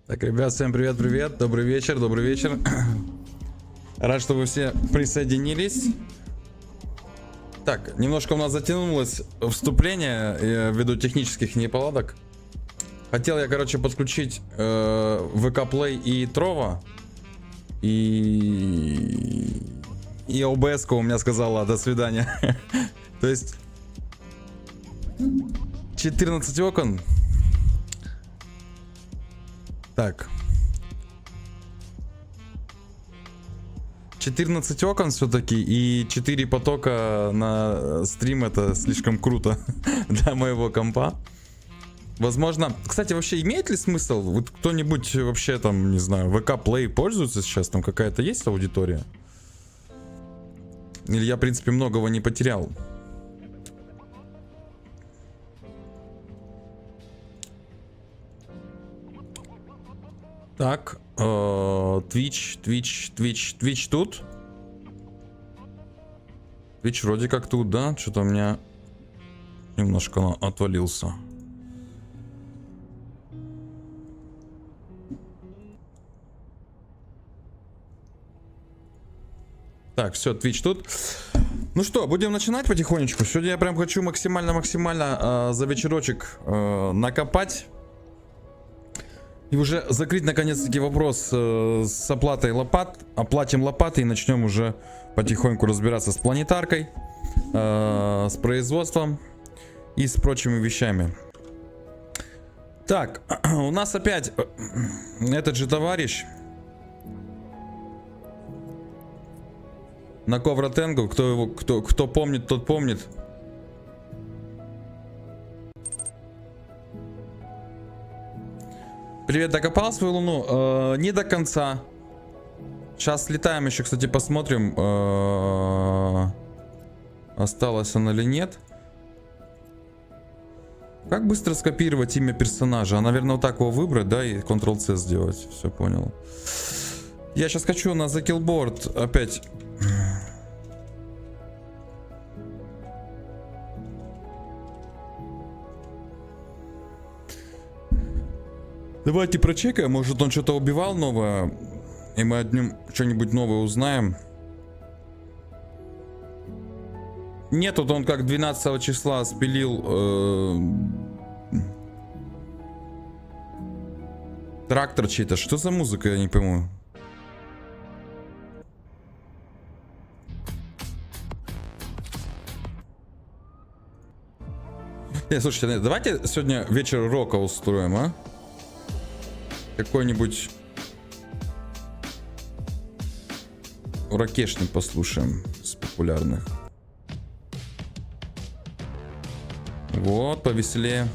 Так, ребят, всем привет-привет, добрый вечер. Рад, что вы все присоединились. Так, немножко у нас затянулось вступление ввиду технических неполадок. Хотел я, короче, подключить VK Play и Trovo. И OBS-ка у меня сказала до свидания. То есть 14 окон. Так. 14 окон все-таки и 4 потока на стрим — это слишком круто для моего компа. Возможно, кстати, вообще имеет ли смысл? Вот кто-нибудь вообще там, не знаю, VK Play пользуется сейчас? Там какая-то есть аудитория? Или я, в принципе, многого не потерял? Так, Twitch тут. Twitch вроде как тут, да? Что-то у меня немножко отвалился. Так, все, Twitch тут. Ну что, будем начинать потихонечку. Сегодня я прям хочу максимально за вечерочек накопать. И уже закрыть наконец-таки вопрос с оплатой лопат. Оплатим лопаты и начнем уже потихоньку разбираться с планетаркой, с производством и с прочими вещами. Так, у нас опять этот же товарищ на Ковротенгу. Кто помнит, тот помнит. Привет, докопал свою луну? Не до конца. Сейчас слетаем еще, кстати, посмотрим, осталась она или нет. Как быстро скопировать имя персонажа? Наверное, вот так его выбрать, да, и Ctrl-C сделать. Все, понял. Я сейчас хочу на The Killboard опять. Давайте прочекаем, может он что-то убивал новое, и мы от нем что-нибудь новое узнаем. Нет, вот он как 12 числа спилил трактор чей-то. Что за музыка, я не пойму. Слушайте, давайте сегодня вечер рока устроим, а? Какой-нибудь ракешник послушаем с популярных. Вот, повеселее.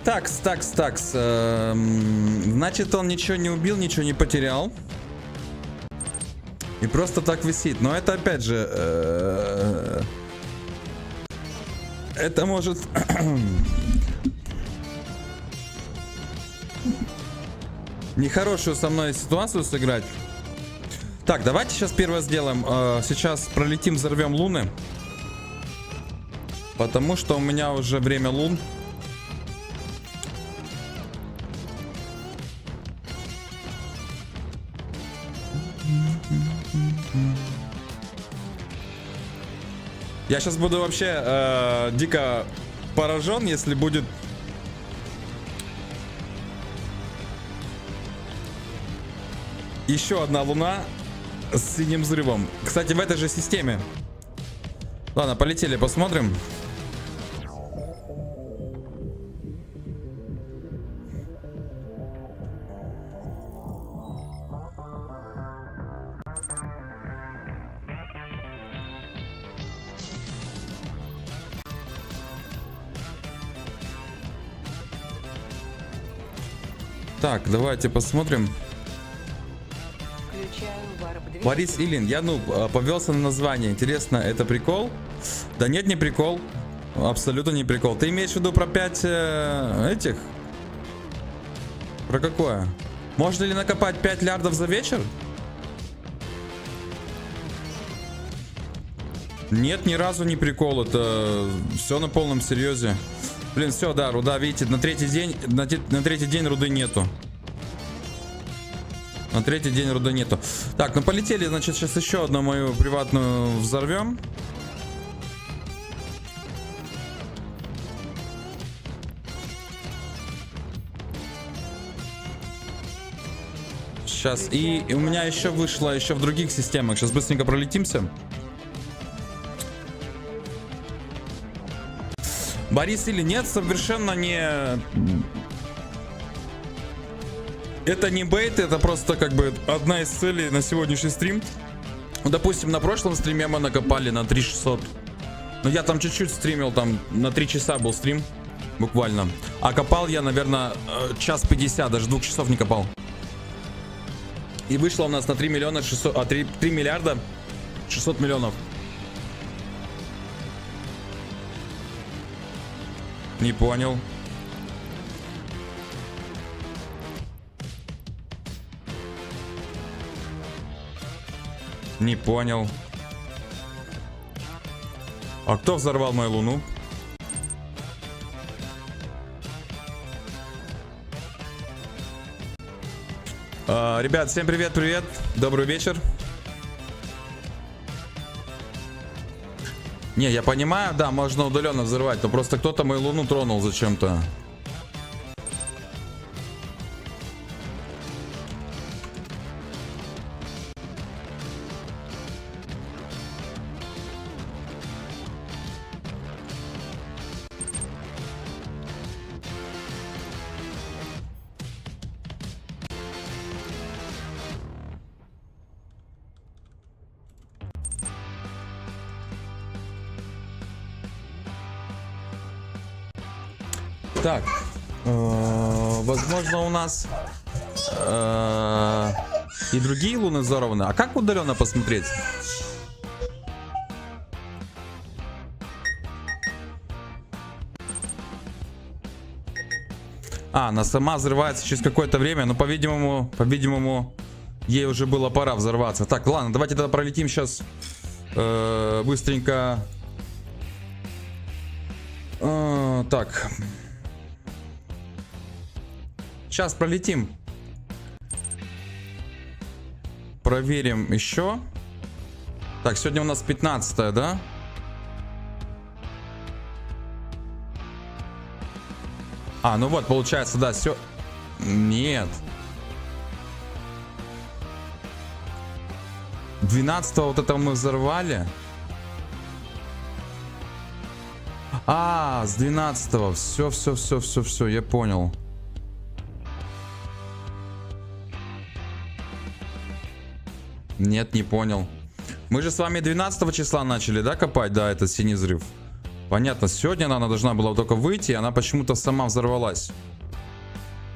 Такс. Значит, он ничего не убил, ничего не потерял. И просто так висит. Но это опять же... это может... нехорошую со мной ситуацию сыграть. Так, давайте сейчас первое сделаем. Сейчас пролетим, взорвем луны. Потому что у меня уже время лун. Я сейчас буду вообще дико поражен, если будет... еще одна луна с синим взрывом. Кстати, в этой же системе. Ладно, полетели, посмотрим. Так, давайте посмотрим. Борис Илин, я повелся на название. Интересно, это прикол? Да нет, не прикол. Абсолютно не прикол. Ты имеешь в виду про 5 этих? Про какое? Можно ли накопать 5 лярдов за вечер? Нет, ни разу не прикол. Это все на полном серьезе. Блин, все, да, руда, видите, на третий день руды нету. На третий день руды нету. Так, ну полетели, значит, сейчас еще одну мою приватную взорвем. Сейчас, и у меня еще вышло, еще в других системах. Сейчас быстренько пролетимся. Борис или нет, совершенно не... это не бейт, это просто как бы одна из целей на сегодняшний стрим. Ну, допустим, на прошлом стриме мы накопали на 3600. Но я там чуть-чуть стримил, там на 3 часа был стрим. Буквально. А копал я, наверное, час 50, даже 2 часов не копал. И вышло у нас на 3 миллиона 600... 3 миллиарда 600 миллионов. Не понял. Не понял. А кто взорвал мою луну? Ребят, всем привет. Добрый вечер. Не, я понимаю, да, можно удаленно взрывать, но просто кто-то мою луну тронул зачем-то. Так, возможно, у нас и другие луны взорваны. А как удаленно посмотреть? Она сама взрывается через какое-то время. Но, по-видимому, ей уже было пора взорваться. Так, ладно, давайте тогда пролетим сейчас быстренько. Так. Сейчас пролетим. Проверим еще. Так, сегодня у нас 15-е, да? Ну вот, получается, да, все. Нет. 12-го вот этого мы взорвали. С 12-го. Все, я понял. Нет, не понял. Мы же с вами 12 числа начали, да, копать? Да, это синий взрыв. Понятно, сегодня она должна была только выйти, она почему-то сама взорвалась.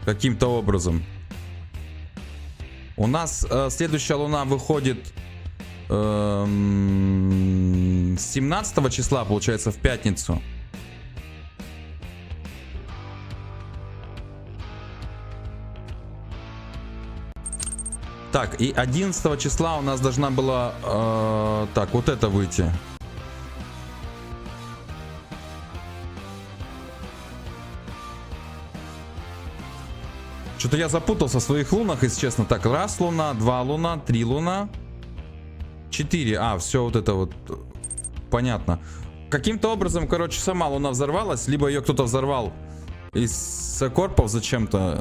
Каким-то образом. У нас следующая луна выходит 17 числа, получается, в пятницу. Так, и 11 числа у нас должна была так, вот это выйти. Что-то я запутался в своих лунах, если честно. Так, раз луна, 2 луна, 3 луна, 4. А, все вот это вот. Понятно. Каким-то образом, короче, сама луна взорвалась. Либо ее кто-то взорвал из корпов зачем-то.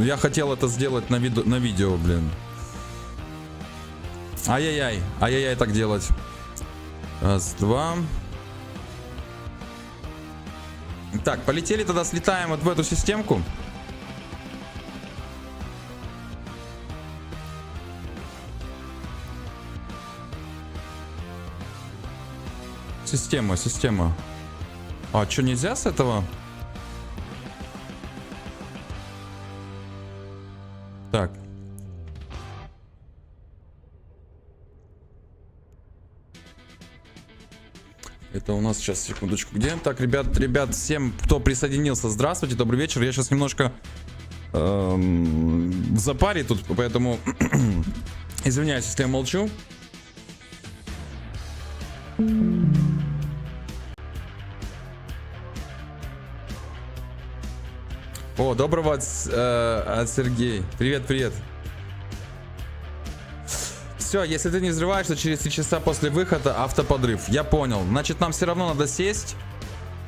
Я хотел это сделать на видео, блин. Ай-яй-яй. Ай-яй-яй так делать. Раз, два. Так, полетели тогда, слетаем вот в эту системку. Система. А что, нельзя с этого? Так. Это у нас сейчас, секундочку, где? Так, ребят, всем, кто присоединился, здравствуйте, добрый вечер. Я сейчас немножко в запаре тут, поэтому извиняюсь, если я молчу. О, доброго от Сергей. Привет. Все, если ты не взрываешься через 3 часа после выхода, автоподрыв. Я понял. Значит, нам все равно надо сесть.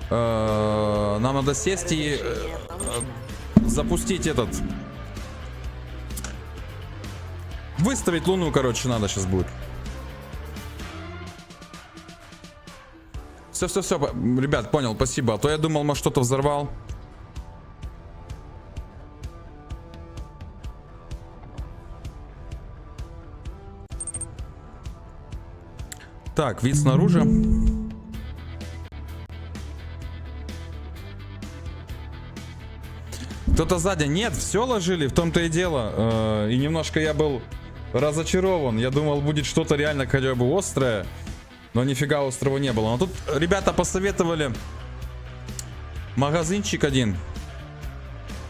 Нам надо сесть и запустить этот. Выставить луну, короче, надо сейчас будет. Все, ребят, понял, спасибо. А то я думал, может, что-то взорвал. Так, вид снаружи. Кто-то сзади. Нет, все ложили, в том-то и дело. И немножко я был разочарован. Я думал, будет что-то реально хотя бы острое. Но нифига острого не было. Но тут ребята посоветовали магазинчик один.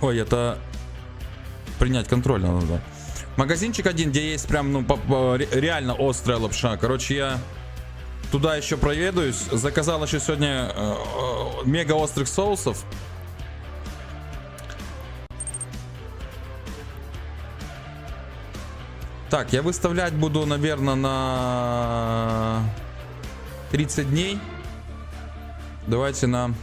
Ой, это принять контроль надо. Магазинчик один, где есть прям, ну, реально острая лапша. Короче, я туда еще проведаюсь. Заказал еще сегодня мега острых соусов. Так, я выставлять буду, наверное, на 30 дней. Давайте на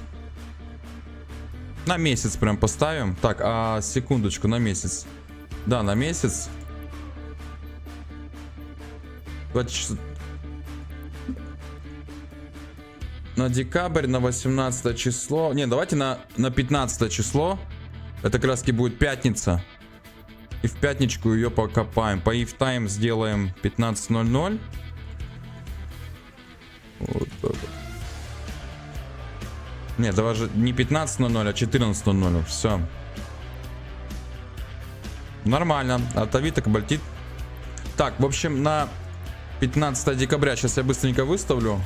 месяц прям поставим. Так, а секундочку, на месяц. Да, на месяц. 20... На декабрь, на 18 число. Не, давайте на 15 число. Это как раз таки будет пятница. И в пятничку ее покопаем. По if time сделаем 15:00. Вот так вот. Нет, даже не 15:00, а 14:00. Все. Нормально. Атавита, кабальтит. Так, в общем, на 15 декабря сейчас я быстренько выставлю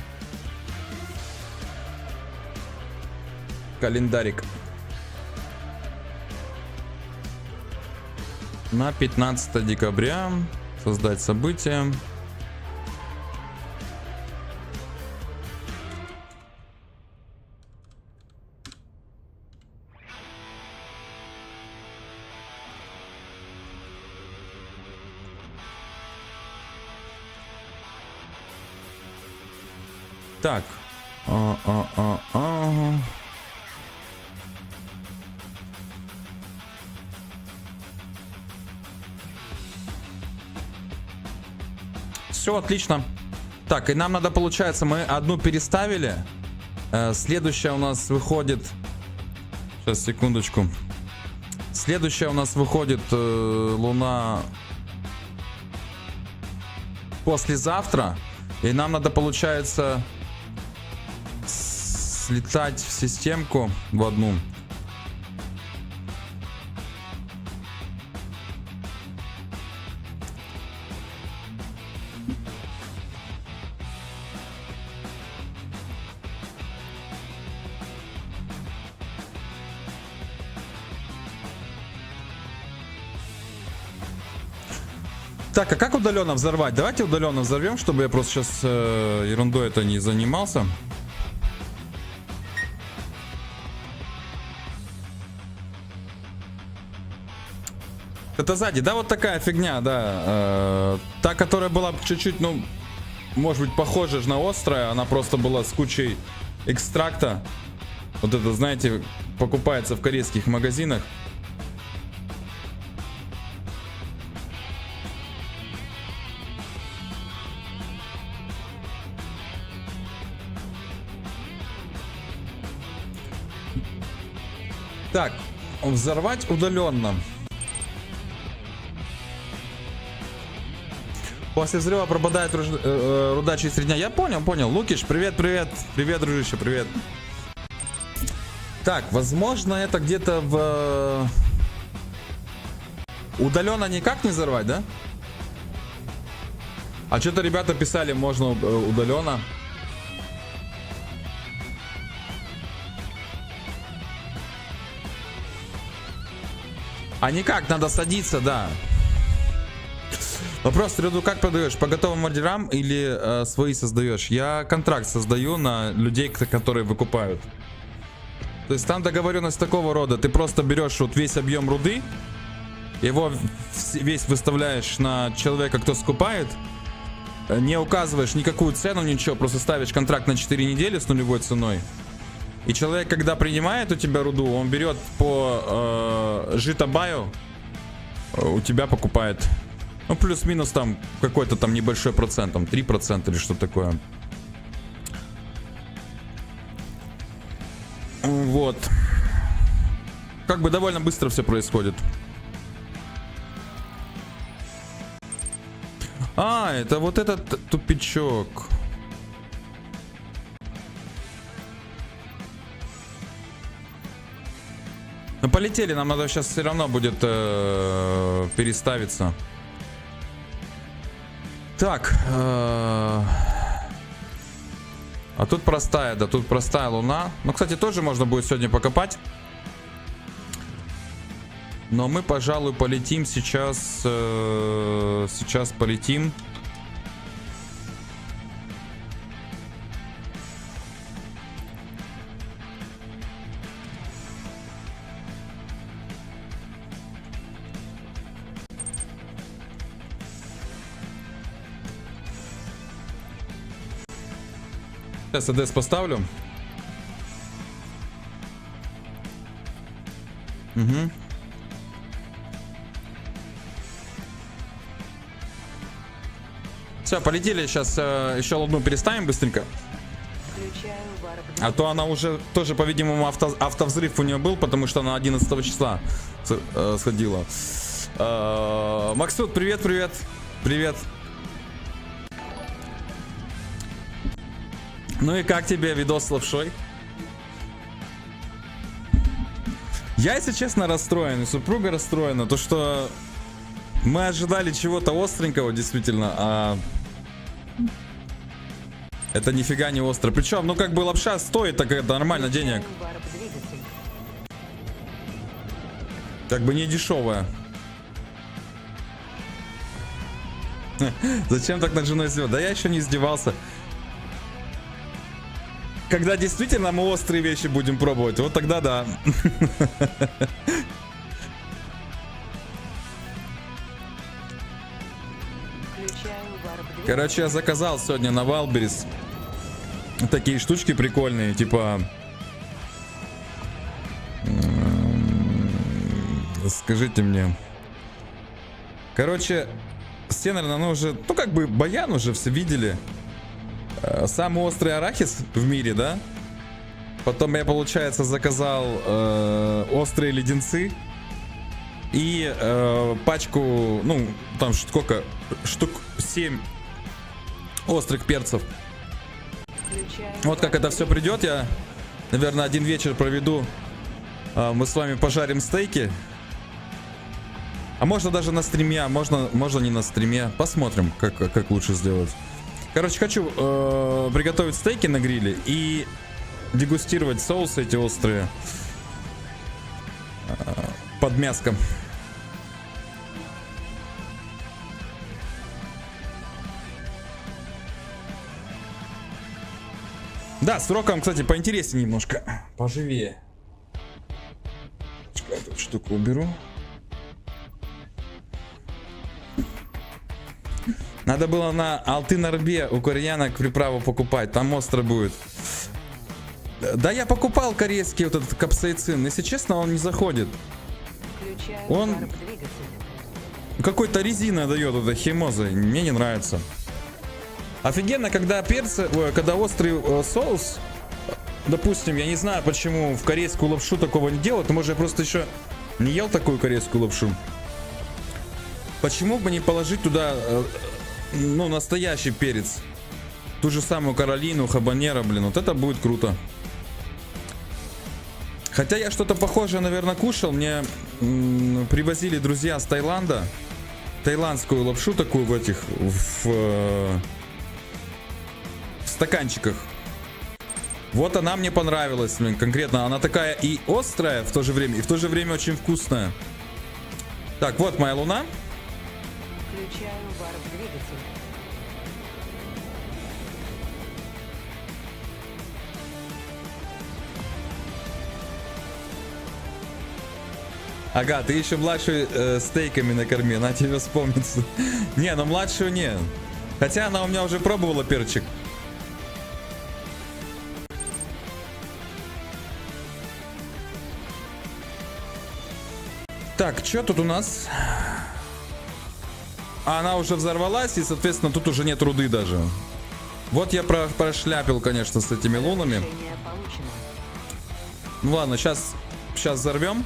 календарик. На 15 декабря создать событие. Так. Все отлично. Так, и нам надо, получается, мы одну переставили. Следующая у нас выходит. Сейчас, секундочку. Следующая у нас выходит луна послезавтра. И нам надо, получается, слетать в системку в одну. Так, а как удаленно взорвать? Давайте удаленно взорвем, чтобы я просто сейчас ерундой это не занимался. Это сзади, да, вот такая фигня, да. Та, которая была чуть-чуть, ну, может быть, похожа на острая, она просто была с кучей экстракта. Вот это, знаете, покупается в корейских магазинах. Так, взорвать удаленно. После взрыва пропадает руда через 3 дня. Я понял. Лукиш, привет. Привет, дружище, привет. Так, возможно, это где-то в... Удаленно никак не взорвать, да? А что-то ребята писали, можно удаленно. А никак, надо садиться, да. Вопрос, Ряду, как продаешь? По готовым ордерам или свои создаешь? Я контракт создаю на людей, которые выкупают. То есть там договоренность такого рода. Ты просто берешь вот весь объем руды, его весь выставляешь на человека, кто скупает, не указываешь никакую цену, ничего, просто ставишь контракт на 4 недели с нулевой ценой. И человек, когда принимает у тебя руду, он берет по житобаю, у тебя покупает. Ну, плюс-минус там какой-то там небольшой процент, там 3% или что такое. Вот. Как бы довольно быстро все происходит. А, это вот этот тупичок. Ну, полетели, нам надо сейчас все равно будет переставиться. Так. А тут простая, да, тут простая луна. Ну, кстати, тоже можно будет сегодня покопать. Но мы, пожалуй, полетим сейчас. Сейчас полетим. Сейчас АДС поставлю. Угу. Все, полетели. Сейчас еще луну переставим быстренько. А то она уже тоже, по-видимому, автовзрыв у нее был, потому что она 11 числа сходила. Максут, привет. Привет. Ну и как тебе видос с лапшой? Я, если честно, расстроен, и супруга расстроена. То, что мы ожидали чего-то остренького, действительно, а это нифига не остро. Причем, ну как бы лапша стоит так это нормально денег. Как бы не дешевая. Зачем так над женой издеваться? Да я еще не издевался. Когда действительно мы острые вещи будем пробовать, вот тогда да. Короче, я заказал сегодня на Вайлдберрис такие штучки прикольные, типа... Скажите мне. Короче, Стенер, оно уже, ну как бы баян уже все видели. Самый острый арахис в мире, да? Потом я, получается, заказал острые леденцы. И пачку, ну, там сколько? Штук 7 острых перцев. Вот как это все придет, я, наверное, один вечер проведу. Мы с вами пожарим стейки. А можно даже на стриме, а можно не на стриме. Посмотрим, как лучше сделать. Короче, хочу приготовить стейки на гриле и дегустировать соусы эти острые под мяском. Да, с роком, кстати, поинтереснее немножко. Поживее. Я эту штуку уберу. Надо было на Алтын-Арбе у кореянок приправу покупать, там остро будет. Да, я покупал корейский вот этот капсаицин, если честно, он не заходит. Он какой-то резина дает, это химоза, мне не нравится. Офигенно, когда перцы, когда острый соус, допустим, я не знаю, почему в корейскую лапшу такого не делают, может, я просто еще не ел такую корейскую лапшу. Почему бы не положить туда, ну, настоящий перец? Ту же самую Каролину, хабанеро, блин, вот это будет круто. Хотя я что-то похожее, наверное, кушал. Мне привозили друзья с Таиланда таиландскую лапшу такую в этих, в стаканчиках. Вот она мне понравилась, блин, конкретно. Она такая и острая в то же время, и в то же время очень вкусная. Так, вот моя луна. Включаю варп-двигатель. Ага, ты еще младшую стейками накорми, она тебе вспомнится. Не, ну младшую не. Хотя она у меня уже пробовала перчик. Так, что тут у нас? Она уже взорвалась, и, соответственно, тут уже нет руды даже. Вот я прошляпил, конечно, с этими лунами. Ну ладно, сейчас взорвем.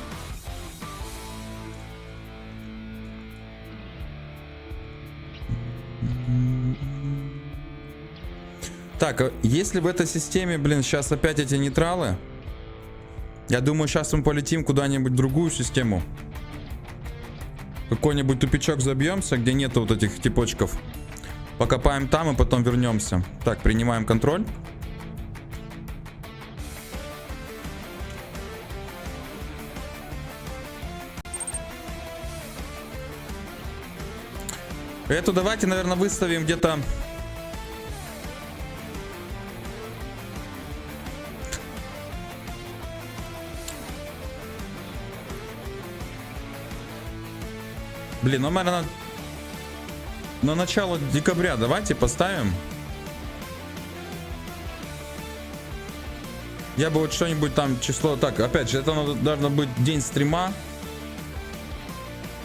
Так, если в этой системе, блин, сейчас опять эти нейтралы, я думаю, сейчас мы полетим куда-нибудь в другую систему. Какой-нибудь тупичок забьемся, где нету вот этих типочков. Покопаем там и потом вернемся. Так, принимаем контроль. Эту давайте, наверное, выставим где-то... Блин, ну, наверное, на начало декабря давайте поставим. Я бы вот что-нибудь там число... Так, опять же, это должно быть день стрима.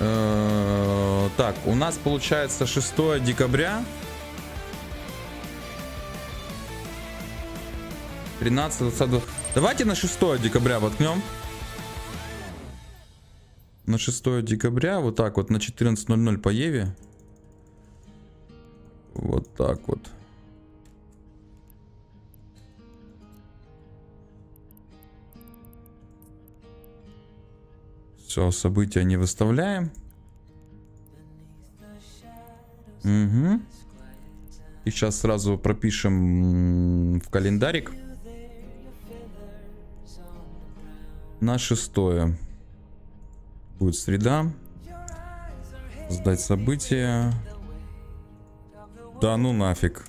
Так, у нас получается 6 декабря. 13, 20... Давайте на 6 декабря воткнем. На 6 декабря, вот так вот, на 14:00 по Еве. Вот так вот. Все, события не выставляем. Угу. И сейчас сразу пропишем в календарик. На 6 будет среда. Сдать события. Да ну нафиг.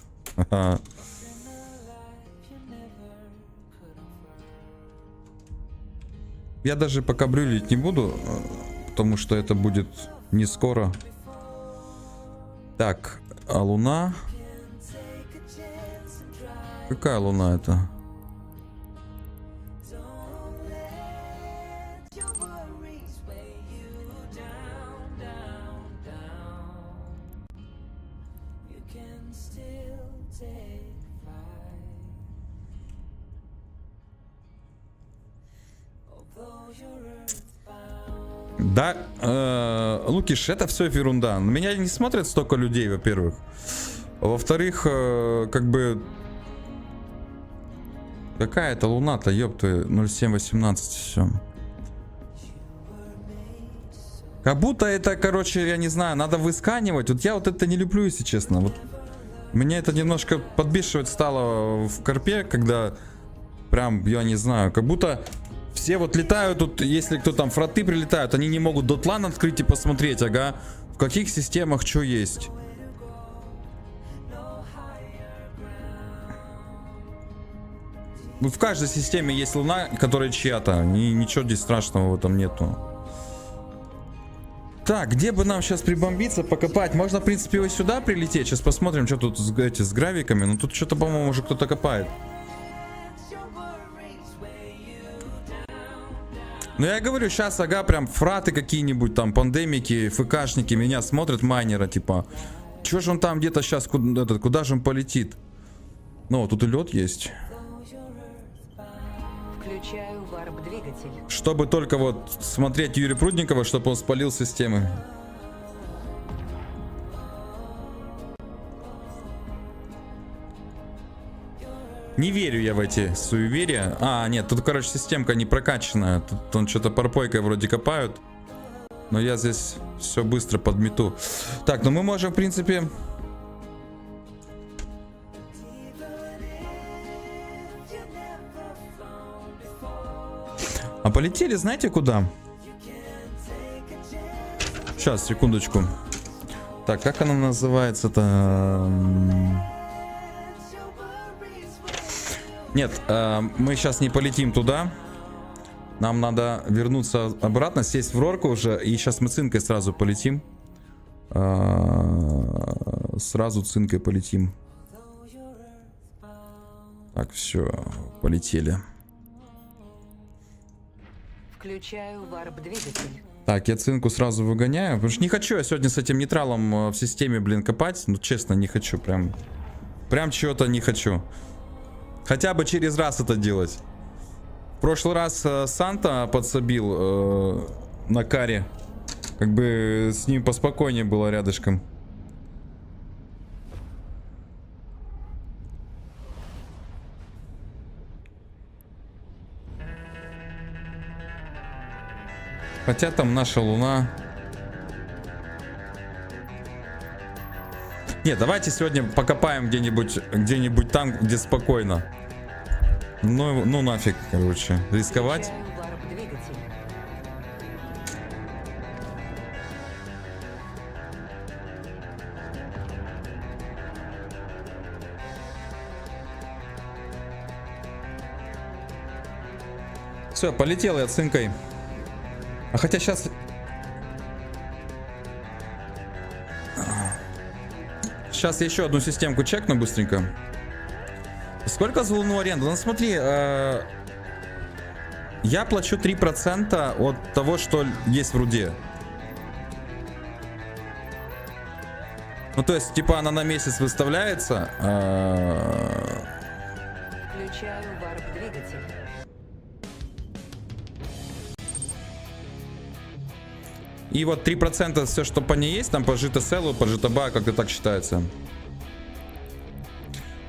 Я даже пока брюлить не буду, потому что это будет не скоро. Так, а луна? Какая луна это? Да, Лукиш, это все ерунда. На меня не смотрят столько людей, во-первых. Во-вторых, как бы... Какая это луна-то, ёпты, 0718, все. Как будто это, короче, я не знаю, надо высканивать. Вот я вот это не люблю, если честно. Вот меня это немножко подбешивать стало в карпе, когда прям, я не знаю, как будто все вот летают тут, если кто там фроты прилетают, они не могут дотлан открыть и посмотреть, ага, в каких системах что есть. В каждой системе есть луна, которая чья-то, и ничего здесь страшного в этом нету. Так, где бы нам сейчас прибомбиться, покопать? Можно, в принципе, вот сюда прилететь. Сейчас посмотрим, что тут с гравиками. Ну, тут что-то, по-моему, уже кто-то копает. Ну, я говорю, сейчас, ага, прям фраты какие-нибудь, там, пандемики, ФКшники меня смотрят, майнера, типа. Чё же он там где-то сейчас, куда же он полетит? Ну, тут и лед есть. Включаю варп-двигатель. Чтобы только вот смотреть Юрия Прудникова, чтобы он спалил системы. Не верю я в эти суеверия. А, нет, тут, короче, системка не прокачанная. Тут он что-то парпойкой вроде копают. Но я здесь все быстро подмету. Так, ну мы можем, в принципе... А полетели, знаете, куда? Сейчас, секундочку. Так, как она называется-то? Нет, мы сейчас не полетим туда. Нам надо вернуться обратно, сесть в рорку уже. И сейчас мы цинкой сразу полетим. Сразу цинкой полетим. Так, все, полетели. Включаю варп-двигатель. Так, я цинку сразу выгоняю. Потому что не хочу я сегодня с этим нейтралом в системе, блин, копать. Ну, честно, не хочу. Прям чего-то не хочу. Хотя бы через раз это делать. В прошлый раз Санта подсобил на каре. Как бы с ним поспокойнее было рядышком. Хотя там наша луна. Не, давайте сегодня покопаем где-нибудь там, где спокойно. Ну нафиг, короче, рисковать. Включаю варп-двигатель. Все, полетел я цинкой. А хотя сейчас... Сейчас я еще одну системку чекну быстренько. Сколько за луну аренда? Ну смотри, я плачу 3% от того, что есть в руде. Ну то есть, типа, она на месяц выставляется. Включаю варп-двигатель. И вот 3% все, что по ней есть, там по жито-селу, по жито-ба, как-то так считается.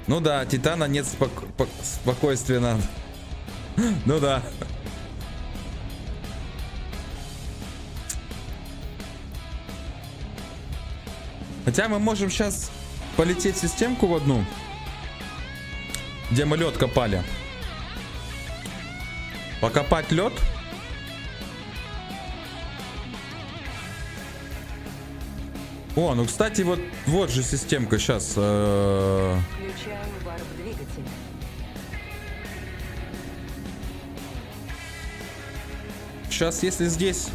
Ну да, Титана нет спокойствия надо. Ну да. Хотя мы можем сейчас полететь в системку в одну, где мы лед копали. Покопать лед. О, ну кстати, вот же системка сейчас. Включаю варп-двигатель. Сейчас, если здесь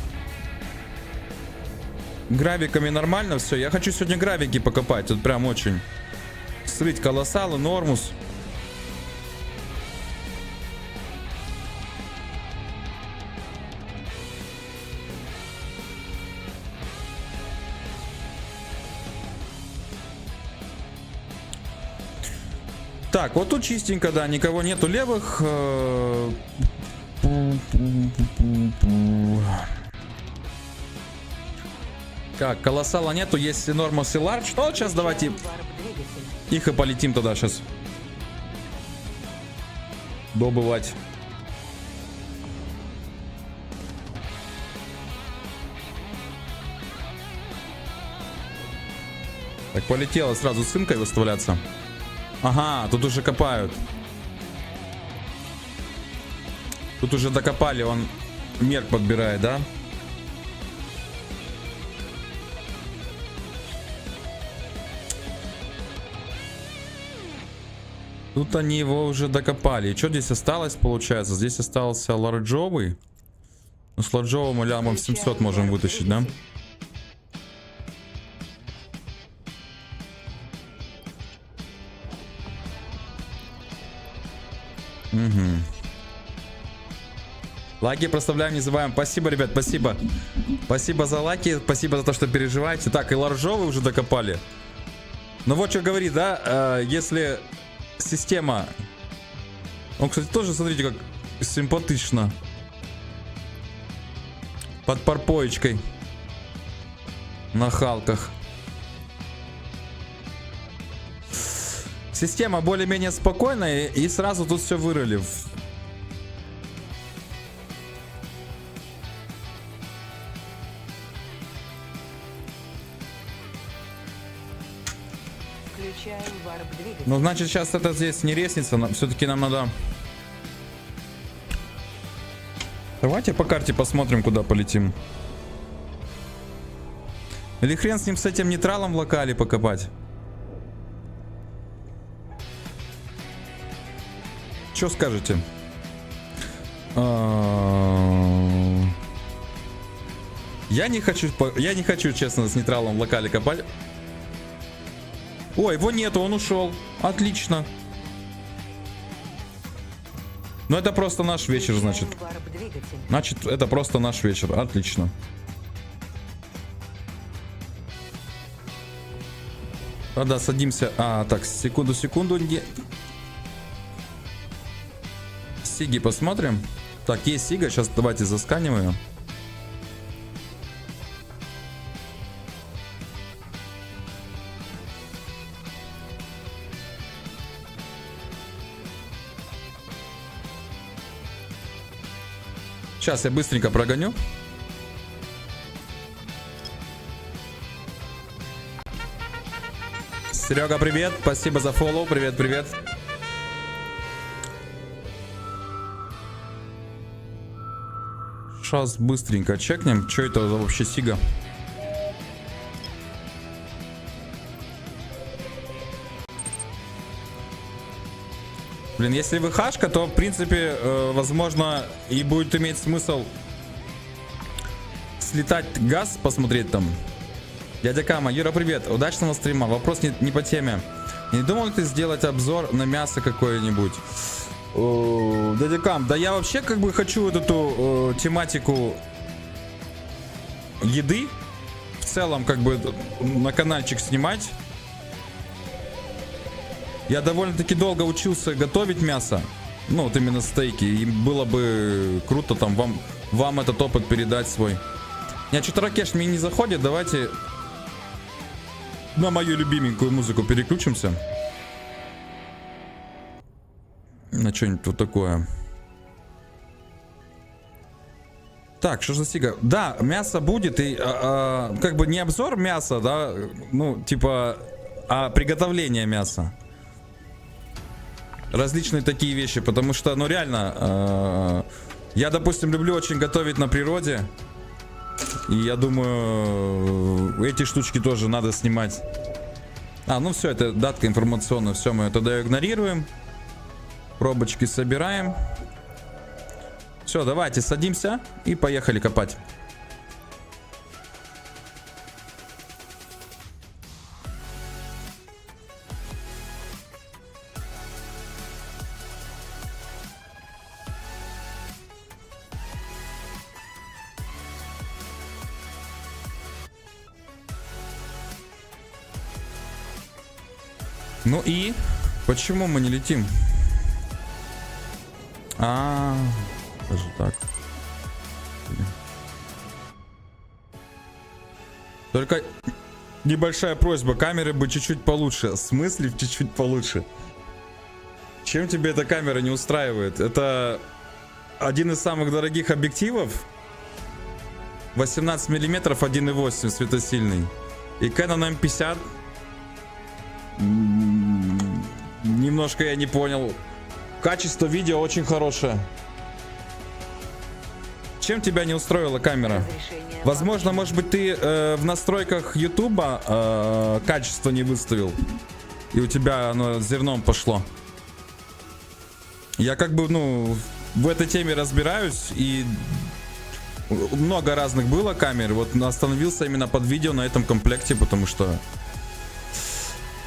гравиками нормально все, я хочу сегодня гравики покопать, вот прям очень. Срыть колоссалы, нормус. Так, вот тут чистенько, да, никого нету левых. Так, колоссала нету, есть нормус и ларч. Ну, сейчас давайте... Варп-двигатель. Их и полетим туда сейчас. Добывать. Так, полетело сразу с инкой выставляться. Ага, тут уже копают. Тут уже докопали, он мерк подбирает, да? Тут они его уже докопали. И что здесь осталось, получается? Здесь остался ларджовый. Ну, с ларджовым мы лямом 700 можем вытащить, да? Угу. Лайки проставляем, не забываем. Спасибо, ребят, спасибо. Спасибо за лайки, спасибо за то, что переживаете. Так, и ларжовый уже докопали. Ну вот что говорит, да, если система... Он, кстати, тоже, смотрите, как симпатично. Под парпоечкой. На халках. Система более-менее спокойная, и сразу тут все вырыли. Включаю варп-двигатель. Ну, значит, сейчас это здесь не лестница, все-таки нам надо... Давайте по карте посмотрим, куда полетим. Или хрен с ним, с этим нейтралом в локале покопать. Что скажете? Я не хочу, честно, с нейтралом в локале копать. Ой, его нету, он ушел. Отлично. Ну это просто наш вечер, значит. Значит, это просто наш вечер. Отлично. Да, садимся. Так, секунду. Сиги посмотрим. Так, есть Сига. Сейчас давайте засканим ее. Сейчас я быстренько прогоню. Серега, привет. Спасибо за фоллоу. Привет. Сейчас быстренько чекнем. Что это за вообще Сига? Блин, если вы хашка, то в принципе, возможно, и будет иметь смысл слетать газ, посмотреть там. Дядя Кама, Юра, привет. Удачного стрима. Вопрос не по теме. Не думал ты сделать обзор на мясо какое-нибудь? Дядя Кам, да я вообще как бы хочу вот эту тематику еды в целом как бы на каналчик снимать. Я довольно-таки долго учился готовить мясо. Ну вот именно стейки. И было бы круто там вам этот опыт передать свой. Я что-то Ракеш мне не заходит. Давайте на мою любименькую музыку переключимся. На что-нибудь вот такое. Так, что за Сига? Да, мясо будет. И как бы не обзор мяса, да. Ну, типа, а приготовление мяса. Различные такие вещи. Потому что, ну реально, я, допустим, люблю очень готовить на природе. И я думаю, эти штучки тоже надо снимать. Ну все, это датка информационная. Все, мы тогда игнорируем. Пробочки собираем. Все, давайте садимся и поехали копать. Ну и почему мы не летим? Даже так. Только небольшая просьба, камеры бы чуть-чуть получше. В смысле чуть-чуть получше? Чем тебе эта камера не устраивает? Это один из самых дорогих объективов. 18 миллиметров 1.8 светосильный. И Canon M50. Немножко я не понял. Качество видео очень хорошее. Чем тебя не устроила камера? Разрешение Возможно, может быть, ты в настройках Ютуба качество не выставил. И у тебя оно зерном пошло. Я как бы, ну, в этой теме разбираюсь. И много разных было камер. Вот остановился именно под видео на этом комплекте, потому что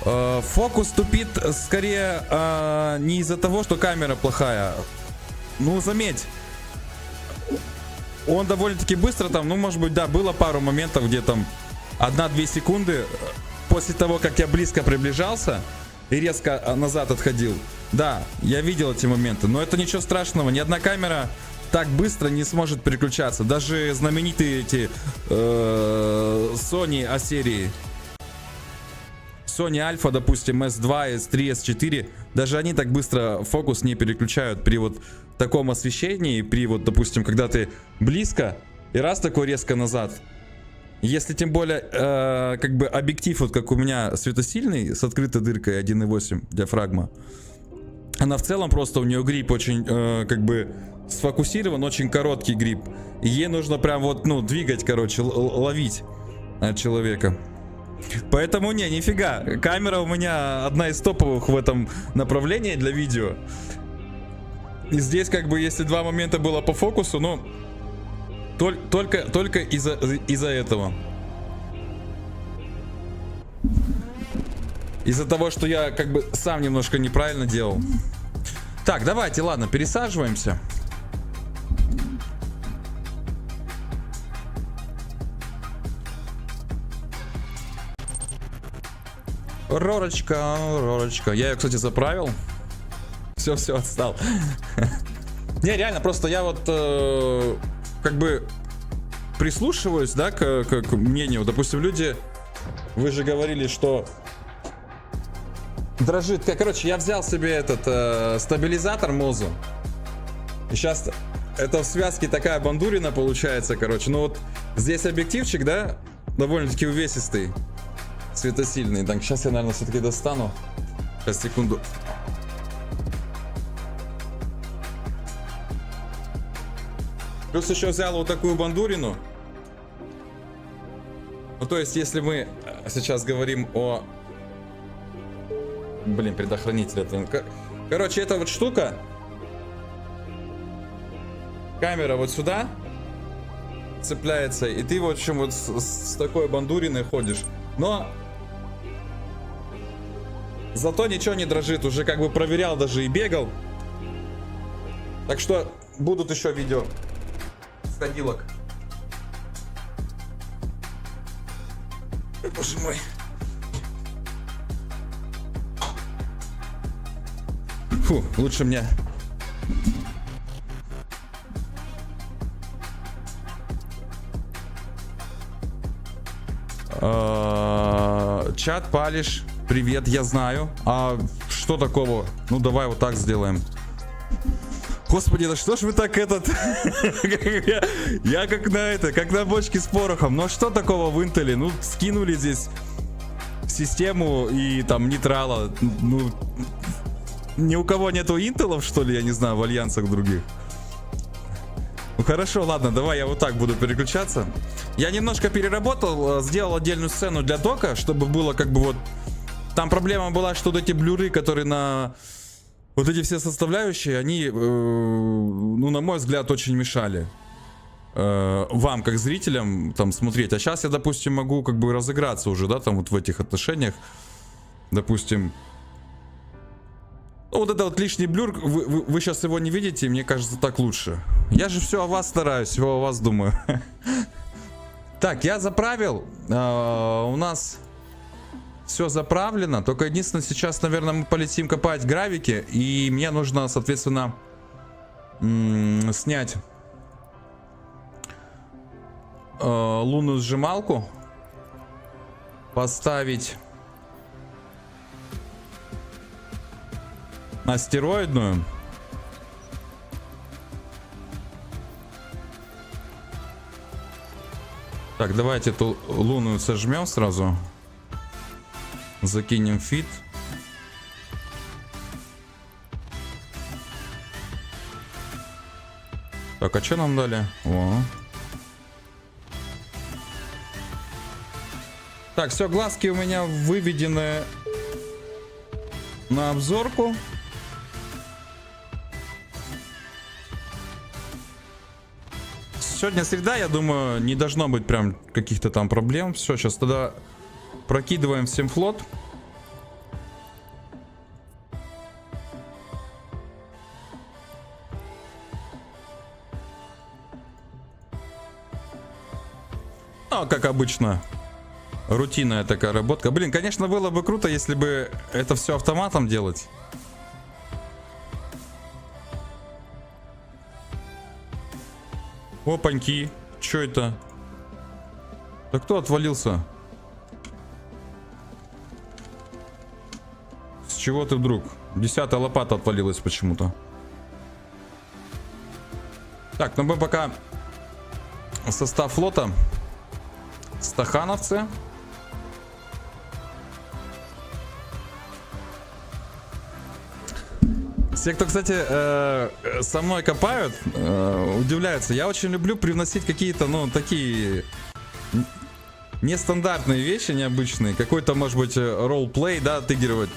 фокус тупит скорее не из-за того, что камера плохая. Ну, заметь, он довольно-таки быстро там, ну, может быть, да, было пару моментов, где там 1-2 секунды после того, как я близко приближался и резко назад отходил. Да, я видел эти моменты, но это ничего страшного. Ни одна камера так быстро не сможет переключаться. Даже знаменитые эти Sony А-серии. Sony Alpha, допустим, S2, S3, S4, даже они так быстро фокус не переключают при вот таком освещении, при вот, допустим, когда ты близко и раз такой резко назад. Если тем более, как бы объектив, вот как у меня светосильный, с открытой дыркой 1.8 диафрагма, она в целом просто, у нее грип очень, как бы, сфокусирован, очень короткий грип. И ей нужно прям вот, ну, двигать, короче, ловить от человека. Поэтому не, нифига. Камера у меня одна из топовых в этом направлении для видео. И здесь как бы, если два момента было по фокусу, ну, только из-за этого. Из-за того, что я как бы сам немножко неправильно делал. Так, давайте, ладно, пересаживаемся. Ророчка, Ророчка. Я ее, кстати, заправил. Все, отстал. Не, реально, просто я вот как бы прислушиваюсь, да, к мнению. Допустим, люди, вы же говорили, что дрожит. Короче, я взял себе этот стабилизатор Mozu. И сейчас это в связке такая бандурина получается, короче. Ну вот здесь объективчик, да, довольно-таки увесистый. Светосильный. Так, сейчас я, наверное, все-таки достану. Сейчас, секунду. Плюс еще взял вот такую бандурину. Ну, то есть, если мы сейчас говорим о... Блин, предохранитель. Короче, эта вот штука. Камера вот сюда цепляется. И ты, в общем, вот с такой бандуриной ходишь. Но... Зато ничего не дрожит. Уже как бы проверял даже и бегал. Так что будут еще видео с ходилок. Боже мой. Фу, лучше мне. Чат палишь. Привет, я знаю. А что такого? Ну давай вот так сделаем. Господи, да что ж вы так этот... Я как на это, как на бочке с порохом. Ну что такого в Интеле? Ну скинули здесь систему и там нейтрала. Ну ни у кого нету интелов, что ли, я не знаю, в альянсах других. Ну хорошо, ладно, давай я вот так буду переключаться. Я немножко переработал, сделал отдельную сцену для дока, чтобы было как бы вот... Там проблема была, что вот эти блюры, которые на... Вот эти все составляющие, они, ну, на мой взгляд, очень мешали вам, как зрителям, там, смотреть. А сейчас я, допустим, могу как бы разыграться уже, да, там, вот в этих отношениях. Допустим... Ну, вот это вот лишний блюр, вы сейчас его не видите, мне кажется, так лучше. Я же все о вас стараюсь, все о вас думаю. Так, я заправил. У нас... Все заправлено, только единственное, сейчас, наверное, мы полетим копать гравики, и мне нужно, соответственно, снять лунную сжималку, поставить астероидную. Так, давайте эту лунную сожмем сразу. Закинем фит. Так, а что нам дали? О. Так, все, глазки у меня выведены на обзорку. Сегодня среда, я думаю, не должно быть прям каких-то там проблем. Все, сейчас тогда прокидываем всем флот. Ну, как обычно, рутинная такая работка. Блин, конечно, было бы круто, если бы это все автоматом делать. Опаньки. Чё это? Да кто отвалился? С чего ты вдруг? 10-я лопата отвалилась почему-то. Так, ну мы пока состав флота. Стахановцы. Все, кто, кстати, со мной копают, удивляются. Я очень люблю привносить какие-то, ну, такие нестандартные вещи, необычные. Какой-то, может быть, ролл-плей, да, отыгрывать.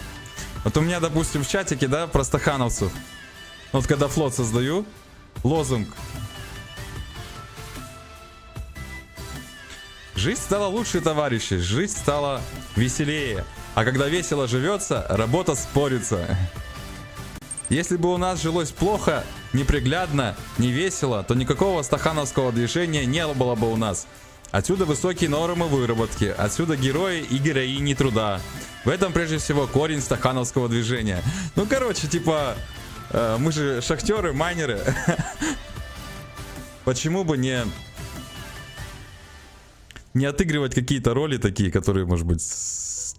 Вот у меня, допустим, в чатике, да, про стахановцев. Вот когда флот создаю, лозунг. Жизнь стала лучше, товарищи. Жизнь стала веселее. А когда весело живется, работа спорится. Если бы у нас жилось плохо, неприглядно, не весело, то никакого стахановского движения не было бы у нас. Отсюда высокие нормы выработки, отсюда герои и героини труда. В этом прежде всего корень стахановского движения. Ну, короче, типа, мы же шахтеры, майнеры. Почему бы не отыгрывать какие-то роли такие, которые, может быть,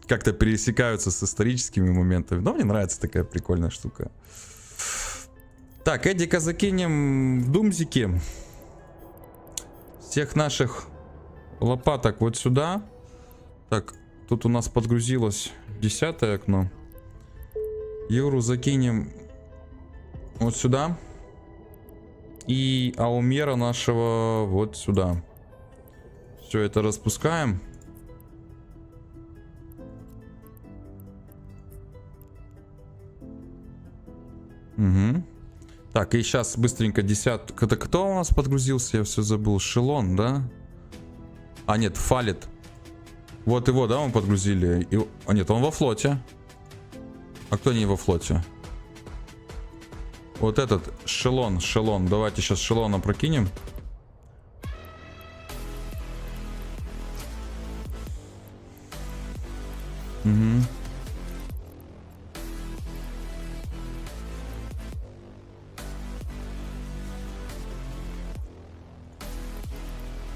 как-то пересекаются с историческими моментами. Но мне нравится такая прикольная штука. Так, Эдика закинем в думзики. Всех наших лопаток вот сюда. Так, тут у нас подгрузилось 10-е окно. Юру закинем вот сюда. И Аумера нашего вот сюда. Все это распускаем. Угу. Так, и сейчас быстренько 10. Это кто у нас подгрузился? Я все забыл. Шелон, да? А, нет, Фалит. Вот его, да, мы подгрузили. И... А, нет, он во флоте. А кто не во флоте? Вот этот Шелон. Давайте сейчас Шелона прокинем. Угу.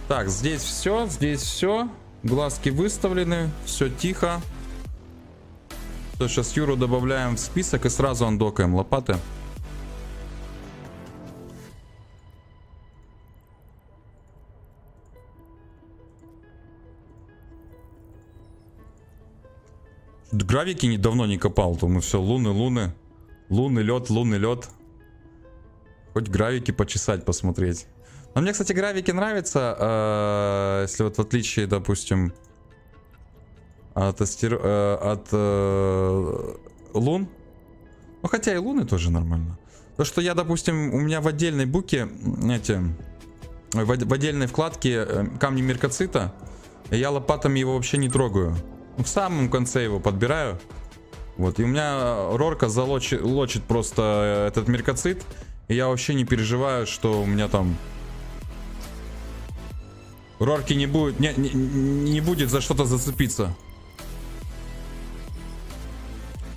Так, здесь все. Глазки выставлены, все тихо. То, сейчас Юру добавляем в список и сразу андокаем лопаты. Гравики давно не копал, то мы все луны, лунный лед. Хоть гравики почесать, посмотреть. Но мне, кстати, гравики нравятся, если вот в отличие, допустим, от лун. Ну, хотя и луны тоже нормально. То, что я, допустим, у меня в отдельной буке, в отдельной вкладке камни меркоцита, и я лопатами его вообще не трогаю. В самом конце его подбираю. Вот, и у меня Рорка лочит просто этот меркоцит, и я вообще не переживаю, что у меня там... Рорки не будет за что-то зацепиться.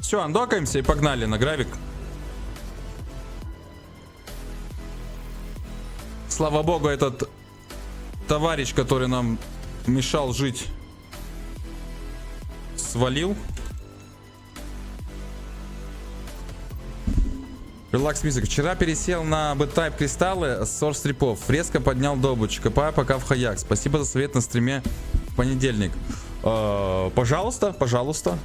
Все, андокаемся и погнали на гравик. Слава богу, этот товарищ, который нам мешал жить, свалил. Релакс Мьюзик. Вчера пересел на B-Type кристаллы с Source Трипов. Резко поднял добычу. Копаю пока в хаяк. Спасибо за совет на стриме в понедельник. Пожалуйста, пожалуйста.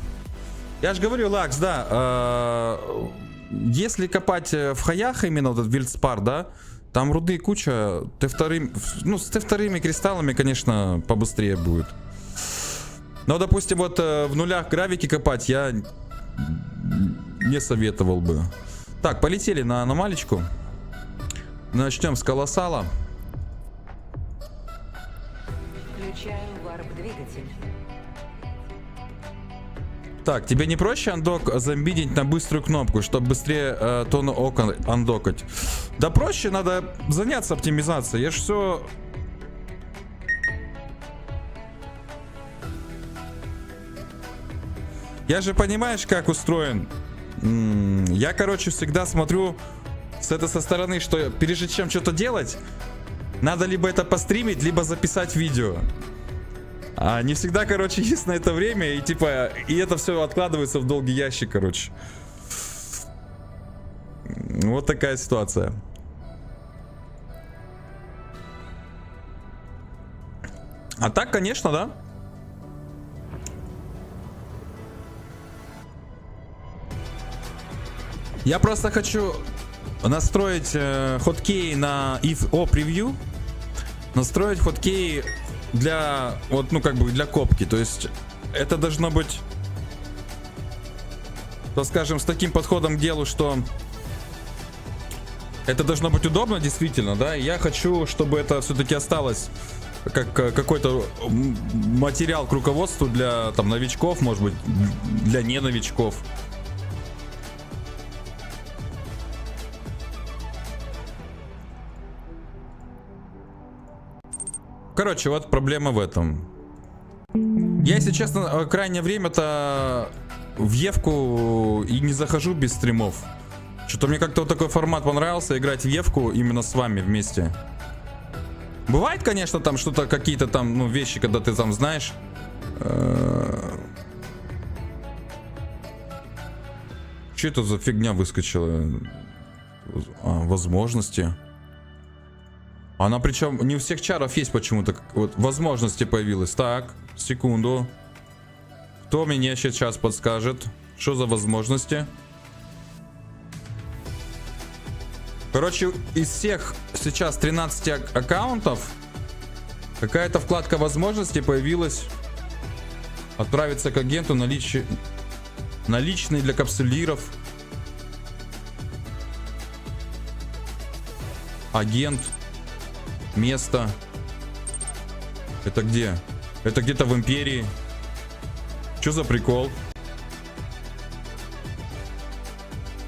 Я же говорю, Лакс, да. Если копать в хаях именно вот этот Вильдспар, да, там руды куча. Ну, с Т2 кристаллами, конечно, побыстрее будет. Но, допустим, вот в нулях гравики копать я не советовал бы. Так, полетели на аномалечку. Начнем с колоссала. Включаем варп-двигатель. Так, тебе не проще андок замбидить на быструю кнопку, чтобы быстрее тону окон андокать? Да проще, надо заняться оптимизацией. Я ж все... Я же понимаешь, как устроен. Я, короче, всегда смотрю со стороны, что прежде чем что-то делать, надо либо это постримить, либо записать видео. А не всегда, короче, есть на это время, и типа, и это все откладывается в долгий ящик, короче. Вот такая ситуация. А так, конечно, да. Я просто хочу настроить хоткей на if preview, настроить хоткей для вот, ну как бы для копки. То есть это должно быть, то скажем, с таким подходом к делу, что это должно быть удобно действительно, да. И я хочу, чтобы это все-таки осталось как какой-то материал к руководству для там новичков, может быть, для не новичков. Короче, вот проблема в этом. Я, если честно, крайнее время-то в Евку и не захожу без стримов. Что-то мне как-то вот такой формат понравился, играть в Евку именно с вами вместе. Бывает, конечно, там что-то, какие-то там, ну, вещи, когда ты там знаешь. Что это за фигня выскочила? Возможности. Она причем не у всех чаров есть почему-то. Вот возможности появилась. Так, секунду. Кто мне сейчас подскажет? Что за возможности? Короче, из всех сейчас 13 аккаунтов какая-то вкладка возможностей появилась. Отправиться к агенту наличные для капсулиров. Агент. Место. Это где? Это где-то в Империи. Что за прикол?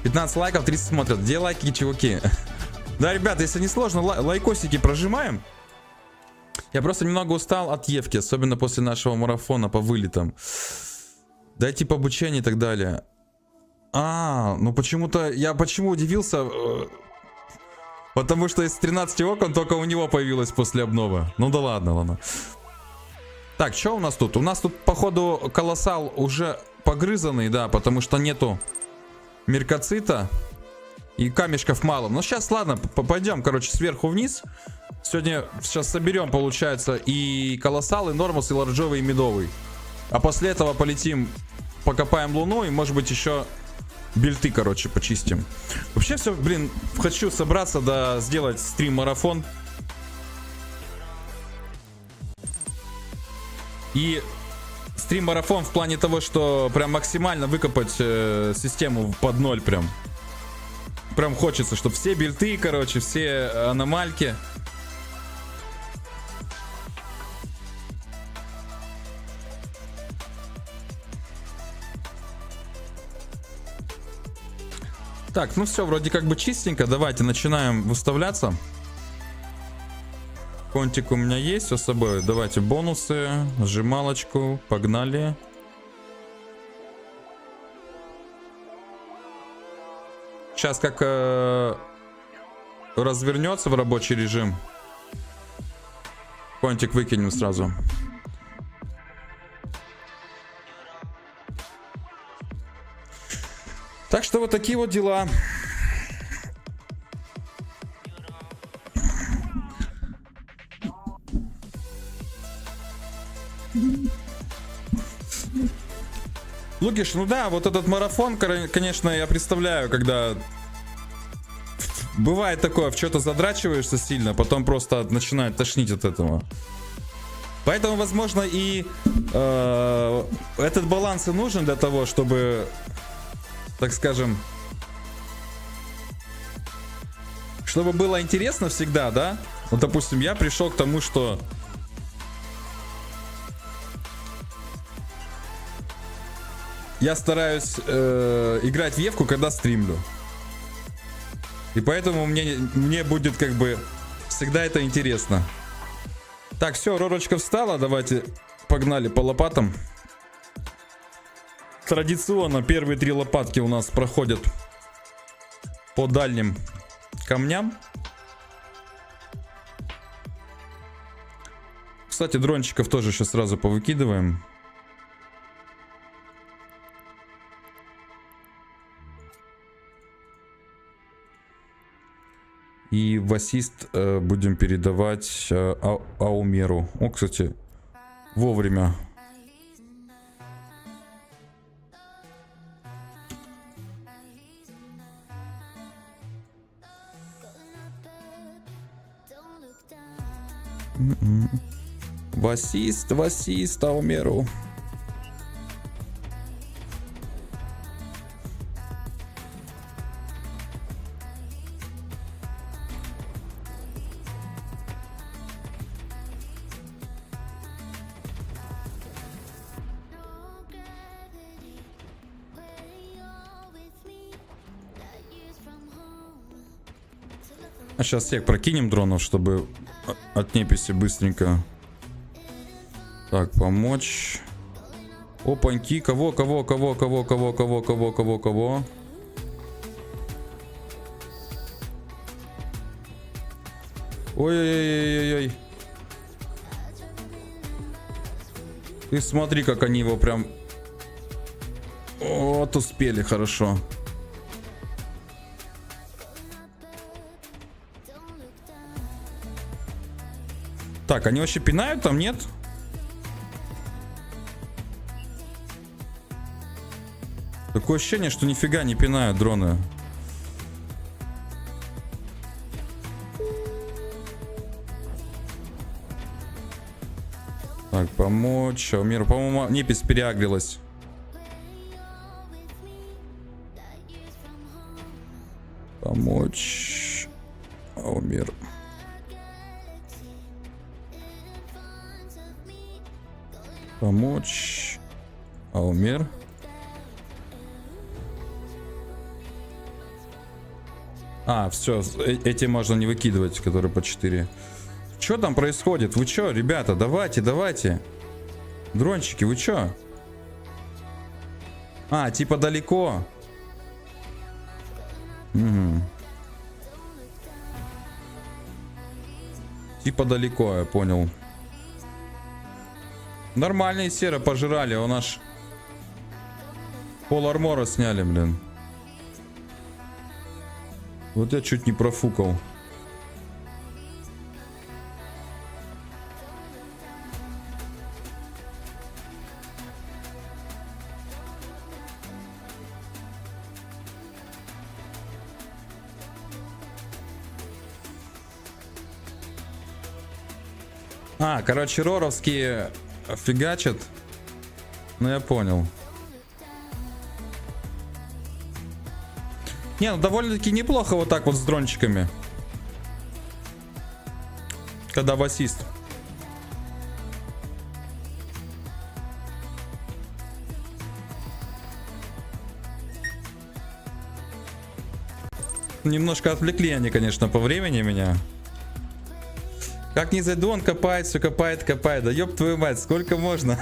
15 лайков, 30 смотрят. Где лайки, чуваки? Да, ребят, если не сложно, лайкосики прожимаем. Я просто немного устал от Евки, особенно после нашего марафона по вылетам. Дайте по обучению и так далее. Ну почему-то... Я почему удивился... Потому что из 13 окон только у него появилось после обновы. Ну да ладно, ладно. Так, что у нас тут? У нас тут, походу, колоссал уже погрызанный, да, потому что нету меркоцита. И камешков мало. Но сейчас, ладно, пойдем, короче, сверху вниз. Сегодня, сейчас соберем, получается, и колоссал, и нормус, и ларджовый, и медовый. А после этого полетим, покопаем луну, и, может быть, еще... бильты, короче, почистим. Вообще все, блин, хочу собраться, да, сделать стрим-марафон. И стрим-марафон в плане того, что прям максимально выкопать систему под ноль прям. Прям хочется, чтобы все бильты, короче, все аномальки. Так, ну все, вроде как бы чистенько. Давайте начинаем выставляться. Контик у меня есть с собой. Давайте бонусы, нажималочку, погнали. Сейчас как развернется в рабочий режим. Контик выкинем сразу. Так что вот такие вот дела. Лукиш, ну да, вот этот марафон, конечно, я представляю, когда бывает такое, в что-то задрачиваешься сильно, потом просто начинает тошнить от этого. Поэтому, возможно, и этот баланс и нужен для того, чтобы, так скажем, чтобы было интересно всегда, да? Вот, допустим, я пришел к тому, что я стараюсь играть в Евку, когда стримлю. И поэтому мне будет как бы всегда это интересно. Так, все, Ророчка встала. Давайте погнали по лопатам. Традиционно первые 3 лопатки у нас проходят по дальним камням. Кстати, дрончиков тоже сейчас сразу повыкидываем. И в ассист будем передавать Аумеру. О, кстати, вовремя. В ассист Аумеру. А сейчас всех прокинем дронов, чтобы от неписи быстренько. Так, помочь. Опаньки, кого? Ой-ой-ой-ой-ой. Ты смотри, как они его прям... Вот, успели, хорошо. Так, они вообще пинают там, нет? Такое ощущение, что нифига не пинают дроны. Так, помочь. Аумер, по-моему, непись переагрилась. Помочь. Аумер. Помочь. Аумер. А, все, эти можно не выкидывать, которые по 4. Что там происходит? Вы что, ребята, давайте. Дрончики, вы что? А, типа далеко. Угу. Типа далеко, я понял. Нормальные серы пожирали, он аж пол армора сняли, блин. Вот я чуть не профукал. А, короче, роровские фигачат. Ну, я понял. Не, ну довольно-таки неплохо вот так вот с дрончиками. Когда в ассист. Немножко отвлекли они, конечно, по времени меня. Как не зайду, он копает, все копает. Да ёб твою мать, сколько можно?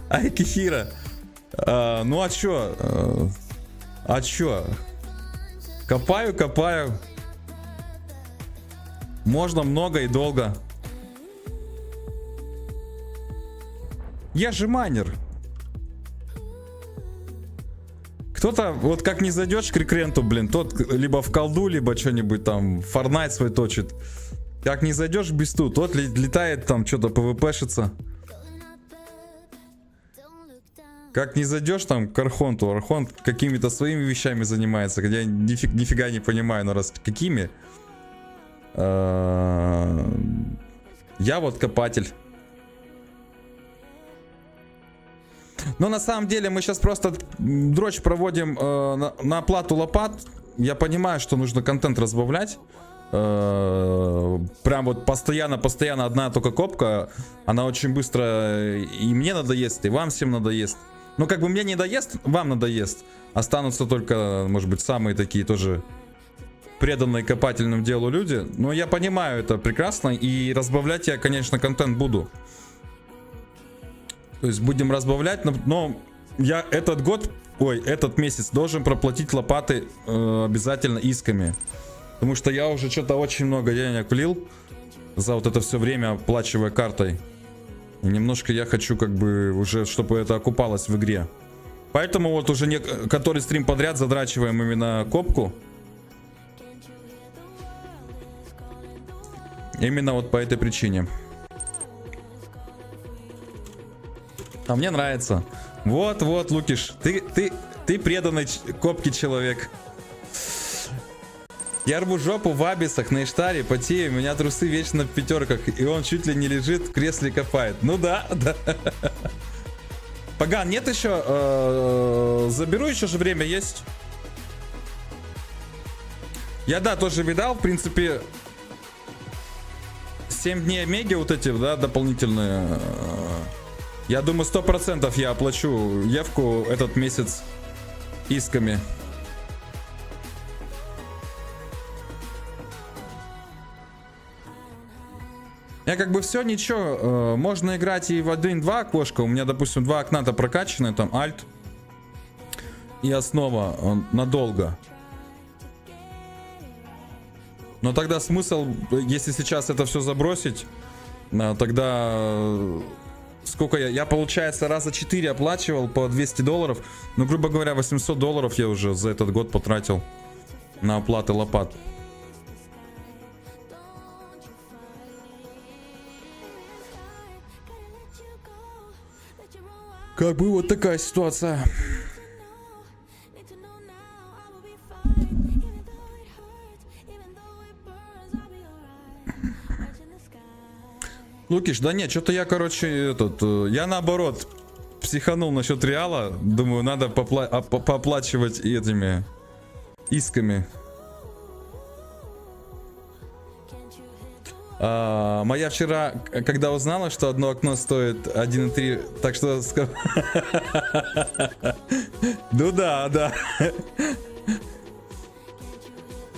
Ай, Кихира. Ну а чё? Копаю. Можно много и долго. Я же майнер. Кто-то, вот как не зайдешь к рекренту, блин, тот либо в колду, либо что-нибудь там, Fortnite свой точит. Как не зайдешь в бесту, тот летает там, что-то пвпшится. Как не зайдешь там к Архонту, Архонт какими-то своими вещами занимается, хотя я нифига не понимаю, но раз какими. Я вот копатель. Но на самом деле мы сейчас просто дрочь проводим на оплату лопат. Я понимаю, что нужно контент разбавлять. Прям вот постоянно одна только копка. Она очень быстро и мне надоест, и вам всем надоест. Ну как бы мне не надоест, вам надоест. Останутся только, может быть, самые такие тоже преданные копательному делу люди. Но я понимаю это прекрасно. И разбавлять я, конечно, контент буду. То есть будем разбавлять, но я этот месяц должен проплатить лопаты обязательно исками. Потому что я уже что-то очень много денег влил за вот это все время, оплачивая картой. И немножко я хочу как бы уже, чтобы это окупалось в игре. Поэтому вот уже который стрим подряд задрачиваем именно копку. Именно вот по этой причине. А мне нравится. Вот, Лукиш, ты преданный копке человек. Я рву жопу в абисах на Иштаре, потею, у меня трусы вечно в пятерках, и он чуть ли не лежит в кресле копает. Ну да. Поган, нет еще? Заберу, еще же время есть. Я, да, тоже видал, в принципе, 7 дней Омеги вот эти, да, дополнительные. Я думаю, 100% я оплачу Евку этот месяц исками. Я как бы все, ничего, можно играть и в 1-2 окошко. У меня, допустим, 2 окна-то прокачаны, там альт и основа надолго. Но тогда смысл, если сейчас это все забросить, тогда сколько я получается, раза 4 оплачивал по $200. Ну, грубо говоря, $800 я уже за этот год потратил на оплаты лопат. Как бы вот такая ситуация. Лукиш, да нет, что-то я, короче, я наоборот психанул насчет Реала. Думаю, надо пооплачивать этими исками. Моя вчера, когда узнала, что одно окно стоит 1,3, так что... Ну да.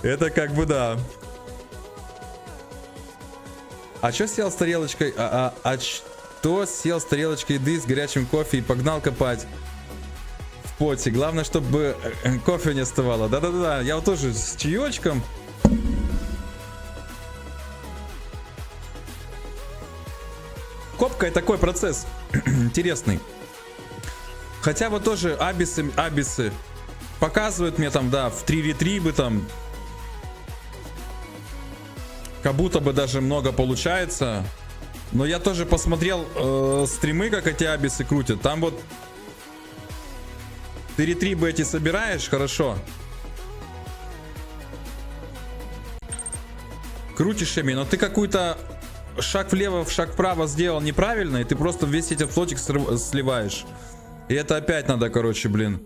Это как бы да. А чё сел с тарелочкой? Что сел с тарелочкой еды с горячим кофе и погнал копать в поте? Главное, чтобы кофе не остывало. Да. Я вот тоже с чаечком. Копка — это такой процесс интересный. Хотя вот тоже абисы показывают мне там, да, в 3 ретрибы там. Как будто бы даже много получается. Но я тоже посмотрел стримы, как эти абисы крутят. Там вот ты ретрибы эти собираешь, хорошо. Крутишь ими, но ты какую-то шаг влево, шаг вправо сделал неправильно, и ты просто весь этот флотик сливаешь. И это опять надо, короче, блин,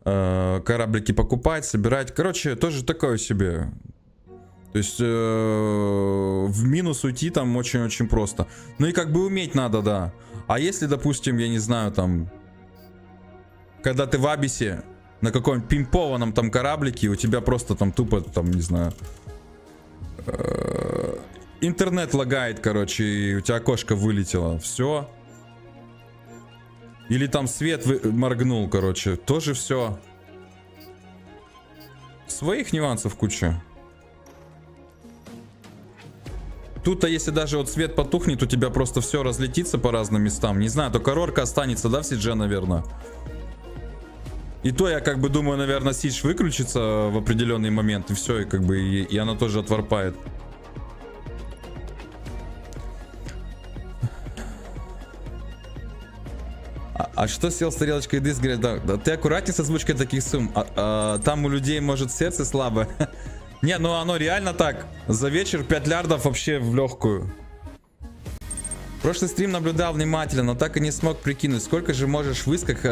кораблики покупать, собирать. Короче, тоже такое себе. То есть в минус уйти там очень-очень просто. Ну и как бы уметь надо, да. А если, допустим, я не знаю, там, когда ты в абисе на каком-нибудь пимпованном там кораблике, у тебя просто там тупо, там, не знаю, интернет лагает, короче, и у тебя окошко вылетело. Все. Или там свет моргнул, короче. Тоже все. Своих нюансов куча. Тут-то, если даже вот свет потухнет, у тебя просто все разлетится по разным местам. Не знаю, только Рорка останется, да, в Сидже, наверное. И то я как бы думаю, наверное, Сидж выключится в определенный момент, и все, и как бы и она тоже отварпает. А что сел с тарелочкой еды, говорят, да, ты аккуратней с озвучкой таких сумм, там у людей может сердце слабое. Не, ну оно реально так, за вечер 5 лярдов вообще в легкую. Прошлый стрим наблюдал внимательно, но так и не смог прикинуть, сколько же можешь в исках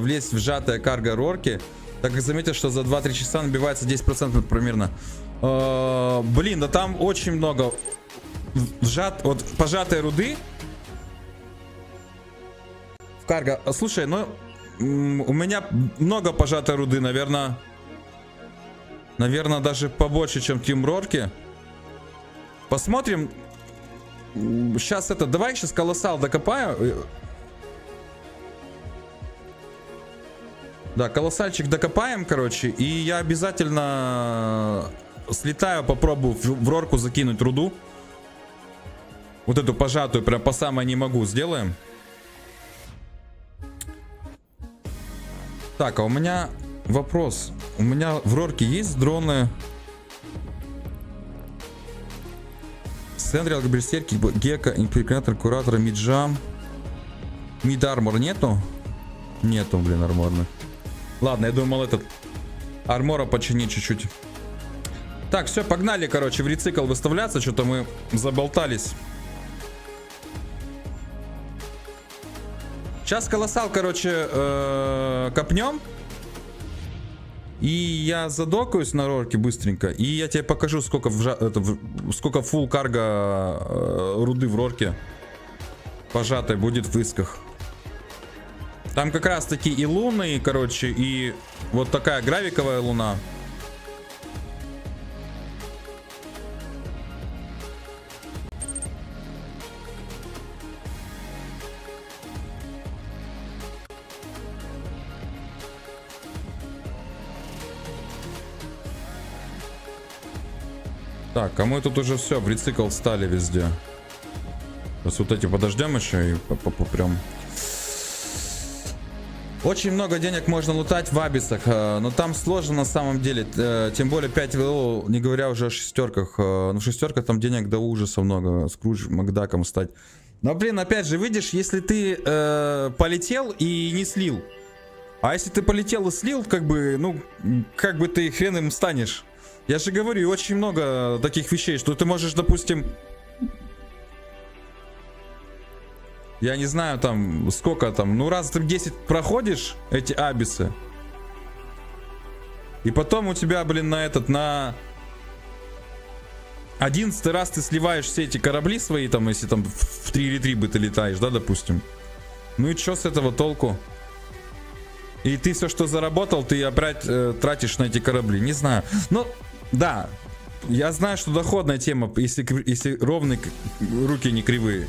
влезть в сжатое карго рорки, так как заметил, что за 2-3 часа набивается 10% примерно. Блин, да там очень много вот пожатой руды в карго. Слушай, ну у меня много пожатой руды, наверное, даже побольше, чем Тим Рорки. Посмотрим. Сейчас давай сейчас колоссал докопаю. Да, колоссальчик докопаем, короче. И я обязательно слетаю, попробую в рорку закинуть руду. Вот эту пожатую, прям по самой не могу, сделаем. Так, а у меня вопрос. У меня в рорке есть дроны? Сендрил, Берсерки, Гека, Император, Куратора, Миджам. Мид армор нету? Нету, блин, арморных. Ладно, я думал армора починить чуть-чуть. Так, все, погнали, короче, в рецикл выставляться. Что-то мы заболтались. Сейчас колоссал, короче, копнем. И я задокаюсь на рорке быстренько. И я тебе покажу, сколько фулл карго руды в рорке пожатой будет в исках. Там как раз таки и луны, короче, и вот такая гравиковая луна. Так, а мы тут уже все, в рецикл встали везде. Сейчас вот эти подождем еще и прям. Очень много денег можно лутать в абисах, но там сложно на самом деле. Тем более 5 ВЛ, не говоря уже о шестерках. Ну в шестерках там денег до ужаса много. Скрудж Макдаком стать. Но блин, опять же, видишь, если ты полетел и не слил. А если ты полетел и слил, как бы, ну, как бы ты хрен им станешь. Я же говорю, очень много таких вещей, что ты можешь, допустим, я не знаю там, сколько там, ну раз ты 10 проходишь эти абисы, и потом у тебя, блин, на 11-й раз ты сливаешь все эти корабли свои, там, если там в 3 или 3 бы ты летаешь, да, допустим. Ну и что с этого толку? И ты все, что заработал, ты опять тратишь на эти корабли, не знаю. Ну, да, я знаю, что доходная тема, если ровные руки не кривые.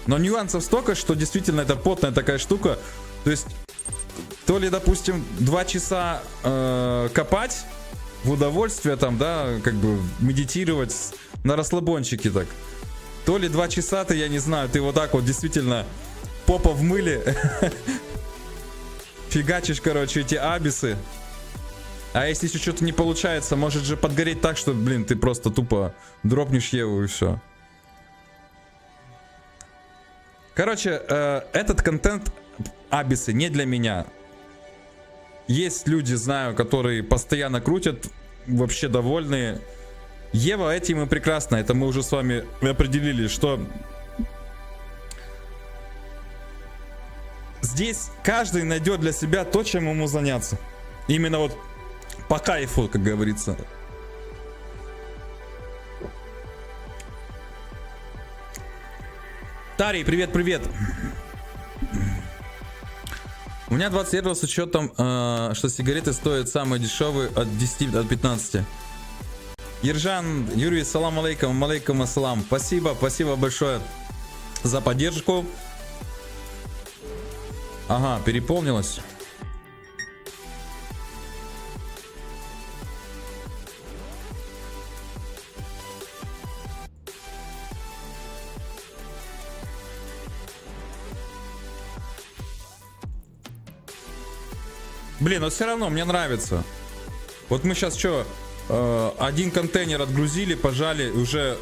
Но нюансов столько, что действительно это потная такая штука. То есть, то ли, допустим, 2 часа копать в удовольствие, там, да, как бы медитировать на расслабончике так. То ли 2 часа ты, я не знаю, ты вот так вот действительно попа в мыле фигачишь, короче, эти абисы. А если еще что-то не получается, может же подгореть так, что, блин, ты просто тупо дропнешь Еву и все. Короче, этот контент абисы не для меня. Есть люди, знаю, которые постоянно крутят, вообще довольные. Ева этим и прекрасно. Это мы уже с вами определили, что здесь каждый найдет для себя то, чем ему заняться. Именно вот по кайфу, как говорится. Тарий, привет. У меня 20 евро с учетом, что сигареты стоят самые дешевые от 10 до 15. Ержан, Юрий, салам алейкум, алейкум ассалам. Спасибо большое за поддержку. Ага, переполнилось. Блин, но все равно мне нравится. Вот мы сейчас что, один контейнер отгрузили, пожали, уже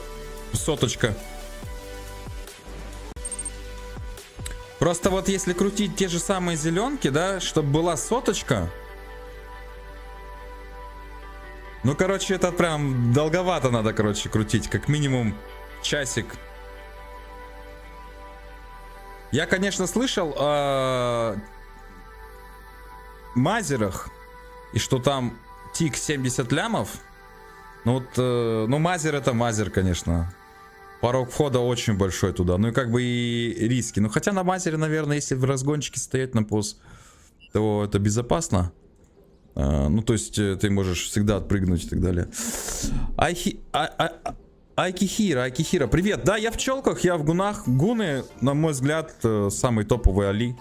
соточка. Просто вот если крутить те же самые зеленки, да, чтобы была соточка. Ну, короче, это прям долговато надо, короче, крутить. Как минимум часик. Я, конечно, слышал о мазерах. И что там тик 70 лямов. Ну вот, ну мазер это мазер, конечно. Порог входа очень большой туда. Ну и как бы и риски. Ну хотя на мазере, наверное, если в разгончике стоять на пост, то это безопасно. Ну то есть ты можешь всегда отпрыгнуть и так далее. Айкихира, привет. Да, я в челках, я в гунах. Гуны, на мой взгляд, самый топовый али.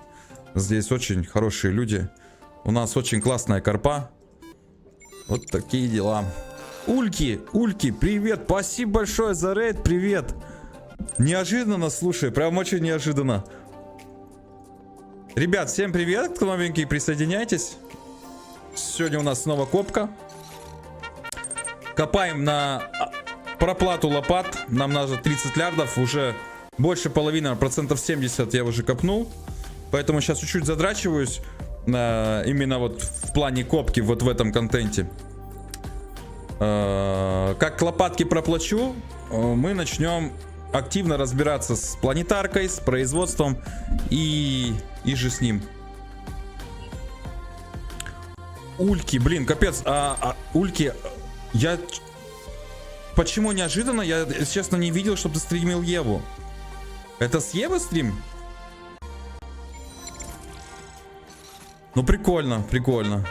Здесь очень хорошие люди. У нас очень классная карпа. Вот такие дела. Ульки, привет. Спасибо большое за рейд, привет. Неожиданно, слушай, прям очень неожиданно. Ребят, всем привет, кто новенький, присоединяйтесь. Сегодня у нас снова копка. Копаем на проплату лопат. Нам надо 30 лярдов, уже больше половины, процентов 70 я уже копнул. Поэтому сейчас чуть-чуть задрачиваюсь. Именно вот в плане копки, вот в этом контенте. Как лопатки проплачу, мы начнем активно разбираться с планетаркой, с производством и же с ним. Ульки, блин, капец, ульки, я... Почему неожиданно? Я, честно, не видел, чтобы ты стримил Еву. Это с Евы стрим? Ну, прикольно, прикольно.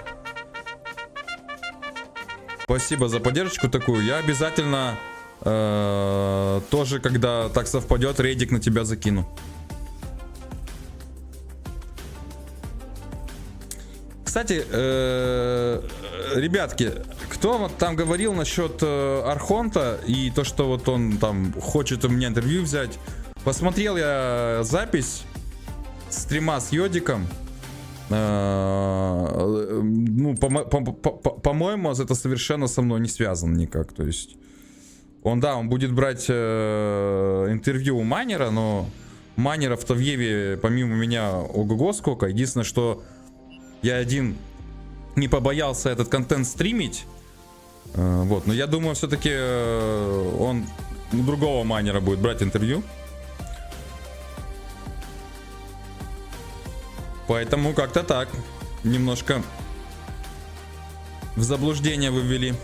Спасибо за поддержку такую. Я обязательно тоже, когда так совпадет, рейдик на тебя закину. Кстати, ребятки, кто вот там говорил насчет Архонта и то, что вот он там хочет у меня интервью взять. Посмотрел я запись стрима с Йодиком. Ну, по-моему, это совершенно со мной не связано никак. То есть он будет брать интервью у майнера, но майнеров-то в Еве помимо меня ого-го сколько. Единственное, что я один не побоялся этот контент стримить. Вот, но я думаю, все-таки он у другого майнера будет брать интервью. Поэтому как-то так. Немножко в заблуждение вывели.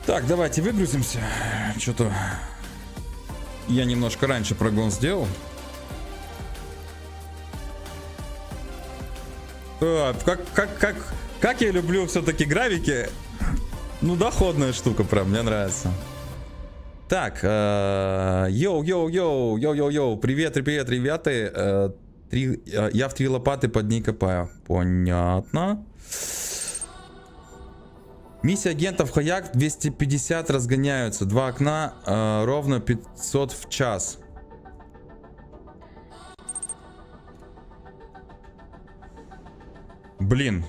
Так, давайте выгрузимся. Что-то я немножко раньше прогон сделал. Как я люблю все-таки гравики. Ну, доходная штука, прям, мне нравится. Так, йоу, привет, ребята. Я в 3 лопаты под ней копаю. Понятно. Миссия агентов Хаяк 250 разгоняются. 2 окна, ровно 500 в час. Блин.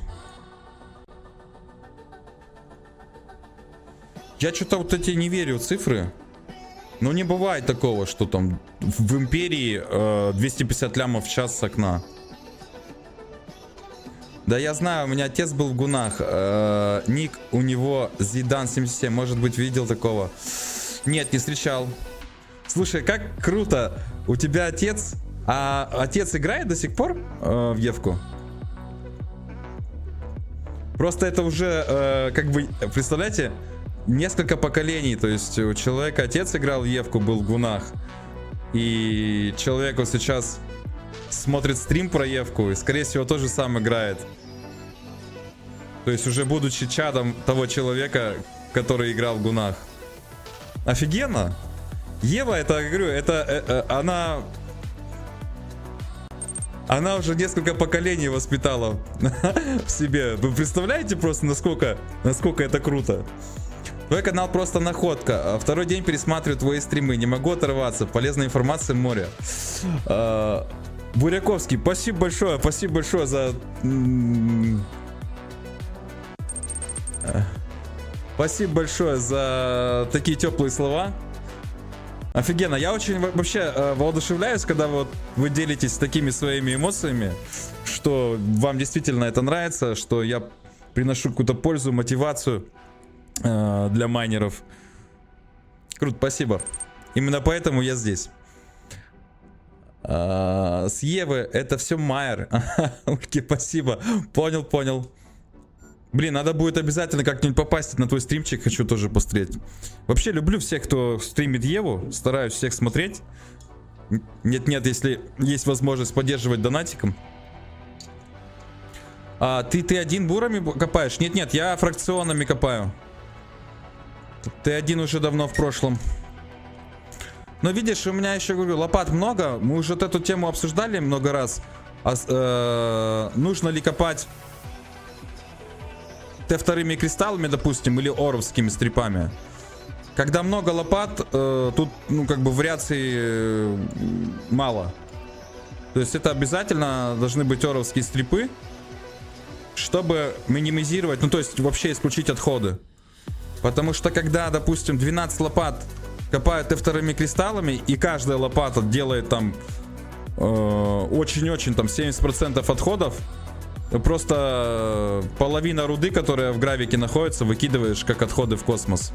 Я что-то вот эти не верю в цифры. Ну не бывает такого, что там в империи 250 лямов в час с окна. Да я знаю, у меня отец был в гунах. Ник у него Зидан 77. Может быть, видел такого? Нет, не встречал. Слушай, как круто. У тебя отец... А отец играет до сих пор в Евку? Просто это уже, как бы, представляете, несколько поколений. То есть у человека отец играл в Евку, был в гунах. И человек вот сейчас смотрит стрим про Евку и, скорее всего, тоже сам играет. То есть уже будучи чадом того человека, который играл в гунах. Офигенно! Ева, это, я говорю, это она уже несколько поколений воспитала в себе. Вы представляете просто, насколько это круто? Твой канал просто находка. Второй день пересматриваю твои стримы. Не могу оторваться. Полезная информация море. Буряковский, спасибо большое за... Спасибо большое за такие теплые слова. Офигенно. Я очень вообще воодушевляюсь, когда вот вы делитесь такими своими эмоциями, что вам действительно это нравится, что я приношу какую-то пользу, мотивацию для майнеров. Круто, спасибо. Именно поэтому я здесь. С Евы это все Майер. Окей, спасибо. Понял. Блин, надо будет обязательно как-нибудь попасть на твой стримчик. Хочу тоже посмотреть. Вообще люблю всех, кто стримит Еву. Стараюсь всех смотреть. Нет, если есть возможность поддерживать донатиком. Ты один бурами копаешь? Нет, я фракционами копаю. Ты один уже давно в прошлом. Но видишь, у меня еще, говорю, лопат много. Мы уже вот эту тему обсуждали много раз. Нужно ли копать Т2 кристаллами, допустим, или оровскими стрипами? Когда много лопат, тут, ну, как бы вариаций мало. То есть это обязательно должны быть оровские стрипы, чтобы минимизировать, ну, то есть вообще исключить отходы. Потому что когда, допустим, 12 лопат копают Т2 кристаллами, и каждая лопата делает там очень-очень там 70% отходов, просто половина руды, которая в гравике находится, выкидываешь как отходы в космос.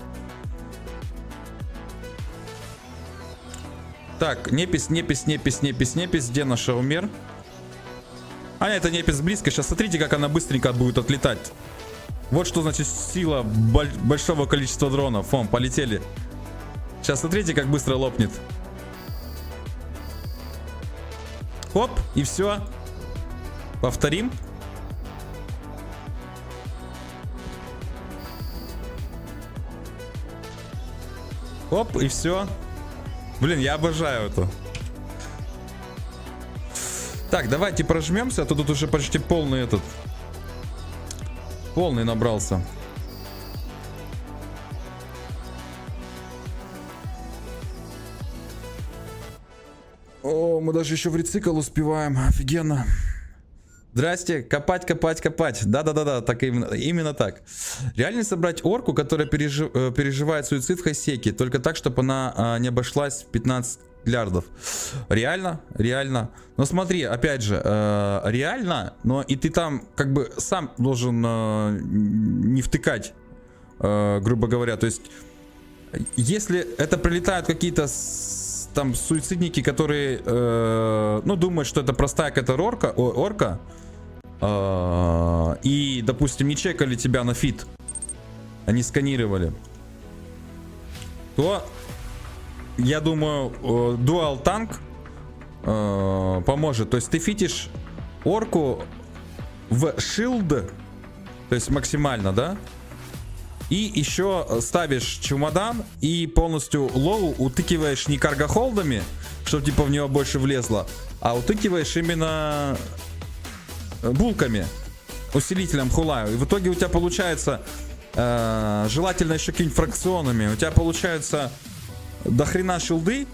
Так, непись, где наш умер? Это непись близко. Сейчас смотрите, как она быстренько будет отлетать. Вот что значит сила большого количества дронов. Фон, полетели. Сейчас смотрите, как быстро лопнет. Хоп, и все. Повторим. Хоп, и все. Блин, я обожаю это. Так, давайте прожмемся, а то тут уже почти полный этот. Полный набрался. О, мы даже еще в рецикл успеваем. Офигенно. Здрасте, копать. Да, так именно так. Реально собрать орку, которая переживает суицид в хайсеке, только так, чтобы она не обошлась в 15 миллиардов. Реально. Но смотри, опять же, реально, но и ты там как бы сам должен не втыкать, грубо говоря. То есть, если это прилетают какие-то там суицидники, которые, ну, думают, что это простая какая-то орка, и, допустим, не чекали тебя на фит, они сканировали, то, я думаю, дуал танк поможет. То есть ты фитишь орку в шилд, то есть максимально, да? И еще ставишь чемодан и полностью лоу утыкиваешь не карго-холдами, чтобы типа в него больше влезло, а утыкиваешь именно булками, усилителем хулаю. И в итоге у тебя получается, желательно еще какими-нибудь фракционами, у тебя получается до хрена шилды,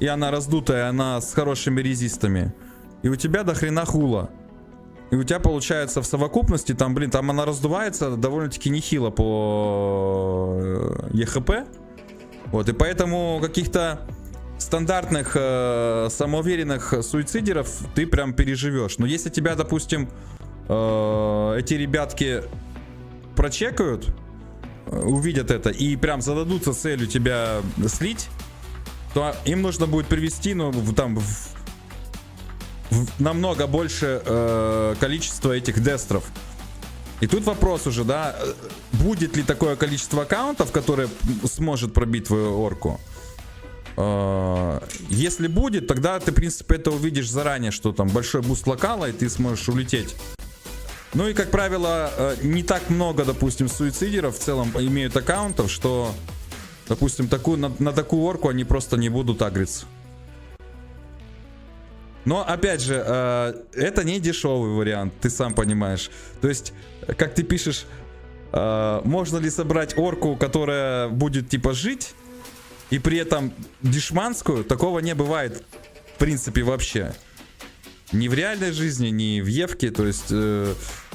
и она раздутая, она с хорошими резистами, и у тебя до хрена хула. И у тебя получается в совокупности, там, блин, там она раздувается довольно-таки нехило по ЕХП. Вот, и поэтому каких-то стандартных самоуверенных суицидеров ты прям переживешь. Но если тебя, допустим, эти ребятки прочекают, увидят это и прям зададутся целью тебя слить, то им нужно будет привести, ну, там, намного больше количество этих дестров. И тут вопрос уже, да, будет ли такое количество аккаунтов, которое сможет пробить твою орку. Если будет, тогда ты, в принципе, это увидишь заранее, что там большой буст локала, и ты сможешь улететь. Ну и, как правило, не так много, допустим, суицидеров в целом имеют аккаунтов, что, допустим, на такую орку они просто не будут агриться. Но, опять же, это не дешевый вариант, ты сам понимаешь. То есть, как ты пишешь, можно ли собрать орку, которая будет типа жить, и при этом дешманскую, такого не бывает в принципе вообще. Ни в реальной жизни, ни в Евке. То есть,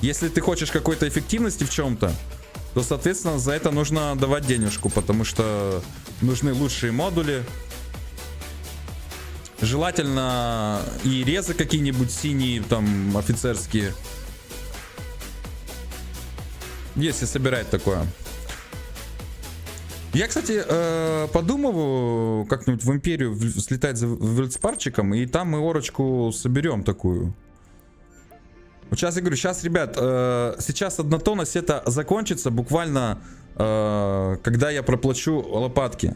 если ты хочешь какой-то эффективности в чем-то, то, соответственно, за это нужно давать денежку, потому что нужны лучшие модули. Желательно и резы какие-нибудь синие, там, офицерские. Если собирать такое. Я, кстати, подумываю как-нибудь в Империю слетать за вельцпарчиком, и там мы орочку соберем такую. Вот сейчас я говорю, сейчас, ребят, сейчас однотонность это закончится буквально, когда я проплачу лопатки.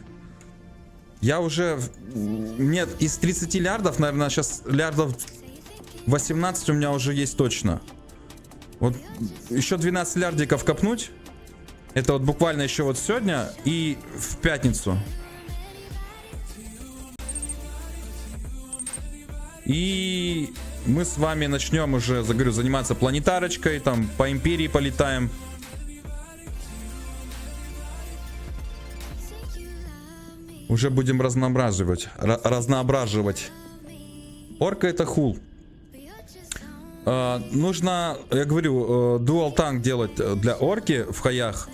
Я уже... Нет, из 30 лярдов, наверное, сейчас лярдов 18 у меня уже есть точно. Вот еще 12 лярдиков копнуть. Это вот буквально еще вот сегодня и в пятницу. И мы с вами начнем уже, говорю, заниматься планетарочкой, там по Империи полетаем. Уже будем разноображивать. Разноображивать. Орка это хул. Нужно, я говорю, дуал танк делать для орки в хаях,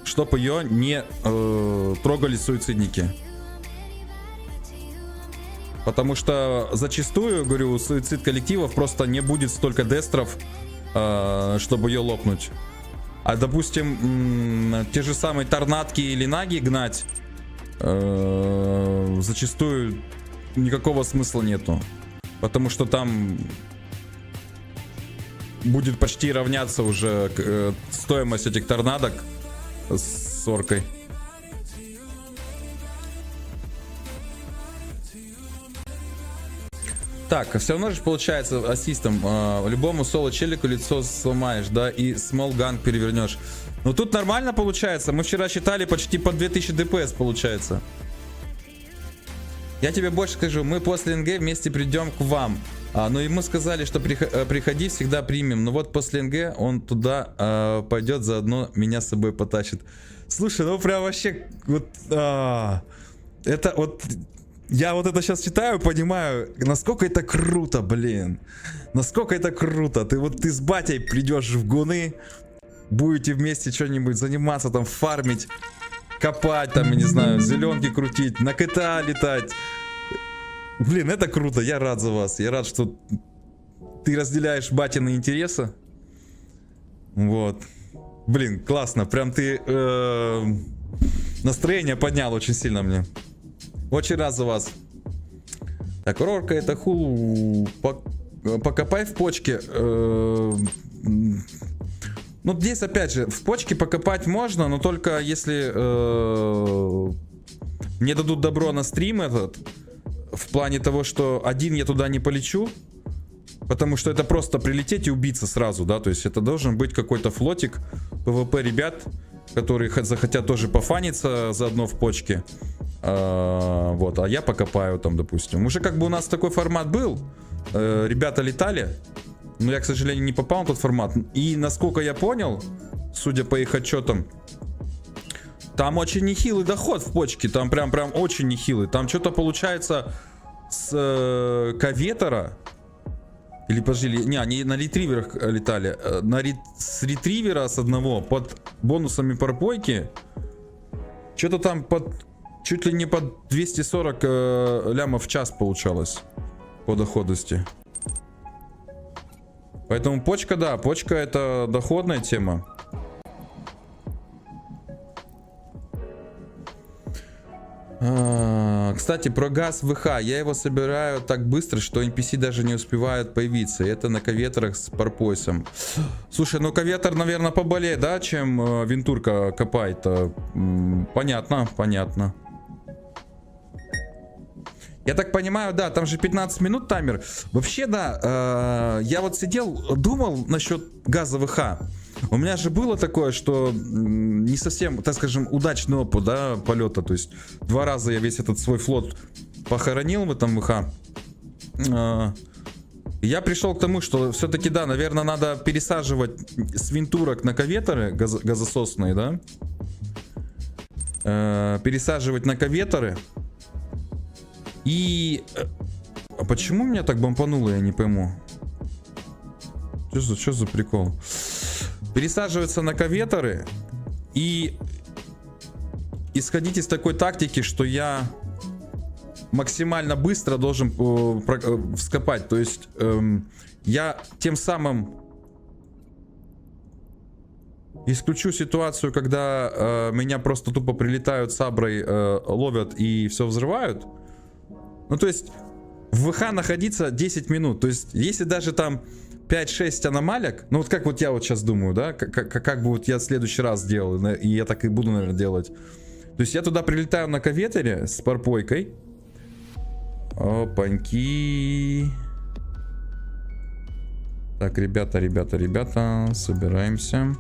чтобы ее не трогали суицидники. Потому что зачастую, говорю, у суицид коллективов просто не будет столько дестров, чтобы ее лопнуть. А допустим, те же самые торнадки или наги гнать, зачастую никакого смысла нету. Потому что там будет почти равняться уже стоимость этих торнадок с оркой. Так, все равно же получается ассистом. Любому соло-челику лицо сломаешь, да, и small gun перевернешь. Но тут нормально получается. Мы вчера считали почти по 2000 ДПС получается. Я тебе больше скажу, мы после НГ вместе придем к вам. Ну и мы сказали, что приходи, всегда примем. Но вот после НГ он туда пойдет, заодно меня с собой потащит. Слушай, ну прям вообще вот... это вот... Я вот это сейчас читаю, понимаю, насколько это круто, блин. Насколько это круто. Ты с батей придешь в гуны, будете вместе что-нибудь заниматься, там, фармить, копать, там, я не знаю, зеленки крутить, на КТА летать. Блин, это круто, я рад за вас. Я рад, что ты разделяешь батины интересы. Вот. Блин, классно. Прям ты настроение поднял очень сильно мне. Очень рад за вас. Так, орка это хул. Покопай в почке. Ну, здесь опять же, в почке покопать можно, но только если мне дадут добро на стрим этот. В плане того, что один я туда не полечу. Потому что это просто прилететь и убиться сразу, да. То есть это должен быть какой-то флотик ПВП ребят, которые захотят тоже пофаниться заодно в почке. Вот, а я покопаю там, допустим. Уже как бы у нас такой формат был. Ребята летали. Но я, к сожалению, не попал на тот формат. И насколько я понял, судя по их отчетам, там очень нехилый доход в почке. Там прям очень нехилый. Там что-то получается с каветера. Или подожди, не, они на ретриверах летали. С ретривера с одного под бонусами пропойки. Что-то там под... Чуть ли не под 240 лямов в час получалось по доходности. Поэтому почка, да, почка это доходная тема. Кстати, про газ ВХ. Я его собираю так быстро, что NPC даже не успевают появиться. Это на каветрах с парпойсом. Слушай, ну каветр, наверное, поболее, да, чем винтурка копает. Понятно, понятно. Я так понимаю, да, там же 15 минут таймер. Вообще, да, я вот сидел, думал насчет газа ВХ. У меня же было такое, что не совсем, так скажем, удачный опыт, да, полета. То есть 2 раза я весь этот свой флот похоронил в этом ВХ. Я пришел к тому, что все-таки, да, наверное, надо пересаживать с винтурок на каветеры газососные, да? Пересаживать на каветеры. И... А почему меня так бомпануло, я не пойму. Что за прикол? Пересаживаться на каветеры и исходить из такой тактики, что я максимально быстро должен вскопать. То есть я тем самым исключу ситуацию, когда меня просто тупо прилетают саброй, ловят и все взрывают. Ну то есть в ВХ находиться 10 минут. То есть если даже там 5-6 аномалек, ну вот как вот я вот сейчас думаю, да, как бы вот я в следующий раз делал, и я так и буду, наверное, делать. То есть я туда прилетаю на каветере с парпойкой. Опаньки. Так, ребята, собираемся.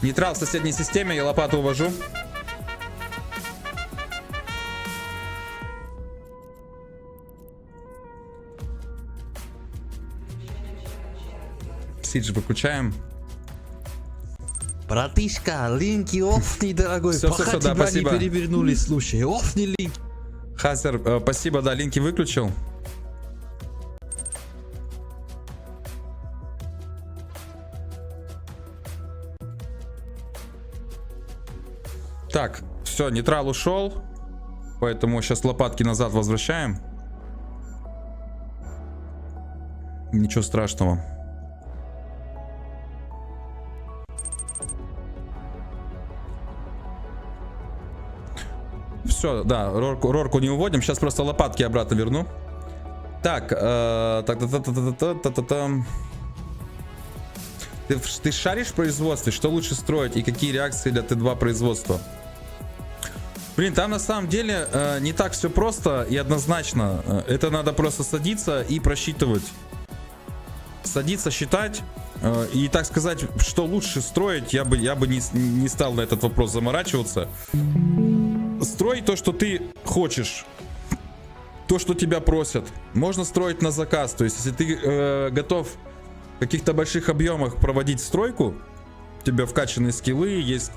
Нейтрал в соседней системе, я лопату увожу. Сидж выключаем. Братишка, линки офни, дорогой. Всё, Пока да, тебя спасибо. не перевернули, слушай. Офни линки. Хазер, спасибо, да, линки выключил. Так, все, нейтрал ушел. Поэтому сейчас лопатки назад возвращаем. Ничего страшного. Все, да, Рорку не уводим. Сейчас просто лопатки обратно верну. Так, ты шаришь в производстве? Что лучше строить и какие реакции для Т2 производства? Блин, там на самом деле не так все просто и однозначно. Это надо просто садиться и просчитывать. Садиться, считать. И так сказать, что лучше строить, я бы не стал на этот вопрос заморачиваться. Строй то, что ты хочешь. То, что тебя просят. Можно строить на заказ. То есть, если ты готов в каких-то больших объемах проводить стройку, у тебя вкачанные скиллы, есть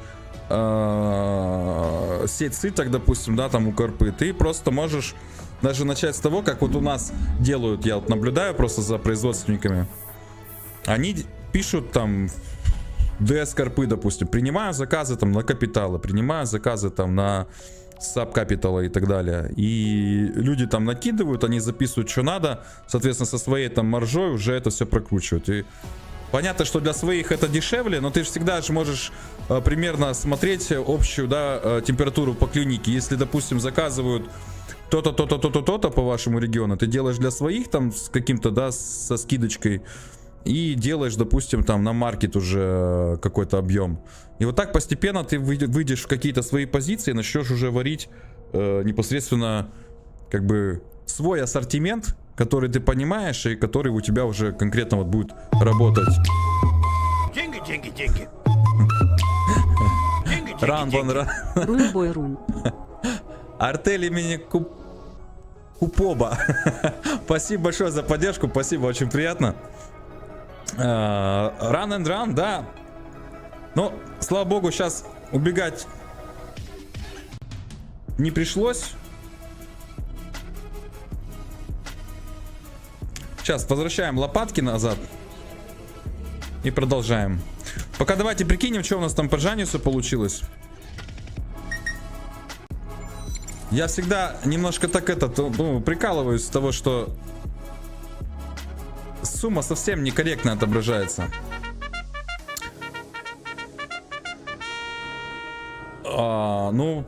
сеть сыток, допустим, да, там у Карпы, ты просто можешь даже начать с того, как вот у нас делают, я вот наблюдаю просто за производственниками. Они пишут там DS Карпы, допустим, принимаю заказы там на капиталы, принимаю заказы там на саб-капитала и так далее. И люди там накидывают, они записывают, что надо, соответственно, со своей там маржой уже это все прокручивают. И понятно, что для своих это дешевле, но ты же всегда же можешь примерно смотреть общую, да, температуру по клюнике. Если, допустим, заказывают то-то, то-то, то-то, то-то по вашему региону, ты делаешь для своих там с каким-то, да, со скидочкой. И делаешь, допустим, там на маркет уже какой-то объем. И вот так постепенно ты выйдешь в какие-то свои позиции, начнешь уже варить непосредственно как бы свой ассортимент, который ты понимаешь и который у тебя уже конкретно вот будет работать. Деньги, деньги, деньги. Ран, Рунбой рун. Артель имени Купоба. Спасибо большое за поддержку, спасибо, очень приятно. Run and run, да. Но, слава богу, сейчас убегать не пришлось. Сейчас возвращаем лопатки назад и продолжаем. Пока давайте прикинем, что у нас там по Джанису получилось. Я всегда немножко так прикалываюсь с того, что сумма совсем некорректно отображается. Ну,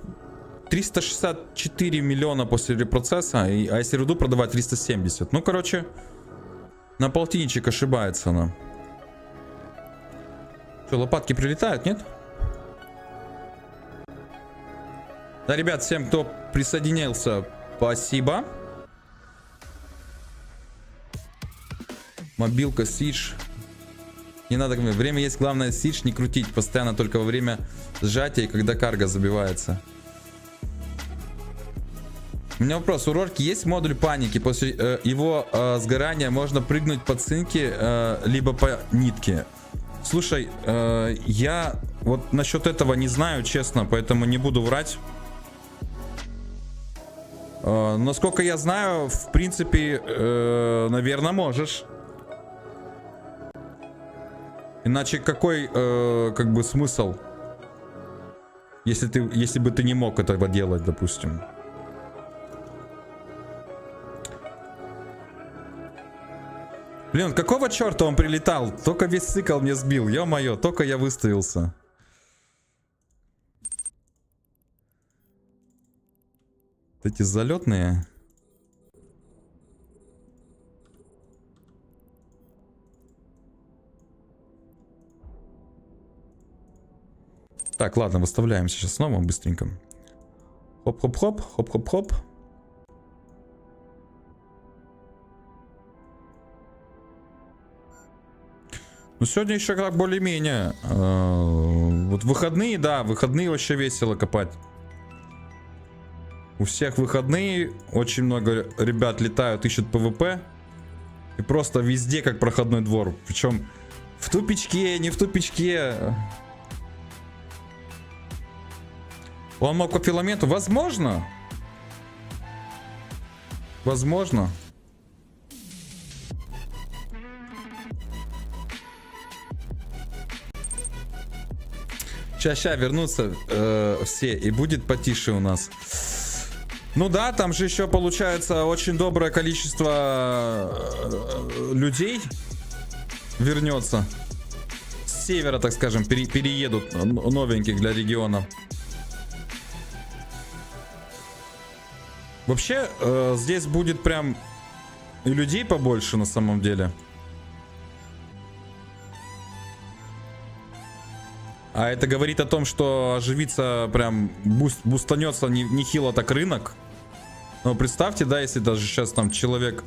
364 миллиона после репроцесса, а если руду продавать 370. Ну, короче, на полтинничек ошибается она. Что, лопатки прилетают, нет? Да, ребят, всем, кто присоединился, спасибо. Мобилка, Сидж. Не надо говорить. Время есть, главное Сидж не крутить. Постоянно только во время сжатия и когда карга забивается. У меня вопрос. У Рорки есть модуль паники? После его сгорания можно прыгнуть по цинке, либо по нитке. Слушай, я вот насчет этого не знаю, честно, поэтому не буду врать. Насколько я знаю, в принципе, наверное, можешь. Иначе какой, как бы, смысл? Если бы ты не мог этого делать, допустим. Блин, какого черта он прилетал? Только весь цикл мне сбил. Ё-моё, только я выставился. Эти залетные. Так, ладно, выставляем сейчас снова быстренько. Хоп-хоп-хоп, хоп-хоп-хоп. Ну, сегодня еще как более-менее. Вот выходные, да, выходные вообще весело копать. У всех выходные, очень много ребят летают, ищут ПВП. И просто везде как проходной двор. Причем в тупичке, не в тупичке. Он мог по филаменту? Возможно. Возможно. Ща вернутся все, и будет потише у нас. Ну да, там же еще получается очень доброе количество людей вернется. С севера, так скажем, переедут новеньких для региона. Вообще, здесь будет прям и людей побольше на самом деле. А это говорит о том, что оживится прям, бустанется нехило так рынок. Но представьте, да, если даже сейчас там человек,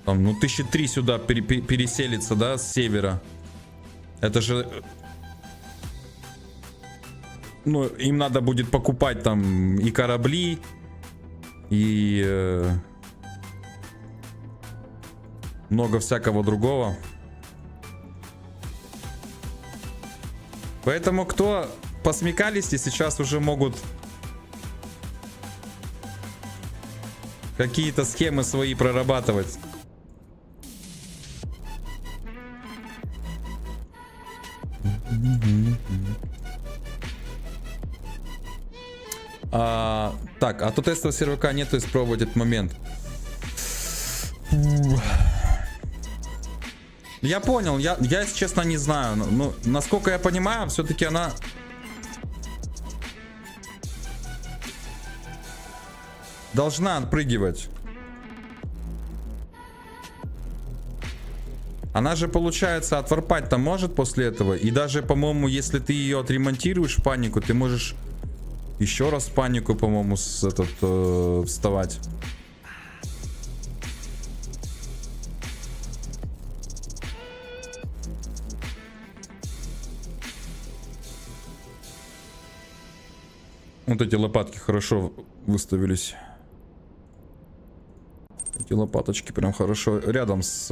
там, ну, 1003 сюда переселится, да, с севера. Это же, ну, им надо будет покупать там и корабли, и много всякого другого. Поэтому кто посмекались и сейчас уже могут какие-то схемы свои прорабатывать. Так, а то тестового сервака нету, испробовать этот момент. Я понял, я если честно не знаю, но насколько я понимаю, все-таки она должна отпрыгивать. Она же, получается, отварпать-то может после этого. И даже, по-моему, если ты ее отремонтируешь в панику, ты можешь еще раз в панику, по-моему, вставать. Вот эти лопатки хорошо выставились. Эти лопаточки прям хорошо рядом с...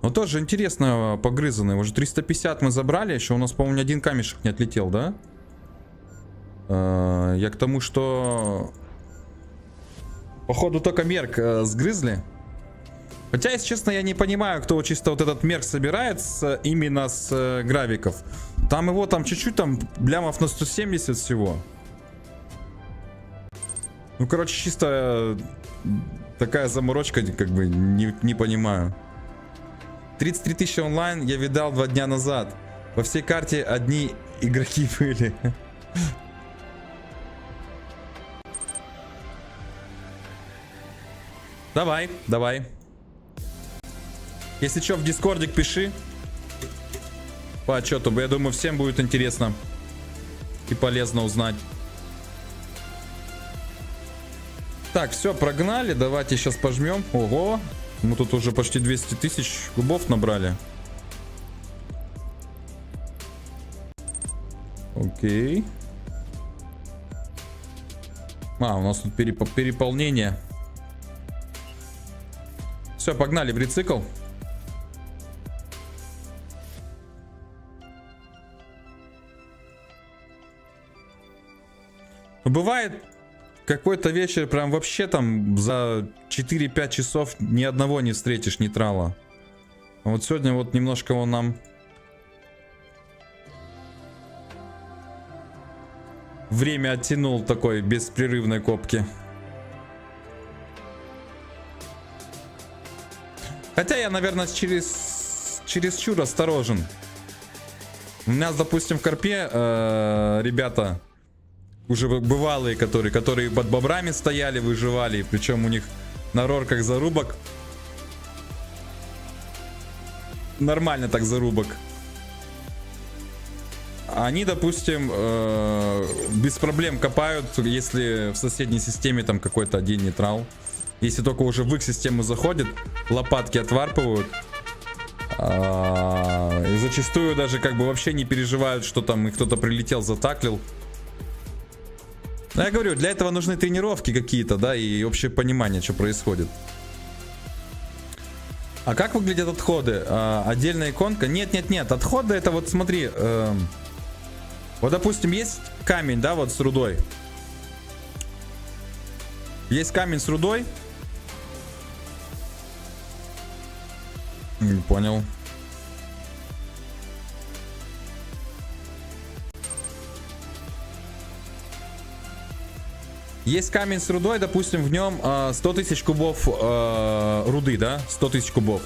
Ну тоже интересно погрызанные. Уже 350 мы забрали. Еще у нас, по-моему, ни один камешек не отлетел, да? Я к тому, что... Походу только мерк сгрызли. Хотя, если честно, я не понимаю, кто чисто вот этот мерк собирает именно с гравиков. Там его там чуть-чуть, там блямов на 170 всего. Ну, короче, чисто такая заморочка, как бы, не понимаю. 33 тысячи онлайн я видал 2 дня назад. Во всей карте одни игроки были. Давай, давай. Если что, в дискордик пиши по отчету, я думаю, всем будет интересно и полезно узнать. Так, все, прогнали. Давайте сейчас пожмем. Ого, Мы тут уже почти 200 тысяч кубов набрали. Окей. А, у нас тут переполнение. Все, погнали в рецикл. Бывает какой-то вечер прям вообще там за 4-5 часов ни одного не встретишь нейтрала. А вот сегодня вот немножко он нам время оттянул такой беспрерывной копки. Хотя я, наверное, чересчур осторожен. У нас, допустим, в Карпе ребята уже бывалые, которые под бобрами стояли, выживали. Причем у них на рорках зарубок. Нормально так зарубок. Они, допустим, без проблем копают, если в соседней системе там какой-то один нейтрал. Если только уже в их систему заходит, лопатки отварпывают. И зачастую даже как бы вообще не переживают, что там их кто-то прилетел, затаклил. Но я говорю, для этого нужны тренировки какие-то, да, и общее понимание, что происходит. А как выглядят отходы? Отдельная иконка? Нет, отходы это вот смотри. Вот, допустим, есть камень, да, вот с рудой. Есть камень с рудой. Не понял. Есть камень с рудой, допустим, в нем 100 тысяч кубов руды, да? 100 тысяч кубов.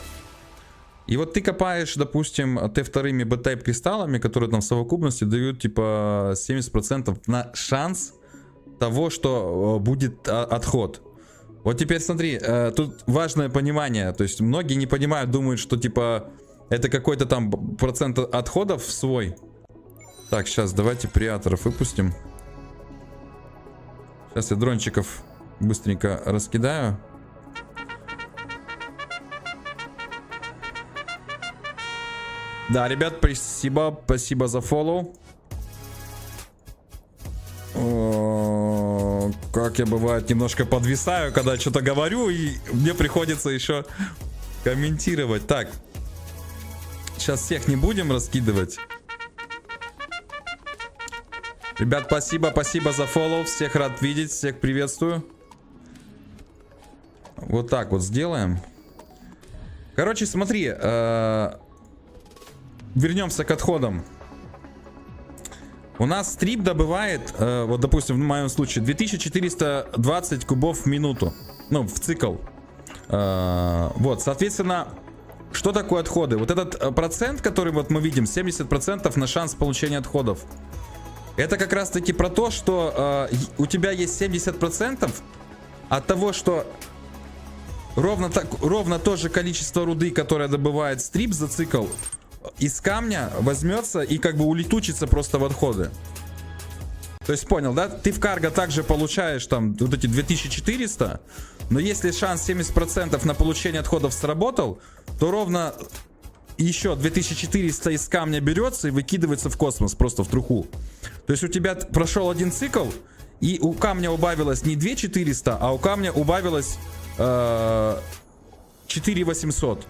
И вот ты копаешь, допустим, Т2 B-type кристаллами, которые там в совокупности дают типа 70% на шанс того, что будет отход. Вот теперь смотри, тут важное понимание. То есть многие не понимают, думают, что типа это какой-то там процент отходов свой. Так, сейчас давайте приаторов выпустим. Сейчас я дрончиков быстренько раскидаю. Да, ребят, спасибо за фоллоу. Как я, бывает, немножко подвисаю, когда что-то говорю, и мне приходится еще комментировать. Так, сейчас всех не будем раскидывать. Ребят, спасибо за фоллоу. Всех рад видеть, всех приветствую. Вот так вот сделаем. Короче, смотри, вернемся к отходам. У нас стрип добывает, вот допустим в моем случае, 2420 кубов в минуту. Ну, в цикл. Вот, соответственно, что такое отходы? Вот этот процент, который вот мы видим, 70% на шанс получения отходов. Это как раз таки про то, что у тебя есть 70% от того, что ровно то же количество руды, которое добывает стрип за цикл, из камня возьмется и как бы улетучится просто в отходы. То есть понял, да? Ты в карго также получаешь там вот эти 2400, но если шанс 70% на получение отходов сработал, то ровно еще 2400 из камня берется и выкидывается в космос, просто в труху. То есть у тебя прошел один цикл, и у камня убавилось не 2400, а у камня убавилось 4800.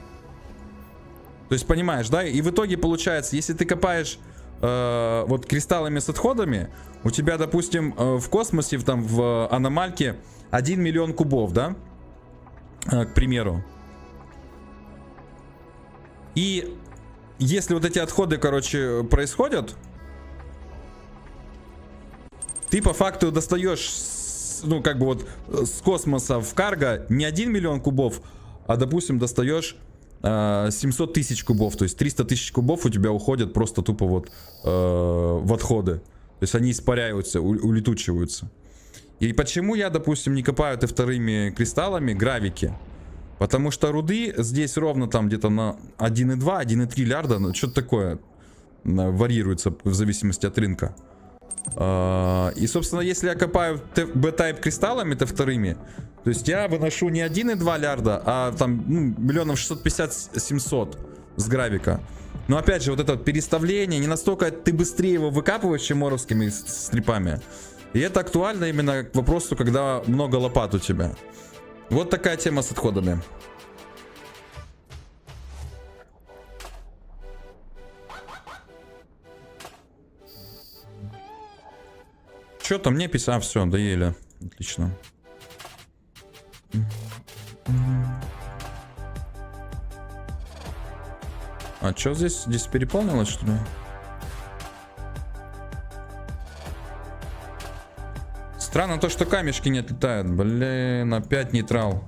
То есть понимаешь, да? И в итоге получается, если ты копаешь вот кристаллами с отходами, у тебя, допустим, в космосе, там в аномальке 1 миллион кубов, да? К примеру. И если вот эти отходы, короче, происходят, ты по факту достаешь, ну, как бы вот с космоса в карго не 1 миллион кубов, а, допустим, достаешь 700 тысяч кубов. То есть 300 тысяч кубов у тебя уходят просто тупо вот в отходы. То есть они испаряются, улетучиваются. И почему я, допустим, не копаю Т2 кристаллами гравики? Потому что руды здесь ровно там где-то на 1,2, 1,3 лярда, ну, что-то такое варьируется в зависимости от рынка. И, собственно, если я копаю B-type кристаллами, то вторыми, то есть я выношу не 1,2 лярда, а там 1 650-700 с гравика. Но опять же, вот это вот переставление, не настолько ты быстрее его выкапываешь, чем моровскими стрипами. И это актуально именно к вопросу, когда много лопат у тебя. Вот такая тема с отходами. Что-то мне писал, все, доели. Отлично. А что здесь? Здесь переполнилось, что ли? Странно то, что камешки не отлетают. Блин, опять нейтрал.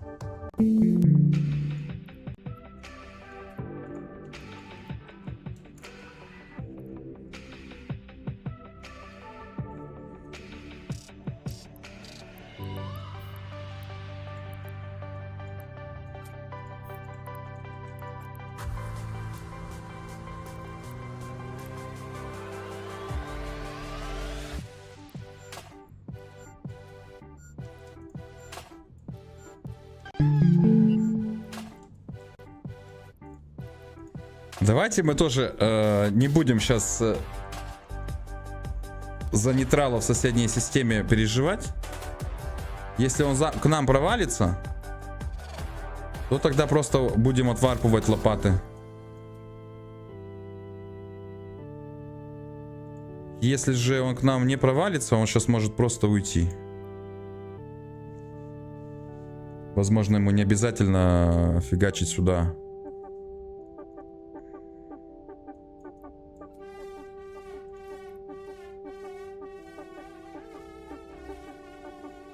Давайте мы тоже не будем сейчас за нейтрала в соседней системе переживать. Если он к нам провалится, то тогда просто будем отварпывать лопаты. Если же он к нам не провалится, он сейчас может просто уйти. Возможно, ему не обязательно фигачить сюда.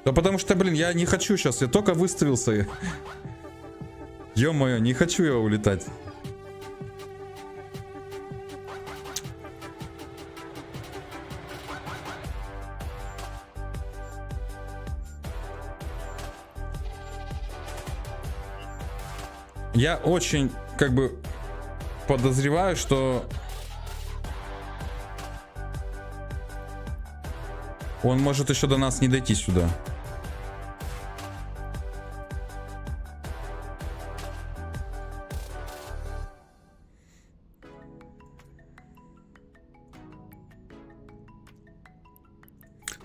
Да потому что, блин, я не хочу сейчас, я только выставился. Ё-моё, не хочу я улетать. Я очень, как бы, подозреваю, что он может еще до нас не дойти сюда.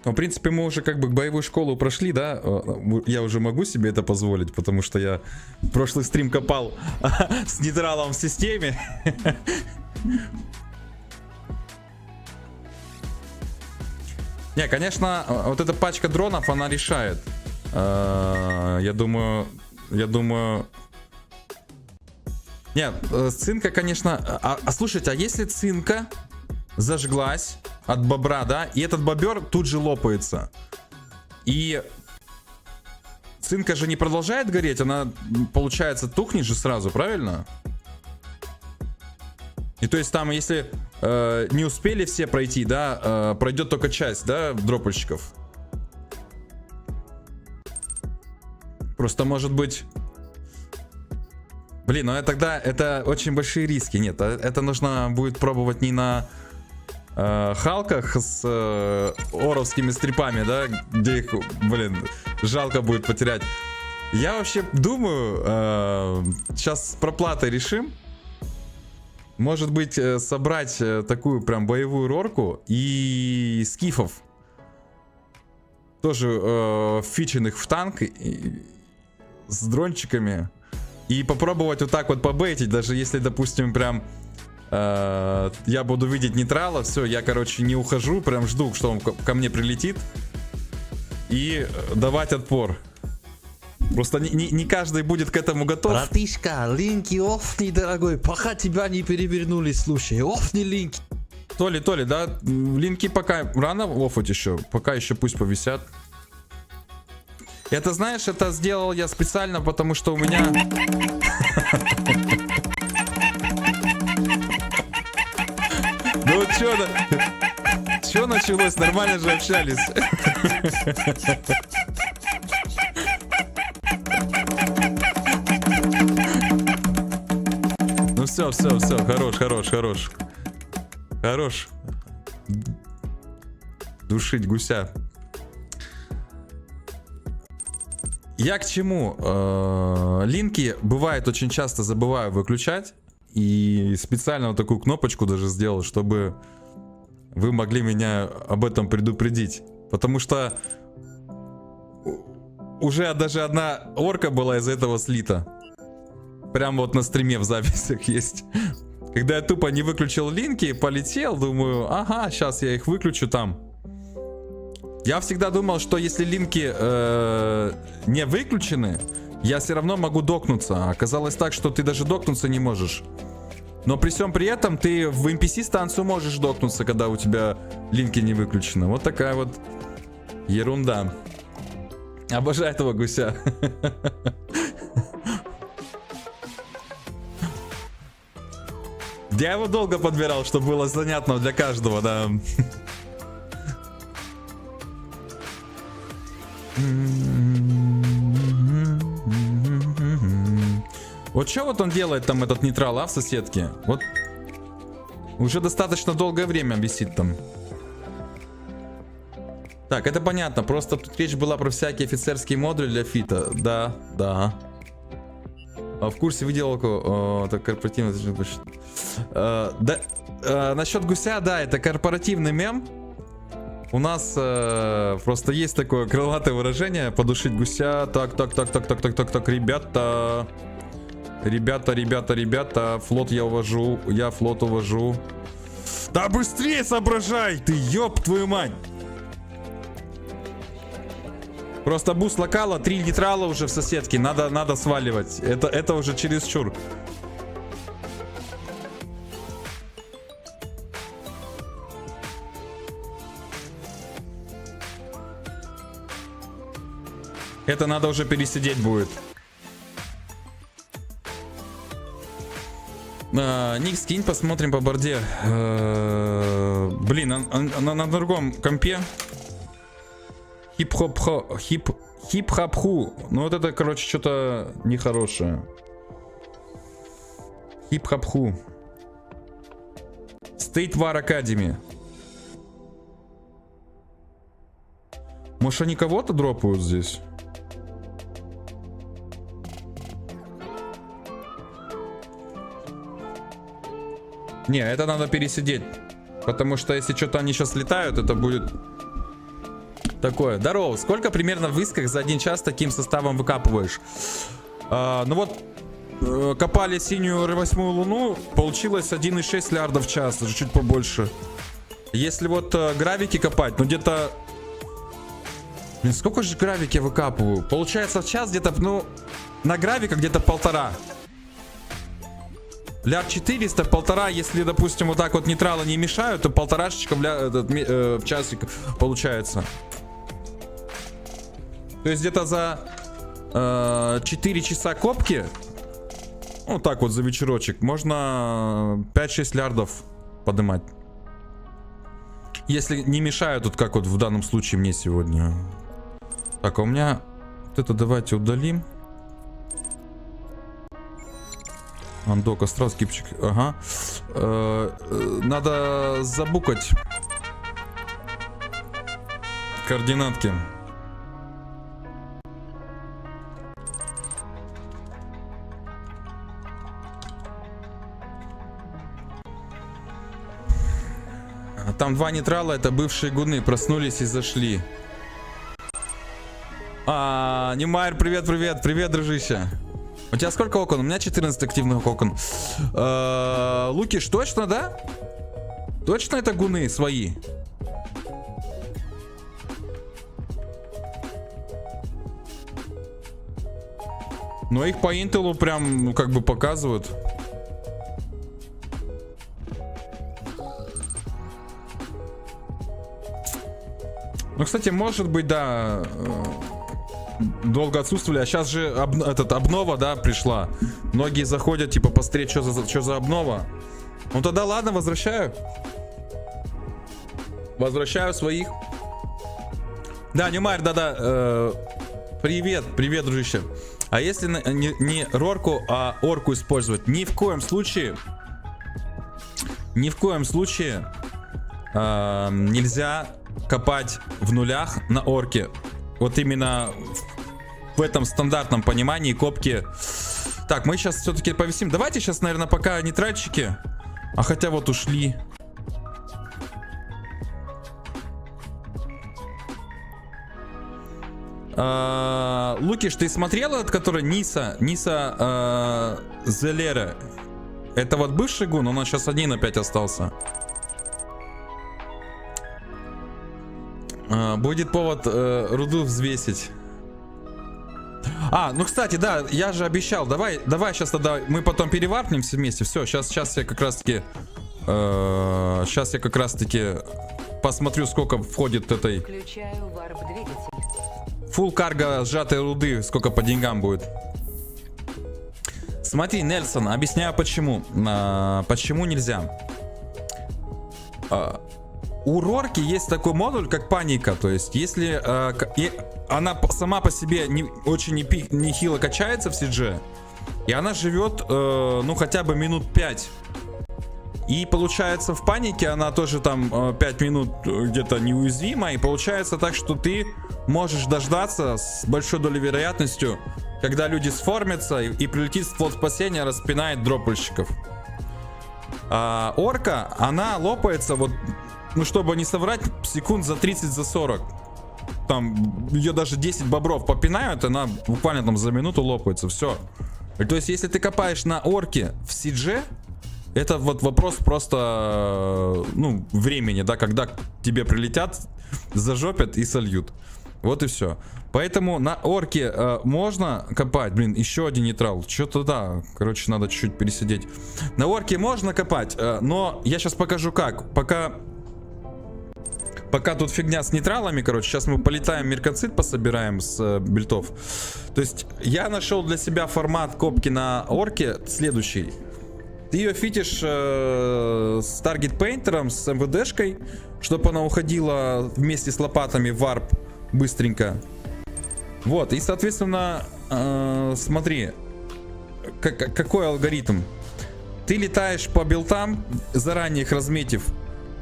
Ну, в принципе, мы уже как бы боевую школу прошли, да? Я уже могу себе это позволить, потому что я прошлый стрим копал с нейтралом в системе. Не, конечно, вот эта пачка дронов, она решает. Я думаю... Нет, цинка, конечно... слушайте, а если цинка зажглась от бобра, да, и этот бобер тут же лопается, и цинка же не продолжает гореть, она, получается, тухнет же сразу, правильно? И то есть там, если не успели все пройти, да, пройдет только часть, да, дропальщиков. Просто может быть... Блин, ну тогда это очень большие риски. Нет, это нужно будет пробовать не на халках с оровскими стрипами, да, где их, блин, жалко будет потерять. Я вообще думаю, сейчас с проплатой решим. Может быть, собрать такую прям боевую рорку и скифов. Тоже фиченных в танк с дрончиками. И попробовать вот так вот побейтить, даже если, допустим, прям я буду видеть нейтрала, все, я, короче, не ухожу, прям жду, что он ко мне прилетит. И давать отпор. Просто не каждый будет к этому готов. Братишка, линки офни, дорогой, пока тебя не перевернули, слушай, офни линки. Толи, да, линки пока рано оффать еще, пока еще пусть повисят. Это, знаешь, это сделал я специально, потому что у меня... Ну чё началось? Нормально же общались. Ну все, хорош. душить гуся. Я к чему? Линки бывает очень часто забываю выключать. И специально вот такую кнопочку даже сделал, чтобы вы могли меня об этом предупредить. Потому что уже даже одна орка была из этого слита. Прям вот на стриме в записях есть. Когда я тупо не выключил линки, полетел, думаю, ага, сейчас я их выключу там. Я всегда думал, что если линки не выключены, я все равно могу докнуться. А оказалось так, что ты даже докнуться не можешь. Но при всем при этом ты в NPC-станцию можешь докнуться, когда у тебя линки не выключены. Вот такая вот ерунда. Обожаю этого гуся. Я его долго подбирал, чтобы было занятно для каждого, да. Вот что вот он делает там, этот нейтрал, а, в соседке? Вот уже достаточно долгое время висит там. Так, это понятно, просто тут речь была про всякие офицерские модули для фита. Да, да. В курсе видел, так корпоративно. Да, насчет гуся, да, это корпоративный мем. У нас просто есть такое крылатое выражение: подушить гуся. Так, ребята. Ребята, флот я увожу. Я флот увожу. Да быстрее соображай, ты, ёб твою мать. Просто бус локала, 3 нейтрала уже в соседке. Надо сваливать. Это уже чересчур. Это надо уже пересидеть будет. Ник, скинь, посмотрим по борде. Блин, на другом компе. Хип-хоп-ху. Ну вот это, короче, что-то нехорошее. Хип-хоп-ху. State War Academy. Может, они кого-то дропают здесь? Не, это надо пересидеть. Потому что если что-то они сейчас летают, это будет такое. Здорово, сколько примерно в исках за 1 час таким составом выкапываешь? Ну вот, копали синюю 8-ю луну, получилось 1,6 лярдов в час, даже чуть побольше. Если вот гравики копать, ну где-то... Блин, сколько же гравики я выкапываю? Получается в час где-то, ну, на гравика где-то 1,5. Лярд 400, 1,5, если, допустим, вот так вот нейтралы не мешают, то 1,5 в часик получается. То есть где-то за 4 часа копки, вот так вот за вечерочек, можно 5-6 лярдов поднимать. Если не мешают, вот как вот в данном случае мне сегодня. Так, а у меня вот это давайте удалим. Андок, астрал, скипчик. Ага. Надо забукать координатки. Там 2 нейтрала, это бывшие гуны, проснулись и зашли. Немайр, привет, дружище. У тебя сколько окон? У меня 14 активных окон. Лукиш, точно, да? Точно это гуны свои? Но их по интелу прям, ну, как бы показывают. Ну, кстати, может быть, да, долго отсутствовали. А сейчас же обнова, да, пришла. Многие заходят, типа, посмотреть, что за обнова. Ну, тогда ладно, возвращаю. Возвращаю своих. Да, Нюмайр, да-да. Привет, дружище. А если не рорку, а орку использовать? Ни в коем случае нельзя копать в нулях на орке. Вот именно в этом стандартном понимании копки. Так, мы сейчас все-таки повисим. Давайте сейчас, наверное, пока нейтральщики. А хотя вот ушли. Лукиш, ты смотрел этот, который Ниса Зелера? Это вот бывший гун, он сейчас один опять остался. Будет повод руду взвесить. Ну кстати, да, я же обещал. Давай сейчас тогда мы потом переварпнемся вместе. Все, сейчас я как раз таки посмотрю, сколько входит этой Включаю варп-двигатель. фулл карго сжатой руды, сколько по деньгам будет. Смотри, Нельсон, объясняю почему. Почему нельзя. У Рорки есть такой модуль, как паника. То есть, если она сама по себе очень нехило качается в CG, и она живет, ну, хотя бы минут 5. И получается, в панике она тоже там 5 минут где-то неуязвима. И получается так, что ты можешь дождаться с большой долей вероятностью, когда люди сформятся и прилетит флот спасения, распинает дропальщиков. Орка, она лопается, вот, ну, чтобы не соврать, секунд за 30, за 40. Там ее даже 10 бобров попинают, она буквально там за минуту лопается, все. То есть, если ты копаешь на орке в CG, это вот вопрос просто, ну, времени, да, когда к тебе прилетят, зажопят и сольют. Вот и все. Поэтому на орке можно копать. Блин, еще один нейтрал. Что-то да, короче, надо чуть-чуть пересидеть. На орке можно копать, но я сейчас покажу как. Пока тут фигня с нейтралами, короче, сейчас мы полетаем, меркоцит пособираем с бильтов. То есть я нашел для себя формат копки на орке следующий. Ты ее фитишь с таргет пейнтером, с МВДшкой, чтобы она уходила вместе с лопатами в варп быстренько. Вот, и соответственно, смотри, какой алгоритм. Ты летаешь по билтам, заранее их разметив,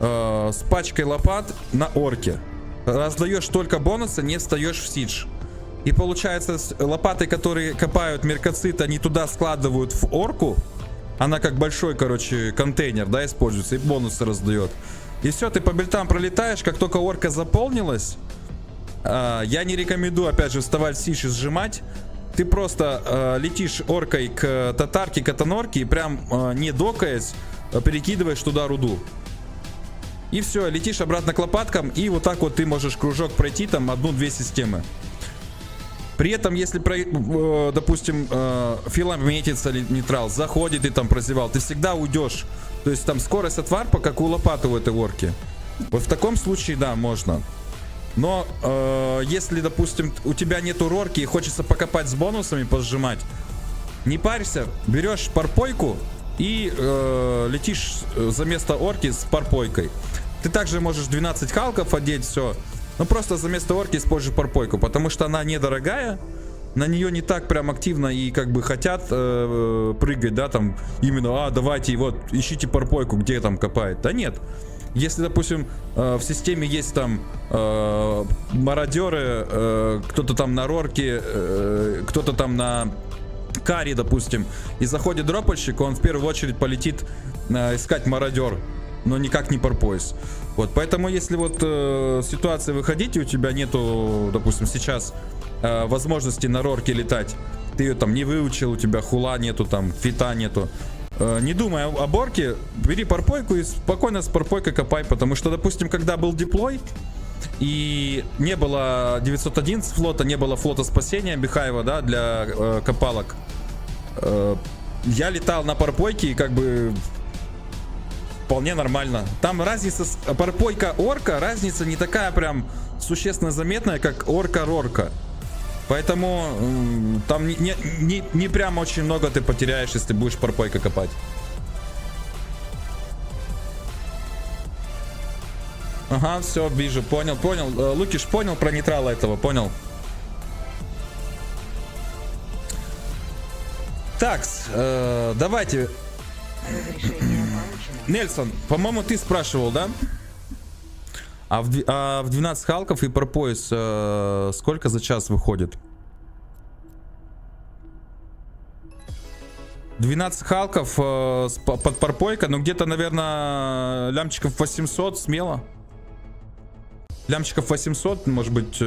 с пачкой лопат на орке. Раздаешь только бонусы, не встаешь в сидж. И получается, лопаты, которые копают меркоцит, они туда складывают в орку. Она как большой, короче, контейнер, да, используется, и бонусы раздает. И все, ты по бильтам пролетаешь, как только орка заполнилась. Я не рекомендую, опять же, вставать в сидж и сжимать. Ты просто летишь оркой к татарке, катанорке, и прям не докаясь, перекидываешь туда руду. И все, летишь обратно к лопаткам, и вот так вот ты можешь кружок пройти, там, 1-2 системы. При этом, если, допустим, филам метится нейтрал, заходит и там прозевал, ты всегда уйдешь. То есть там скорость от варпа, как у лопаты у этой орки. Вот в таком случае, да, можно. Но если, допустим, у тебя нету рорки и хочется покопать с бонусами, позжимать, не парься, берешь парпойку и летишь за место орки с парпойкой. Ты также можешь 12 халков одеть, все. Но просто за место орки используй парпойку, потому что она недорогая, на нее не так прям активно и как бы хотят прыгать, да, там именно, давайте, вот, ищите парпойку, где там копает. Да нет. Если, допустим, в системе есть там мародеры, кто-то там на рорке, кто-то там на карри, допустим, и заходит дропальщик, он в первую очередь полетит искать мародер, но никак не парпойс. Вот, поэтому если вот ситуация выходить, и у тебя нету, допустим, сейчас возможности на рорке летать, ты ее там не выучил, у тебя хула нету, там фита нету, не думай о борке, бери парпойку и спокойно с парпойкой копай, потому что, допустим, когда был деплой и не было 911 флота, не было флота спасения Бихаева, да, для копалок, я летал на парпойке и как бы вполне нормально. Там разница с парпойка орка, разница не такая прям существенно заметная, как орка-рорка. Поэтому там не прям очень много ты потеряешь, если будешь парпойка копать. Ага, все, вижу, понял. Лукиш понял про нейтрала этого, понял. Так, давайте. Разрешение получено. Нельсон, по-моему, ты спрашивал, да? А в 12 халков и пропоис сколько за час выходит? 12 халков под парпойка, ну где-то, наверное, лямчиков 800 смело. Лямчиков 800, может быть,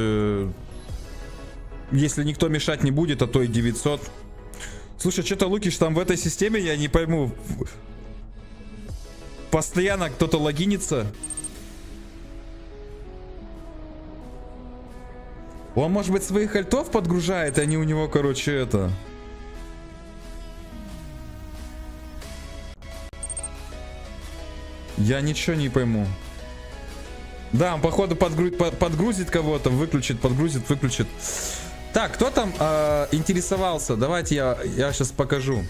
если никто мешать не будет, а то и 900. Слушай, что-то, Лукиш, там в этой системе, я не пойму. Постоянно кто-то логинится. Он, может быть, своих альтов подгружает, и они у него, короче, это... Я ничего не пойму. Да, он, походу, подгрузит кого-то, выключит, подгрузит, выключит. Так, кто там интересовался? Давайте я сейчас покажу.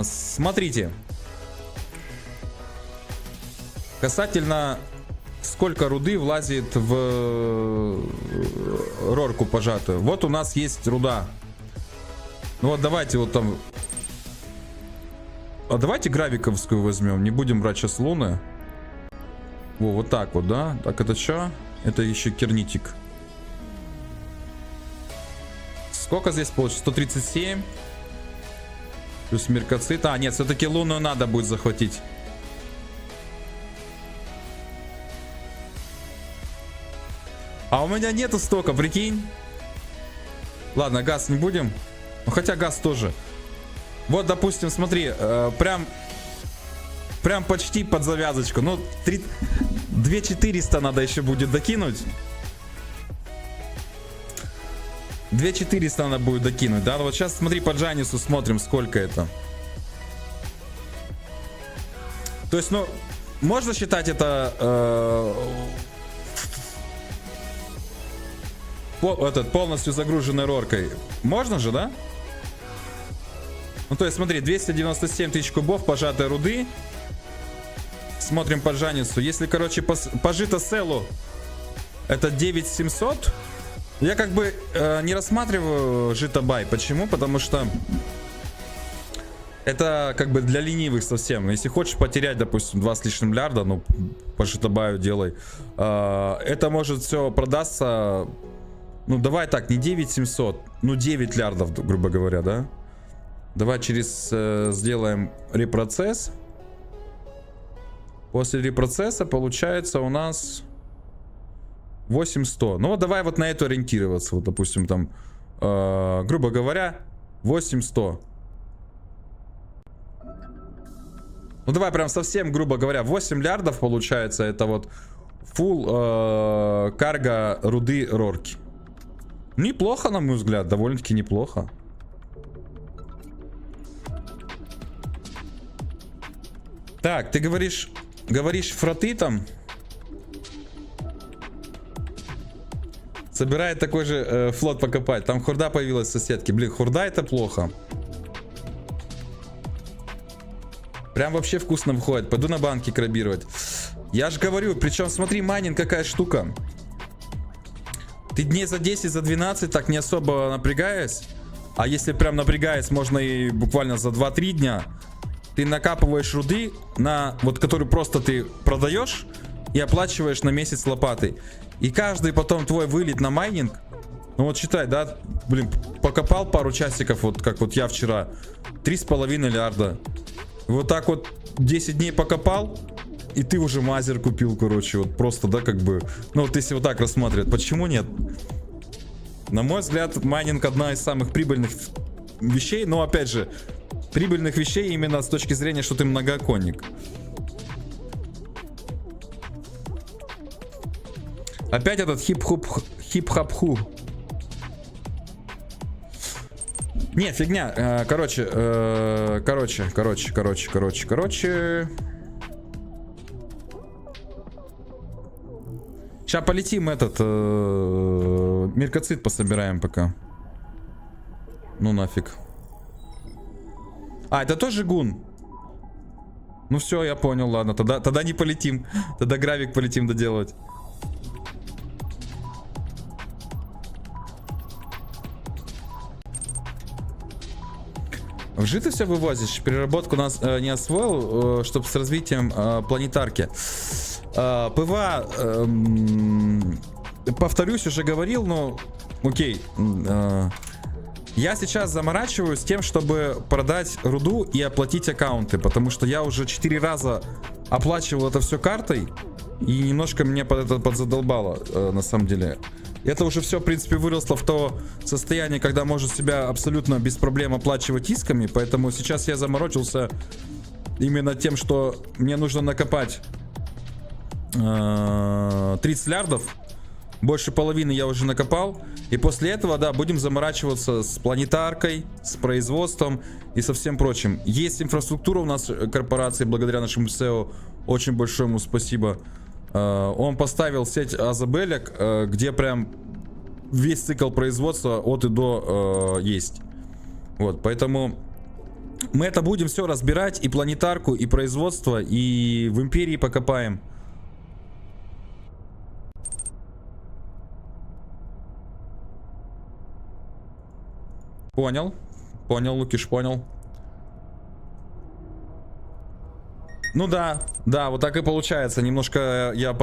Смотрите. Касательно сколько руды влазит в рорку пожатую. Вот у нас есть руда. Ну вот давайте вот там... А давайте гравиковскую возьмем. Не будем брать сейчас луны. Во, вот так вот, да? Так, это что? Это еще кернитик. Сколько здесь получится? 137. Плюс меркоцит. А, нет, все-таки лунную надо будет захватить. А у меня нету стока, прикинь. Ладно, газ не будем. Ну, хотя газ тоже. Вот, допустим, смотри, прям почти под завязочку. Ну, 2400 надо еще будет докинуть. 2400 надо будет докинуть, да? Вот сейчас, смотри, по Джанису смотрим, сколько это. То есть, ну, можно считать это... полностью загруженной роркой. Можно же, да? Ну, то есть, смотри, 297 тысяч кубов пожатой руды. Смотрим по Джанису. Если, короче, по жито-селу это 9700. Я как бы не рассматриваю жито-бай. Почему? Потому что это как бы для ленивых совсем. Если хочешь потерять, допустим, 2 с лишним миллиарда, ну, по жито-баю делай. Это может все продастся. Ну, давай так, не 9700, ну, 9 миллиардов, грубо говоря, да? Давай сделаем репроцесс. После репроцесса получается у нас 8100. Ну вот давай вот на это ориентироваться. Вот, допустим, там, грубо говоря, 8100. Ну давай прям совсем, грубо говоря, 8 миллиардов получается. Это вот full карго руды рорки. Неплохо, на мой взгляд, довольно-таки неплохо. Так, ты говоришь фроты там. Собирает такой же флот покопать. Там хурда появилась в соседке. Блин, хурда это плохо. Прям вообще вкусно выходит. Пойду на банки крабировать. Я же говорю, причем смотри, майнинг какая штука. Ты дней за 10, за 12 так не особо напрягаясь. А если прям напрягаясь, можно и буквально за 2-3 дня. Ты накапываешь руды, вот которую просто ты продаешь и оплачиваешь на месяц лопатой. И каждый потом твой вылет на майнинг, ну вот считай, да, блин, покопал пару часиков, вот как вот я вчера, 3,5 миллиарда. Вот так вот 10 дней покопал, и ты уже мазер купил, короче, вот просто, да, как бы, ну вот если вот так рассматривать, почему нет? На мой взгляд, майнинг одна из самых прибыльных вещей, но опять же, прибыльных вещей именно с точки зрения, что ты многооконник. Опять этот хип-хап-ху. Не, фигня. Короче. Сейчас полетим этот меркоцит пособираем пока. Ну нафиг. А, это тоже гун. Ну все, я понял, ладно. Тогда не полетим. Тогда гравик полетим доделывать. В жито все вывозишь? Переработку нас не освоил, чтобы с развитием планетарки. ПВА, повторюсь, уже говорил, но окей. Я сейчас заморачиваюсь тем, чтобы продать руду и оплатить аккаунты, потому что я уже 4 раза оплачивал это все картой, и немножко меня подзадолбало, на самом деле. Это уже все, в принципе, выросло в то состояние, когда может себя абсолютно без проблем оплачивать исками, поэтому сейчас я заморочился именно тем, что мне нужно накопать 30 лярдов. Больше половины я уже накопал. И после этого, да, будем заморачиваться с планетаркой, с производством и со всем прочим. Есть инфраструктура у нас корпорации, благодаря нашему SEO. Очень большое ему спасибо. Он поставил сеть Азабелек, где прям весь цикл производства от и до есть. Вот, поэтому мы это будем все разбирать. И планетарку, и производство, и в империи покопаем. Понял. Понял, Лукиш, понял. Ну да, вот так и получается. Немножко я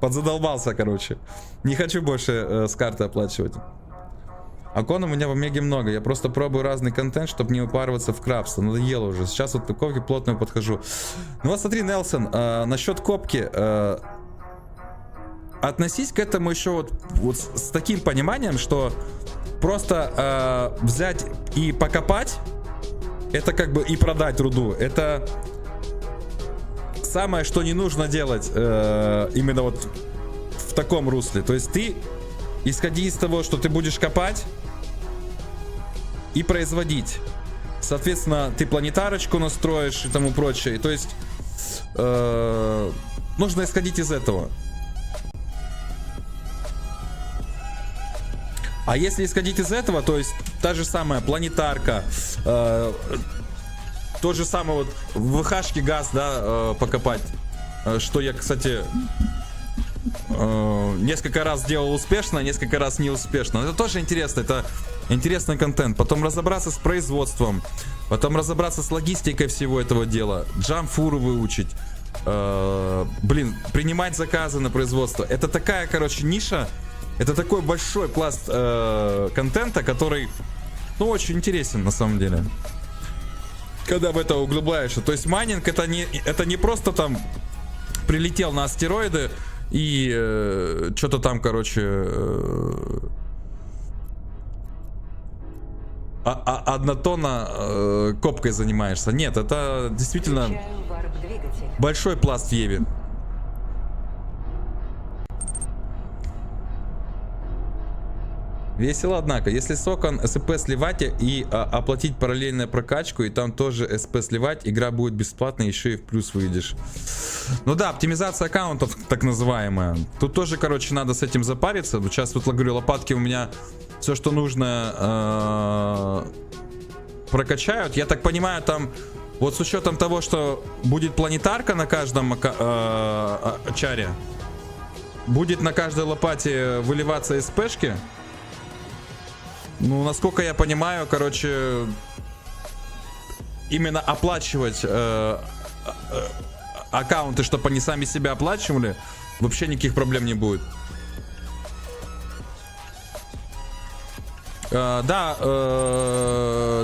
подзадолбался, короче. Не хочу больше с карты оплачивать. Окон у меня в Омеге много. Я просто пробую разный контент, чтобы не упарываться в крабство. Надоело уже. Сейчас вот к ковке плотную подхожу. Ну вот смотри, Нелсон, насчет копки. Относись к этому еще вот с таким пониманием, что просто взять и покопать, это как бы и продать руду. Это самое, что не нужно делать именно вот в таком русле. То есть ты, исходи из того, что ты будешь копать и производить. Соответственно, ты планетарочку настроишь и тому прочее. И то есть нужно исходить из этого. А если исходить из этого, то есть та же самая планетарка, то же самое вот в ВХшке газ, да, покопать, что я, кстати, несколько раз делал успешно, несколько раз неуспешно. Это тоже интересно, это интересный контент. Потом разобраться с производством, потом разобраться с логистикой всего этого дела, джамфуру выучить, блин, принимать заказы на производство. Это такая, короче, ниша. Это такой большой пласт контента, который, ну, очень интересен на самом деле. Когда в это углубляешься. То есть майнинг это не просто там прилетел на астероиды и что-то там, короче, однотонно копкой занимаешься. Нет, это действительно Включаю варп-двигатель. большой пласт в Еве. Весело, однако. Если с окон СП сливать и оплатить параллельную прокачку, и там тоже СП сливать, игра будет бесплатная, еще и в плюс выйдешь. Ну да, оптимизация аккаунтов, так называемая. Тут тоже, короче, надо с этим запариться. Вот сейчас, вот, говорю, лопатки у меня все, что нужно, прокачают. Я так понимаю, там, вот с учетом того, что будет планетарка на каждом чаре, будет на каждой лопате выливаться СПшки. Ну, насколько я понимаю, короче, именно оплачивать аккаунты, чтобы они сами себя оплачивали, вообще никаких проблем не будет. Да,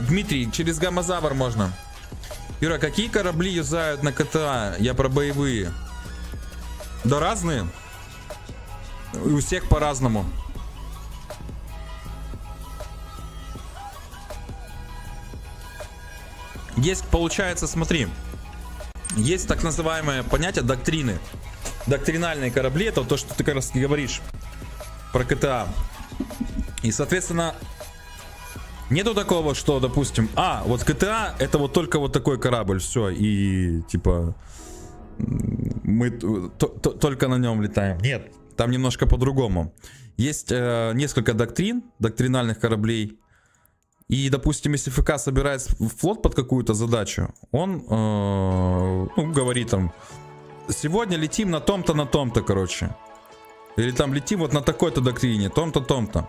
Дмитрий, через Гамазавр можно. Юра, какие корабли юзают на КТА? Я про боевые. Да разные. И у всех по-разному. Есть, получается, смотри, есть так называемое понятие доктрины. Доктринальные корабли, это то, что ты как раз говоришь про КТА. И, соответственно, нету такого, что, допустим, вот КТА это вот только вот такой корабль, все, и типа мы только на нем летаем. Нет, там немножко по-другому. Есть несколько доктринальных кораблей. И, допустим, если ФК собирает флот под какую-то задачу, он говорит там: сегодня летим на том-то, короче. Или там летим вот на такой-то доктрине, том-то.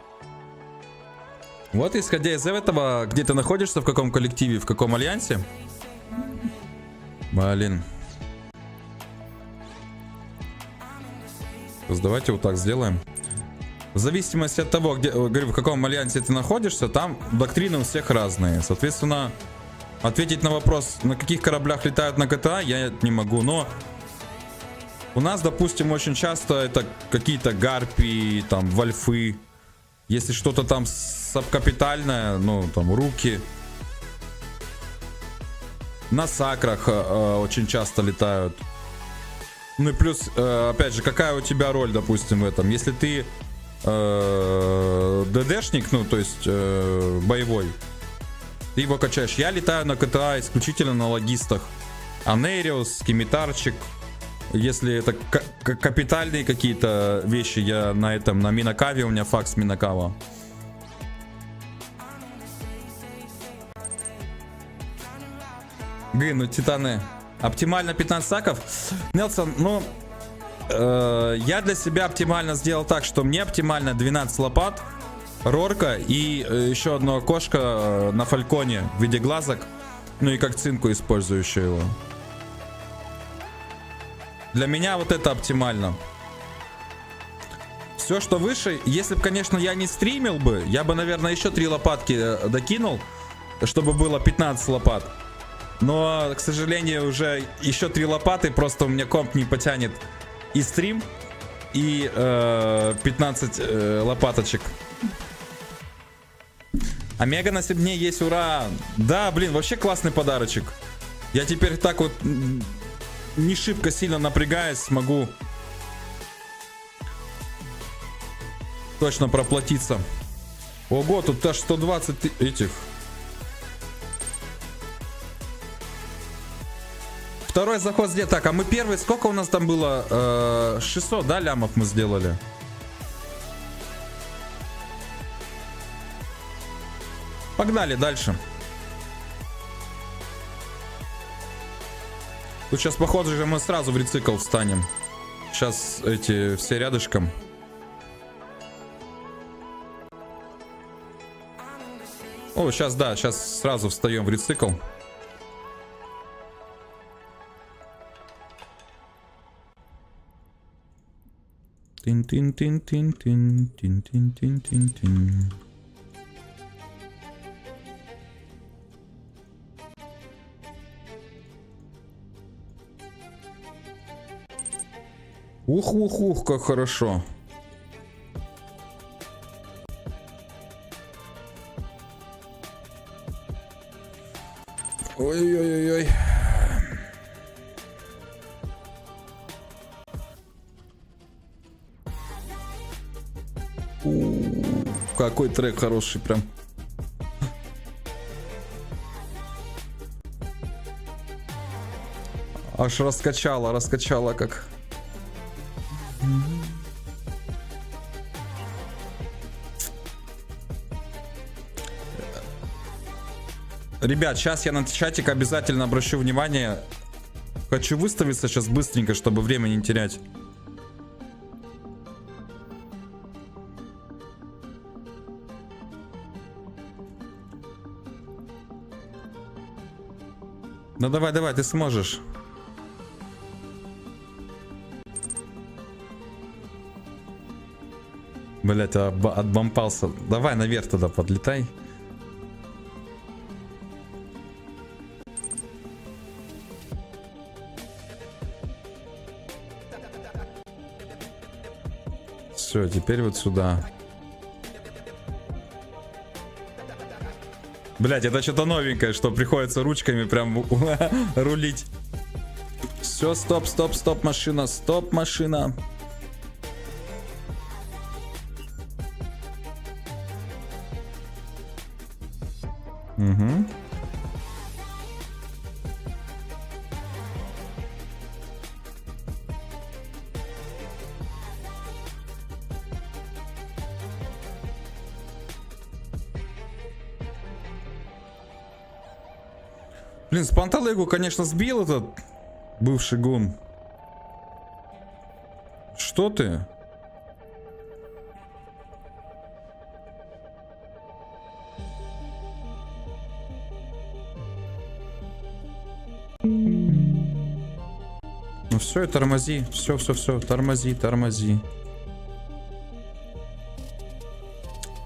Вот исходя из этого, где ты находишься, в каком коллективе, в каком альянсе. Блин. Давайте вот так сделаем. В зависимости от того, где, говорю, в каком альянсе ты находишься, там доктрины у всех разные. Соответственно, ответить на вопрос, на каких кораблях летают на GTA, я не могу. Но у нас, допустим, очень часто это какие-то гарпии, там, вольфы. Если что-то там сабкапитальное, ну, там, руки. На сакрах очень часто летают. Ну и плюс, опять же, какая у тебя роль, допустим, в этом? Если ты ДДшник, ну, то есть боевой, ты его качаешь. Я летаю на КТА исключительно на логистах. Анериус, Скимитарчик. Если это капитальные какие-то вещи, я на этом, на Минакаве, у меня факс Минакава. Ну титаны. Оптимально 15 саков. Нелсон, ну, я для себя оптимально сделал так, что мне оптимально 12 лопат, рорка и еще одно окошко на фальконе в виде глазок. Ну и как цинку использующую его. Для меня вот это оптимально. Все, что выше, если бы, конечно, я не стримил бы, я бы, наверное, еще 3 лопатки докинул, чтобы было 15 лопат. Но, к сожалению, уже еще 3 лопаты, просто у меня комп не потянет и стрим, и 15 лопаточек. Омега на 7 дней есть, ура! Да, блин, вообще классный подарочек. Я теперь так вот не шибко сильно напрягаясь смогу точно проплатиться. Ого, тут аж 120 этих. Второй заход сделал. Так, а мы первый, сколько у нас там было? 600, да, лямов мы сделали? Погнали дальше. Тут сейчас, походу же, мы сразу в рецикл встанем. Сейчас эти все рядышком. О, сейчас, да, сейчас сразу встаем в рецикл. Тин-тин-тин-тин-тин-тин-тин-тин-тин. Ух, как хорошо. Ой-ой-ой-ой. Какой трек хороший прям. Аж раскачала как. Ребят, сейчас я на чатик обязательно обращу внимание. Хочу выставиться сейчас быстренько, чтобы время не терять. Ну давай, ты сможешь. Блять, отбомпался. Давай наверх туда подлетай. Все, теперь вот сюда. Блять, это что-то новенькое, что приходится ручками прям рулить. Все, стоп, машина, стоп, машина. Угу. Блин, с Панталегу, конечно, сбил этот бывший гун. Что ты? Ну все, и тормози. Все, тормози.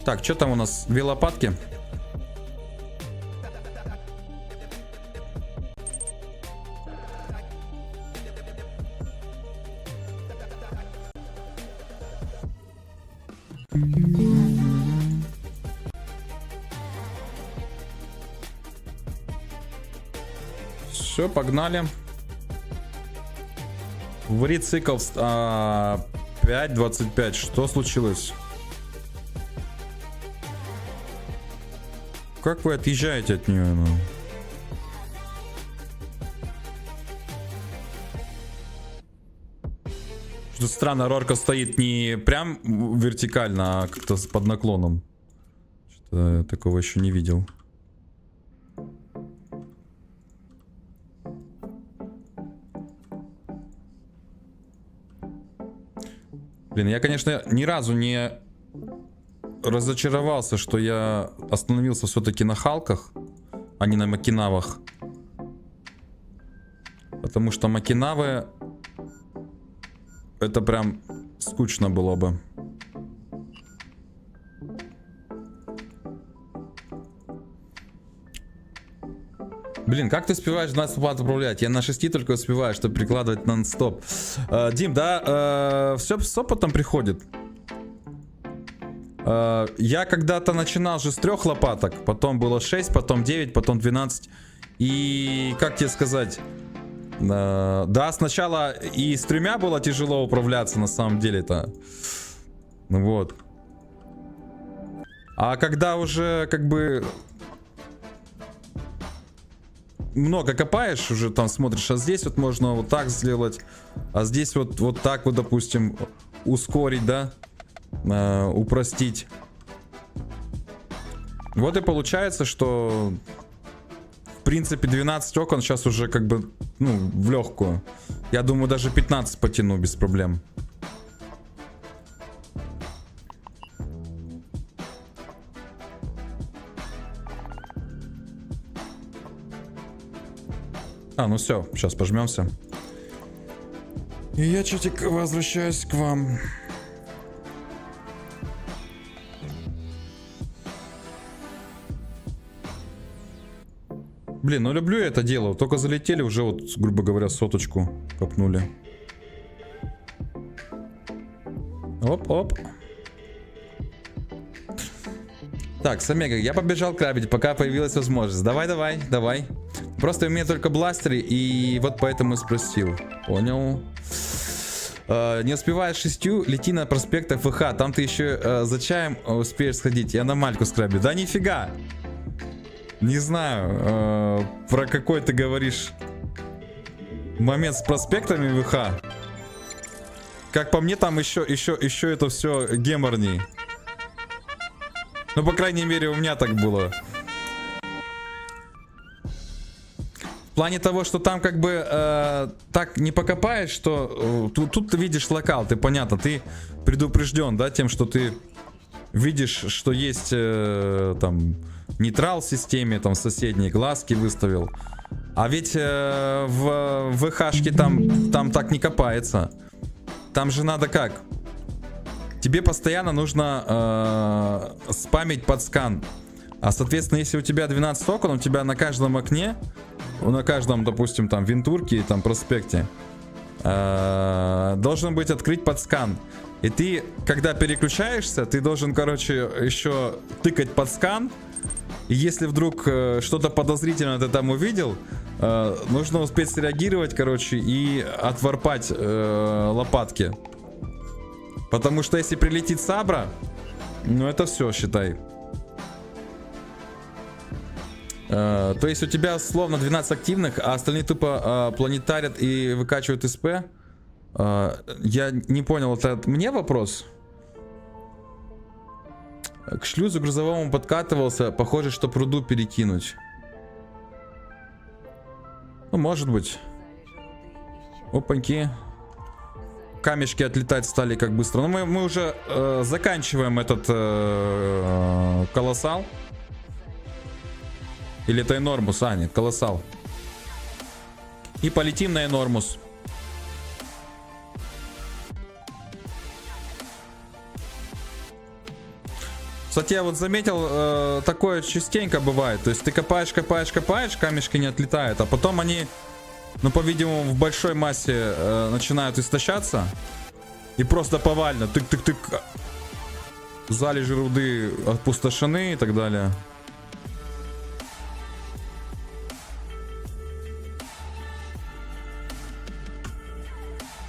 Так, что там у нас? 2 лопатки. Все, погнали. В рецикл 5.25. Что случилось? Как вы отъезжаете от нее? Ну? Что странно, Рорка стоит не прям вертикально, а как-то под наклоном. Что-то я такого еще не видел. Блин, я, конечно, ни разу не разочаровался, что я остановился все-таки на Халках, а не на Макинавах. Потому что Макинавы это прям скучно было бы. Блин, как ты успеваешь 12 лопат управлять? Я на 6 только успеваю, чтобы прикладывать нон-стоп. Дим, да, все с опытом приходит. Я когда-то начинал же с 3 лопаток, потом было 6, потом 9, потом 12. И как тебе сказать? Да, сначала и с 3 было тяжело управляться, на самом деле-то. Вот. А когда уже как бы много копаешь, уже там смотришь, а здесь вот можно вот так сделать, а здесь вот так вот, допустим, ускорить, да, упростить. Вот и получается, что в принципе 12 окон сейчас уже как бы, ну, в легкую. Я думаю, даже 15 потяну без проблем. Ну все, сейчас пожмемся. И я чутик возвращаюсь к вам. Блин, ну люблю я это дело. Только залетели, уже вот, грубо говоря, 100 копнули. Оп-оп. Так, Самега, я побежал крабить, пока появилась возможность. Давай. Просто у меня только бластеры, и вот поэтому и спросил. Понял. Не успеваешь 6, лети на проспектах ВХ. Там ты еще за чаем успеешь сходить. Я на Мальку скраблю. Да нифига. Не знаю, про какой ты говоришь момент с проспектами ВХ. Как по мне, там еще это все геморней. Ну, по крайней мере, у меня так было. В плане того, что там как бы так не покопаешь, что тут ты видишь локал, ты понятно, ты предупрежден, да, тем, что ты видишь, что есть там нейтрал в системе, там соседние глазки выставил. А ведь в ВХшке там так не копается. Там же надо как? Тебе постоянно нужно спамить под скан. А соответственно, если у тебя 12 окон, у тебя на каждом окне, на каждом, допустим, там винтурке, там проспекте, должен быть открыть под скан. И ты, когда переключаешься, ты должен, короче, еще тыкать под скан. И если вдруг что-то подозрительное ты там увидел, нужно успеть среагировать, короче, и отварпать лопатки. Потому что если прилетит сабра, ну это все, считай. То есть у тебя словно 12 активных, а остальные тупо планетарят и выкачивают СП. Я не понял, это мне вопрос? К шлюзу грузовому подкатывался, похоже, что пруду перекинуть. Ну, может быть. Опаньки. Камешки отлетать стали как быстро. Но мы уже заканчиваем этот колоссал. Или это Энормус? А, нет, колоссал. И полетим на Энормус. Кстати, я вот заметил, такое частенько бывает. То есть ты копаешь, копаешь, копаешь, камешки не отлетают, а потом они, ну, по-видимому, в большой массе начинают истощаться. И просто повально. Тык-тык-тык. Залежи руды опустошены и так далее.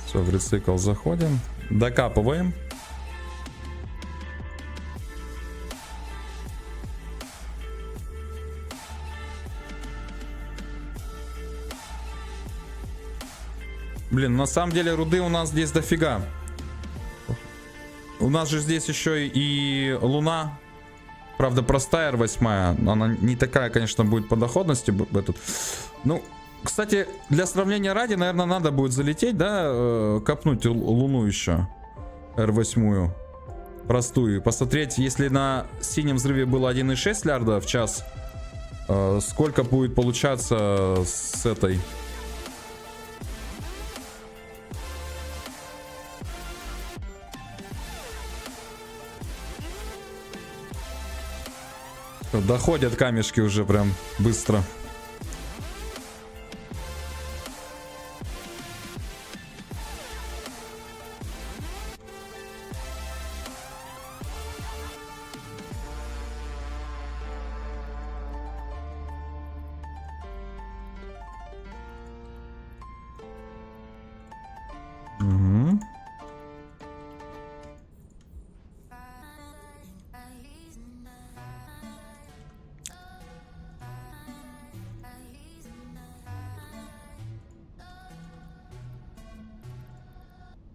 Все, в рецикл заходим. Докапываем. Блин, на самом деле руды у нас здесь дофига. У нас же здесь еще и луна. Правда, простая R8. Она не такая, конечно, будет по доходности. Этот. Ну, кстати, для сравнения ради, наверное, надо будет залететь, да, копнуть луну еще. R8. Простую. Посмотреть, если на синем взрыве было 1,6 лярда в час, сколько будет получаться с этой. Доходят камешки уже прям быстро. Угу.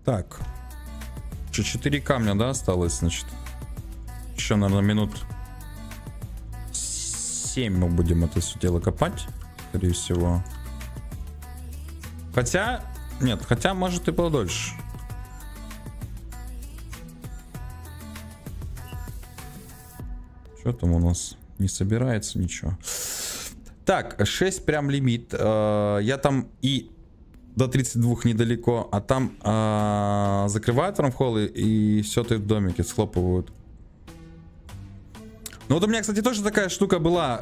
Так. Еще 4 камня, да, осталось, значит. Еще, наверное, минут 7 мы будем это все дело копать, скорее всего. Хотя, нет, хотя может и подольше. Что там у нас? Не собирается ничего. Так, 6 прям лимит. Я там и до 32 недалеко, а там закрывают рамхолы и все ты в домике схлопывают. Ну вот у меня, кстати, тоже такая штука была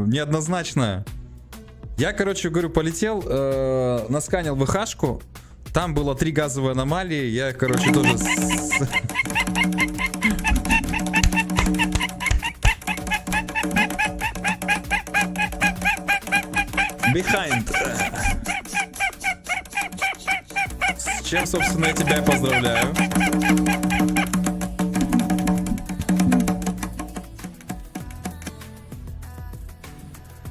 неоднозначная. Я, короче, говорю, полетел, насканил ВХшку, там было 3 газовые аномалии, я, короче, тоже... Behind. С чем, собственно, я тебя и поздравляю.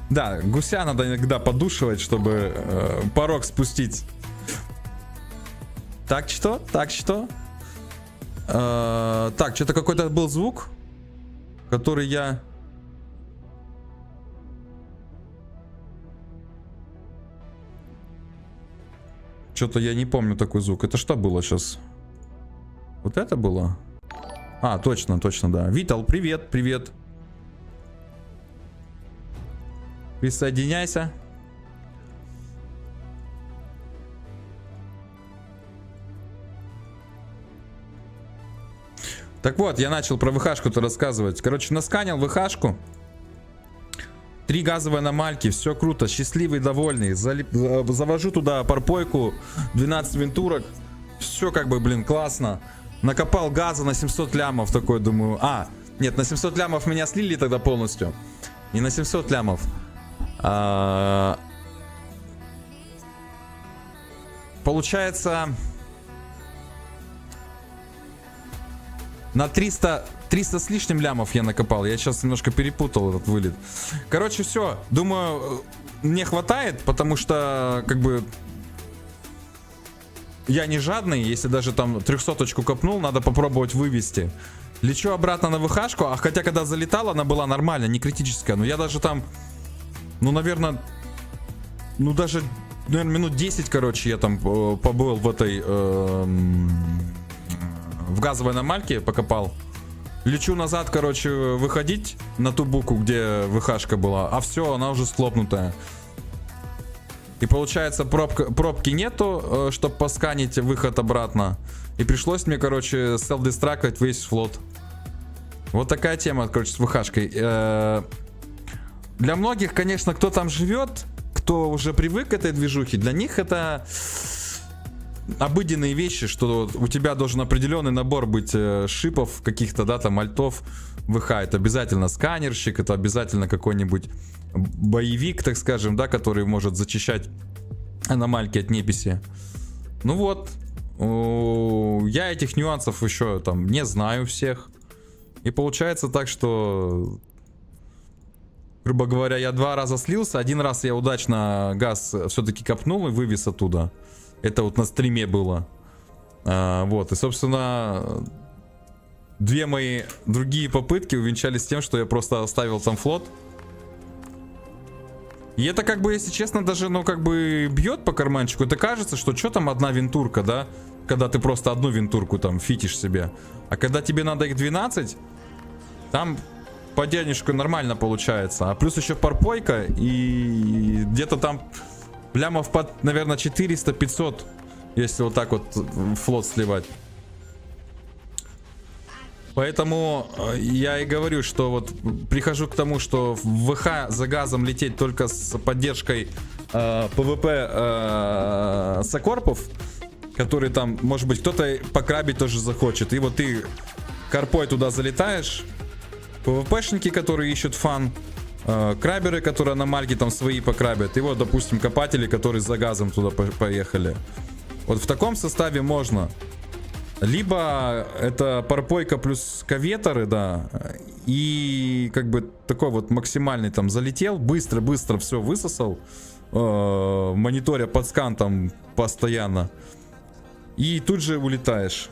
Да, гуся надо иногда подушивать, чтобы порог спустить. Так что? Так что? Так, что-то какой-то был звук, который я... Что-то я не помню такой звук. Это что было сейчас? Вот это было? А, точно, точно, да. Витал, привет, привет. Присоединяйся. Так вот, я начал про ВХшку-то рассказывать. Короче, насканил ВХшку. 3 газовые аномальки, все круто, счастливый, довольный. Завожу туда парпойку, 12 винтурок. Все как бы, блин, классно. Накопал газа на 700 лямов, такой думаю. А, нет, на 700 лямов меня слили тогда полностью. Не на 700 лямов. Получается... На 300 с лишним лямов я накопал. Я сейчас немножко перепутал этот вылет. Короче, все. Думаю, мне хватает, потому что, как бы, я не жадный. Если даже там 300-очку копнул, надо попробовать вывести. Лечу обратно на ВХшку. А хотя, когда залетала, она была нормальная, не критическая. Но я даже там, ну, наверное, даже, наверное, минут 10, короче, я там побыл в этой... в газовой аномальке покопал. Лечу назад, короче, выходить на ту буку, где ВХшка была. А все, она уже схлопнутая. И получается, пробки нету, чтобы посканить выход обратно. И пришлось мне, короче, селф-дистракать весь флот. Вот такая тема, короче, с ВХшкой. Для многих, конечно, кто там живет, кто уже привык к этой движухе, для них это обыденные вещи, что у тебя должен определенный набор быть шипов, каких-то, да, там, альтов ВХ. Это обязательно сканерщик, это обязательно какой-нибудь боевик, так скажем, да, который может зачищать аномальки от неписи. Ну вот, я этих нюансов еще там не знаю всех. И получается так, что, грубо говоря, я 2 раза слился. 1 раз я удачно газ все-таки копнул и вывез оттуда. Это вот на стриме было. Вот, и, собственно, 2 мои другие попытки увенчались тем, что я просто оставил там флот. И это, как бы, если честно, даже, ну, как бы бьет по карманчику. Это кажется, что там одна винтурка, да? Когда ты просто одну винтурку там фитишь себе. А когда тебе надо их 12, там по денежку нормально получается. А плюс еще парпойка, и где-то там лямов под, наверное, 400-500, если вот так вот флот сливать. Поэтому я и говорю, что вот прихожу к тому, что в ВХ за газом лететь только с поддержкой ПВП сокорпов, которые там, может быть, кто-то покрабить тоже захочет. И вот ты карпой туда залетаешь, ПВПшники, которые ищут фан, краберы, которые аномальки там свои покрабят, и вот, допустим, копатели, которые за газом туда поехали. Вот в таком составе можно. Либо это парпойка плюс каветеры, да, и как бы такой вот максимальный там залетел, быстро-быстро все высосал, мониторя под скан там постоянно, и тут же улетаешь.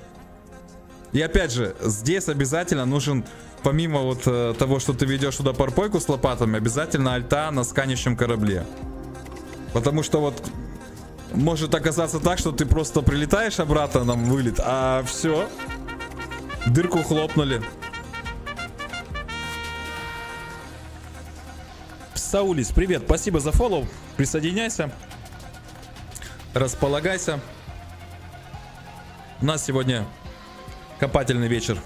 И опять же, здесь обязательно нужен, помимо вот того, что ты ведешь туда парпойку с лопатами, обязательно альта на сканящем корабле. Потому что вот может оказаться так, что ты просто прилетаешь обратно на вылет, а все, дырку хлопнули. Саулис, привет, спасибо за фоллоу, присоединяйся, располагайся. У нас сегодня копательный вечер.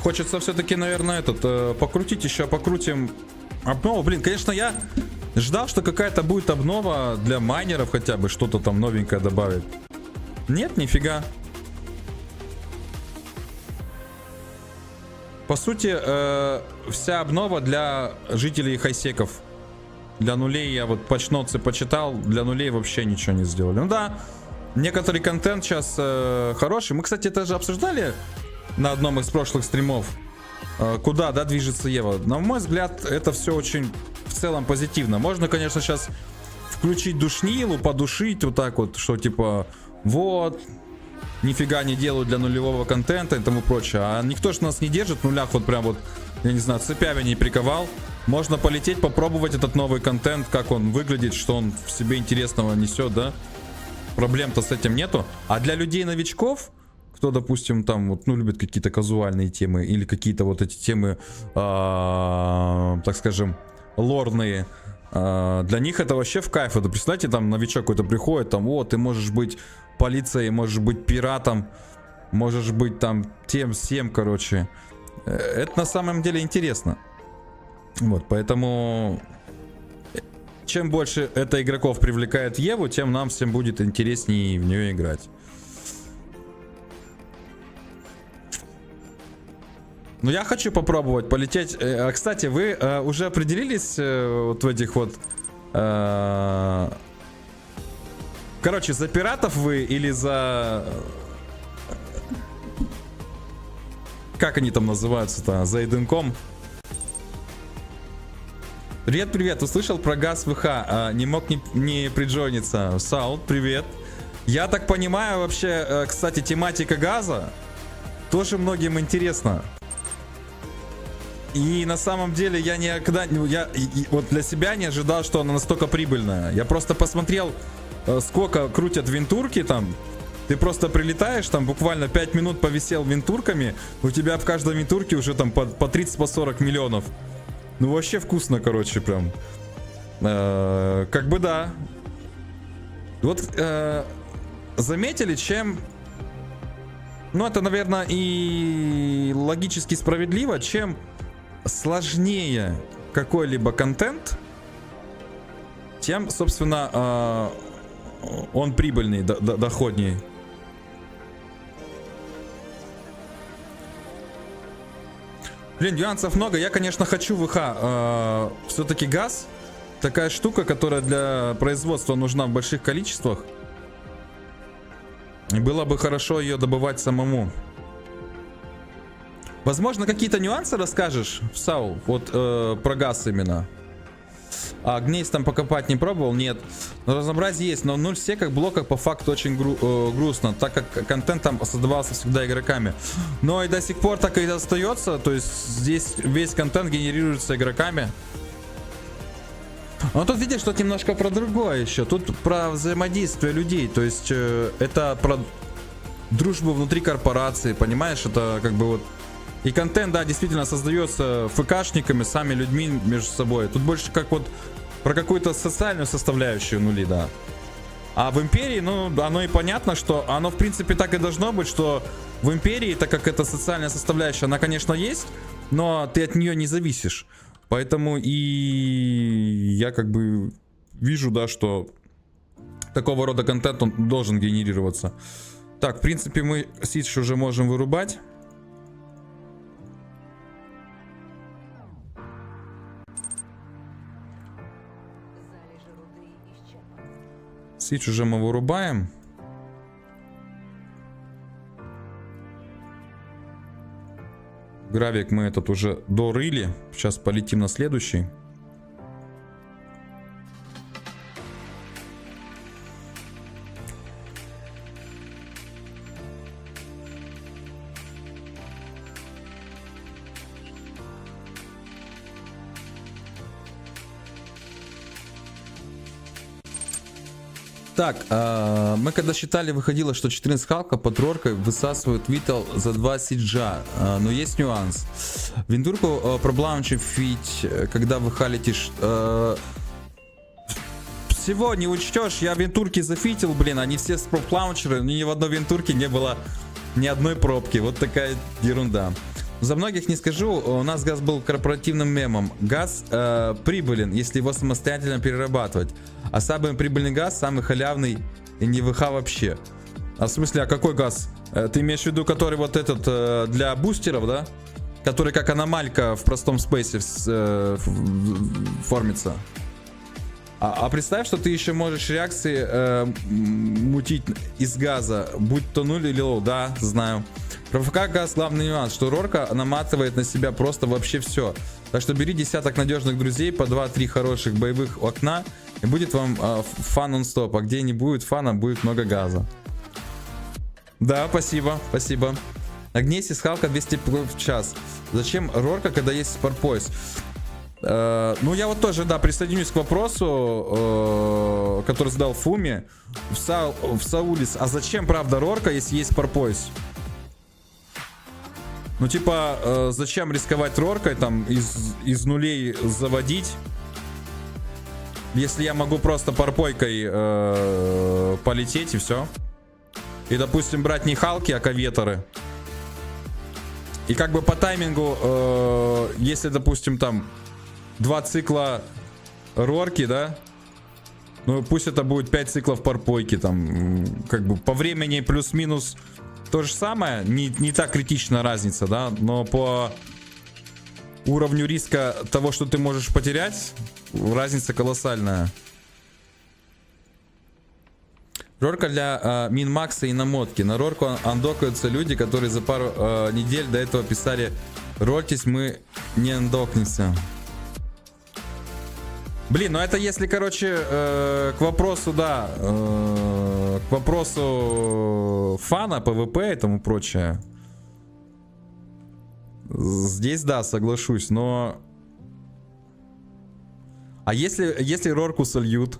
Хочется все-таки, наверное, покрутить еще, покрутим обнову. Блин, конечно, я ждал, что какая-то будет обнова для майнеров хотя бы, что-то там новенькое добавить. Нет, нифига. По сути, вся обнова для жителей хайсеков. Для нулей я вот патчноты почитал, для нулей вообще ничего не сделали. Ну да, некоторый контент сейчас хороший. Мы, кстати, это же обсуждали на одном из прошлых стримов. Куда, да, движется Ева. На мой взгляд, это все очень в целом позитивно. Можно, конечно, сейчас включить душнилу, подушить вот так вот, что типа вот, нифига не делают для нулевого контента и тому прочее. А никто же нас не держит в нулях, вот прям вот, я не знаю, цепями не приковал. Можно полететь, попробовать этот новый контент, как он выглядит, что он в себе интересного несет, да. Проблем-то с этим нету. А для людей-новичков, кто, допустим, там вот, ну, любит какие-то казуальные темы или какие-то вот эти темы, так скажем, лорные, для них это вообще в кайф. Это, представьте, там новичок какой-то приходит, там, вот, ты можешь быть полицией, можешь быть пиратом, можешь быть там тем, всем, короче. Это на самом деле интересно. Вот, поэтому чем больше это игроков привлекает Еву, тем нам всем будет интереснее в нее играть. Ну, я хочу попробовать полететь. Кстати, вы уже определились вот в этих вот... Короче, за пиратов вы или за... Как они там называются-то? За Эденком? Привет, привет. Услышал про газ ВХ. Не мог не приджойниться. Саут, привет. Я так понимаю, вообще, кстати, тематика газа тоже многим интересна. И на самом деле я никогда, вот для себя не ожидал, что она настолько прибыльная. Я просто посмотрел, сколько крутят винтурки там Ты просто прилетаешь, там буквально 5 минут повисел винтурками, у тебя в каждой винтурке уже там по 30-40 миллионов. Ну вообще вкусно, короче, прям. Как бы да. Вот заметили, чем... Ну это, наверное, и логически справедливо, чем сложнее какой-либо контент, тем, собственно, он прибыльней, доходней. Блин, нюансов много. Я, конечно, хочу ВХ. Все-таки газ такая штука, которая для производства нужна в больших количествах. И было бы хорошо ее добывать самому. Возможно, какие-то нюансы расскажешь, Саул? Вот про газ именно. А гнейс там покопать не пробовал? Нет. Но разнообразие есть, но в 0 секах блоках по факту очень грустно, так как контент там создавался всегда игроками. Но и до сих пор так и остается, то есть здесь весь контент генерируется игроками. Но тут видишь, тут немножко про другое еще. Тут про взаимодействие людей, то есть это про дружбу внутри корпорации, понимаешь? Это как бы вот... И контент, да, действительно создается ФКшниками, сами людьми между собой. Тут больше как вот про какую-то социальную составляющую нули, да. А в Империи, ну, оно и понятно, что оно в принципе так и должно быть, что в Империи, так как это социальная составляющая, она, конечно, есть, но ты от нее не зависишь. Поэтому и я как бы вижу, да, что такого рода контент, он должен генерироваться. Так, в принципе, мы Сидж уже можем вырубать. Сидж уже мы вырубаем. Гравик мы этот уже дорыли. Сейчас полетим на следующий. Так, мы когда считали, выходило, что 14 халка под роркой высасывают Витал за 2 сиджа. Но есть нюанс. Винтурку проблаунчив фить, когда вы халитишь... всего не учтешь. Я винтурки зафитил, блин, они все с проп-лаунчеры, ни в одной винтурке не было ни одной пробки. Вот такая ерунда. За многих не скажу, у нас газ был корпоративным мемом. Газ прибылен, если его самостоятельно перерабатывать. А самый прибыльный газ, самый халявный и не ВХ вообще. А в смысле, а какой газ? Ты имеешь в виду, который вот этот для бустеров, да? Который как аномалька в простом спейсе формится. А представь, что ты еще можешь реакции мутить из газа, будь то 0 или лоу. Да, знаю. Про ФК газ главный нюанс, что рорка наматывает на себя просто вообще все. Так что бери десяток надежных друзей, по 2-3 хороших боевых окна, и будет вам фан нон-стоп. А где не будет фана, будет много газа. Да, спасибо, спасибо. Агнесис халка 200 в час. Зачем рорка, когда есть спарпойс? Ну, я вот тоже, да, присоединюсь к вопросу, который задал Фуми в Саулис. А зачем, правда, рорка, если есть парпойс? Ну, типа, зачем рисковать роркой, там, из нулей заводить, если я могу просто парпойкой полететь и все? И, допустим, брать не халки, а каветеры. И как бы по таймингу, если, допустим, там 2 цикла рорки, да? Ну, пусть это будет 5 циклов парпойки, там, как бы по времени плюс-минус то же самое, не так критична разница, да? Но по уровню риска того, что ты можешь потерять, разница колоссальная. Рорка для Минмакса и намотки. На рорку андокаются люди, которые за пару недель до этого писали: рортись, мы не андокнемся. Блин, ну это если, короче, к вопросу, да, к вопросу фана, ПВП и тому прочее. Здесь, да, соглашусь, но... А если рорку сольют?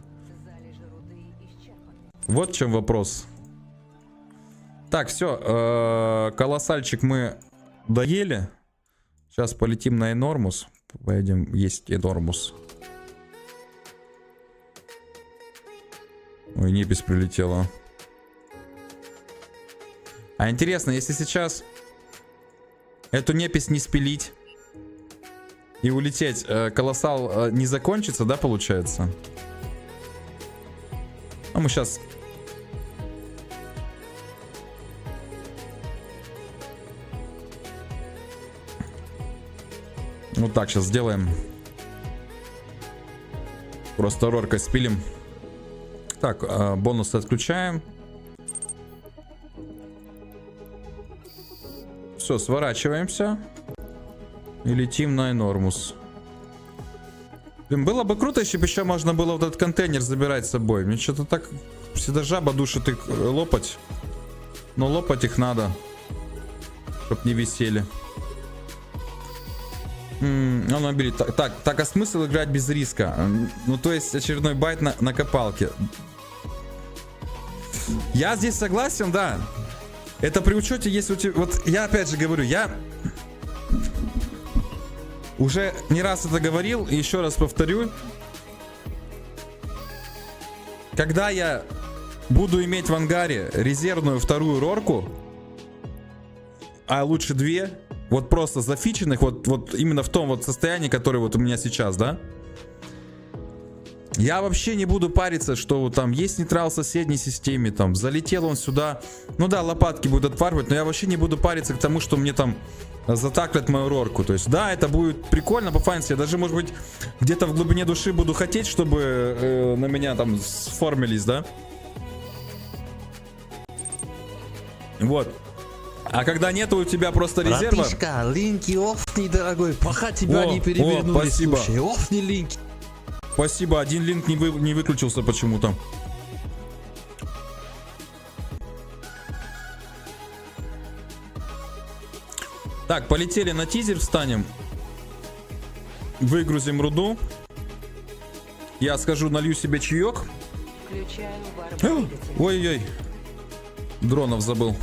Вот в чем вопрос. Так, все. Колоссальчик мы доели. Сейчас полетим на Энормус. Поедем есть Энормус. Ой, Непись прилетела. А интересно, если сейчас эту Непись не спилить и улететь, колоссал не закончится, да, получается? А мы сейчас... Вот так сейчас сделаем. Просто роркой спилим. Так, бонусы отключаем. Все, сворачиваемся. И летим на Энормус. Блин, было бы круто, если бы еще можно было вот этот контейнер забирать с собой. Мне что-то так всегда жаба душит их лопать. Но лопать их надо. Чтоб не висели. Он набери. Так, а смысл играть без риска? Ну, то есть очередной байт на копалке. Я здесь согласен, да. Это при учете, если у тебя... Вот я опять же говорю, я уже не раз это говорил, и еще раз повторю. Когда я буду иметь в ангаре резервную вторую рорку, а лучше две, вот просто зафиченных, вот именно в том вот состоянии, которое вот у меня сейчас, да? Я вообще не буду париться, что там есть нейтрал в соседней системе, там залетел он сюда. Ну да, лопатки будут отварывать, но я вообще не буду париться к тому, что мне там затаклят мою рорку. То есть да, это будет прикольно по фанси. Я даже, может быть, где-то в глубине души буду хотеть, чтобы на меня там сформились, да? Вот. А когда нету у тебя просто резерва... Братишка, линки офни, дорогой, пока тебя не перевернули, спасибо. слушай, офни линки. Спасибо, один линк не выключился почему-то. Так, полетели на тизер, встанем. Выгрузим руду. Я схожу, налью себе чаек. Включаю варп-двигатель. Ой-ой-ой. Дронов забыл.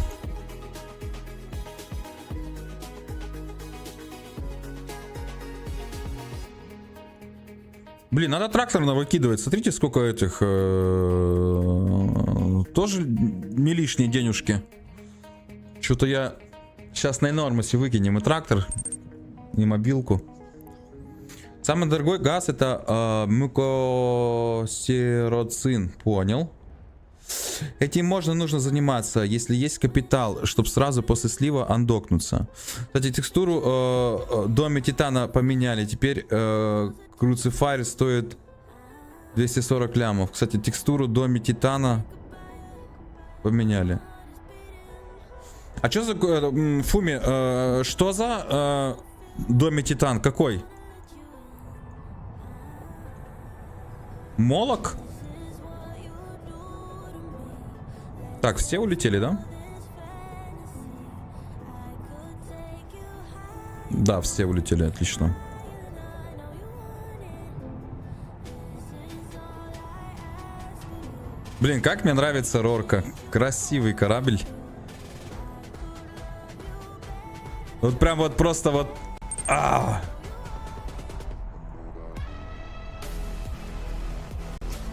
Блин, надо тракторно выкидывать. Смотрите, сколько этих... тоже не лишние денежки. Что-то я... Сейчас на Энормусе выкинем и трактор, и мобилку. Самый дорогой газ это мукосироцин. Понял. Этим нужно заниматься, если есть капитал, чтобы сразу после слива андокнуться. Кстати, текстуру доме Титана поменяли. Теперь Crucifier стоит 240 лямов. Кстати, текстуру доме Титана поменяли. А что за... Фуми, что за доме Титан? Какой? Молок? Так, все улетели, да? Да, все улетели, отлично. Блин, как мне нравится Рорка. Красивый корабль. Вот прям вот просто вот...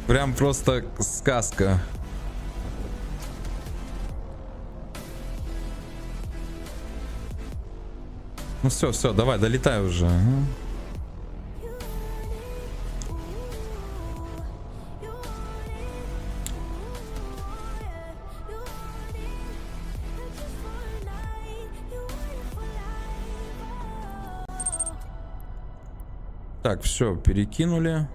Прям просто сказка. Ну все, давай, долетай уже. Так, все, перекинули.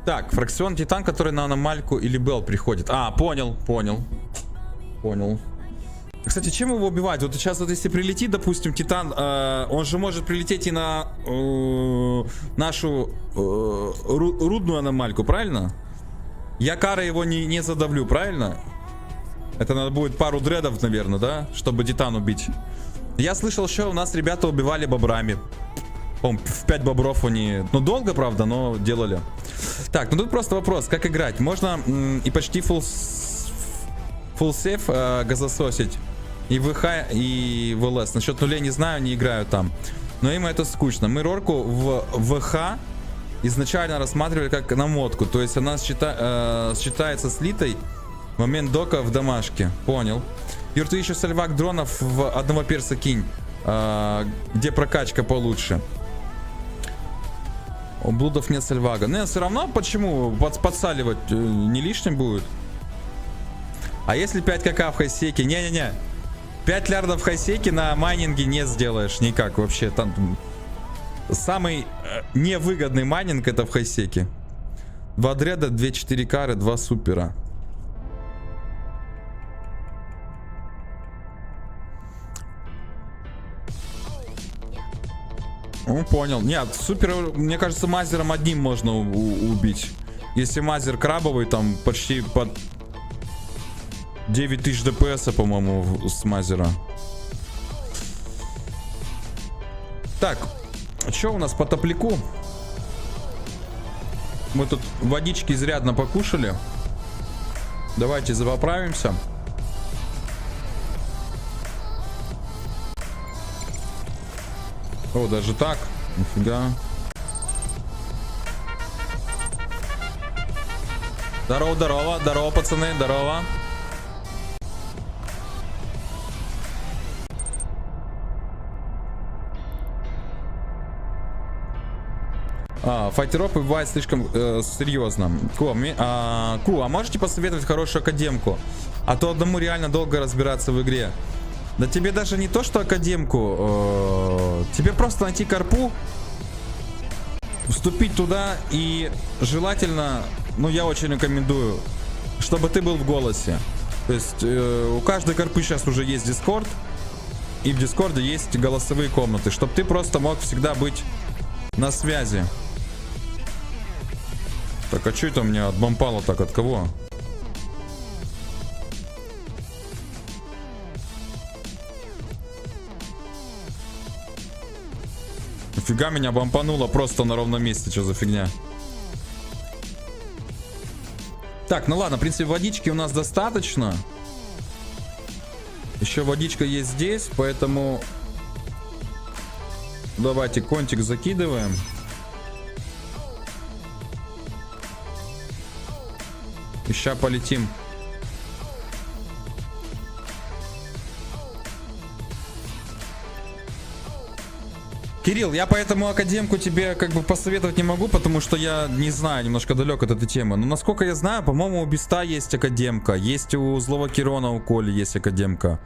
Так, фракцион Титан, который на аномальку или Белл приходит. А, понял. Кстати, чем его убивать? Вот сейчас вот если прилетит, допустим, Титан, он же может прилететь и на нашу рудную аномальку, правильно? Я Кара его не задавлю, правильно? Это надо будет пару дредов, наверное, да? Чтобы Титан убить. Я слышал, что у нас ребята убивали бобрами. По-моему, в 5 бобров они... Ну, долго, правда, но делали. Так, ну тут просто вопрос, как играть. Можно и почти full сейф газососить. И ВХ, и в ЛС. Насчет нулей не знаю, не играю там. Но им это скучно. Мы Рорку в ВХ изначально рассматривали как намотку. То есть она считается слитой в момент дока в домашке. Понял. Юр, ты еще сальвак дронов в одного перса кинь. Где прокачка получше. У блудов нет сальвага. Но все равно почему? Подсаливать не лишним будет. А если 5 кк в хайсеке? Не-не-не. 5 лярдов в хайсеке на майнинге не сделаешь никак вообще. Там самый невыгодный майнинг это в хайсеке. 2 дреда, 2 4 кары, 2 супера. Ну, понял. Нет, супер, мне кажется, мазером одним можно убить. Если мазер крабовый, там почти под 9000 ДПС, по-моему, с мазера. Так, что у нас по топляку? Мы тут водички изрядно покушали. Давайте заправимся. О, даже так? Нифига. Здорово, здорово, здорово, пацаны, здорово. Файтеров бывает слишком серьезно. Ку, а можете посоветовать хорошую академку? А то одному реально долго разбираться в игре. Да тебе даже не то, что академку, тебе просто найти карпу, вступить туда и желательно, ну я очень рекомендую, чтобы ты был в голосе. То есть у каждой карпы сейчас уже есть Discord, и в Дискорде есть голосовые комнаты, чтобы ты просто мог всегда быть на связи. Так, а что это у меня отбомпало так? От кого? Фига меня бомпануло просто на ровном месте. Что за фигня? Так, ну ладно, в принципе, водички у нас достаточно. Еще водичка есть здесь, поэтому давайте контик закидываем. И ща полетим. Кирилл, я поэтому академку тебе как бы посоветовать не могу, потому что я не знаю, немножко далек от этой темы. Но насколько я знаю, по-моему, у Биста есть академка. Есть у Злого Кирона, у Коли есть академка.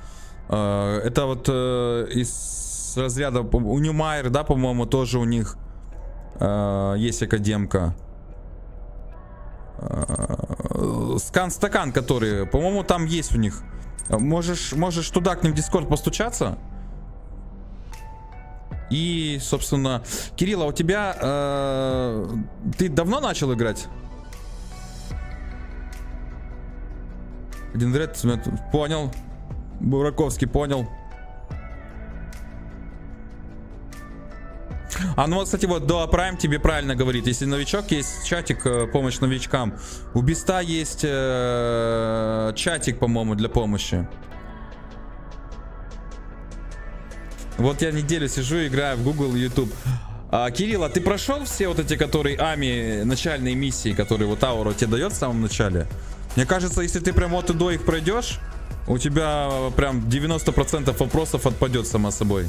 Это вот из разряда... У Ньюмайер, да, по-моему, тоже у них есть академка. Скан-стакан, который, по-моему, там есть у них. Можешь туда к ним в Дискорд постучаться. И, собственно, Кирилл, а у тебя... ты давно начал играть? Один ред, понял. Бураковский, понял. А ну вот, кстати, вот Дуа Прайм тебе правильно говорит. Если новичок, есть чатик помощь новичкам. У Биста есть чатик, по-моему, для помощи. Вот я неделю сижу, играю в Google и YouTube. Кирилл, а ты прошел все вот эти, которые Ами, начальные миссии, которые вот Аура тебе дает в самом начале? Мне кажется, если ты прям от и до их пройдешь, у тебя прям 90% вопросов отпадет само собой.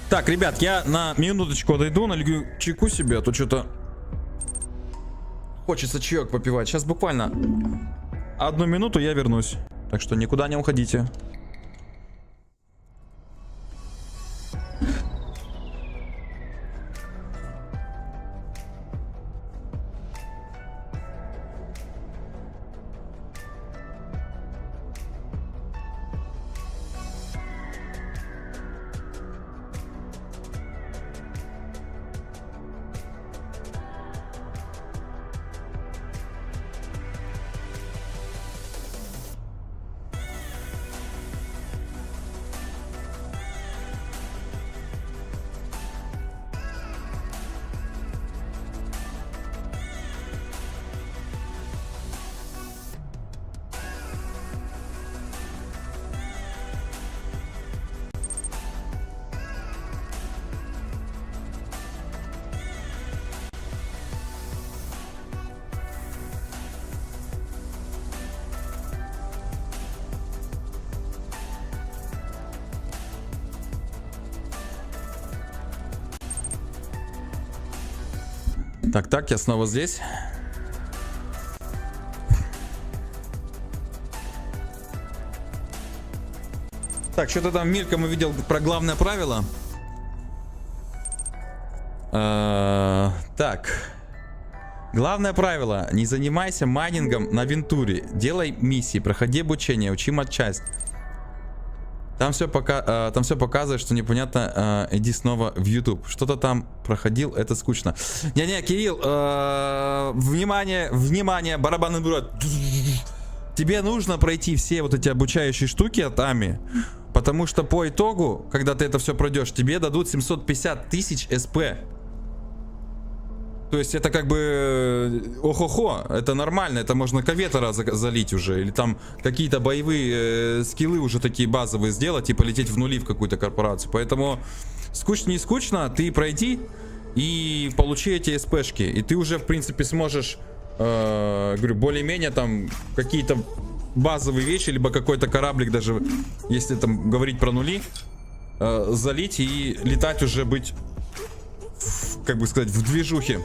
Так, ребят, я на минуточку отойду, налью чайку себе, а то что-то хочется чаек попивать. Сейчас буквально 1 минуту я вернусь. Так что никуда не уходите. Так, я снова здесь. Так, что-то там мельком увидел про главное правило. Так. Главное правило. Не занимайся майнингом на Вентуре. Делай миссии, проходи обучение, учи матчасть. Там все показывает, что непонятно. Иди снова в YouTube. Что-то там проходил, это скучно. Не-не, Кирилл, внимание, барабанный бюро. Тебе нужно пройти все вот эти обучающие штуки от Ами. Потому что по итогу, когда ты это все пройдешь, тебе дадут 750 тысяч СП. То есть это как бы охо-хо, это нормально, это можно Коветера залить уже. Или там какие-то боевые скиллы уже такие базовые сделать и полететь в нули в какую-то корпорацию. Поэтому скучно не скучно, ты пройди и получи эти СПшки. И ты уже в принципе сможешь, говорю, более-менее там какие-то базовые вещи, либо какой-то кораблик даже, если там говорить про нули, залить и летать уже быть, как бы сказать, в движухе.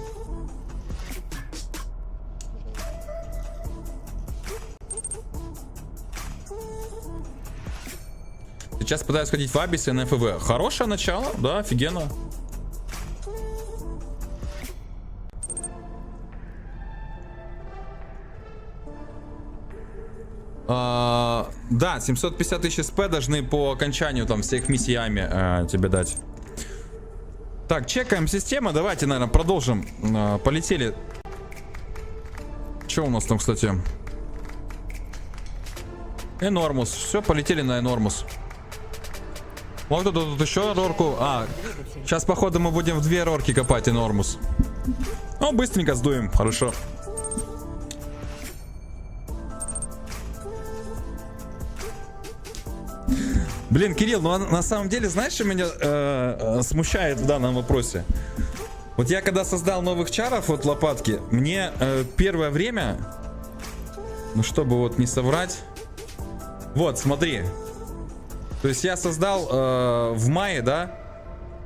Сейчас пытаюсь ходить в Абис и на ФВ. Хорошее начало, да, офигенно. Да, 750 тысяч СП должны по окончанию там всех миссиями тебе дать. Так, чекаем систему. Давайте, наверное, продолжим. Полетели. Что у нас там, кстати? Энормус. Все, полетели на Энормус. Вот тут еще рорку. Сейчас, походу, мы будем в 2 рорки копать Энормус. Ну, быстренько сдуем. Хорошо. Блин, Кирилл, ну на самом деле, знаешь, что меня смущает в данном вопросе? Вот я когда создал новых чаров, вот лопатки, мне первое время, ну чтобы вот не соврать, вот, смотри. То есть я создал в мае, да,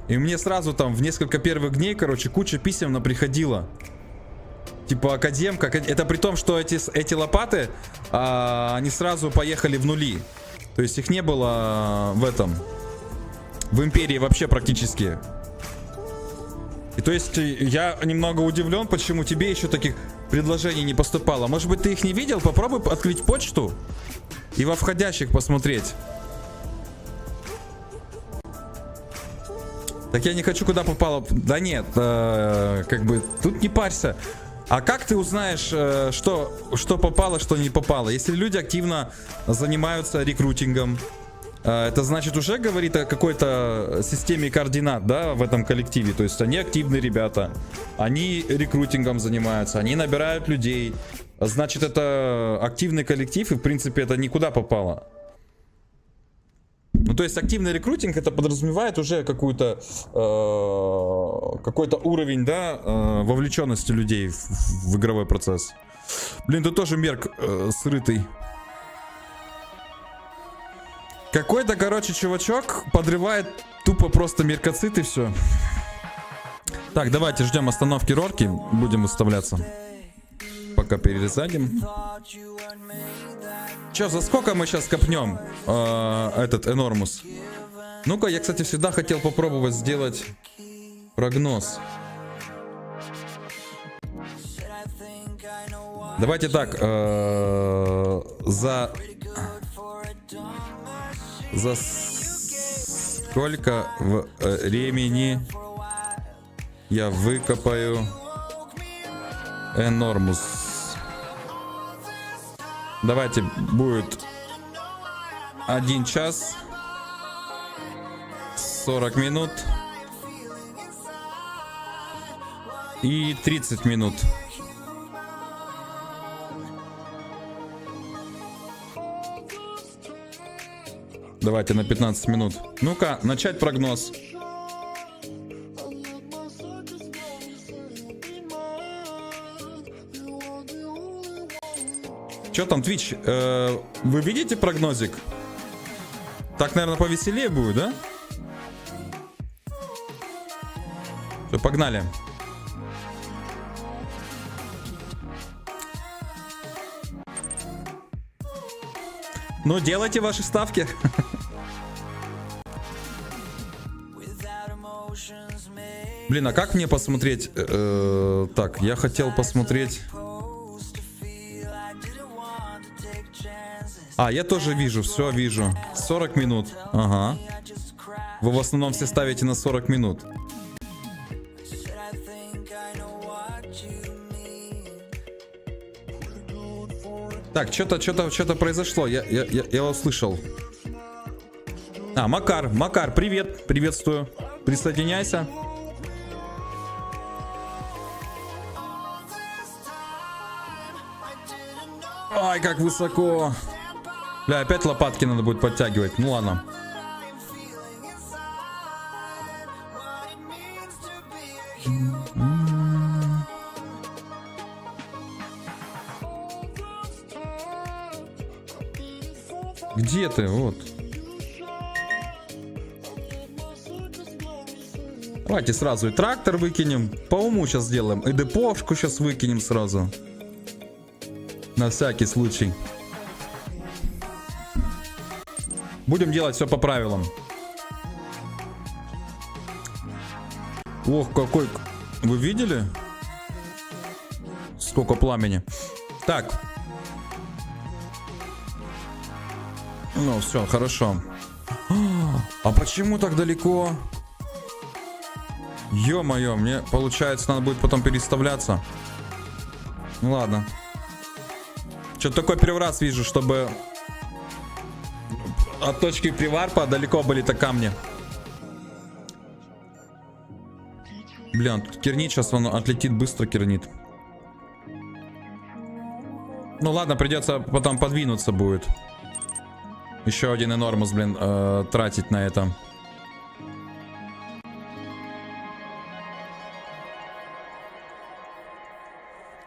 и мне сразу там в несколько первых дней, короче, куча писем приходила. Типа академка, это при том, что эти лопаты, они сразу поехали в нули. То есть их не было в империи вообще практически. И то есть я немного удивлен, почему тебе еще таких предложений не поступало. Может быть, ты их не видел? Попробуй открыть почту и во входящих посмотреть. Так я не хочу, куда попало. Да нет, как бы тут не парься. А как ты узнаешь, что попало, что не попало? Если люди активно занимаются рекрутингом, это значит уже говорит о какой-то системе координат, да, в этом коллективе. То есть они активные ребята, они рекрутингом занимаются, они набирают людей. Значит, это активный коллектив, и в принципе это никуда попало. Ну, то есть активный рекрутинг, это подразумевает уже какой-то уровень, да, вовлеченности людей в игровой процесс. Блин, тут тоже мерк срытый. Какой-то, короче, чувачок подрывает тупо просто меркоцит и все. Так, давайте ждем остановки рорки, будем выставляться. Пока перезадим. Че, за сколько мы сейчас копнем этот Энормус? Ну-ка, я, кстати, всегда хотел попробовать сделать прогноз. Давайте так, за сколько времени я выкопаю Энормус? Давайте будет 1 час 40 минут и 30 минут. Давайте на 15 минут. Ну-ка, начать прогноз. Что там, Twitch? Вы видите прогнозик? Так, наверное, повеселее будет, да? Все, погнали. Ну, делайте ваши ставки. Блин, а как мне посмотреть? Так, я хотел посмотреть. А, я тоже вижу, все вижу. 40 минут. Ага. Вы в основном все ставите на 40 минут. Так, что-то произошло. Я услышал. А, Макар, привет. Приветствую. Присоединяйся. Ай, как высоко. Бля, опять лопатки надо будет подтягивать. Ну ладно. Где ты? Вот. Давайте сразу и трактор выкинем. По уму сейчас сделаем. И деповку сейчас выкинем сразу. На всякий случай. Будем делать все по правилам. Ох, какой... Вы видели? Сколько пламени. Так. Ну, все, хорошо. А почему так далеко? Ё-моё, мне, получается, надо будет потом переставляться. Ну, ладно. Что-то такой первый раз вижу, чтобы от точки приварпа далеко были-то камни. Блин, тут кернит, сейчас он отлетит, быстро кернит. Ну ладно, придется потом подвинуться будет. Еще один энормус, блин, тратить на это.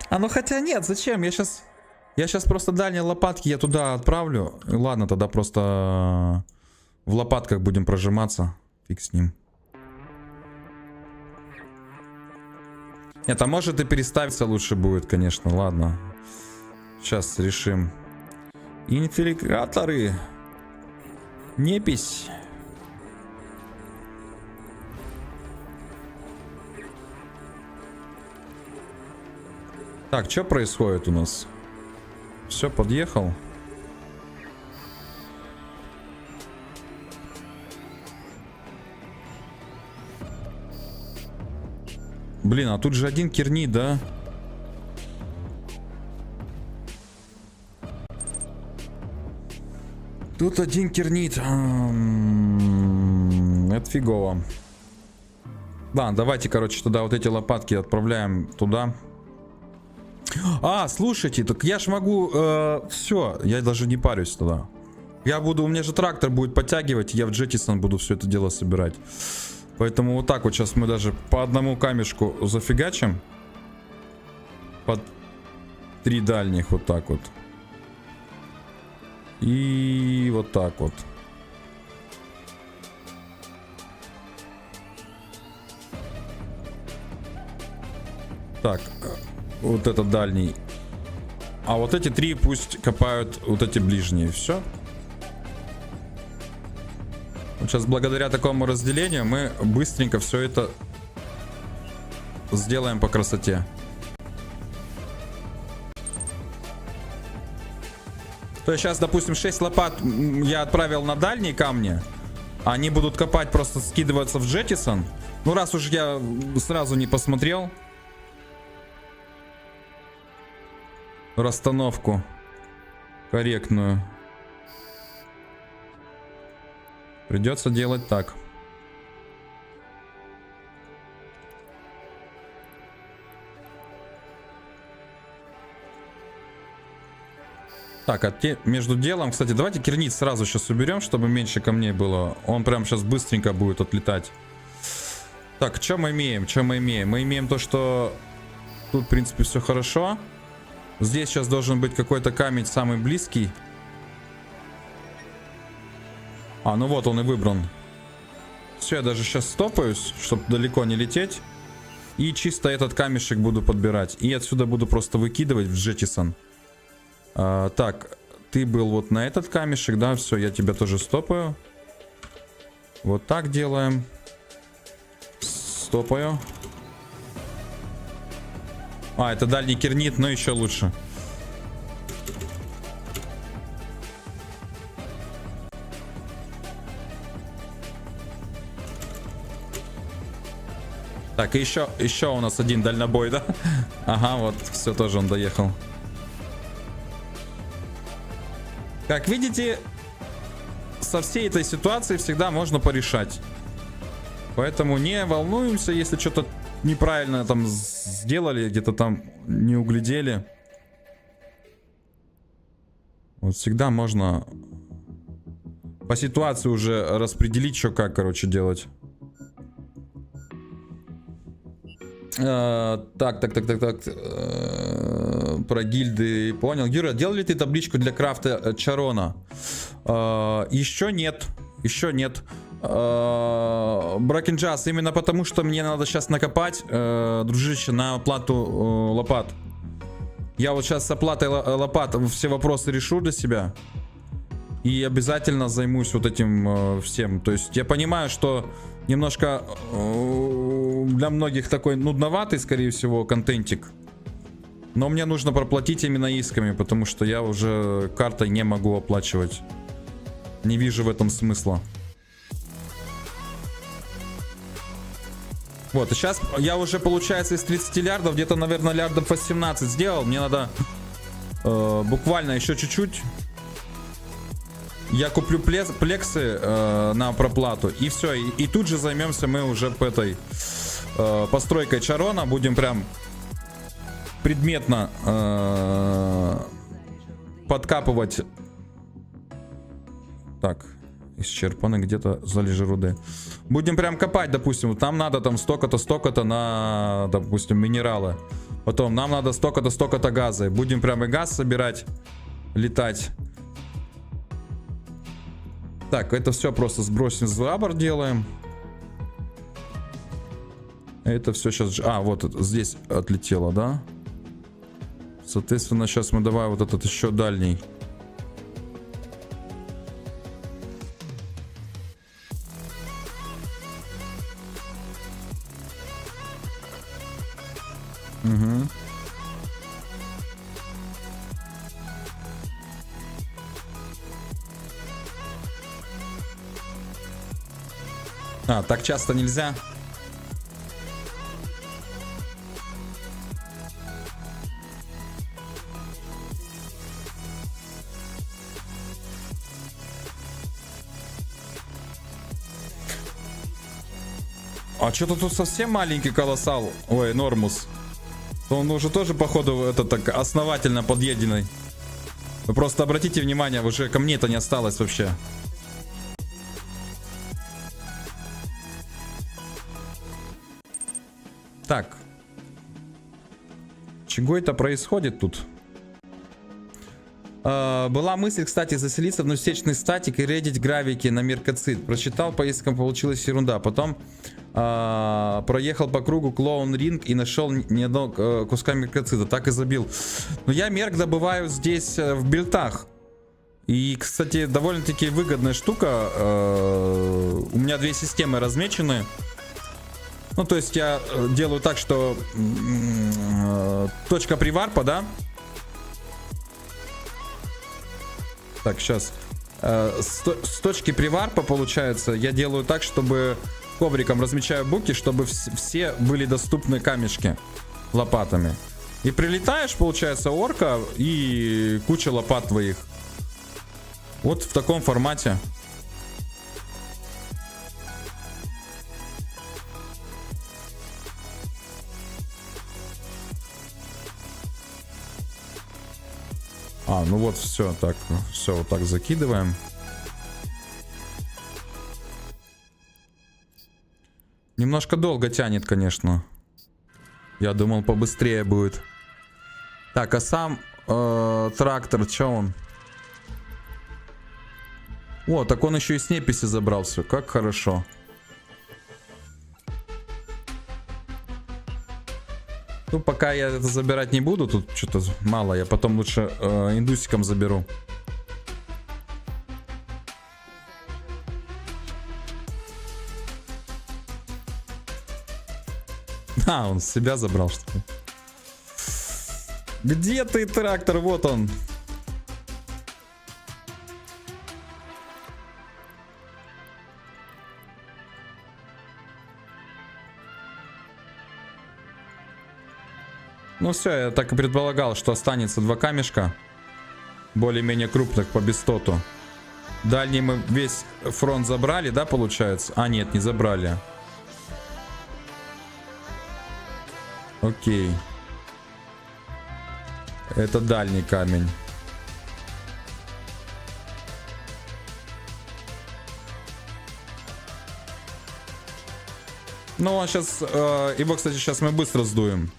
А ну хотя нет, зачем? Я сейчас просто дальние лопатки я туда отправлю. Ладно, тогда просто в лопатках будем прожиматься. Фиг с ним. Это может и переставиться лучше будет, конечно. Ладно. Сейчас решим. Инфильтраторы. Непись. Так, что происходит у нас? Все, подъехал. Блин, а тут же один кернит, да? Тут один кернит. Это фигово. Да, давайте, короче, туда вот эти лопатки отправляем туда. А, слушайте, так я ж могу... все, я даже не парюсь туда. Я буду... У меня же трактор будет подтягивать, и я в Джеттисон буду все это дело собирать. Поэтому вот так вот сейчас мы даже по одному камешку зафигачим. Под 3 дальних вот так вот. И вот так вот. Так, вот это дальний. А вот эти 3 пусть копают вот эти ближние. Все. Вот сейчас благодаря такому разделению мы быстренько все это сделаем по красоте. То есть сейчас, допустим, 6 лопат я отправил на дальние камни. Они будут копать, просто скидываться в Джеттисон. Ну, раз уж я сразу не посмотрел расстановку корректную, придется делать так. Так, а между делом, кстати, давайте кернит сразу сейчас уберем, чтобы меньше камней было. Он прям сейчас быстренько будет отлетать. Так, что мы имеем? Что мы имеем? Мы имеем то, что тут, в принципе, все хорошо. Здесь сейчас должен быть какой-то камень самый близкий. А, ну вот он и выбран. Все, я даже сейчас стопаюсь, чтобы далеко не лететь. И чисто этот камешек буду подбирать. И отсюда буду просто выкидывать в Джеттисон. Так, ты был вот на этот камешек, да, все, я тебя тоже стопаю. Вот так делаем. Стопаю. А, это дальний кернит, но еще лучше. Так, и еще у нас один дальнобой, да? Ага, вот, все, тоже он доехал. Как видите, со всей этой ситуацией всегда можно порешать. Поэтому не волнуемся, если что-то неправильно там сделали, где-то там не углядели. Вот всегда можно по ситуации уже распределить, что как, короче, делать. Так. Про гильды понял. Юра, делал ли ты табличку для крафта Чарона? Еще нет. Бракенджас, именно потому, что мне надо сейчас накопать, дружище, на оплату лопат. Я вот сейчас с оплатой лопат все вопросы решу для себя. И обязательно займусь вот этим всем. То есть я понимаю, что немножко для многих такой нудноватый, скорее всего, контентик. Но мне нужно проплатить именно исками, потому что я уже картой не могу оплачивать. Не вижу в этом смысла. Вот, и сейчас я уже, получается, из 30 лярдов где-то, наверное, лярдов 18 сделал. Мне надо буквально еще чуть-чуть. Я куплю плексы на проплату. И все. И тут же займемся мы уже по этой постройкой Чарона. Будем прям предметно подкапывать. Так. Исчерпаны где-то залежи руды. Будем прям копать, допустим. Там надо там столько-то на, допустим, минералы. Потом нам надо столько-то газа. Будем прям и газ собирать, летать. Так, это все просто сбросим за борт делаем. Это все сейчас... А, вот здесь отлетело, да? Соответственно, сейчас мы давай вот этот еще дальний. Угу. А, так часто нельзя. А что-то тут совсем маленький колоссал. Ой, Нормус. Он уже тоже, походу, это так основательно подъеденный. Вы просто обратите внимание, уже ко мне-то не осталось вообще. Так. Чего это происходит тут? Была мысль, кстати, заселиться в насечный статик и редить гравики на меркоцит. Прочитал поиском, получилась ерунда. Потом проехал по кругу клоун ринг и нашел ни одного куска меркоцита. Так и забил. Но я мерк добываю здесь в бильтах. И, кстати, довольно-таки выгодная штука. У меня две системы размечены. Ну, то есть я делаю так, что точка приварпа, да? Так, сейчас. С точки приварпа, получается, я делаю так, чтобы ковриком размечаю буки, чтобы все были доступны камешки лопатами. И прилетаешь, получается, орка и куча лопат твоих. Вот в таком формате. А, ну вот все, так, все, вот так закидываем. Немножко долго тянет, конечно. Я думал, побыстрее будет. Так, а сам трактор, что он? О, так он еще и с неписи забрал все, как хорошо. Ну, пока я это забирать не буду, тут что-то мало, я потом лучше индусиком заберу. А, он с себя забрал, что ли? Где ты, трактор? Вот он. Ну все, я так и предполагал, что останется 2 камешка. Более-менее крупных по бестоту. Дальний мы весь фронт забрали, да, получается? А, нет, не забрали. Окей. Это дальний камень. Ну, он сейчас... его, кстати, сейчас мы быстро сдуем.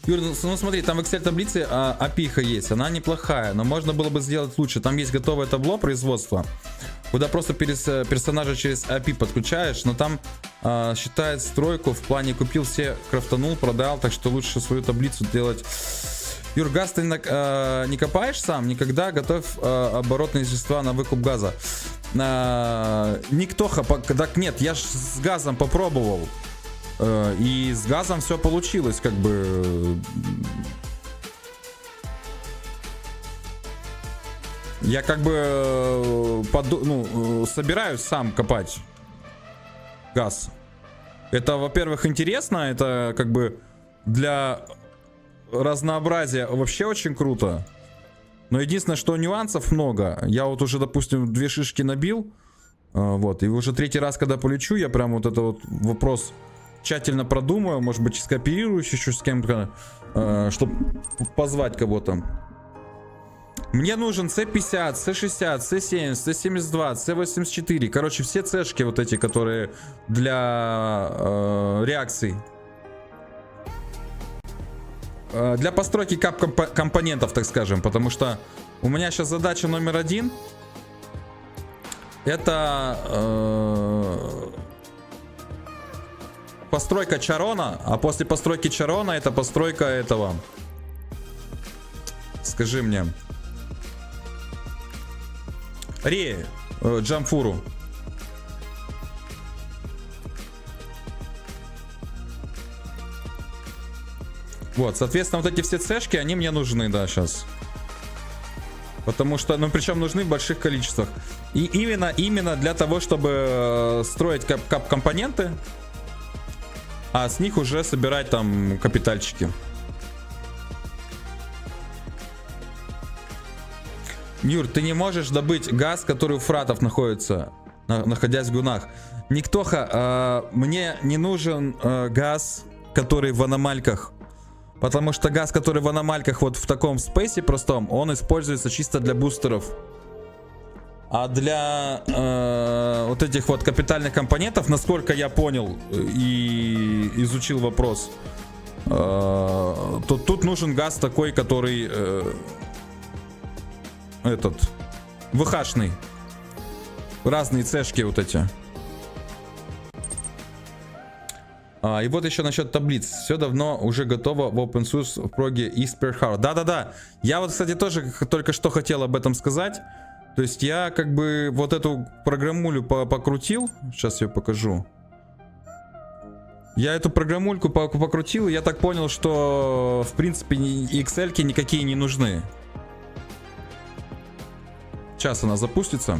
Юр, ну смотри, там в Excel таблице опиха есть. Она неплохая, но можно было бы сделать лучше. Там есть готовое табло производства, куда просто персонажа через API подключаешь, но там считает стройку в плане купил все, крафтанул, продал, так что лучше свою таблицу делать. Юр, газ ты не копаешь сам? Никогда готовь оборотные вещества на выкуп газа. Никто, так нет, я ж с газом попробовал. И с газом все получилось, как бы. Я как бы собираюсь сам копать газ. Это, во-первых, интересно, это как бы для разнообразия вообще очень круто. Но единственное, что нюансов много. Я вот уже, допустим, 2 шишки набил. Вот, и уже 3-й раз, когда полечу, я прям вот это вот вопрос тщательно продумаю, может быть, скооперируюсь еще с кем-то, чтобы позвать кого-то. Мне нужен C50, C60, C70, C72, C84. Короче, все цешки вот эти, которые для реакций. Для постройки кап-компонентов, так скажем. Потому что у меня сейчас задача номер 1. Это... постройка Чарона, а после постройки Чарона это постройка этого. Скажи мне. Джамфуру. Вот, соответственно, вот эти все цешки, они мне нужны, да, сейчас. Потому что, ну, причем нужны в больших количествах. И именно для того, чтобы строить кап-компоненты. А с них уже собирать там капитальчики. Юр, ты не можешь добыть газ, который у фратов находится, находясь в гунах. Никтоха, мне не нужен газ, который в аномальках. Потому что газ, который в аномальках вот в таком спейсе простом, он используется чисто для бустеров. А для вот этих вот капитальных компонентов, насколько я понял и изучил вопрос, то тут нужен газ такой, который этот ВХшный. Разные цешки вот эти. И вот еще насчет таблиц. Все давно уже готово в OpenSUSE в проге и SpareHard. Да-да-да. Я вот, кстати, тоже только что хотел об этом сказать. То есть я как бы вот эту программулю покрутил. Сейчас я покажу. Я эту программульку покрутил, и я так понял, что в принципе Excel-ки никакие не нужны. Сейчас она запустится.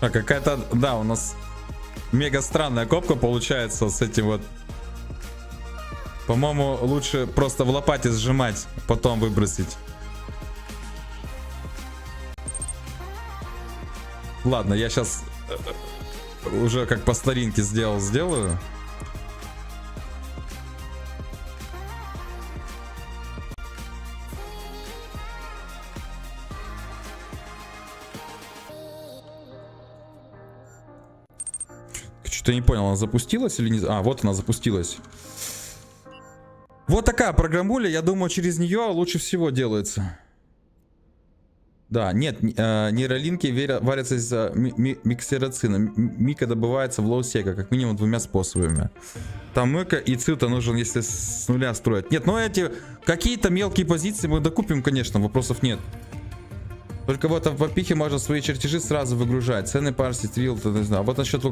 А какая-то, да, у нас мега странная копка получается с этим вот. По-моему, лучше просто в лопате сжимать, потом выбросить. Ладно, я сейчас уже как по старинке сделаю. Что-то не понял, она запустилась или не... А, вот она запустилась. Вот такая программуля, я думаю, через нее лучше всего делается. Да, нет, нейролинки варятся из миксероцина. Мика добывается в лоусека, как минимум 2 способами. Там мыка и цита нужен, если с нуля строить. Нет, ну эти какие-то мелкие позиции мы докупим, конечно, вопросов нет. Только вот в подпихе можно свои чертежи сразу выгружать. Цены парси, трил, не знаю. А вот насчет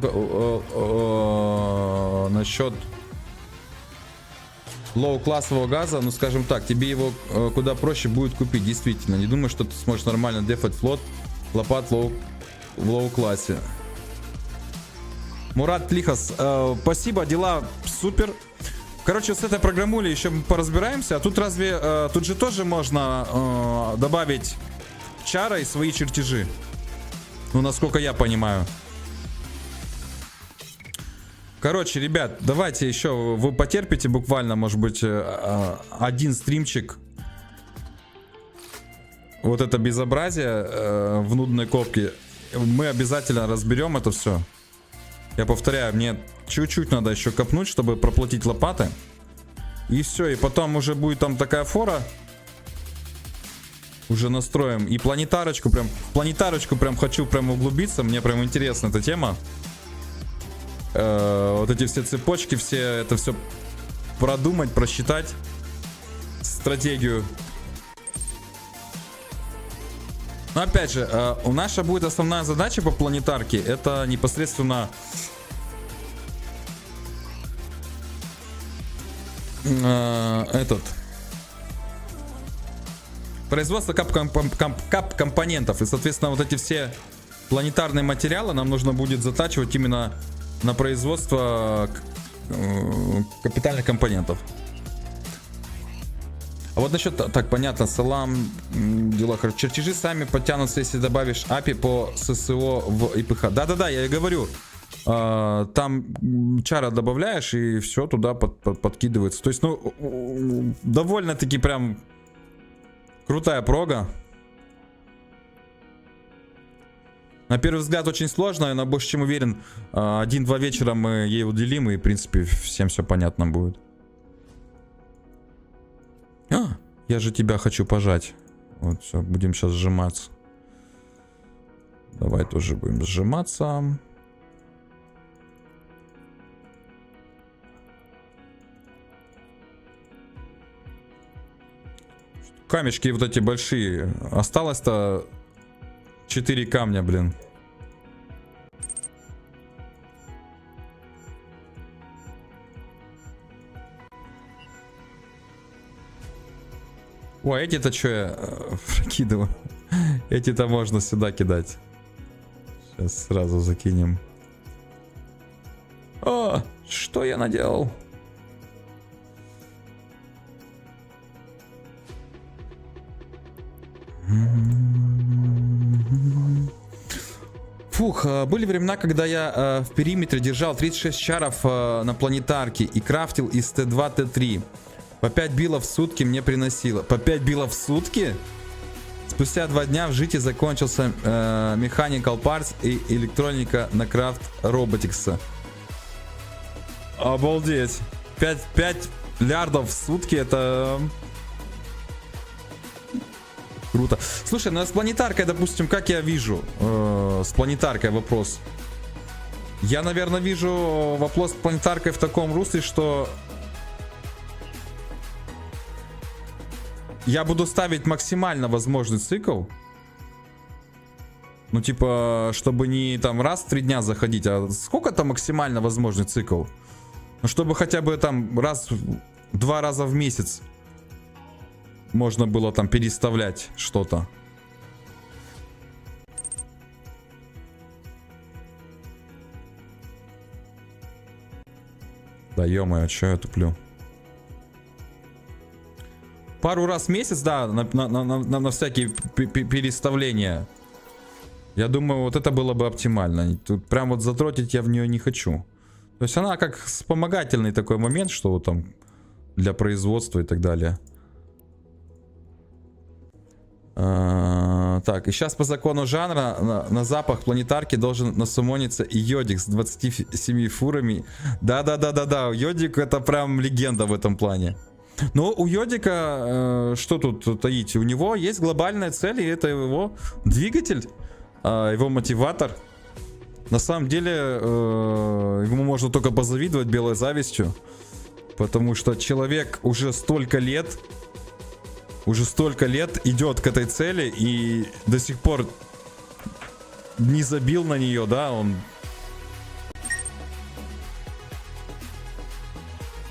насчет лоу-классового газа, ну скажем так, тебе его куда проще будет купить, действительно. Не думаю, что ты сможешь нормально дефать флот лопат в лоу-классе. Мурат Тлихас, спасибо, дела супер. Короче, с этой программулей еще поразбираемся. А тут разве, тут же тоже можно добавить чара и свои чертежи. Ну, насколько я понимаю. Короче, ребят, давайте еще вы потерпите буквально, может быть, один стримчик. Вот это безобразие в нудной копке. Мы обязательно разберем это все. Я повторяю, мне чуть-чуть надо еще копнуть, чтобы проплатить лопаты. И все, и потом уже будет там такая фора. Уже настроим. И планетарочку прям хочу прям углубиться. Мне прям интересна эта тема. Вот эти все цепочки, это все продумать, просчитать стратегию. Но опять же, наша будет основная задача по планетарке. Это непосредственно производство кап-компонентов. И, соответственно, вот эти все планетарные материалы нам нужно будет затачивать именно на производство капитальных компонентов. А вот насчет, так, понятно, салам, дела хорошо. Чертежи сами подтянутся, если добавишь API по ССО в ИПХ. Да-да-да, я и говорю. Там чара добавляешь, и все туда подкидывается. То есть, ну, довольно-таки прям крутая прога. На первый взгляд очень сложно, но больше чем уверен, 1-2 вечера мы ей уделим, и в принципе всем все понятно будет. Я же тебя хочу пожать. Вот все, будем сейчас сжиматься. Давай тоже будем сжиматься. Камешки вот эти большие. Осталось-то 4 камня, блин. Ой, эти-то что я прокидываю? Эти-то можно сюда кидать. Сейчас сразу закинем. О, что я наделал? Фух, были времена, когда я в периметре держал 36 чаров на планетарке и крафтил из Т2, Т3. По 5 билов в сутки мне приносило. По 5 билов в сутки? Спустя 2 дня в житии закончился Mechanical Parts и электроника на крафт Robotics. Обалдеть. 5 лярдов в сутки, это... Круто. Слушай, ну с планетаркой, допустим, как я вижу? С планетаркой вопрос. Я, наверное, вижу вопрос с планетаркой в таком русле, что... Я буду ставить максимально возможный цикл. Ну, типа, чтобы не там раз в 3 дня заходить, а сколько там максимально возможный цикл? Ну, чтобы хотя бы там 2 раза в месяц можно было там переставлять что-то. Да ё-моё, чё я туплю? Пару раз в месяц, да, на всякие переставления. Я думаю, вот это было бы оптимально. Тут прям вот затротить я в нее не хочу. То есть она как вспомогательный такой момент, что вот там для производства и так далее. Так, и сейчас по закону жанра на запах планетарки должен насумониться и Йодик с 27 фурами. Да-да-да-да-да, Йодик это прям легенда в этом плане. Но у Йодика, что тут таить? У него есть глобальная цель, и это его двигатель, его мотиватор. На самом деле, ему можно только позавидовать белой завистью. Потому что человек уже столько лет идет к этой цели и до сих пор не забил на нее, да, он...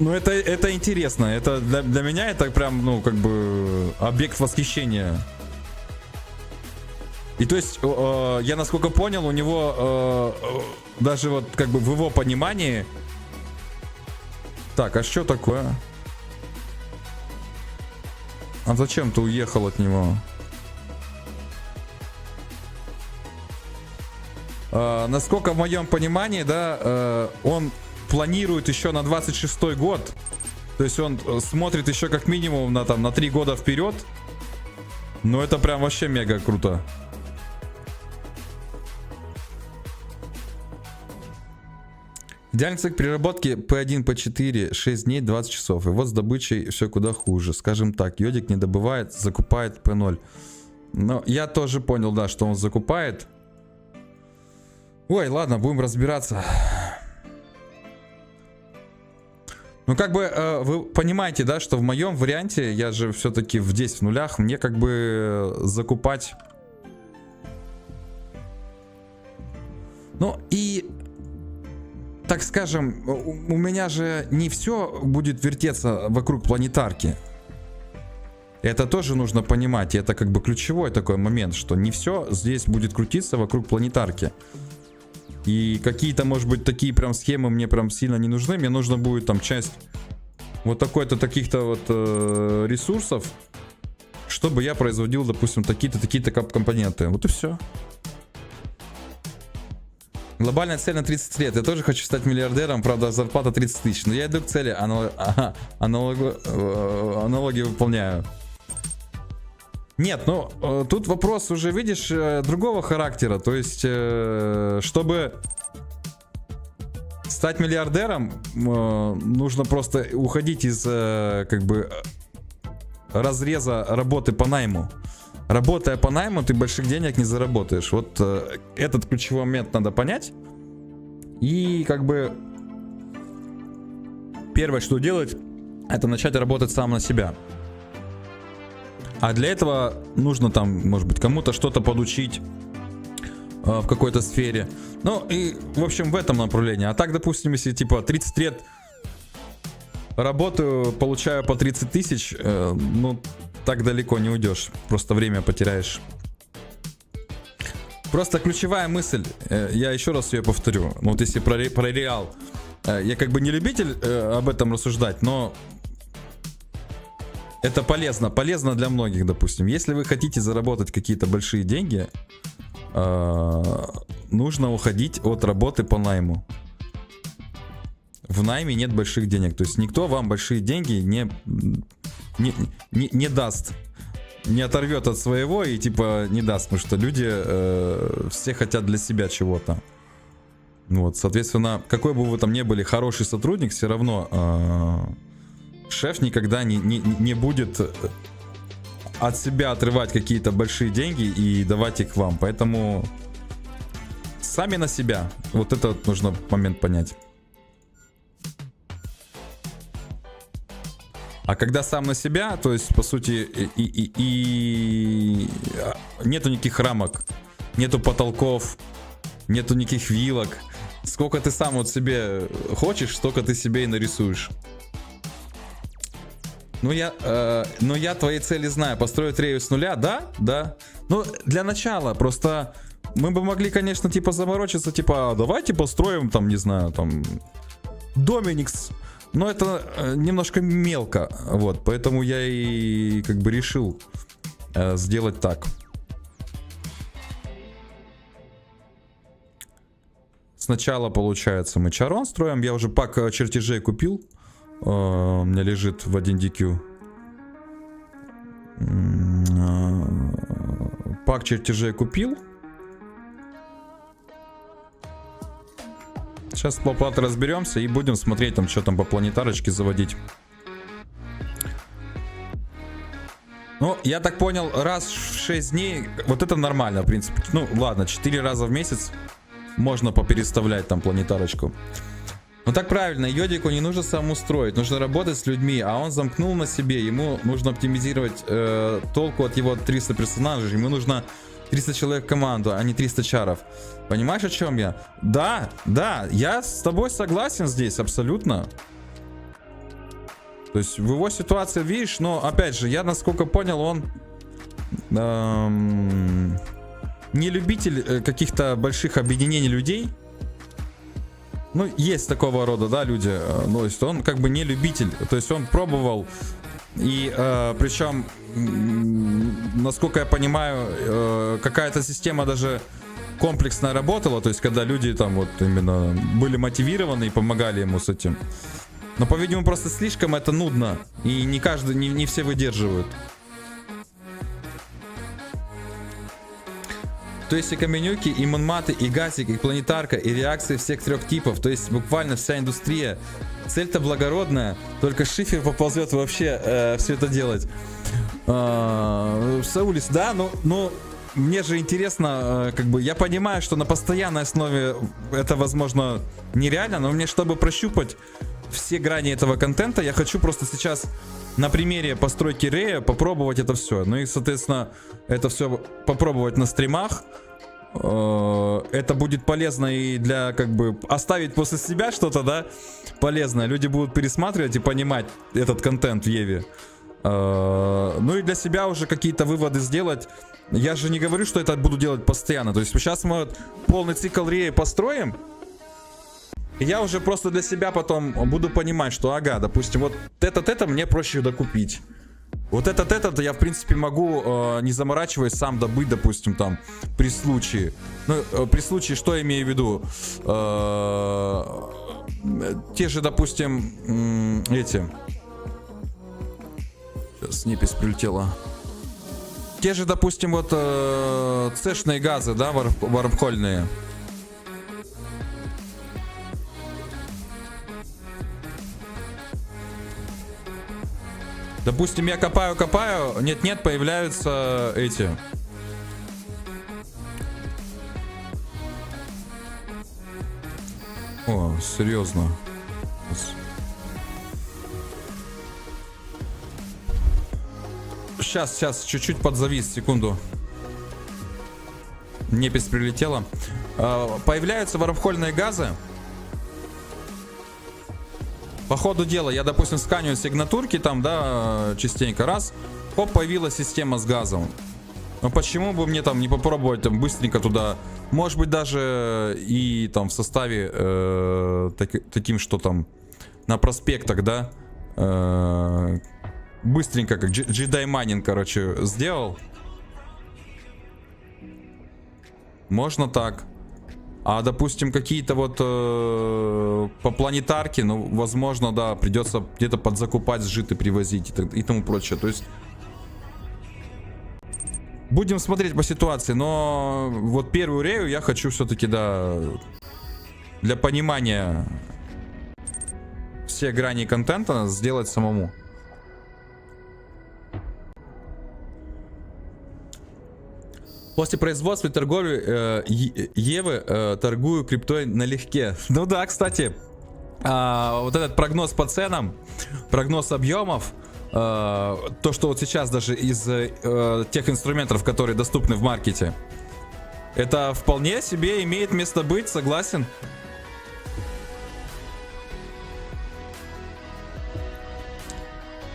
Ну, это интересно. Это для меня это прям, ну, как бы объект восхищения. И то есть, я насколько понял, у него даже вот как бы в его понимании... Так, а что такое? А зачем ты уехал от него? Насколько в моем понимании, да, он планирует еще на 26-й год. То есть он смотрит еще как минимум на, там, на 3 года вперед. Но это прям вообще мега круто. Идеальный цикл переработки P1, P4, 6 дней, 20 часов. И вот с добычей все куда хуже. Скажем так, Йодик не добывает, закупает P0. Но я тоже понял, да, что он закупает. Ой, ладно, будем разбираться. Ну, как бы, вы понимаете, да, что в моем варианте, я же все-таки в 10 в нулях, мне как бы закупать... Ну, и... Так скажем, у меня же не все будет вертеться вокруг планетарки. Это тоже нужно понимать. И это как бы ключевой такой момент, что не все здесь будет крутиться вокруг планетарки. И какие-то, может быть, такие прям схемы мне прям сильно не нужны. Мне нужно будет там часть вот такой-то, таких-то вот ресурсов, чтобы я производил, допустим, такие-то компоненты. Вот и все. Глобальная цель на 30 лет. Я тоже хочу стать миллиардером, правда, зарплата 30 тысяч. Но я иду к цели, аналоги выполняю. Нет, ну, тут вопрос уже, видишь, другого характера. То есть, чтобы стать миллиардером, нужно просто уходить из, как бы, разреза работы по найму. Работая по найму, ты больших денег не заработаешь. Вот этот ключевой момент надо понять. И как бы первое, что делать, это начать работать сам на себя. А для этого нужно там, может быть, кому-то что-то подучить в какой-то сфере. Ну и, в общем, в этом направлении. А так, допустим, если типа 30 лет работаю, получаю по 30 тысяч, ну... Так далеко не уйдешь, просто время потеряешь. Просто ключевая мысль, я еще раз ее повторю. Вот если про реал, я как бы не любитель об этом рассуждать, но это полезно для многих, допустим. Если вы хотите заработать какие-то большие деньги, нужно уходить от работы по найму. В найме нет больших денег, то есть никто вам большие деньги не даст, не оторвет от своего и типа не даст, потому что люди все хотят для себя чего-то. Вот, соответственно, какой бы вы там ни были хороший сотрудник, все равно шеф никогда не будет от себя отрывать какие-то большие деньги и давать их вам. Поэтому сами на себя. Вот это вот нужно момент понять. А когда сам на себя, то есть, по сути, нету никаких рамок, нету потолков, нету никаких вилок. Сколько ты сам вот себе хочешь, столько ты себе и нарисуешь. Ну я твои цели знаю. Построить Рею с нуля, да. Ну, для начала, просто мы бы могли, конечно, типа заморочиться, типа, давайте построим, там, не знаю, там, Доминикс. Но это немножко мелко, вот, поэтому я и как бы решил сделать так. Сначала, получается, мы Чарон строим. Я уже пак чертежей купил. У меня лежит в 1DQ. Пак чертежей купил. Сейчас по плате разберемся и будем смотреть там, что там по планетарочке заводить. Ну, я так понял, раз в 6 дней, вот это нормально, в принципе. Ну, ладно, 4 раза в месяц можно попереставлять там планетарочку. Ну так правильно, Йодику не нужно самому строить, нужно работать с людьми, а он замкнул на себе, ему нужно оптимизировать толку от его 300 персонажей, ему нужно 300 человек в команду, а не 300 чаров. Понимаешь, о чем я? Да, я с тобой согласен здесь, абсолютно. То есть в его ситуации, видишь, но опять же, я насколько понял, он не любитель каких-то больших объединений людей. Ну, есть такого рода, да, люди. Ну, то есть он как бы не любитель. То есть он пробовал. И причем, насколько я понимаю, какая-то система даже комплексно работала. То есть когда люди там вот именно были мотивированы и помогали ему с этим. Но, по-видимому, просто слишком это нудно. И не каждый, не все выдерживают. То есть и каменюки, и монматы, и газик, и планетарка, и реакции всех 3 типов. То есть буквально вся индустрия. Цель-то благородная. Только Шифер поползет вообще все это делать. Саулис, да, но мне же интересно, как бы я понимаю, что на постоянной основе это возможно нереально, но мне, чтобы прощупать все грани этого контента, я хочу просто сейчас на примере постройки Рея попробовать это все. Ну и, соответственно, это все попробовать на стримах. Это будет полезно и для, как бы, оставить после себя что-то, да, полезное. Люди будут пересматривать и понимать этот контент в Еве. Ну и для себя уже какие-то выводы сделать. Я же не говорю, что это буду делать постоянно. То есть сейчас мы вот полный цикл Рея построим. И я уже просто для себя потом буду понимать, что, ага, допустим, вот это мне проще докупить. Вот этот я, в принципе, могу, не заморачиваясь, сам добыть, допустим, там, при случае. Ну, при случае, что я имею в виду? Те же, допустим, эти... Сейчас непись прилетела. Те же, допустим, вот цешные газы, да, варпхольные. Допустим, я копаю, нет, появляются эти. О, серьезно. Сейчас, чуть-чуть подзавис, секунду. Непись прилетела. Появляются варпхольные газы. По ходу дела я, допустим, сканю сигнатурки там, да, частенько раз. Хоп, появилась система с газом. Но почему бы мне там не попробовать там быстренько туда, может быть, даже и там в составе таким, что там на проспектах, да, быстренько, как Jedi Mining, короче, сделал. Можно так. А, допустим, какие-то вот по планетарке, ну, возможно, да, придется где-то подзакупать, сжитый привозить и тому прочее. То есть будем смотреть по ситуации, но вот первую Рею я хочу все-таки, да, для понимания всех граней контента сделать самому. После производства и торговли Евы торгую криптой налегке. Ну да, кстати, вот этот прогноз по ценам, прогноз объемов, то, что вот сейчас даже из тех инструментов, которые доступны в маркете, это вполне себе имеет место быть, согласен.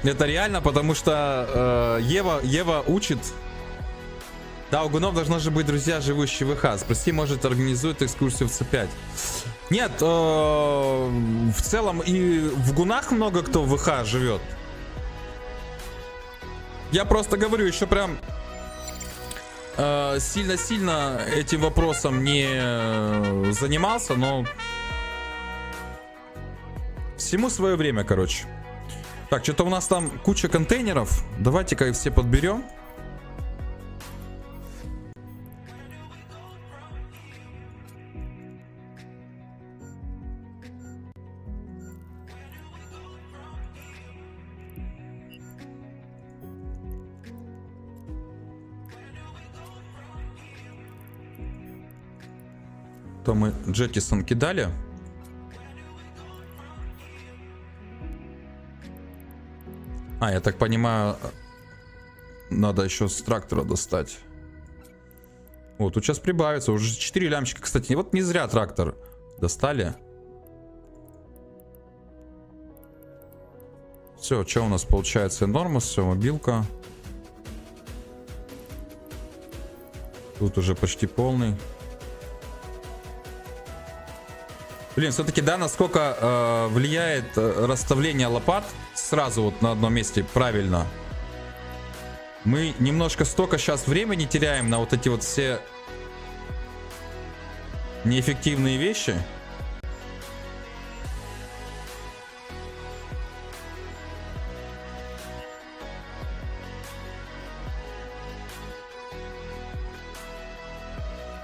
Это реально, потому что Ева учит. Да, у гунов должны же быть друзья, живущие в ВХ. Спроси, может, организует экскурсию в С5. Нет, в целом и в гунах много кто в ВХ живет. Я просто говорю, еще прям сильно-сильно этим вопросом не занимался, но всему свое время, короче. Так, что-то у нас там куча контейнеров. Давайте-ка их все подберем. То мы Джеттисон кидали. А, я так понимаю, надо еще с трактора достать. Вот, тут сейчас прибавится. Уже 4 лямчика, кстати. Вот не зря трактор достали. Все, что у нас получается? Нормус, все, мобилка. Тут уже почти полный. Блин, все-таки, да, насколько влияет расставление лопат сразу вот на одном месте правильно. Мы немножко столько сейчас времени теряем на вот эти вот все неэффективные вещи.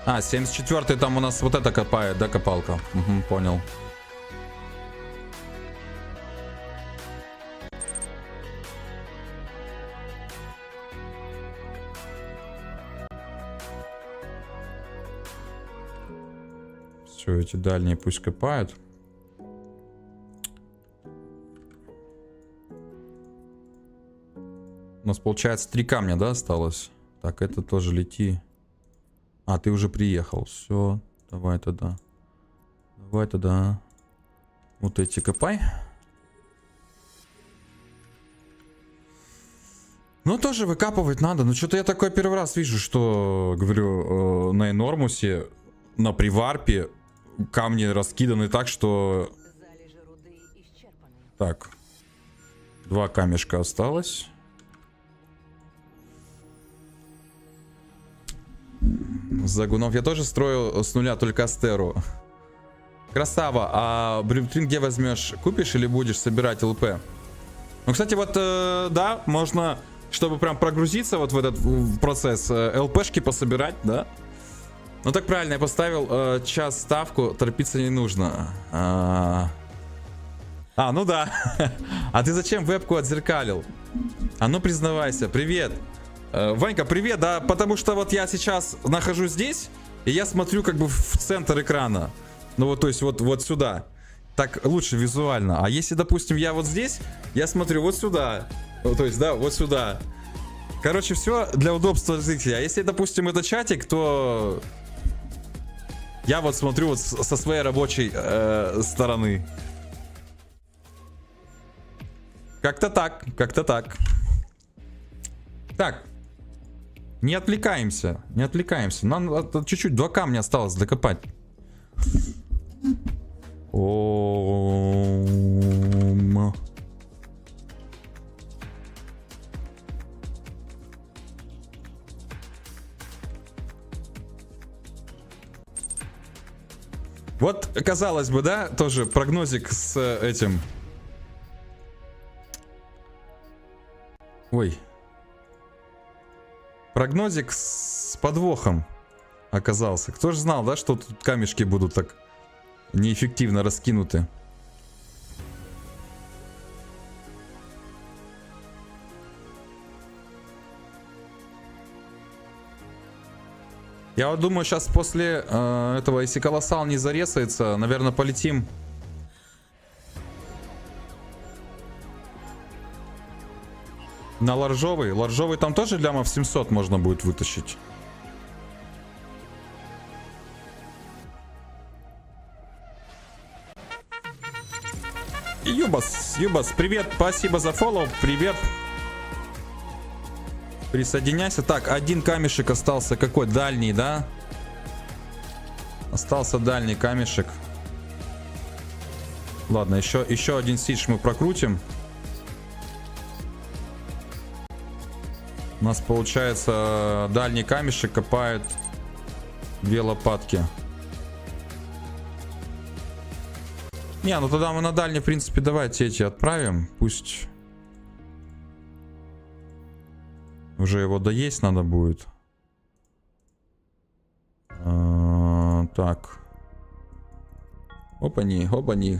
А, 74-й там у нас вот это копает, да, копалка? Угу, понял. Все, эти дальние пусть копают. У нас получается 3 камня, да, осталось? Так, это тоже лети. А, ты уже приехал. Все, давай тогда. Давай тогда. Вот эти копай. Ну, тоже выкапывать надо. Ну, что-то я такой первый раз вижу, что, говорю, на Энормусе, на приварпе камни раскиданы так, что... Залежи руды исчерпаны. Так. 2 камешка осталось. Загунов. Я тоже строю с нуля только Астеру. Красава. А Брютрин где возьмешь? Купишь или будешь собирать ЛП? Ну, кстати, вот, да, можно, чтобы прям прогрузиться вот в этот процесс, ЛПшки пособирать, да? Ну, так правильно, я поставил час ставку, торопиться не нужно. Ну да. А ты зачем вебку отзеркалил? А ну, признавайся. Привет. Ванька, привет, да, потому что вот я сейчас нахожусь здесь, и я смотрю как бы в центр экрана. Ну вот, то есть вот сюда. Так лучше визуально. А если, допустим, я вот здесь, я смотрю вот сюда. Ну, то есть, да, вот сюда. Короче, все для удобства зрителя. А если, допустим, это чатик, то я вот смотрю вот со своей рабочей стороны. Как-то так, как-то так. Так. Не отвлекаемся, не отвлекаемся. Нам чуть-чуть 2 камня осталось докопать. Ом. Вот, казалось бы, да, тоже прогнозик с этим. Ой. Прогнозик с подвохом оказался. Кто же знал, да, что тут камешки будут так неэффективно раскинуты. Я вот думаю, сейчас после этого, если колоссал не зарезается, наверное, полетим. На ларжовый. Ларжовый там тоже лямов 700 можно будет вытащить. Юбас, привет, спасибо за фоллоу, привет. Присоединяйся. Так, 1 камешек остался. Какой? Дальний, да? Остался дальний камешек. Ладно, еще 1 сидж мы прокрутим. У нас получается дальний камешек копает 2 лопатки. Не, ну тогда мы на дальний, в принципе, давайте эти отправим. Пусть уже его доесть надо будет. Так. Опани, опани.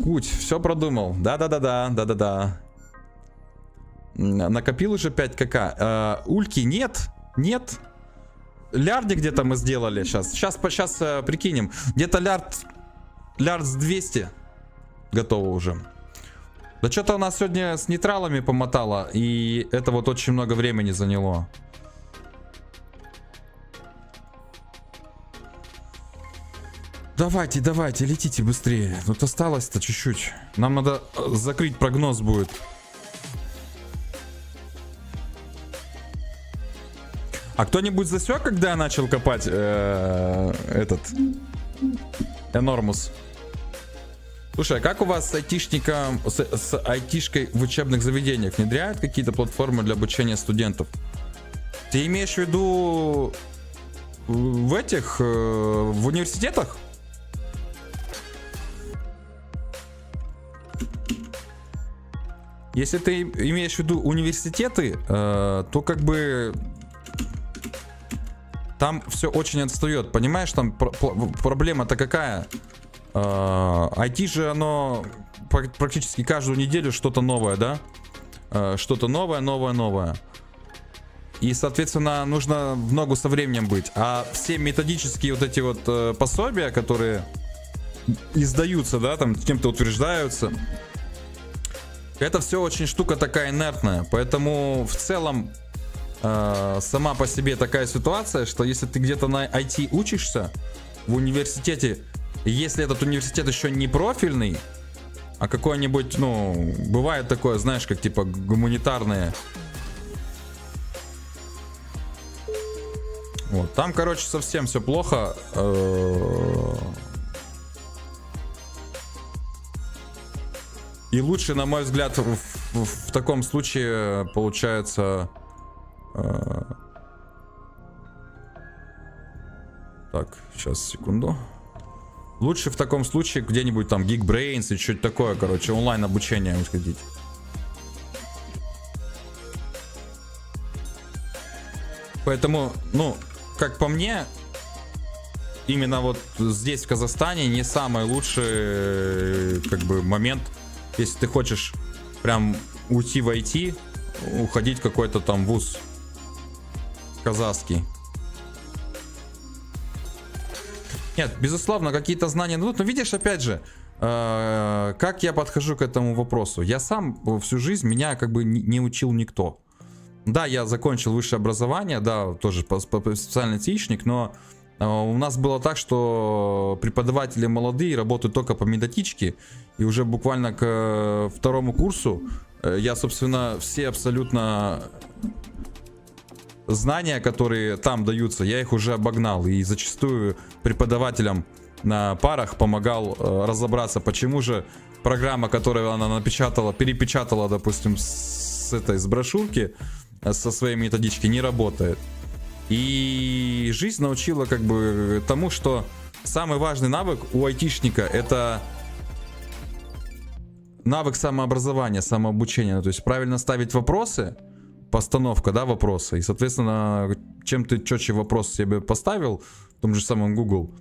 Куть, все продумал. Да-да-да-да. Накопил уже 5 кк. Ульки нет. Нет. лярде где-то мы сделали сейчас. Сейчас прикинем. Где-то лярд с 200 готово уже. Да что-то у нас сегодня с нейтралами помотало, и это вот очень много времени заняло. Давайте, давайте, летите быстрее. Тут осталось-то чуть-чуть. Нам надо закрыть прогноз будет. А кто-нибудь засек, когда я начал копать этот Энормус? Слушай, а как у вас с айтишником, с айтишкой в учебных заведениях? Внедряют какие-то платформы для обучения студентов? Ты имеешь в виду в этих, в университетах? Если ты имеешь в виду университеты, то как бы там все очень отстает. Понимаешь, там проблема-то какая? IT же оно практически каждую неделю что-то новое, да? Что-то новое. И, соответственно, нужно в ногу со временем быть. А все методические вот эти вот пособия, которые издаются, да, там кем-то утверждаются, это все очень штука такая инертная. Поэтому в целом сама по себе такая ситуация, что если ты где-то на IT учишься в университете, если этот университет еще не профильный, а какой-нибудь, ну, бывает такое, знаешь, как типа гуманитарные. Вот, там, короче, совсем все плохо. И лучше, на мой взгляд, в таком случае получается... Так, сейчас, секунду. Лучше в таком случае где-нибудь там Geekbrains и что-то такое, короче, онлайн обучение сходить. Поэтому, ну, как по мне, именно вот здесь, в Казахстане, не самый лучший, как бы, момент, если ты хочешь прям уйти в IT, уходить в какой-то там вуз казахский. Нет, безусловно, какие-то знания дадут, но видишь, опять же, как я подхожу к этому вопросу. Я сам всю жизнь, меня как бы не учил никто. Да, я закончил высшее образование, да, тоже специальный айтишник, но у нас было так, что преподаватели молодые работают только по методичке, и уже буквально к второму курсу я, собственно, все абсолютно знания, которые там даются, я их уже обогнал. И зачастую преподавателям на парах помогал разобраться, почему же программа, которую она напечатала, перепечатала, допустим, с брошюрки, со своей методички, не работает. И жизнь научила как бы тому, что самый важный навык у айтишника — это навык самообразования, самообучения. То есть правильно ставить вопросы, постановка, да, вопроса. И, соответственно, чем ты четче вопрос себе поставил, в том же самом Google,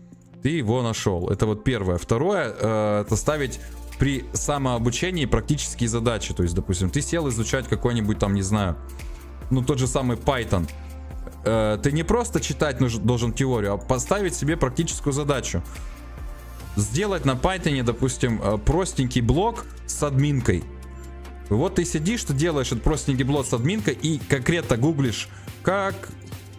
ты его нашел. Это вот первое. Второе, это ставить при самообучении практические задачи. То есть, допустим, ты сел изучать какой-нибудь там, не знаю, ну тот же самый Python. Ты не просто читать должен теорию, а поставить себе практическую задачу. Сделать на Python, допустим, простенький блок с админкой. Вот ты сидишь, ты делаешь этот простенький блок с админкой и конкретно гуглишь, как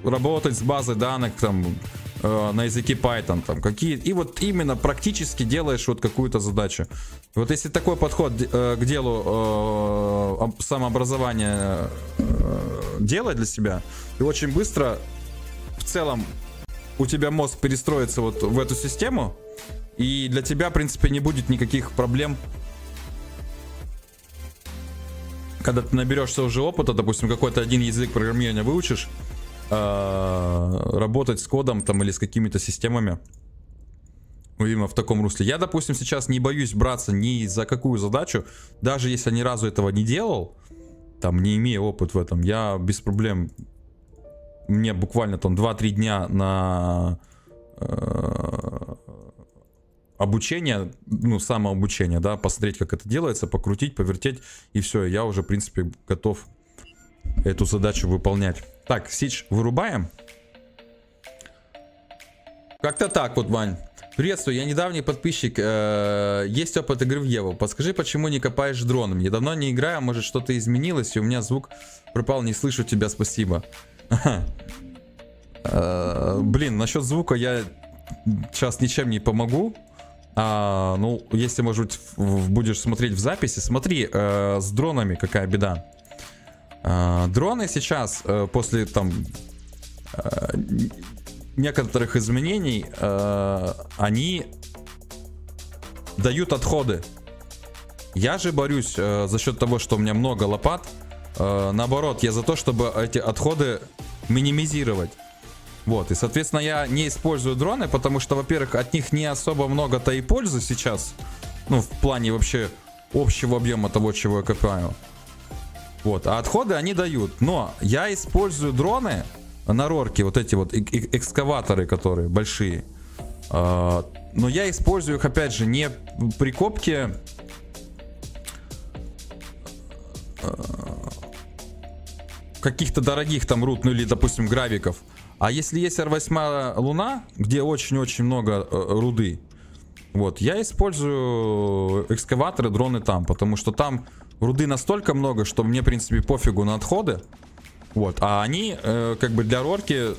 работать с базой данных там, на языке Python. Там, какие, и вот именно практически делаешь вот какую-то задачу. Вот если такой подход к делу самообразования делать для себя, ты очень быстро в целом у тебя мозг перестроится вот в эту систему, и для тебя, в принципе, не будет никаких проблем. Когда ты наберешься уже опыта, допустим, какой-то один язык программирования выучишь, работать с кодом там или с какими-то системами, именно в таком русле. Я, допустим, сейчас не боюсь браться ни за какую задачу, даже если ни разу этого не делал, там, не имея опыта в этом, я без проблем, мне буквально там 2-3 дня на обучение, ну, самообучение, да, посмотреть, как это делается, покрутить, повертеть, и все, я уже, в принципе, готов эту задачу выполнять. Так, Сич вырубаем. Как-то так вот, Вань. Приветствую, я недавний подписчик. Есть опыт игры в Еву. Подскажи, почему не копаешь дроном? Я давно не играю, может что-то изменилось, и у меня звук пропал, не слышу тебя, спасибо. Блин, насчет звука я сейчас ничем не помогу. Ну, если, может быть, будешь смотреть в записи, смотри, с дронами какая беда. Дроны сейчас, после там некоторых изменений, они дают отходы. Я же борюсь за счет того, что у меня много лопат. Наоборот, я за то, чтобы эти отходы минимизировать. Вот, и, соответственно, я не использую дроны, потому что, во-первых, от них не особо много-то и пользы сейчас. Ну, в плане вообще общего объема того, чего я копаю. Вот, а отходы они дают. Но я использую дроны на рорке, вот эти вот экскаваторы, которые большие. Но я использую их, опять же, не при копке каких-то дорогих там руд, ну или, допустим, гравиков. А если есть R8 Луна, где очень-очень много руды, вот, я использую экскаваторы, дроны там, потому что там руды настолько много, что мне, в принципе, пофигу на отходы. Вот, а они, как бы для рорки,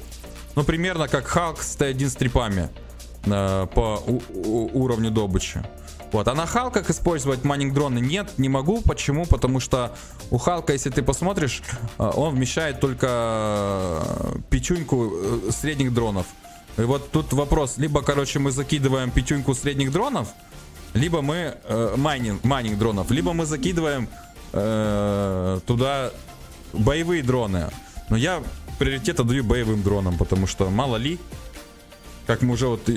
ну, примерно как Халк с Т1 с трипами по уровню добычи. Вот, а на Халках использовать майнинг дроны нет, не могу. Почему? Потому что у Халка, если ты посмотришь, он вмещает только пятюньку средних дронов. И вот тут вопрос, либо, короче, мы закидываем пятюньку средних дронов, либо мы майнинг дронов, либо мы закидываем туда боевые дроны. Но я приоритет отдаю боевым дронам, потому что мало ли, как мы уже вот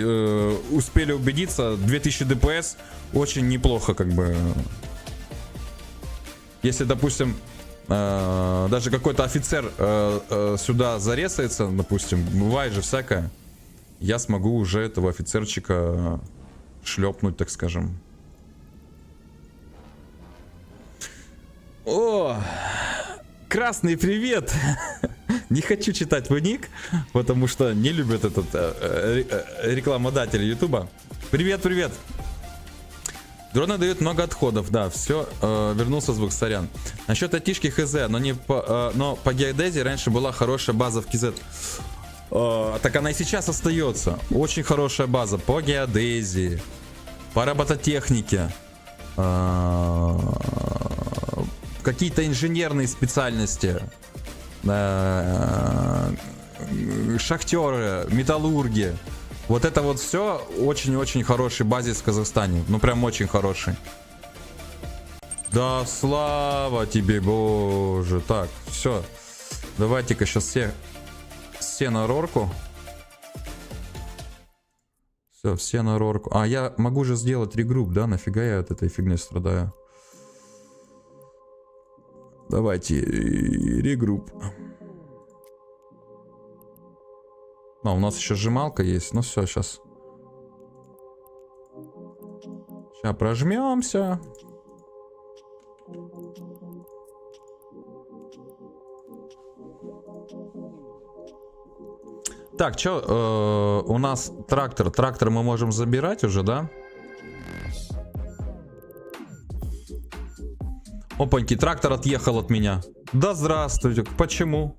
успели убедиться, 2000 ДПС очень неплохо, как бы. Если, допустим, даже какой-то офицер сюда зарезается, допустим, бывает же всякое, я смогу уже этого офицерчика шлепнуть, так скажем. О, красный привет! Не хочу читать твой ник, потому что не любят этот рекламодатель ютуба. Привет, привет! Дроны дают много отходов, да, все, вернулся звук, сорян. Насчет атишки хз, но по геодезии раньше была хорошая база в КЗ. Так она и сейчас остается. Очень хорошая база по геодезии, по робототехнике, какие-то инженерные специальности, шахтеры, металлурги. Вот это вот все очень-очень хороший базис в Казахстане. Ну прям очень хороший. Да слава тебе, боже. Так, все. Давайте-ка сейчас все на рорку. Все на рорку. А, я могу же сделать регрупп, да? Нафига я от этой фигни страдаю? Давайте регрупп. У нас еще сжималка есть. Ну все, сейчас. Сейчас прожмемся. Так, что у нас трактор? Трактор мы можем забирать уже, да? Опаньки, трактор отъехал от меня. Да здравствуйте, почему?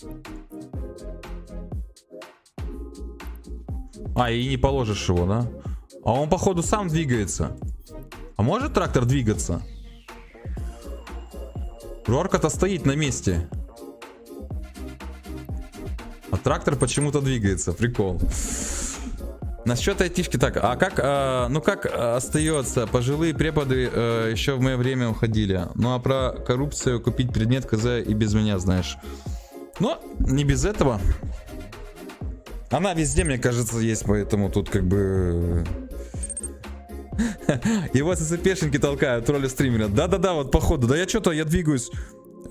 А, и не положишь его, да? А он, походу, сам двигается. А может трактор двигаться? Рорка-то стоит на месте. А трактор почему-то двигается. Прикол. Насчет айтишки так. А как, ну как остается? Пожилые преподы еще в мое время уходили. Ну а про коррупцию купить предмет КЗ и без меня знаешь. Но не без этого. Она везде, мне кажется, есть, поэтому тут как бы... Его ССПшники толкают, тролли стримера. Да-да-да, вот походу. Да я что-то, я двигаюсь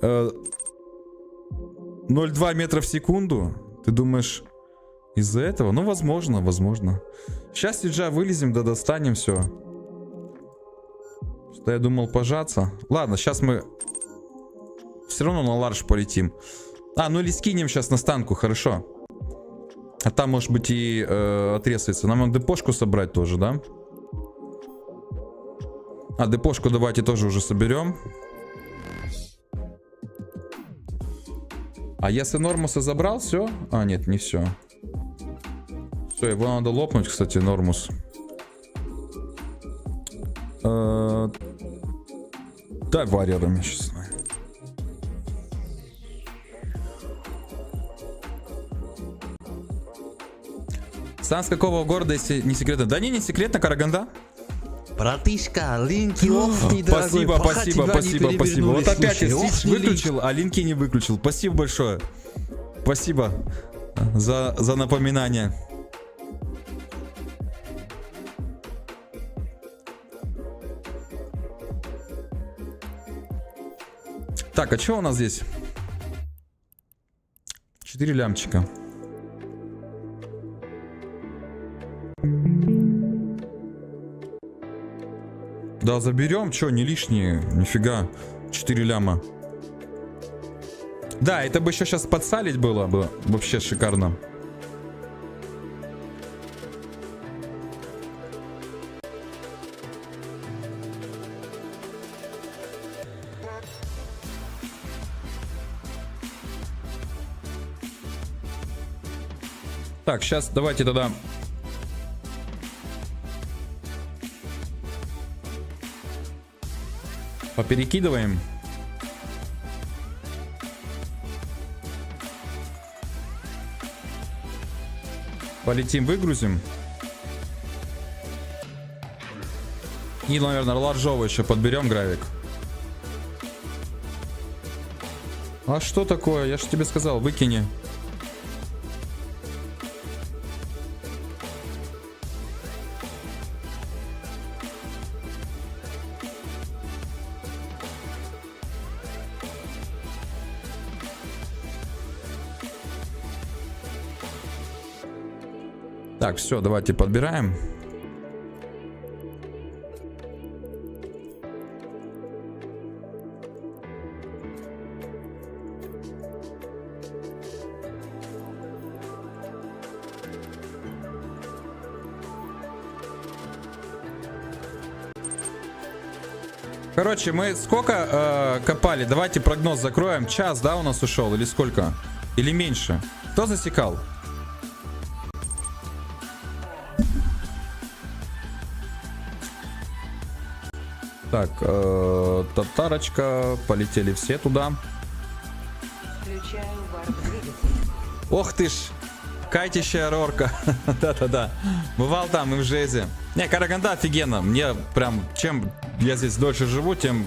0,2 метра в секунду. Ты думаешь, из-за этого? Ну, возможно, возможно. Сейчас сиджа вылезем, да достанем все. Что я думал пожаться. Ладно, сейчас мы все равно на ларж полетим. А, ну или скинем сейчас на станку, хорошо. А там, может быть, и отрезается. Нам надо депошку собрать тоже, да? А, депошку давайте тоже уже соберем. А если Нормуса забрал, все? А, нет, не все. Все, его надо лопнуть, кстати, Нормус. Да, варьерами сейчас. Сан с какого города, если не секретно? Да не секретно, Караганда. Братишка, линки офни, дорогой. Спасибо, пока спасибо, тебя не спасибо, спасибо. перевернули, Вот опять слушай, я Switch офни выключил, а линки не выключил. Спасибо большое. Спасибо за напоминание. Так, а что у нас здесь? 4 лямчика. Да, заберем, что, не лишние, нифига. 4 ляма. Да, это бы еще сейчас подсалить было бы. Вообще шикарно. Так, сейчас давайте тогда... Поперекидываем. Полетим, выгрузим. И, наверное, ларжовый еще подберем, Гравик. А что такое? Я же тебе сказал, выкини. Так, все, давайте подбираем. Короче, мы сколько копали? Давайте прогноз закроем. Час, да, у нас ушел? Или сколько? Или меньше? Кто засекал? Так, татарочка, полетели все туда. Включаю варп-двигатель. Ох ты ж, кайтищая рорка. Да-да-да, бывал там и в Жезе. Не, Караганда офигенно. Мне прям, чем я здесь дольше живу, тем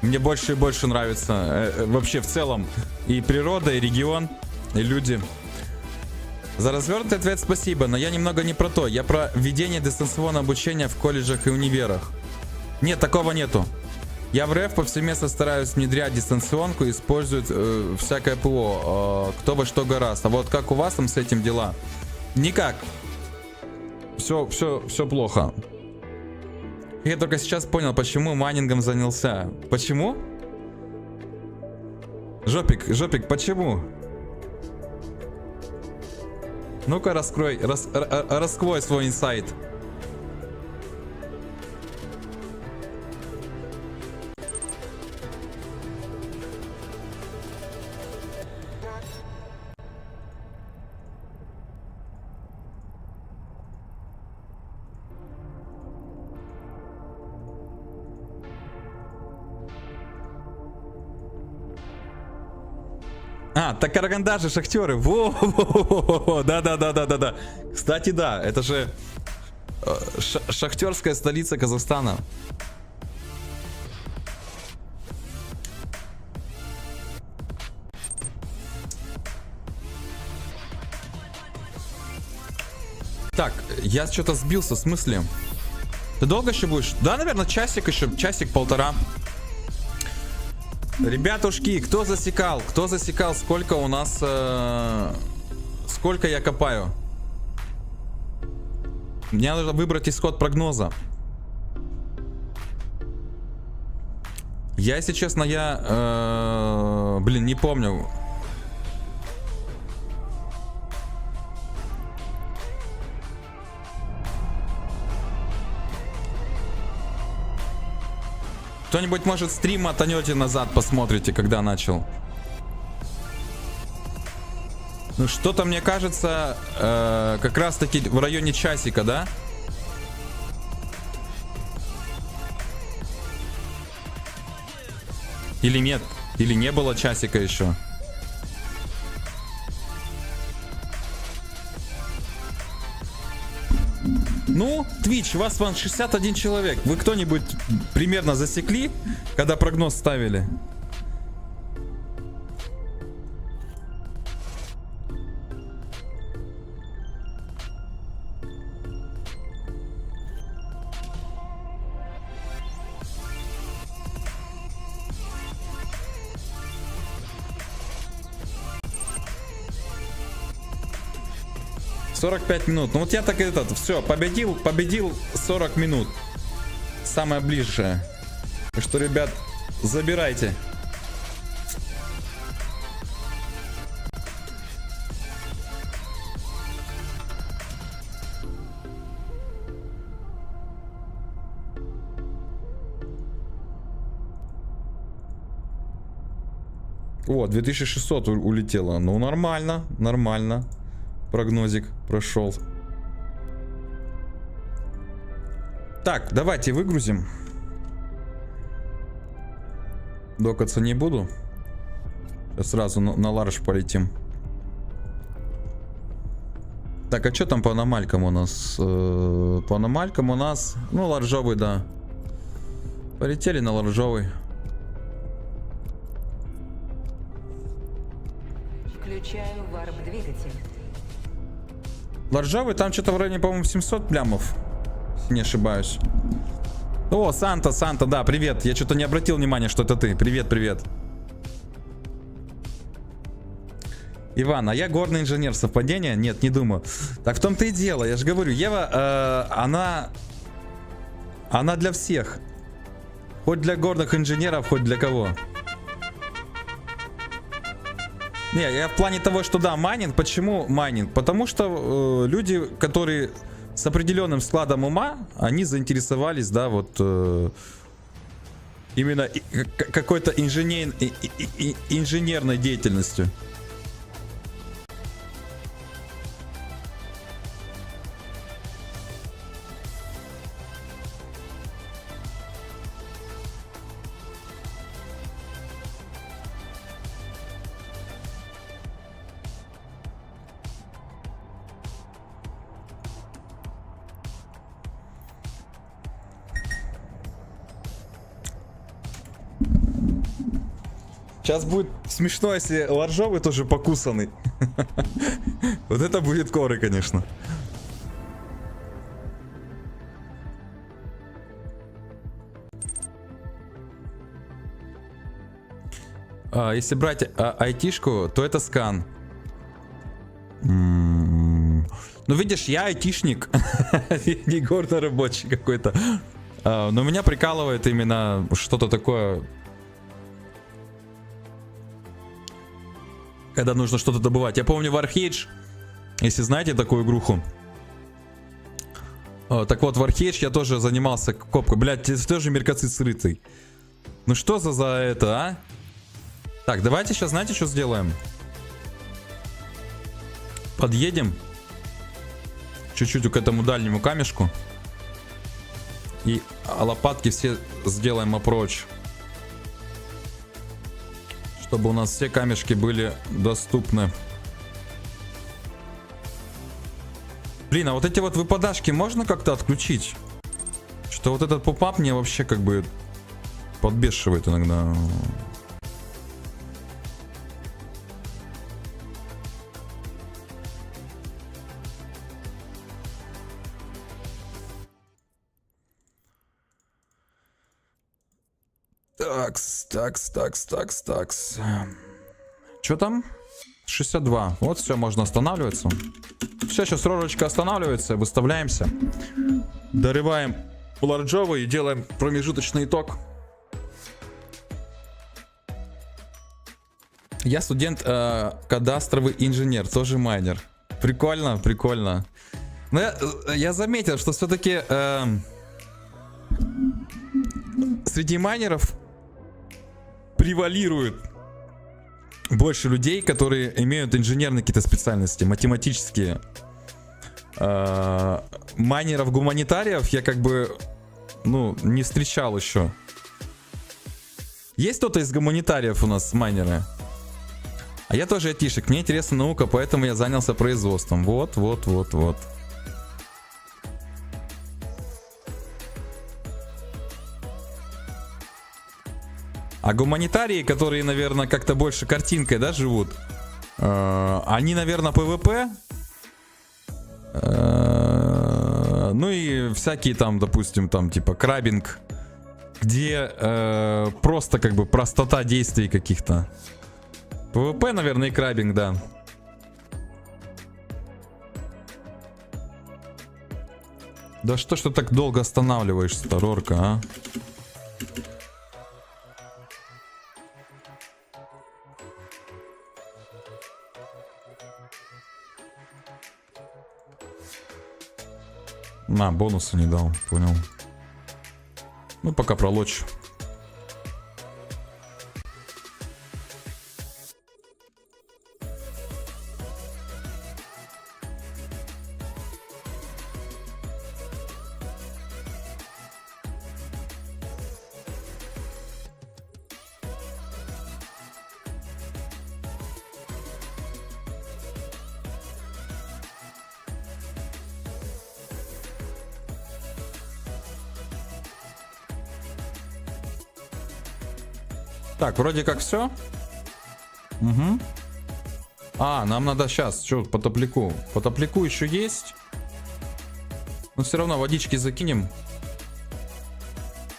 мне больше и больше нравится. Вообще в целом и природа, и регион, и люди. За развернутый ответ спасибо, но я немного не про то. Я про ведение дистанционного обучения в колледжах и универах. Нет, такого нету. Я в РФ повсеместно стараюсь внедрять дистанционку, используют всякое ПО, кто во что гораст. А вот как у вас там с этим дела? Никак. Все плохо. Я только сейчас понял, почему майнингом занялся. Почему? Жопик, почему? Ну-ка, раскрой свой инсайт. А, так Караганда же шахтеры. Во-во-во-во. Да. Кстати, да, это же шахтерская столица Казахстана. Так, я что-то сбился, в смысле? Ты долго еще будешь? Да, наверное, часик еще, часик-полтора. Ребятушки, кто засекал? Кто засекал, сколько у нас... сколько я копаю? Мне нужно выбрать исход прогноза. Я, если честно, блин, не помню. Кто-нибудь, может, стрим мотанете назад, посмотрите, когда начал. Ну, что-то, мне кажется, как раз-таки в районе часика, да? Или нет? Или не было часика еще? Ну, Twitch, вас вон 61 человек. Вы кто-нибудь примерно засекли, когда прогноз ставили? «45 минут». Ну вот я так и этот, все, победил 40 минут. Самое ближайшее. Так что, ребят, забирайте. О, 2600 улетело. Ну, нормально, нормально. Прогнозик прошел. Так, давайте выгрузим. Докаться не буду. Сейчас сразу на ларж полетим. Так, а что там по аномалькам у нас? По аномалькам у нас... Ну, ларжовый, да. Полетели на ларжовый. Включаю варп-двигатель. Ларжовый, там что-то в районе, по-моему, 700 плямов. Если не ошибаюсь. О, Санта, да, привет. Я что-то не обратил внимания, что это ты. Привет. Иван, а я горный инженер. Совпадение? Нет, не думаю. Так в том-то и дело. Я же говорю, Ева, она для всех. Хоть для горных инженеров, хоть для кого. Не, я в плане того, что да, майнинг. Почему майнинг? Потому что люди, которые с определенным складом ума, они заинтересовались, да, вот именно какой-то инженерной деятельностью. Сейчас будет смешно, если ларжовый тоже покусанный. Вот это будет коры, конечно. Если брать айтишку, то это скан. Ну, видишь, я айтишник. Не горно-рабочий какой-то. Но меня прикалывает именно что-то такое... Когда нужно что-то добывать. Я помню Warhage, если знаете такую игруху. Так вот, Warhage я тоже занимался копкой. Блядь, ты тоже меркоцит срытый. Ну что за это, а? Так, давайте сейчас, знаете, что сделаем? Подъедем чуть-чуть к этому дальнему камешку. И лопатки все сделаем опрочь. Чтобы у нас все камешки были доступны. Блин, а вот эти вот выпадашки можно как-то отключить? Что вот этот поп-ап мне вообще как бы подбешивает иногда. Такс. Что там? 62. Вот, все, можно останавливаться. Все, сейчас ророчка останавливается, выставляемся. Дорываем ларджовый и делаем промежуточный итог. Я студент, кадастровый инженер, тоже майнер. Прикольно. Но я заметил, что все-таки среди майнеров превалирует больше людей, которые имеют инженерные какие-то специальности, математические. Майнеров-гуманитариев я как бы, ну, не встречал еще. Есть кто-то из гуманитариев у нас майнеры? А я тоже айтишек, мне интересна наука, поэтому я занялся производством. Вот. А гуманитарии, которые, наверное, как-то больше картинкой, да, живут, они, наверное, ПВП. Ну и всякие там, допустим, там типа крабинг, где просто как бы простота действий каких-то. ПВП, наверное, и крабинг, да. Да что ж ты так долго останавливаешься-то, Рорка, а? На, бонуса не дал, понял. Ну, пока пролочь. Так, вроде как все. Угу. А, нам надо сейчас, что, по топляку. По топляку еще есть. Но все равно водички закинем.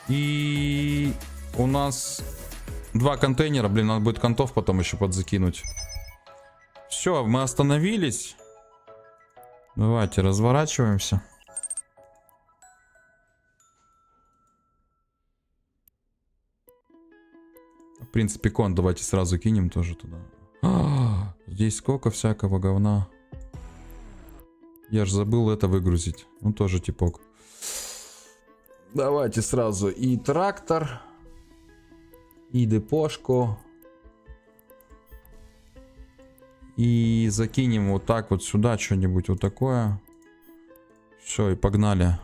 И у нас 2 контейнера. Блин, надо будет контов потом еще подзакинуть. Все, мы остановились. Давайте разворачиваемся. В принципе, кон давайте сразу кинем тоже туда. Здесь сколько всякого говна. Я ж забыл это выгрузить. Ну, тоже типок. Давайте сразу и трактор, и депошку. И закинем вот так вот сюда что-нибудь вот такое. Все, и погнали.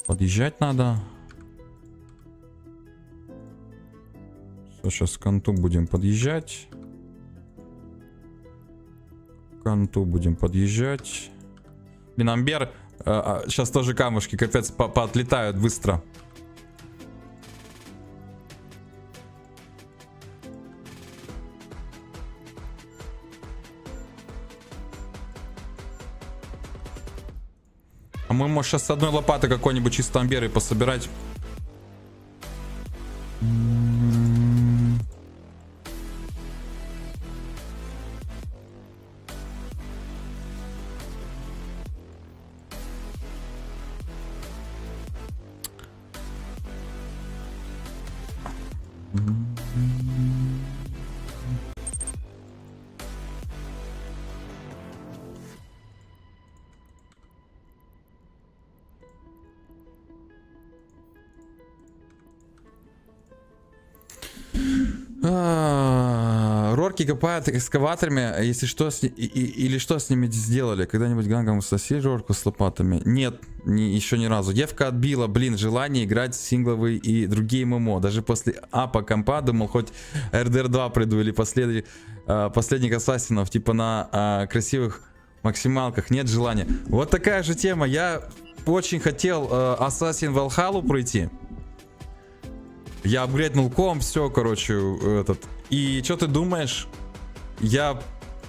Подъезжать надо. Сейчас к конту будем подъезжать. К конту будем подъезжать. Блин, Амбер. Сейчас тоже камушки капец поотлетают быстро. А мы можем сейчас с одной лопаты какой-нибудь чисто амберы пособирать. Рорки копают экскаваторами, если что, или что с ними сделали? Когда-нибудь гангом сосили Рорку с лопатами? Нет, еще ни разу. Девка отбила, блин, желание играть в сингловые и другие ММО. Даже после апа компа думал, хоть RDR 2 приду или последних ассасинов, типа на красивых максималках. Нет желания. Вот такая же тема. Я очень хотел Assassin Valhalla пройти. Я апгрейднул комп, все, короче, этот. И что ты думаешь? Я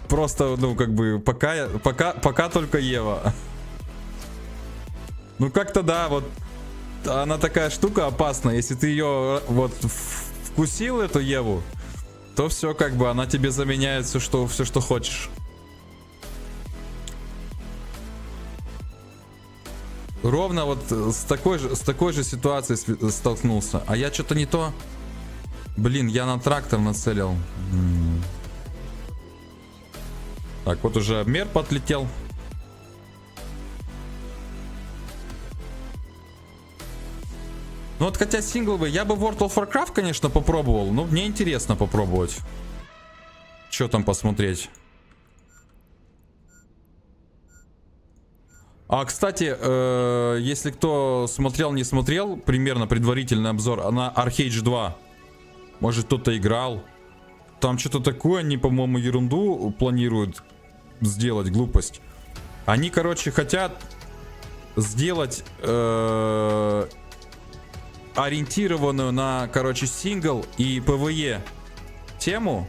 просто, ну, как бы, пока только Ева. Ну, как-то да, вот, она такая штука опасная. Если ты ее, вот, вкусил, эту Еву, то все, как бы, она тебе заменяет все, что хочешь. Ровно вот с такой же ситуацией столкнулся. А я что-то не то. Блин, я на трактор нацелил. Так, вот уже обмер подлетел. Ну вот хотя сингловый, я бы World of Warcraft, конечно, попробовал. Но мне интересно попробовать. Что там посмотреть? А, кстати, если кто смотрел, не смотрел, примерно предварительный обзор на Arcade 2. Может, кто-то играл. Там что-то такое, они, по-моему, ерунду планируют сделать, глупость. Они, короче, хотят сделать ориентированную на, короче, сингл и PvE тему.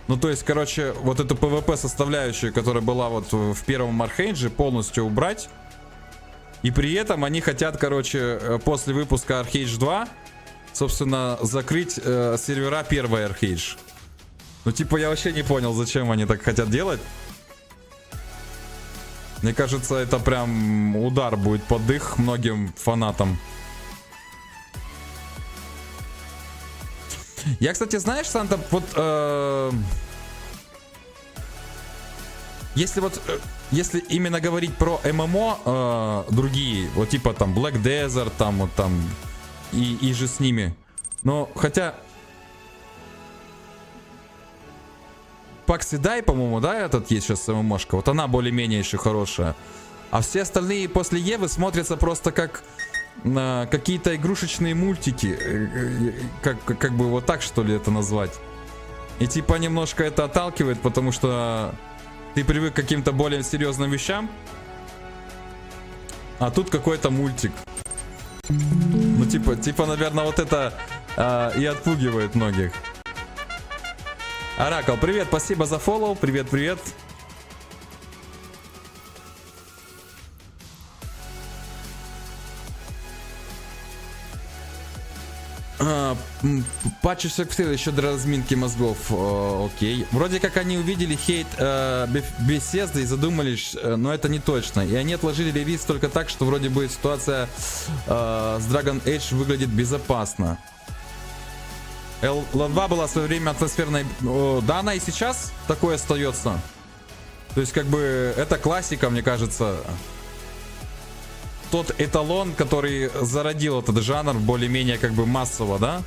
Ну, то есть, короче, вот эту PvP составляющую, которая была вот в первом Архейдже, полностью убрать. И при этом они хотят, короче, после выпуска Arcade 2, собственно, закрыть сервера первой Arcade. Ну, типа, я вообще не понял, зачем они так хотят делать. Мне кажется, это прям удар будет под их многим фанатам. Я, кстати, знаешь, Санта, вот если именно говорить про ММО другие, вот типа там Black Desert, там вот там и же с ними. Но хотя Паксидай, по-моему, да, этот есть сейчас ММОшка. Вот она более-менее еще хорошая. А все остальные после Евы смотрятся просто как какие-то игрушечные мультики. Как бы вот так, что ли, это назвать. И типа немножко это отталкивает, потому что ты привык к каким-то более серьезным вещам. А тут какой-то мультик. Ну типа, наверное, вот это и отпугивает многих. Оракл, привет, спасибо за фоллоу. Привет, привет. Патчишься еще для разминки мозгов. Окей. Вроде как они увидели хейт Bethesda и задумались, но это не точно. И они отложили релиз только так, что вроде бы ситуация с Dragon Age выглядит безопасно. L2 была в свое время атмосферной. Да, она и сейчас такое остается. То есть, как бы, это классика, мне кажется. Тот эталон, который зародил этот жанр более-менее как бы массово, да?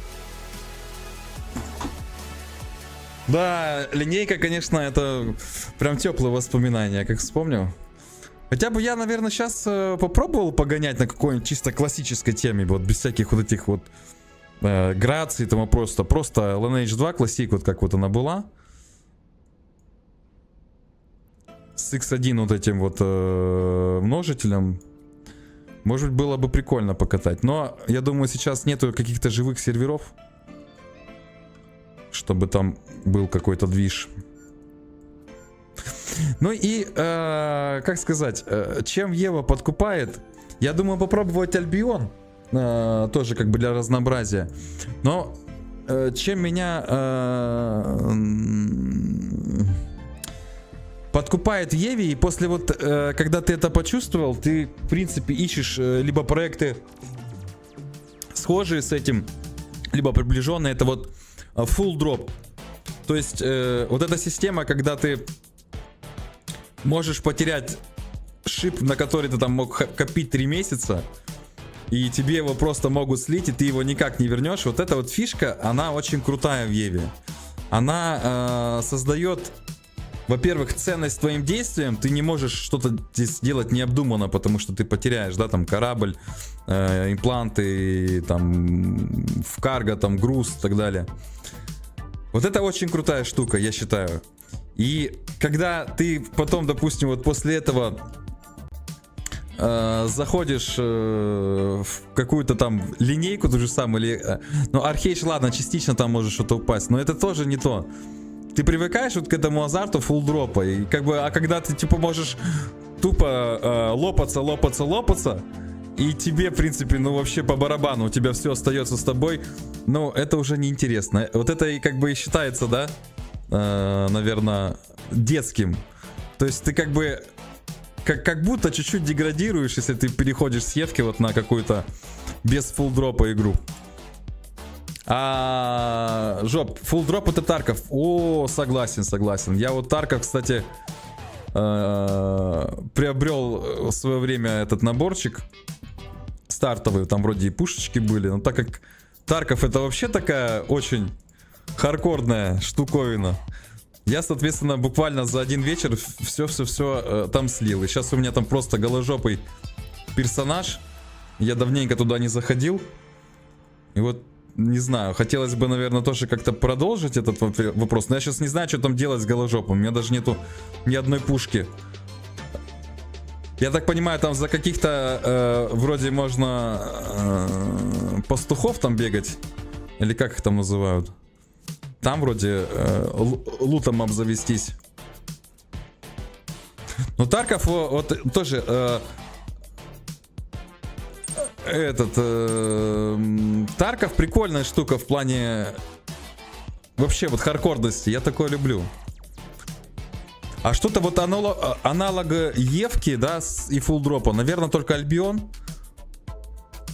Да, линейка, конечно, это прям теплые воспоминания, как вспомню. Хотя бы я, наверное, сейчас попробовал погонять на какой-нибудь чисто классической теме, вот без всяких вот этих вот граций, тому просто Lineage 2 классик, вот как вот она была. С X1 вот этим вот множителем. Может быть, было бы прикольно покатать. Но я думаю, сейчас нету каких-то живых серверов, чтобы там был какой-то движ. Ну и, как сказать, чем Ева подкупает? Я думаю, попробовать Альбион. Тоже как бы для разнообразия. Но чем меня подкупает в Еве, и после вот, когда ты это почувствовал, ты, в принципе, ищешь либо проекты схожие с этим, либо приближенные. Это вот full drop. То есть, вот эта система, когда ты можешь потерять шип, на который ты там мог копить 3 месяца, и тебе его просто могут слить, и ты его никак не вернешь. Вот эта вот фишка, она очень крутая в Еве. Она создает, во-первых, ценность твоим действиям. Ты не можешь что-то здесь делать необдуманно, потому что ты потеряешь, да, там корабль, импланты, там в карго, там груз и так далее. Вот это очень крутая штука, я считаю. И когда ты потом, допустим, вот после этого заходишь в какую-то там линейку ту же самую, или, ну, Arcade, ладно, частично там можешь что-то упасть, но это тоже не то. Ты привыкаешь вот к этому азарту фулл-дропа, и как бы, а когда ты типа можешь тупо лопаться, и тебе, в принципе, ну вообще по барабану, у тебя все остается с тобой, ну это уже неинтересно. Вот это и как бы и считается, да, наверное, детским. То есть ты как бы как будто чуть-чуть деградируешь, если ты переходишь с Евки вот на какую-то без фулл-дропа игру. Жоп, фулл-дроп это Тарков. О, согласен. Я вот Тарков, кстати, приобрел в свое время этот наборчик. стартовые, там вроде и пушечки были, но так как Тарков это вообще такая очень хардкорная штуковина, я, соответственно, буквально за один вечер все там слил. И сейчас у меня там просто голожопый персонаж. Я давненько туда не заходил. И вот, не знаю, хотелось бы, наверное, тоже как-то продолжить этот вопрос. Но я сейчас не знаю, что там делать с голожопом. У меня даже нету ни одной пушки. Я так понимаю, там за каких-то вроде можно пастухов там бегать. Или как их там называют? Там вроде лутом обзавестись. Ну, Тарков вот тоже... Тарков прикольная штука в плане... Вообще вот хардкорности. Я такое люблю. А что-то вот аналог Евки, да, и фулдропа. Наверное, только Альбион.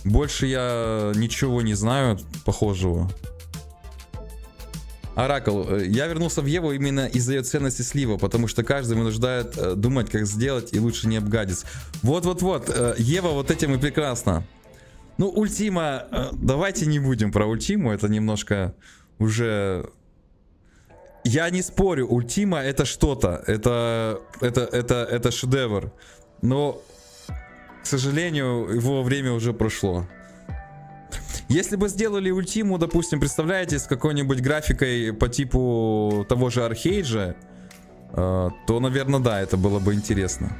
Больше я ничего не знаю похожего. Оракл, я вернулся в Еву именно из-за ее ценности слива, потому что каждый вынуждает думать, как сделать, и лучше не обгадить. Вот-вот-вот, Ева вот этим и прекрасно. Ну, Ультима, давайте не будем про Ультиму, это немножко уже... Я не спорю, Ультима это что-то, это шедевр, но, к сожалению, его время уже прошло. Если бы сделали Ультиму, допустим, представляете, с какой-нибудь графикой по типу того же Архейджа, то, наверное, да, это было бы интересно.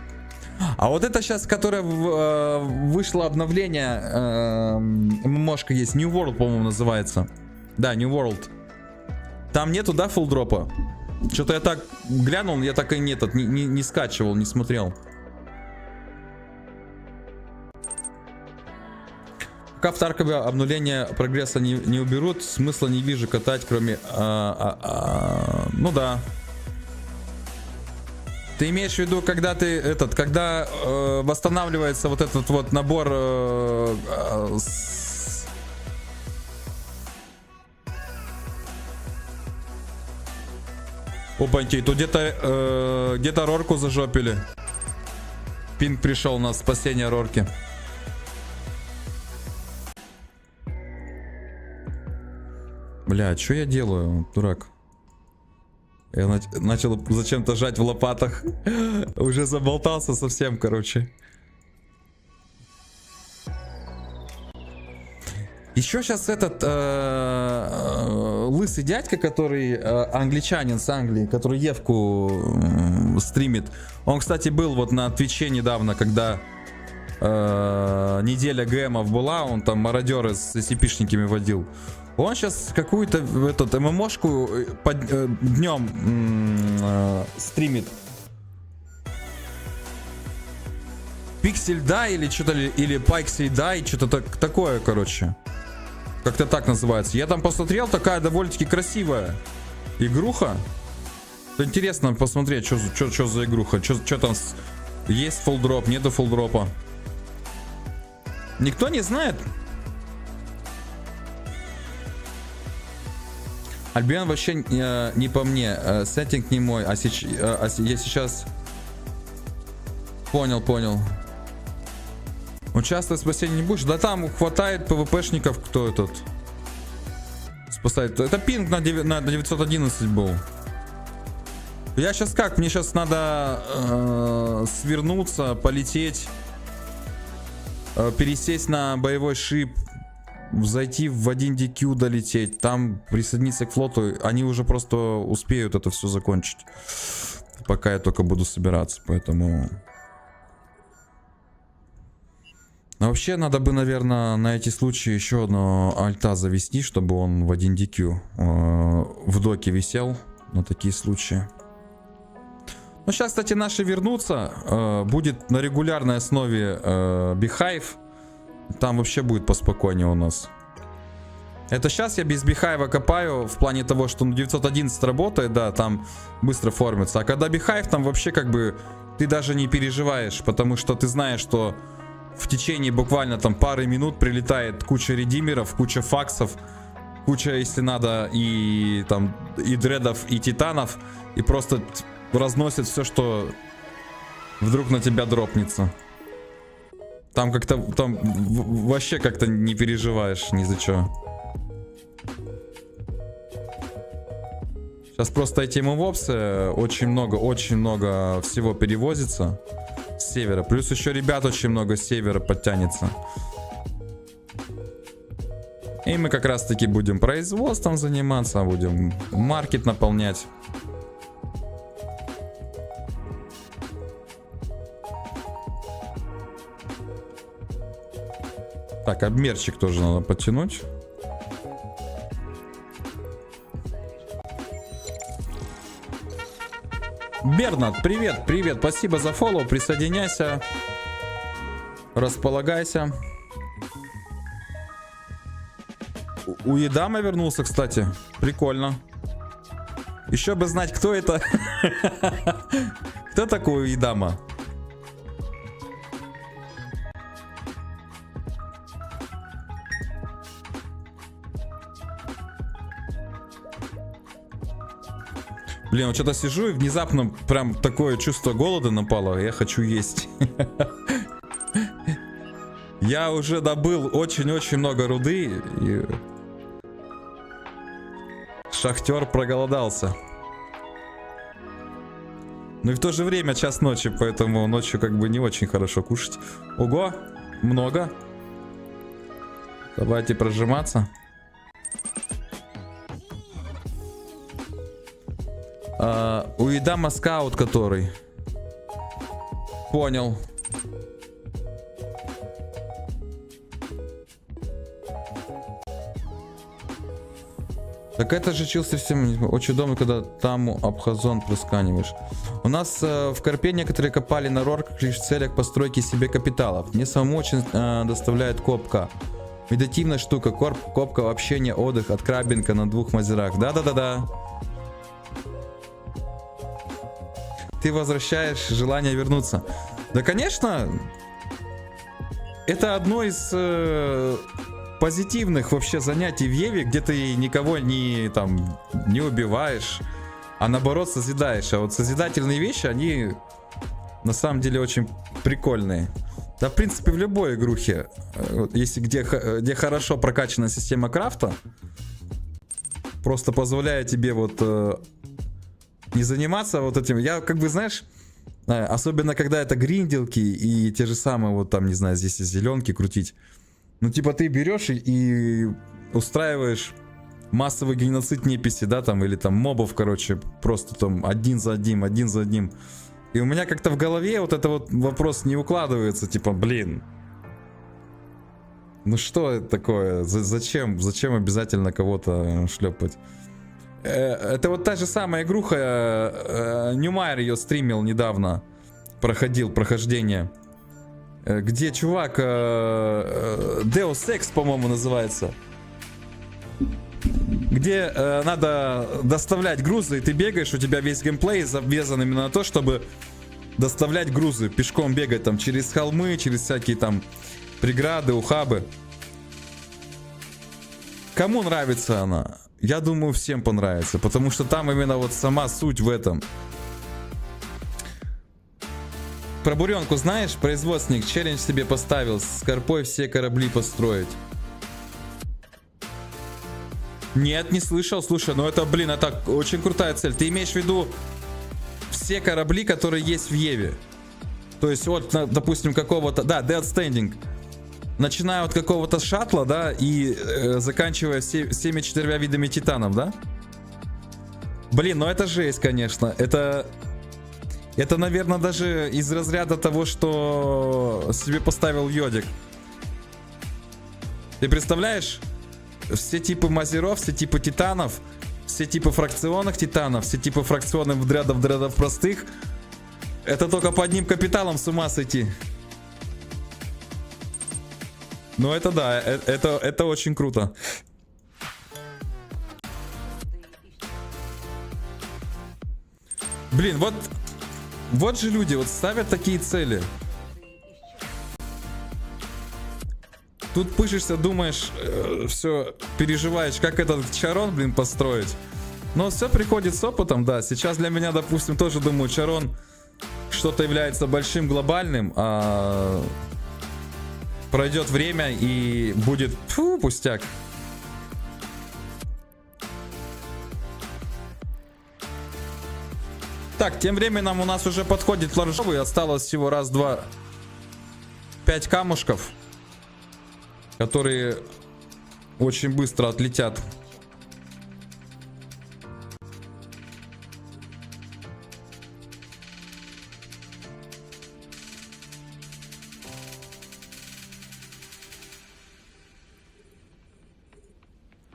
А вот это сейчас, которое вышло обновление, ММОшка есть, New World, по-моему, называется. Да, New World. Там нету, да, фулдропа? Что-то я так глянул, я так и не скачивал, не смотрел. Пока в Таркове обнуление прогресса не уберут, смысла не вижу катать, кроме... ну да. Ты имеешь в виду, когда ты когда восстанавливается вот этот вот набор... Опаньки, тут где-то Рорку зажопили. Пинг пришел на спасение Рорки. Бля, что я делаю, дурак? Я начал зачем-то жать в лопатах. Уже заболтался совсем, короче. Еще сейчас этот лысый дядька, который англичанин с Англии, который Евку стримит. Он, кстати, был вот на Твиче недавно, когда неделя ГМов была. Он там мародеры с SCP-шниками водил. Он сейчас какую-то ММОшку днем стримит. Пиксель Дай или что-то, или Пайксель Дай, что-то такое, короче. Как-то так называется. Я там посмотрел, такая довольно-таки красивая игруха. Интересно посмотреть, что за игруха. Что там есть фулдроп, нету фулдропа. Никто не знает. Альбион вообще не по мне. Сеттинг не мой. Я сейчас... Понял. Участвовать в спасении не будешь? Да там хватает ПВПшников, кто этот спасает. Это пинг на 911 был. Я сейчас как? Мне сейчас надо свернуться, полететь, пересесть на боевой шип, зайти в 1DQ, долететь, там присоединиться к флоту. Они уже просто успеют это все закончить, пока я только буду собираться, поэтому... Но вообще надо бы, наверное, на эти случаи еще одно альта завести, чтобы он в 1DQ в доке висел на такие случаи. Ну, сейчас, кстати, наши вернутся. Будет на регулярной основе Beehive. Там вообще будет поспокойнее у нас. Это сейчас я без Beehive копаю в плане того, что 911 работает, да, там быстро формится. А когда Beehive, там вообще как бы ты даже не переживаешь, потому что ты знаешь, что в течение буквально там пары минут прилетает куча редимеров, куча факсов, куча, если надо, и там и дредов, и титанов, и просто разносит все, что вдруг на тебя дропнется. Там как-то, там вообще как-то не переживаешь ни за что. Сейчас просто эти мувопсы очень много всего перевозится с севера. Плюс еще ребят очень много с севера подтянется. И мы как раз таки будем производством заниматься, будем маркет наполнять. Так, обмерчик тоже надо подтянуть. Бернард, привет, привет, спасибо за фоллоу, присоединяйся, располагайся. Уедама вернулся, кстати, прикольно. Еще бы знать, кто это. Кто такой Уедама? Блин, вот что-то сижу и внезапно прям такое чувство голода напало. Я хочу есть. Я уже добыл очень-очень много руды. И... Шахтер проголодался. Ну и в то же время час ночи, поэтому ночью как бы не очень хорошо кушать. Ого, много. Давайте прожиматься. Уедама скаут который. Понял. Так это же чил совсем очень удобно, когда там обхазон просканиваешь. У нас в Карпе некоторые копали на рорках лишь в целях постройки себе капиталов. Мне самому очень доставляет копка. Медитативная штука. Копка, общение, отдых от крабинга на 2 мазерах. Да-да-да-да. Ты возвращаешь желание вернуться. Да, конечно. Это одно из позитивных вообще занятий в Еве, где ты никого не убиваешь, а наоборот созидаешь. А вот созидательные вещи, они на самом деле очень прикольные. Да, в принципе, в любой игрухе, если где хорошо прокачана система крафта, просто позволяет тебе вот не заниматься вот этим. Я как бы, знаешь, особенно когда это гринделки и те же самые вот там, не знаю, здесь зеленки крутить. Ну типа ты берешь и устраиваешь массовый геноцид неписи, да, там, или там мобов, короче, просто там один за одним. И у меня как-то в голове вот это вот вопрос не укладывается, типа, блин. Ну что это такое? Зачем обязательно кого-то шлепать? Это вот та же самая игруха, Ньюмайер ее стримил недавно, прохождение, где чувак, Deus Ex, по-моему, называется, где надо доставлять грузы, и ты бегаешь, у тебя весь геймплей завязан именно на то, чтобы доставлять грузы, пешком бегать там через холмы, через всякие там преграды, ухабы. Кому нравится она? Я думаю, всем понравится, потому что там именно вот сама суть в этом. Про буренку знаешь? Производственник челлендж себе поставил с Карпой все корабли построить. Нет, не слышал. Слушай, ну это, блин, это очень крутая цель. Ты имеешь в виду все корабли, которые есть в Еве? То есть вот, допустим, какого-то... Да, Dead Standing. Начиная от какого-то шаттла, да, и заканчивая всеми 4 видами титанов, да? Блин, ну это жесть, конечно. Это, наверное, даже из разряда того, что себе поставил Йодик. Ты представляешь? Все типы мазеров, все типы титанов, все типы фракционных титанов, все типы фракционных дредов простых. Это только по одним капиталам с ума сойти. Ну это да, это очень круто. Блин, вот же люди вот ставят такие цели. Тут пышешься, думаешь, все, переживаешь, как этот Чарон, блин, построить. Но все приходит с опытом, да. Сейчас для меня, допустим, тоже думаю, Чарон что-то является большим глобальным, а Пройдет время и будет пустяк. Так, тем временем у нас уже подходит ларжовый. Осталось всего раз, два, 5 камушков, которые очень быстро отлетят.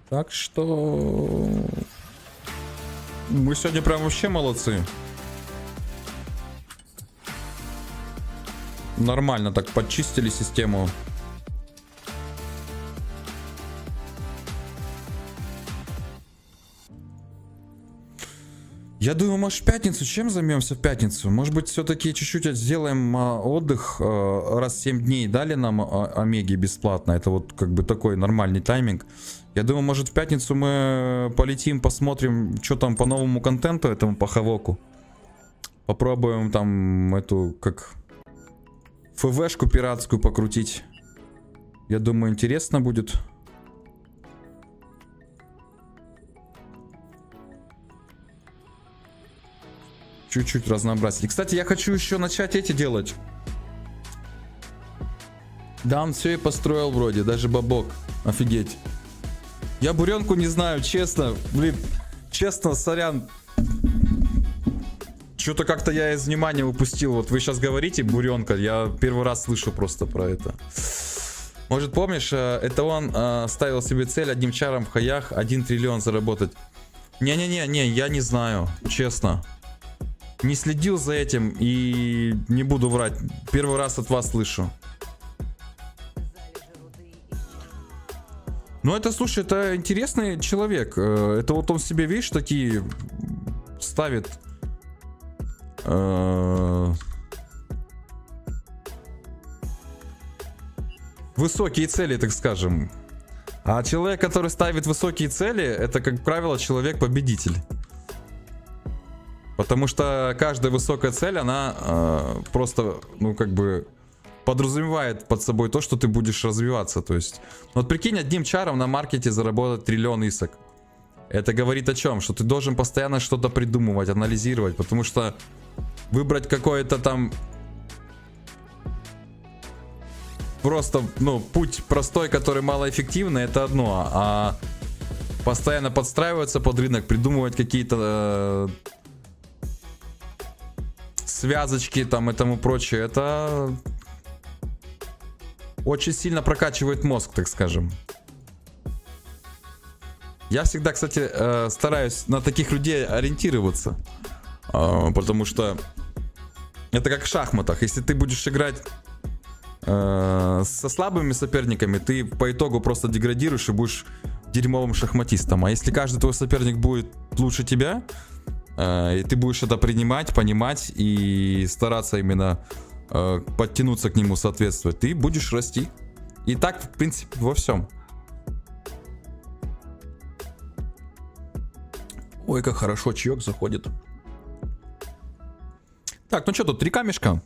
Так что мы сегодня прям вообще молодцы. Нормально так подчистили систему. Я думаю, может, в пятницу чем займемся в пятницу? Может быть, все-таки чуть-чуть сделаем отдых. Раз в 7 дней дали нам Омеги бесплатно. Это вот как бы такой нормальный тайминг. Я думаю, может, в пятницу мы полетим, посмотрим, что там по новому контенту этому по Хавоку. Попробуем там эту, как... ФВшку пиратскую покрутить. Я думаю, интересно будет. Чуть-чуть разнообразить. И, кстати, я хочу еще начать эти делать. Да, он все и построил вроде, даже бабок. Офигеть. Я буренку не знаю, честно. Блин, честно, сорян. Что-то как-то я из внимания упустил. Вот вы сейчас говорите, буренка. Я первый раз слышу просто про это. Может, помнишь, это он ставил себе цель одним чаром в хаях 1 триллион заработать. Не-не-не, я не знаю, честно. Не следил за этим и не буду врать. Первый раз от вас слышу. Ну, это, слушай, это интересный человек. Это вот он себе, видишь, такие ставит... высокие цели, так скажем. А человек, который ставит высокие цели, это, как правило, человек-победитель. Потому что каждая высокая цель, она просто, ну, как бы подразумевает под собой то, что ты будешь развиваться. То есть, вот прикинь, одним чаром на маркете заработать 1 триллион исок. Это говорит о чем? Что ты должен постоянно что-то придумывать, анализировать, потому что выбрать какое-то там просто, ну, путь простой, который малоэффективный, это одно, а постоянно подстраиваться под рынок, придумывать какие-то связочки там и тому прочее, это очень сильно прокачивает мозг, так скажем. Я всегда, кстати, стараюсь на таких людей ориентироваться, потому что это как в шахматах. Если ты будешь играть со слабыми соперниками, ты по итогу просто деградируешь и будешь дерьмовым шахматистом. А если каждый твой соперник будет лучше тебя, и ты будешь это принимать, понимать и стараться именно подтянуться к нему, соответствовать, ты будешь расти. И так, в принципе, во всем. Ой, как хорошо чаек заходит. Так, ну что тут, 3 камешка.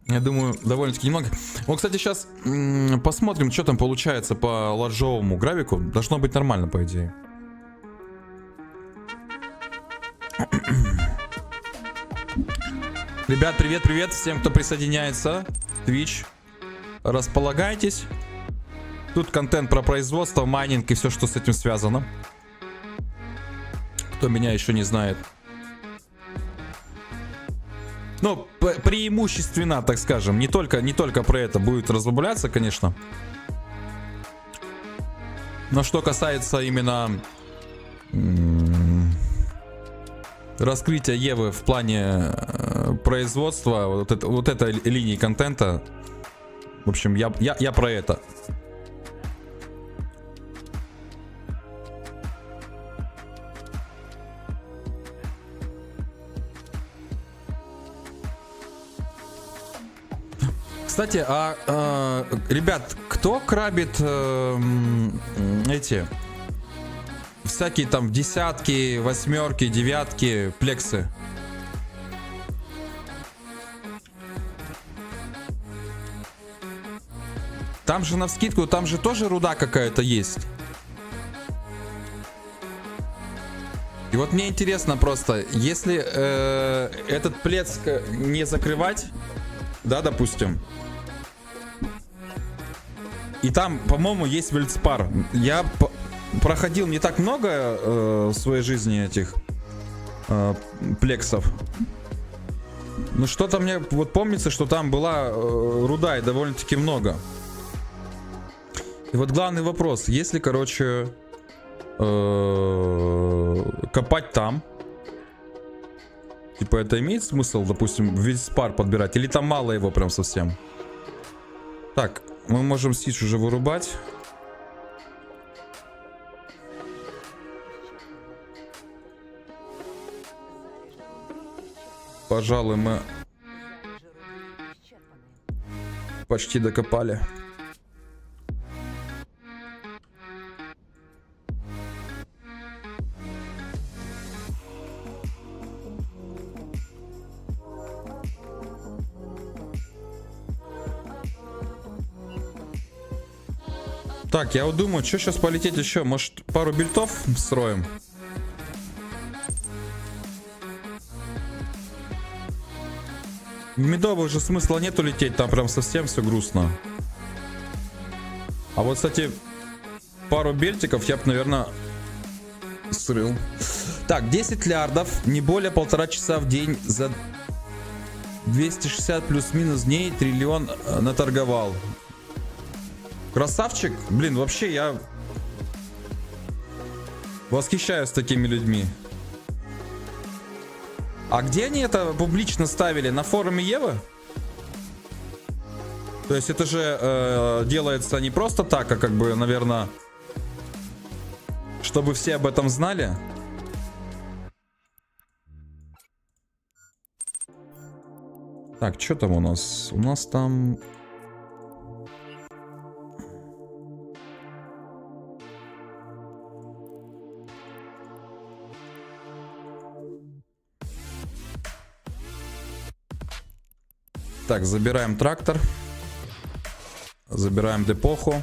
Я думаю, довольно-таки немного. Вот, кстати, сейчас посмотрим, что там получается по ладжовому гравику. Должно быть нормально, по идее. Ребят, привет всем, кто присоединяется. Twitch. Располагайтесь. Тут контент про производство, майнинг и все, что с этим связано. Кто меня еще не знает. Ну, преимущественно, так скажем. Не только про это будет разбавляться, конечно. Но что касается именно раскрытия Евы в плане производства, вот этой линии контента, в общем, я про это. Кстати, ребят, кто крабит эти всякие там десятки, восьмерки, девятки, плексы? Там же навскидку, там же тоже руда какая-то есть. И вот мне интересно просто, если этот плец не закрывать, да, допустим, и там, по-моему, есть вельцпар. Я проходил не так много в своей жизни этих плексов. Ну что-то мне вот помнится, что там была руда и довольно-таки много. И вот главный вопрос, если, короче, копать там, типа это имеет смысл, допустим, весь пар подбирать, или там мало его прям совсем? Так, мы можем сич уже вырубать. Пожалуй, мы почти докопали. Так, я вот думаю, что сейчас полететь еще? Может, пару бильтов строим? В медовый уже смысла нету лететь, там прям совсем все грустно. А вот, кстати, пару бельтиков я бы, наверное, срыл. Так, 10 лярдов, не более 1,5 часа в день за 260 плюс-минус дней, триллион наторговал. Красавчик. Блин, вообще я восхищаюсь такими людьми. А где они это публично ставили? На форуме Евы? То есть это же делается не просто так, а как бы, наверное, чтобы все об этом знали. Так, что там у нас? У нас там... Так, забираем трактор. Забираем депоху.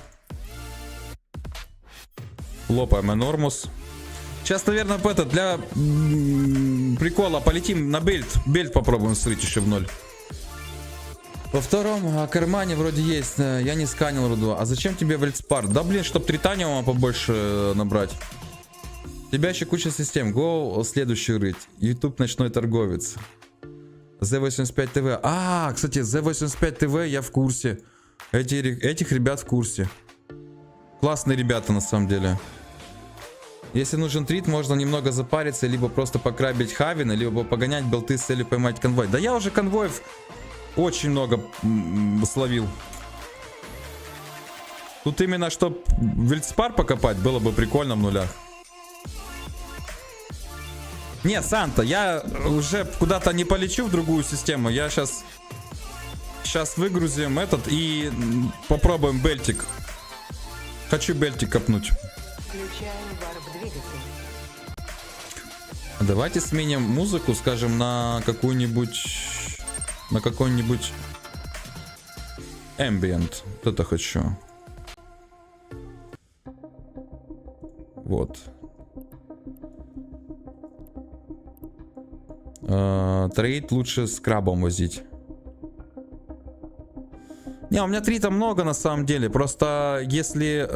Лопаем энормус. Сейчас, наверное, для прикола полетим на бельт. Бельт попробуем срыть еще в ноль. Во втором кармане вроде есть. Я не сканил руду. А зачем тебе вельцпар? Да блин, чтоб тританиума побольше набрать. У тебя еще куча систем. Go следующий рыть. YouTube ночной торговец. Z85 TV. А, кстати, Z85 TV я в курсе. Этих ребят в курсе. Классные ребята на самом деле. Если нужен трит, можно немного запариться, либо просто покрабить Хавина, либо погонять болты с целью поймать конвой. Да я уже конвоев очень много словил. Тут именно, чтоб вельцпар покопать, было бы прикольно в нулях. Не, Санта, я уже куда-то не полечу в другую систему. Я сейчас выгрузим этот и попробуем бельтик. Хочу бельтик копнуть. Включаю варп-двигатель. Давайте сменим музыку, скажем, на какую-нибудь... На какой-нибудь... Ambient. Вот это хочу. Вот. Трейд лучше с крабом возить. Не, у меня трита много на самом деле. Просто если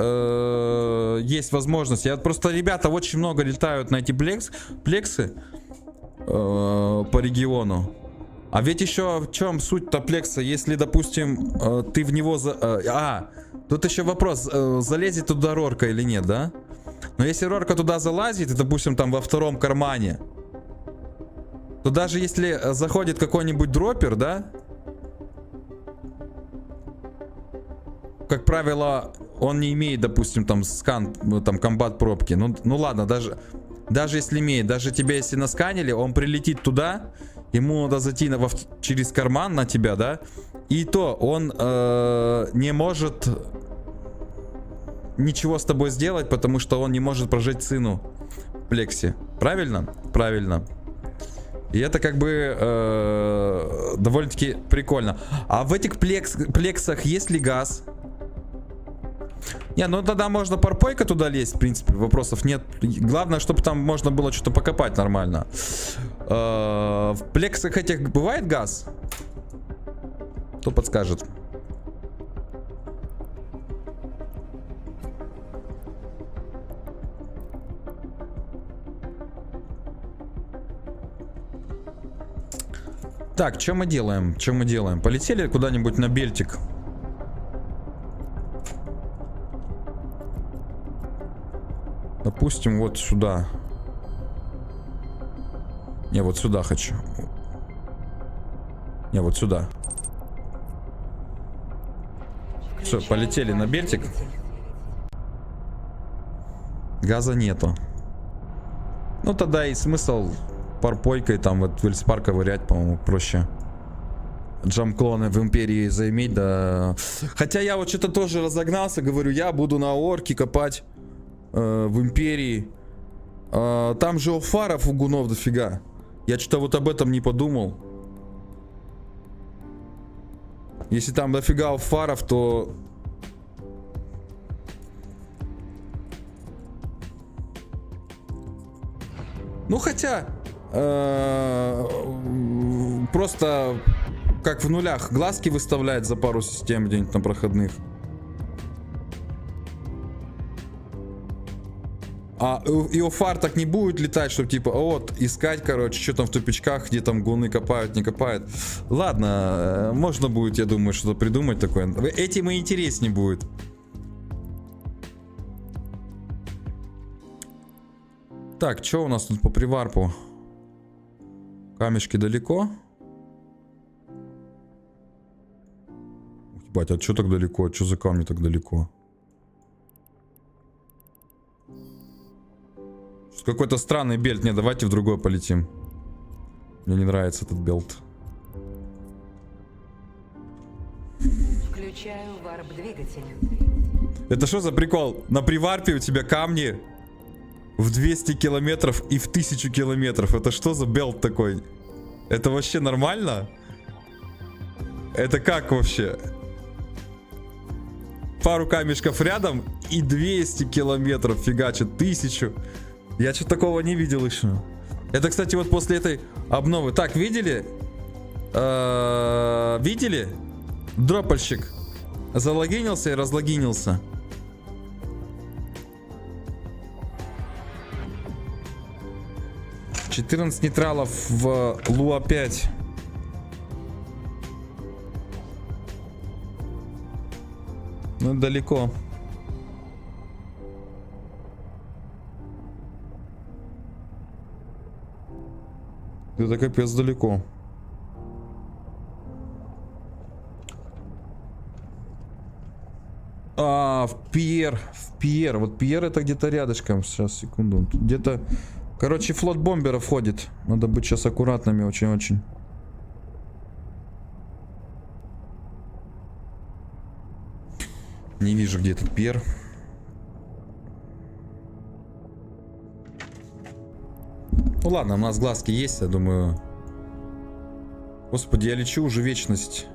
есть возможность. Я просто, ребята, очень много летают на эти плексы по региону. А ведь еще в чем суть-то плекса? Если, допустим, ты в него... Тут еще вопрос, залезет туда рорка или нет, да? Но если рорка туда залазит, и, допустим, там во втором кармане, то даже если заходит какой-нибудь дроппер, да? Как правило, он не имеет, допустим, там скан, там комбат пробки. Ну ладно, даже если имеет, даже тебя если насканили, он прилетит туда, ему надо зайти через карман на тебя, да? И то он не может ничего с тобой сделать, потому что он не может прожечь цену в плексе. Правильно? Правильно. И это как бы довольно-таки прикольно. А в этих плексах есть ли газ? Не, ну тогда можно парпойка туда лезть, в принципе, вопросов нет. Главное, чтобы там можно было что-то покопать нормально. В плексах этих бывает газ? Кто подскажет? Так, что мы делаем? Что мы делаем? Полетели куда-нибудь на бельтик. Допустим, вот сюда. Не, вот сюда хочу. Не, вот сюда. Все, полетели на бельтик. Газа нету. Ну тогда и смысл парпойкой там вот в Эльспар ковырять, по-моему, проще. Джамклоны в Империи заиметь, да. Хотя я вот что-то тоже разогнался, говорю, я буду на орке копать в Империи. Там же оффаров у гунов дофига. Я что-то вот об этом не подумал. Если там дофига оффаров, то... Ну хотя... просто как в нулях глазки выставляет за пару систем где-нибудь там проходных. И оффар так не будет летать, чтобы типа вот искать, короче, что там в тупичках, где там гуны копают, не копают. Ладно, можно будет, я думаю, что-то придумать такое. Этим и интереснее будет. Так, что у нас тут по приварпу? Камешки далеко? Ебать, а что так далеко? Что за камни так далеко? Какой-то странный бельт. Не, давайте в другой полетим. Мне не нравится этот белт. Включаю варп-двигатель. Это что за прикол? На приварпе у тебя камни в 200 километров и в 1000 километров. Это что за белт такой? Это вообще нормально? Это как вообще? Пару камешков рядом и 200 километров фигачит. 1000. Я что-то такого не видел еще. Это, кстати, вот после этой обновы. Так, видели? Видели? Дропальщик залогинился и разлогинился. — 14 нейтралов в Луа 5. Ну, далеко. Это капец далеко. В Пьер. В Пьер. Вот Пьер это где-то рядышком. Сейчас, секунду. Где-то... Короче, флот бомберов ходит. Надо быть сейчас аккуратными очень-очень. Не вижу, где этот Пьер. Ну ладно, у нас глазки есть, я думаю. Господи, я лечу уже вечность.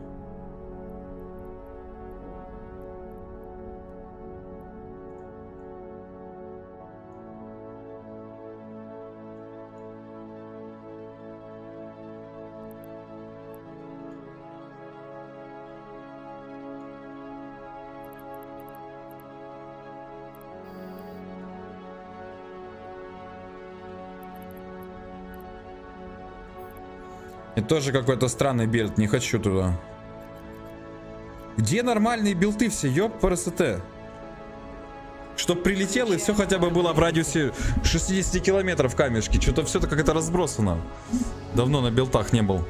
И тоже какой-то странный бельт, не хочу туда. Где нормальные билты все, ёб ПРСТ? Чтоб прилетело и все хотя бы было в радиусе 60 километров камешки. Что-то все-то как-то разбросано. Давно на билтах не был.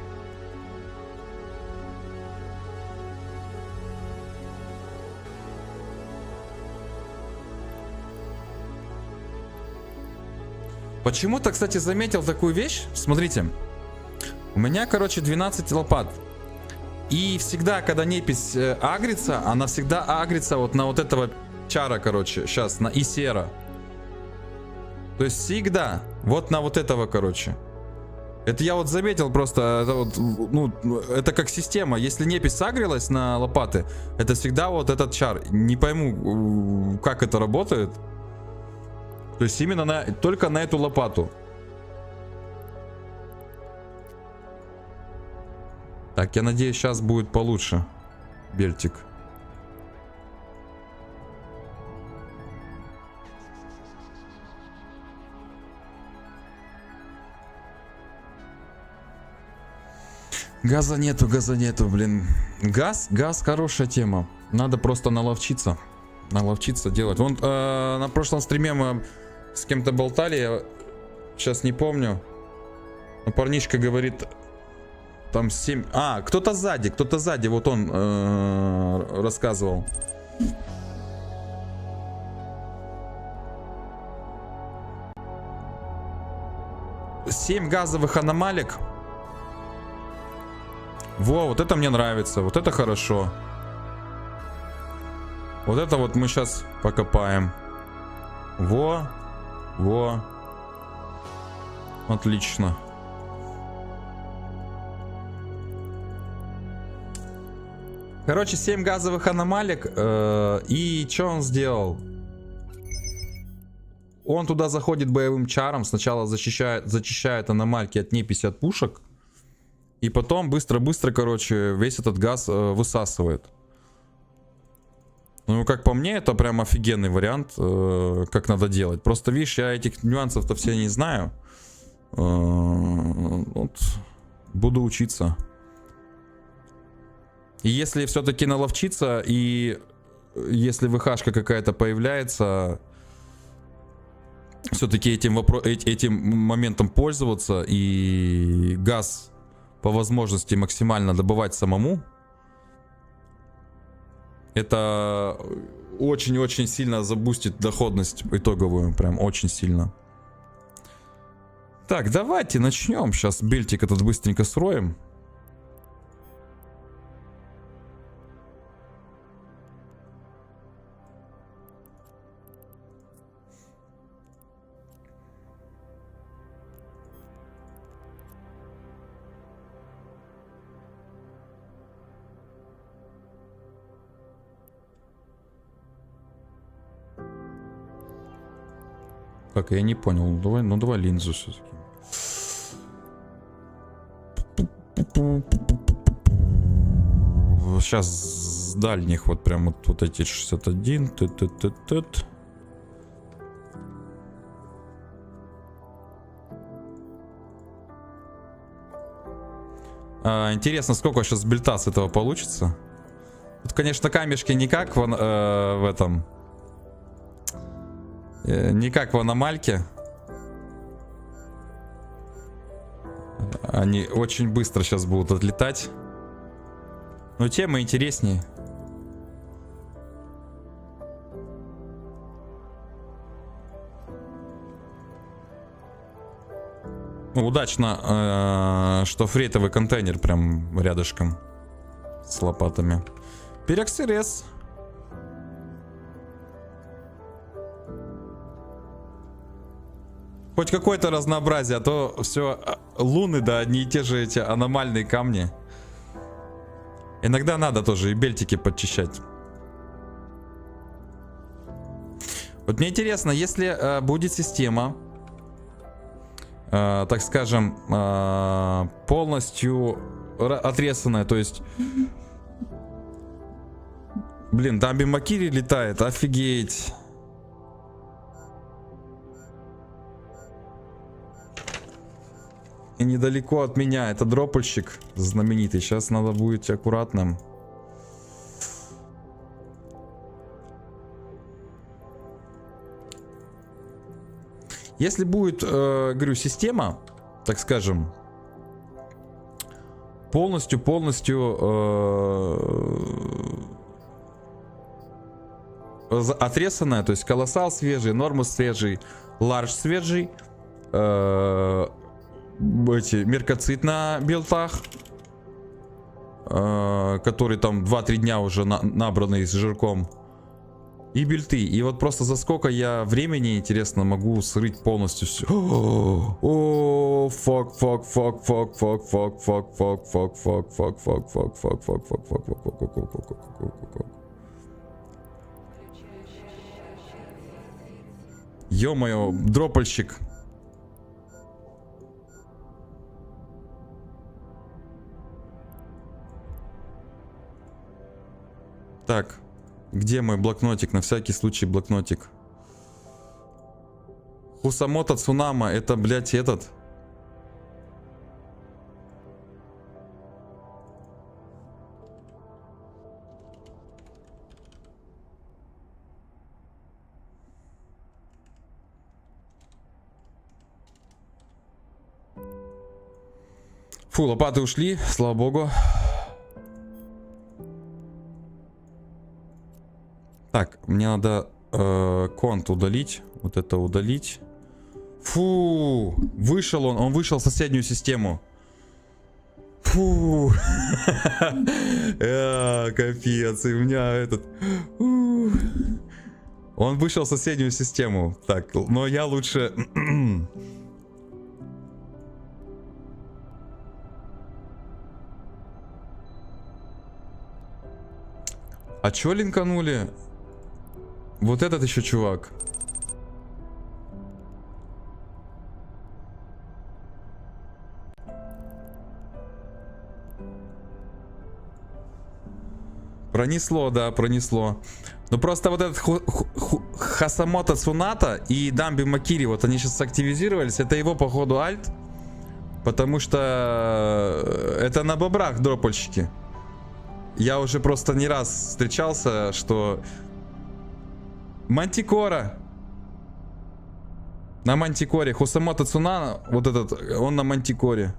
Почему-то, кстати, заметил такую вещь. Смотрите. У меня, короче, 12 лопат. И всегда, когда непись агрится, она всегда агрится вот на вот этого чара, короче. Сейчас, на Исера. То есть всегда. Вот на вот этого, короче. Это я вот заметил просто, это вот, ну, это как система. Если непись сагрилась на лопаты, это всегда вот этот чар. Не пойму, как это работает. То есть именно только на эту лопату. Так, я надеюсь, сейчас будет получше. Бельтик. Газа нету, блин. Газ хорошая тема. Надо просто наловчиться. Наловчиться делать. Вон на прошлом стриме мы с кем-то болтали, я сейчас не помню. Но парнишка говорит, там 7... А, кто-то сзади, вот он рассказывал. Семь газовых аномалик. Во, вот это мне нравится, вот это хорошо. Вот это вот мы сейчас покопаем. Во. Отлично. Короче, 7 газовых аномалик. И что он сделал? Он туда заходит боевым чаром. Сначала зачищает аномальки от неписи, от пушек. И потом быстро-быстро, короче, весь этот газ высасывает. Ну, как по мне, это прям офигенный вариант, как надо делать. Просто, видишь, я этих нюансов-то все не знаю. Вот, буду учиться. И если все-таки наловчиться, и если ВХшка какая-то появляется, все-таки этим моментом пользоваться и газ по возможности максимально добывать самому, это очень-очень сильно забустит доходность итоговую, прям очень сильно. Так, давайте начнем. Сейчас бельтик этот быстренько строим. Так, я не понял. Давай линзу все-таки. Сейчас с дальних вот прям вот эти 61. Интересно, сколько сейчас бельта с этого получится. Тут, конечно, камешки не как в этом. Не как в аномальке. Они очень быстро сейчас будут отлетать. Но тема интереснее. Ну, удачно, что фрейтовый контейнер прям рядышком с лопатами. Перекс-РС. Хоть какое-то разнообразие, а то все луны, да, одни и те же эти аномальные камни. Иногда надо тоже и бельтики подчищать. Вот мне интересно, если будет система, так скажем, полностью отрезанная, то есть... Блин, там Бимакири летает, офигеть. И недалеко от меня это дропольщик знаменитый. Сейчас надо будет аккуратным. Если будет, говорю, система, так скажем, полностью отрезанная, то есть колоссал свежий, нормус свежий, ларж свежий, эти меркоцит на белтах, который там 2-3 дня уже набранный с жирком, И бельты. И вот просто за сколько я времени, интересно, могу срыть полностью все. О, фак, фак, фак, фак, фак, фак, фак, фак, фак, фак, фак, фак, фак, фак, фак, фак, фак, фак. Ё-моё, дропальщик. Так, где мой блокнотик? На всякий случай блокнотик. Хусамото Цунама, это, блядь, этот. Фу, лопаты ушли, слава богу. Так, мне надо конт удалить. Вот это удалить. Фу, вышел он вышел в соседнюю систему. Фу. Капец, и у меня этот... Он вышел в соседнюю систему. Так, но я лучше... А чё линканули? Вот этот еще чувак. Пронесло, да, пронесло. Ну просто вот этот Хасамото Цуната и Дамби Макири, вот они сейчас активизировались. Это его, походу, альт. Потому что это на бобрах дропальщики. Я уже просто не раз встречался, что... Мантикора. На Мантикоре. Хусамото Цунана, вот этот, он на Мантикоре.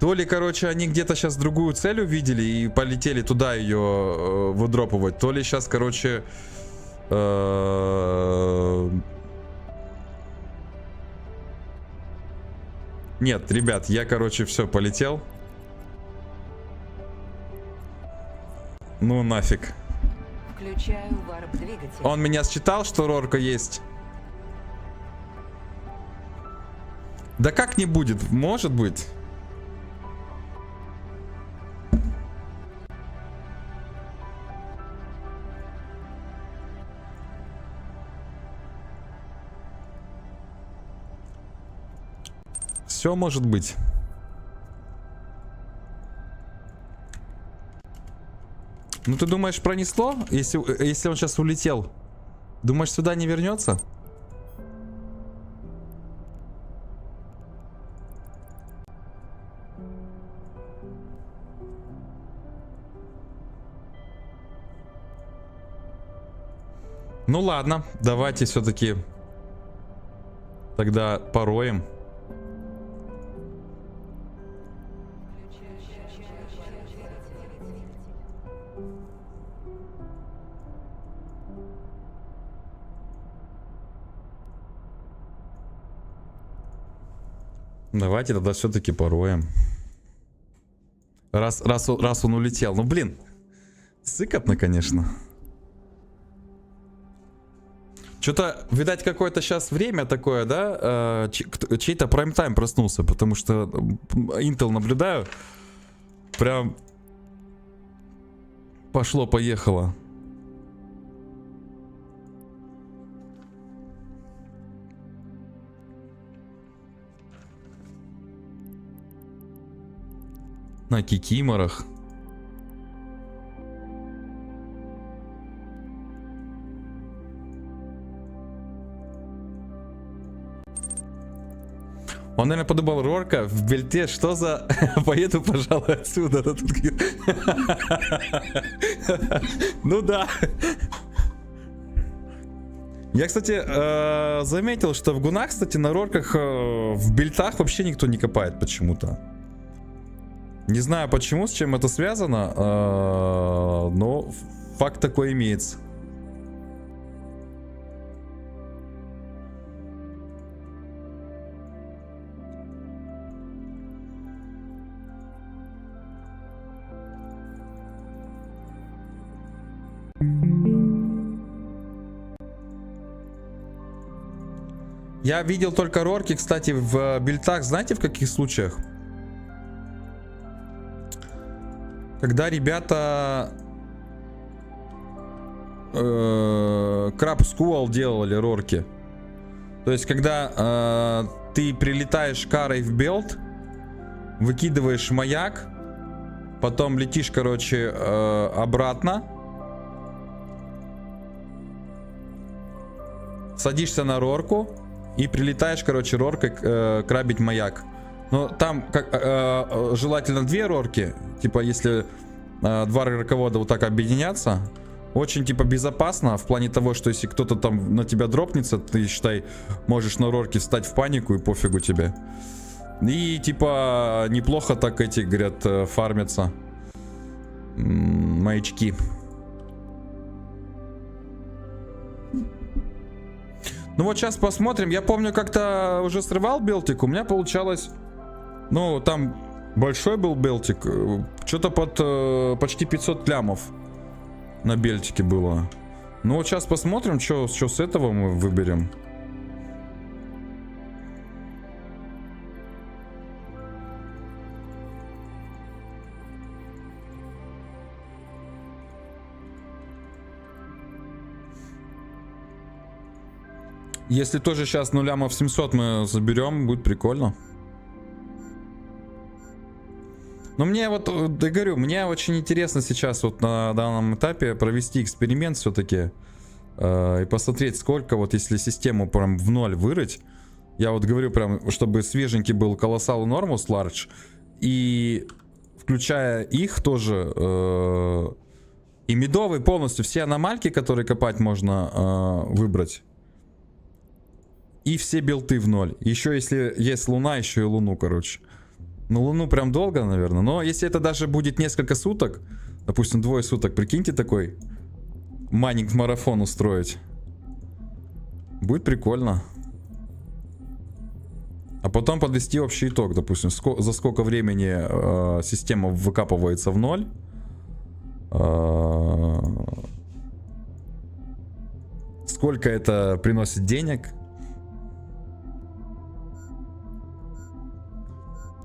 То ли, короче, они где-то сейчас другую цель увидели и полетели туда ее выдропывать. То ли сейчас, короче... Нет, ребят, я, короче, все, полетел. Ну нафиг. Включаю варп-двигатель. Он меня считал, что Рорка есть. Да как не будет? Может быть. Все может быть. Ну ты думаешь, пронесло? Если он сейчас улетел, думаешь, сюда не вернется? Ну ладно, давайте все-таки тогда пороем. Давайте тогда все-таки пороем. Раз он улетел. Ну блин, сыкотно, конечно. Что-то, видать, какое-то сейчас время такое, да? Чей-то прайм-тайм проснулся, потому что Intel наблюдаю. Прям пошло-поехало. На кикиморах. Он, наверное, подумал: Рорка в бельте, что за... Поеду, пожалуй, отсюда. Ну да. Я, кстати, заметил, что в гунах, кстати, на Рорках в бельтах вообще никто не копает почему-то. Не знаю почему, с чем это связано, но факт такой имеется. Я видел только рорки, кстати, в бильтах, знаете, в каких случаях? Когда ребята Краб Скуал делали рорки. То есть, когда ты прилетаешь карой в белт, выкидываешь маяк, потом летишь, короче, обратно, садишься на рорку и прилетаешь, короче, роркой крабить маяк. Но там желательно 2 рорки. Типа, если 2 рорковода вот так объединятся, очень, типа, безопасно. В плане того, что если кто-то там на тебя дропнется, ты, считай, можешь на рорке встать в панику и пофигу тебе. И, типа, неплохо так эти, говорят, фармятся маячки. Ну вот сейчас посмотрим. Я помню, как-то уже срывал белтик. У меня получалось... Ну, там большой был белтик. Что-то под почти 500 лямов на бельтике было. Ну вот сейчас посмотрим, что с этого мы выберем. Если тоже сейчас 0 лямов 700 мы заберем, будет прикольно. Но мне вот, да говорю, мне очень интересно сейчас вот на данном этапе провести эксперимент все-таки. И посмотреть, сколько вот если систему прям в ноль вырыть. Я вот говорю прям, чтобы свеженький был колоссал Нормус Large. И включая их тоже. И медовый полностью, все аномальки, которые копать можно выбрать. И все билты в ноль. Еще если есть луна, еще и луну, короче. Ну, луну прям долго, наверное. Но если это даже будет несколько суток, допустим, 2 суток, прикиньте, такой майнинг-марафон устроить. Будет прикольно. А потом подвести общий итог, допустим, за сколько времени система выкапывается в ноль. Сколько это приносит денег.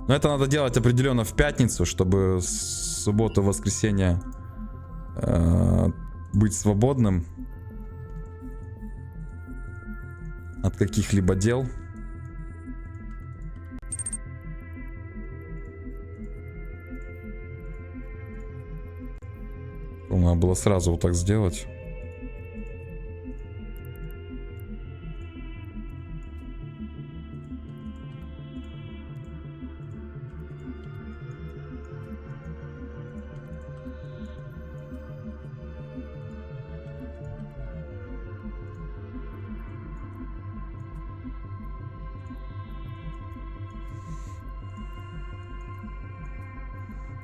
Но это надо делать определенно в пятницу, чтобы с субботы, воскресенье быть свободным от каких-либо дел. Надо было сразу вот так сделать.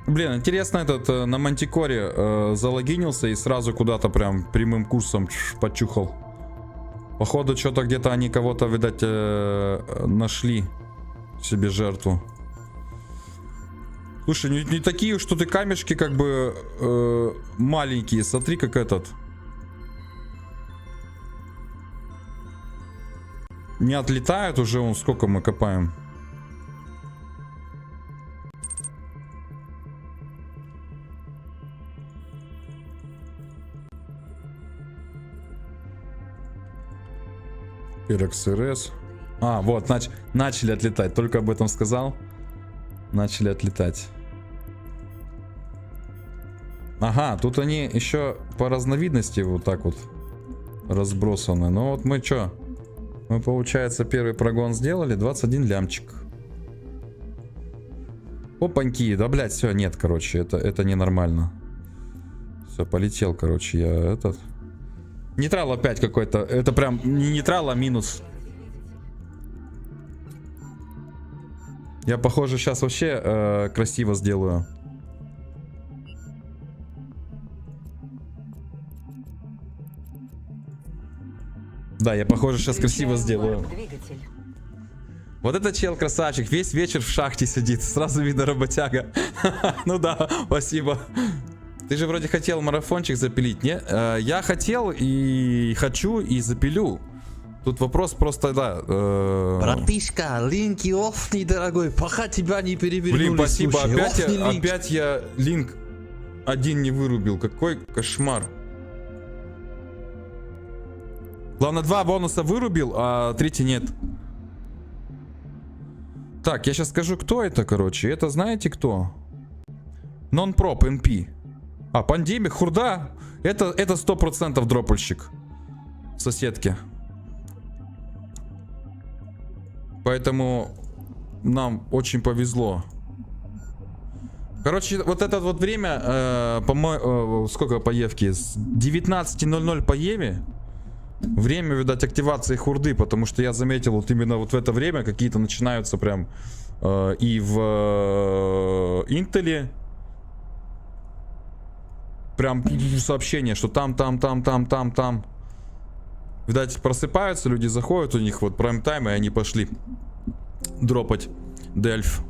Блин, интересно, этот на Мантикоре залогинился и сразу куда-то прям прямым курсом почухал. Походу, что-то где-то они кого-то, видать, нашли себе жертву. Слушай, не такие уж тут и камешки как бы маленькие. Смотри, как этот. Не отлетают уже, он сколько мы копаем. RxRS. А, вот, начали отлетать. Только об этом сказал. Начали отлетать. Ага, тут они еще по разновидности вот так вот разбросаны. Ну вот мы что? Мы, получается, первый прогон сделали. 21 лямчик. Опаньки. Да, блядь, все, нет, короче. Это ненормально. Все, полетел, короче, я этот... Нейтрал опять какой-то. Это прям не нейтрал, а минус. Я, похоже, сейчас вообще красиво сделаю. Да, я, похоже, сейчас красиво сделаю. Вот этот чел красавчик. Весь вечер в шахте сидит. Сразу видно работяга. Ну да, спасибо. Ты же вроде хотел марафончик запилить, не? Я хотел и хочу и запилю. Тут вопрос просто, да. Братишка, линки офни, дорогой, пока тебя не перевернули. Блин, спасибо, слушай, опять офни я, линк. опять я линк один не вырубил. Какой кошмар. Главное, 2 бонуса вырубил, а 3 нет. Так, я сейчас скажу, кто это, короче. Это знаете кто? Non-Prop NP. А, Пандемик, Хурда. Это 100% дропальщик. Соседки. Поэтому нам очень повезло. Короче, вот это вот время, сколько по Евке? С 19:00 по Еве. Время, видать, активации хурды, потому что я заметил, вот именно вот в это время какие-то начинаются прям и в Интеле прям сообщения, что там. Видать, просыпаются, люди заходят, у них вот прайм-тайм, и они пошли дропать Дельф.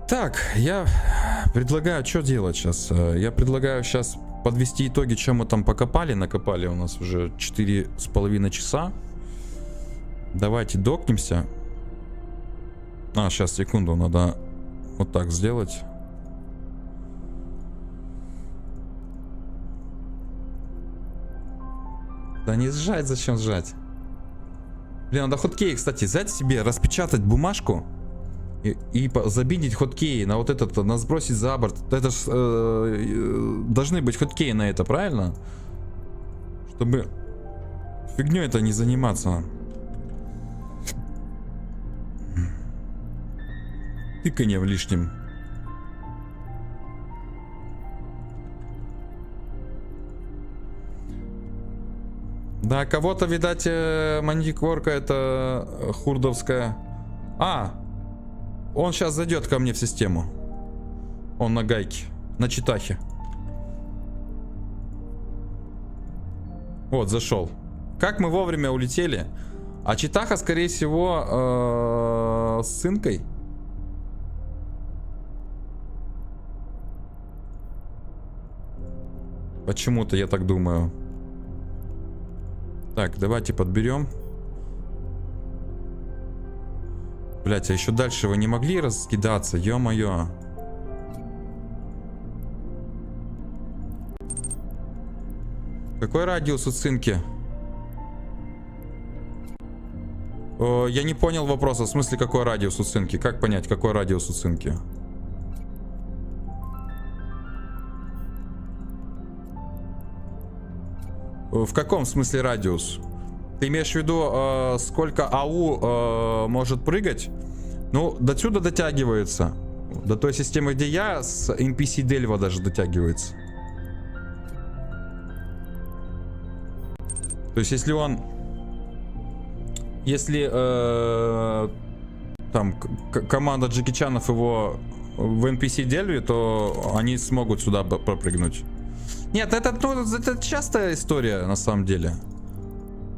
Так, я предлагаю, что делать сейчас? Я предлагаю сейчас подвести итоги, чем мы там покопали. Накопали у нас уже 4,5 часа. Давайте докнемся. А, сейчас, секунду, надо вот так сделать. Да не сжать, зачем сжать? Блин, надо хоткей, кстати, взять себе, распечатать бумажку. И забиндить хоткеи на вот этот, на сбросить за борт. Это ж должны быть хоткеи на это, правильно? Чтобы фигней это не заниматься. Тыканье в лишнем. Да, кого-то, видать, мантикорка это хурдовская. А! Он сейчас зайдет ко мне в систему. Он на гайке. На читахе. Вот, зашел. Как мы вовремя улетели. А читаха, скорее всего, с сынкой. Почему-то я так думаю. Так, давайте подберем. Блять, а еще дальше вы не могли раскидаться? Ё-моё. Какой радиус у цинки? Я не понял вопроса. В смысле, какой радиус у цинки? Как понять, какой радиус у цинки? В каком смысле радиус? Ты имеешь в виду, сколько АУ может прыгать? Ну, до сюда дотягивается. До той системы, где я, с NPC Дельва даже дотягивается. То есть, если он... Если там команда Джеки Чанов его в NPC Дельве, то они смогут сюда пропрыгнуть. Нет, это частая история, на самом деле.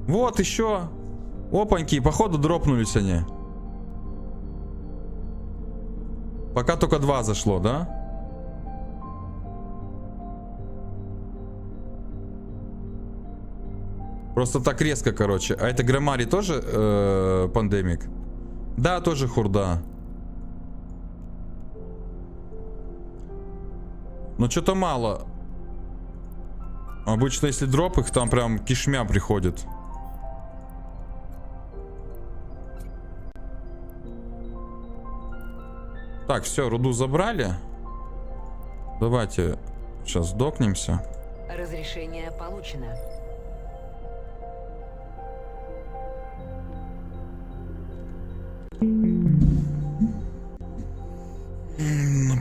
Вот еще. Опаньки, походу дропнулись они. Пока только 2 зашло, да? Просто так резко, короче. А это Громари тоже пандемик? Да, тоже хурда. Но что-то мало. Обычно, если дроп их, там прям кишмя приходит. Так, все, руду забрали. Давайте сейчас докнемся. Разрешение получено.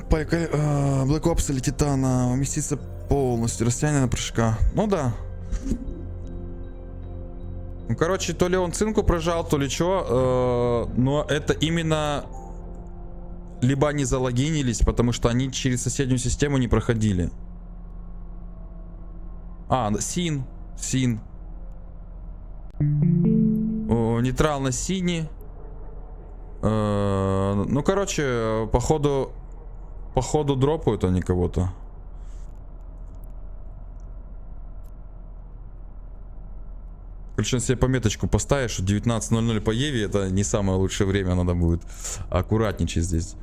Black Ops или Титана уместится полностью. Расстояние на прыжка. Ну да. Ну, короче, то ли он цинку прожал, то ли что. Но это именно... Либо они залогинились, потому что они через соседнюю систему не проходили. А, Син. Нейтрально-синий. Ну, короче, походу... Походу дропают они кого-то. Причем себе пометочку поставишь, что 19:00 по Еве это не самое лучшее время, надо будет аккуратничать здесь.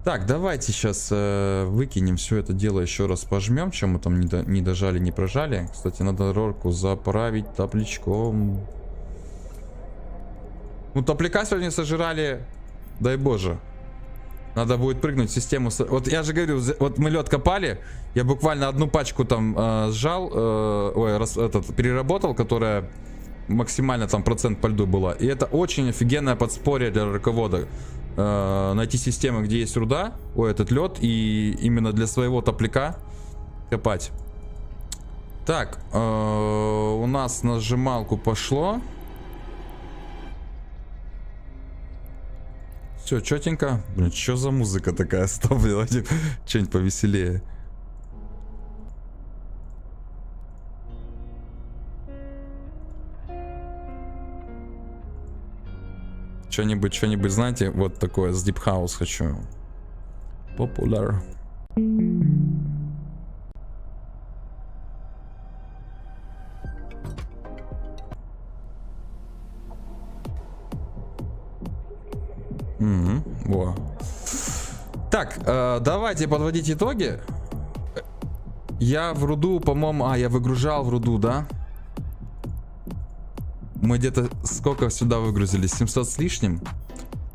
Так, давайте сейчас выкинем все это дело, еще раз пожмем, чем мы там не дожали, не прожали. Кстати, надо рорку заправить топлячком. Ну, топляка сегодня сожрали, дай боже. Надо будет прыгнуть в систему. Вот я же говорю, вот мы лед копали, я буквально одну пачку там сжал, переработал, которая максимально там процент по льду была. И это очень офигенное подспорье для рорковода. Найти системы, где есть руда, этот лед, и именно для своего топляка копать. Так, у нас на сжималку пошло. Все, четенько. Блин, что за музыка такая? Стоп, давайте что-нибудь повеселее. Что-нибудь, знаете, вот такое с Deep House хочу. Popular. Во. Так, давайте подводить итоги. Я в руду, по-моему... я выгружал в руду, да? Мы где-то сколько сюда выгрузили? 700 с лишним.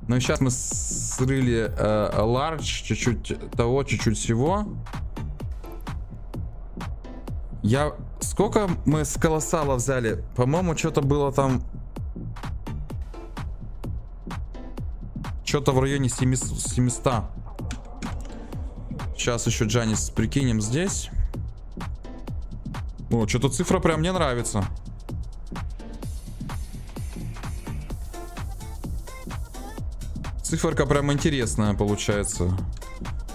Ну и сейчас мы срыли large, чуть-чуть того, чуть-чуть всего. Сколько мы с колоссала взяли? По-моему, что-то было там... Что-то в районе 700. Сейчас еще Джанис прикинем здесь. О, что-то цифра прям мне нравится. Циферка прям интересная получается.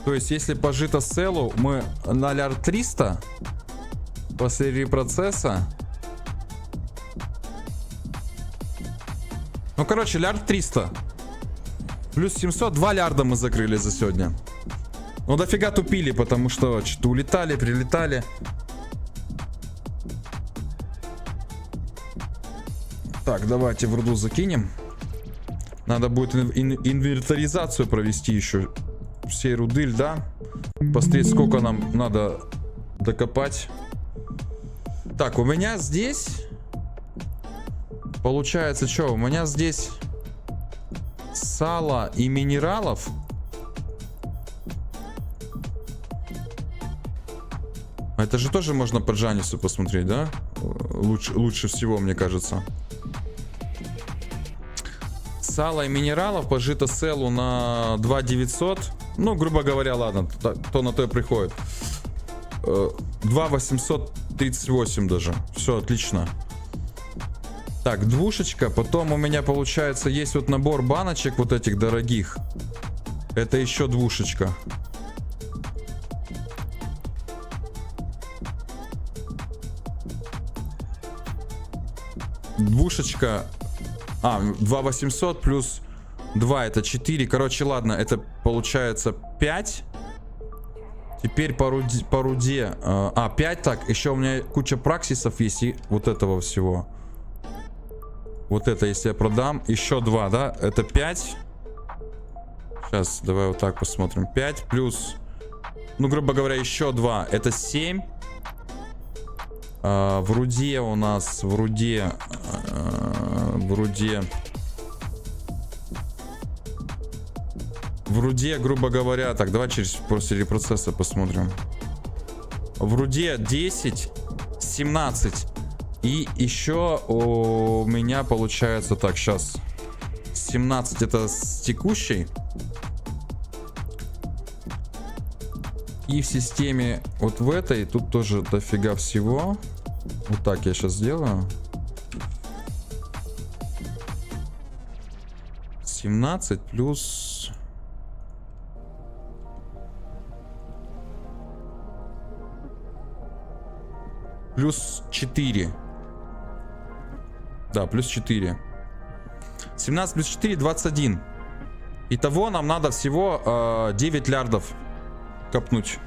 То есть, если по жито-селу мы на лярд 300 после репроцесса. Ну, короче, лярд 300. Плюс 700, 2 лярда мы закрыли за сегодня. Ну, дофига тупили, потому что что-то улетали, прилетали. Так, давайте в руду закинем. Надо будет инвентаризацию провести еще всей руды льда. Посмотреть, сколько нам надо докопать. Так, у меня здесь... Получается, что? У меня здесь... Сала и минералов. Это же тоже можно по Джанису посмотреть, да? Лучше всего, мне кажется. Сала и минералов по жито-селу на 2900. Ну, грубо говоря, ладно, кто на то и приходит. 2838 даже. Все, отлично. Так, двушечка. Потом у меня, получается, есть вот набор баночек вот этих дорогих. Это еще двушечка. Двушечка. 2800 плюс 2 это 4. Короче, ладно, это получается 5. Теперь по руде. 5. Так, еще у меня куча праксисов есть и вот этого всего. Вот это, если я продам, еще 2, да? Это 5. Сейчас, давай вот так посмотрим. 5 плюс, ну, грубо говоря, еще 2. Это 7. В руде у нас, в руде, грубо говоря, так, давай после репроцесса посмотрим. В руде 10, 17. И еще у меня получается, так, сейчас 17 это с текущей. И в системе вот в этой тут тоже дофига всего. Вот так я сейчас сделаю. 17 плюс... Плюс 4. Да, плюс 4. 17 плюс 4, 21. Итого нам надо всего 9 лярдов копнуть.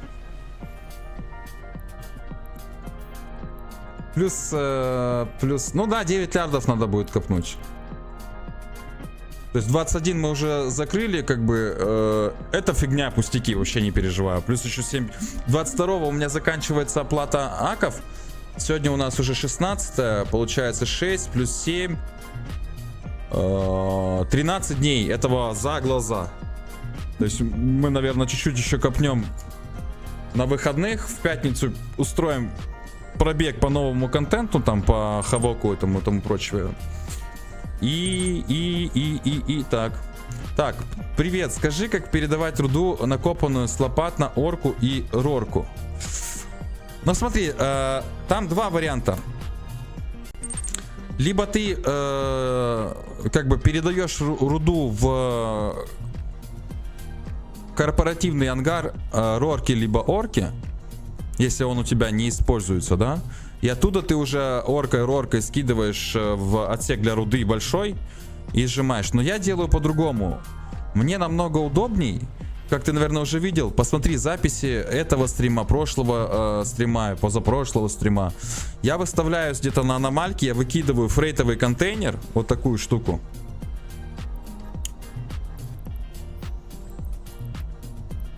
Плюс, ну да, 9 лярдов надо будет копнуть. То есть 21 мы уже закрыли, как бы, это фигня, пустяки, вообще не переживаю. Плюс еще 7, 22 у меня заканчивается оплата аков. Сегодня у нас уже 16, получается 6 плюс 7, 13 дней этого за глаза. То есть мы, наверное, чуть-чуть еще копнем на выходных. В пятницу устроим пробег по новому контенту, там по Хавоку и тому прочее. И так. Так, привет, скажи, как передавать руду, накопанную с лопат на орку и рорку. Ну смотри, там два варианта. Либо ты как бы передаешь руду в корпоративный ангар рорки либо орки, если он у тебя не используется, да? И оттуда ты уже оркой скидываешь в отсек для руды большой и сжимаешь. Но я делаю по-другому. Мне намного удобней. Как ты, наверное, уже видел, посмотри записи этого стрима, прошлого стрима, позапрошлого стрима. Я выставляю где-то на аномальке, я выкидываю фрейтовый контейнер, вот такую штуку.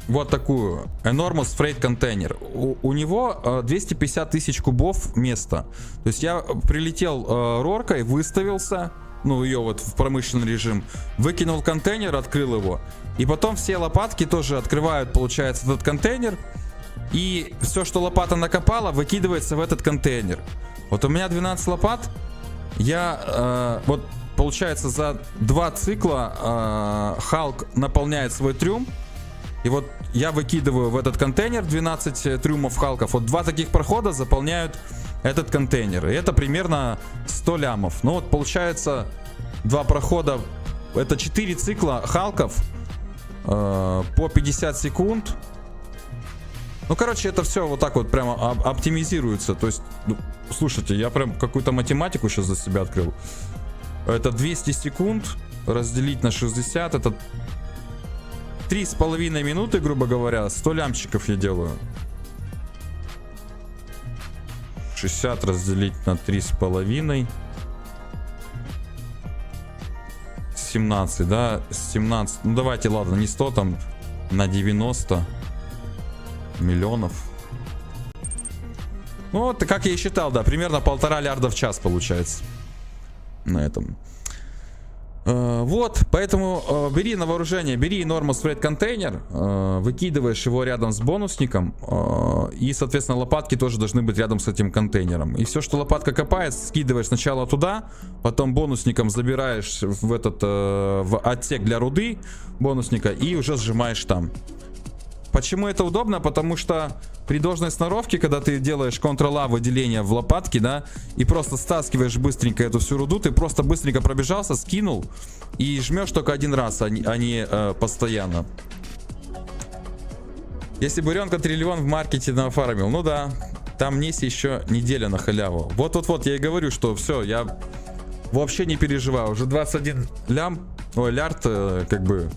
Вот такую Enormous Freight контейнер. У него 250 тысяч кубов места. То есть я прилетел роркой, выставился, ну ее вот в промышленный режим, выкинул контейнер, открыл его. И потом все лопатки тоже открывают, получается, этот контейнер. И все, что лопата накопала, выкидывается в этот контейнер. Вот у меня 12 лопат. Я вот получается за 2 цикла Халк наполняет свой трюм. И вот я выкидываю в этот контейнер 12 трюмов Халков. Вот 2 таких прохода заполняют этот контейнер. И это примерно 100 лямов. Ну вот получается 2 прохода. Это 4 цикла Халков по 50 секунд. Ну короче, это все вот так вот прямо оптимизируется. То есть, ну, слушайте, я прям какую-то математику сейчас за себя открыл. Это 200 секунд разделить на 60. Это 3,5 минуты, грубо говоря, 100 лямчиков я делаю. 60 разделить на 3,5. 17, да? 17. Ну давайте, ладно, не 100, там на 90 миллионов. Ну вот, как я и считал, да, примерно 1,5 лярда в час получается на этом. Вот, поэтому бери на вооружение, бери Enormous Freight контейнер, выкидываешь его рядом с бонусником, и, соответственно, лопатки тоже должны быть рядом с этим контейнером. И все, что лопатка копает, скидываешь сначала туда, потом бонусником забираешь в этот в отсек для руды бонусника и уже сжимаешь там. Почему это удобно? Потому что при должной сноровке, когда ты делаешь Ctrl-A выделение в лопатке, да, и просто стаскиваешь быстренько эту всю руду, ты просто быстренько пробежался, скинул и жмешь только один раз, а не постоянно. Если бы Ренка триллион в маркете нафармил, ну да, там Неси еще неделя на халяву. Вот-вот-вот, я и говорю, что все, я вообще не переживаю. Уже 21 лярд, как бы,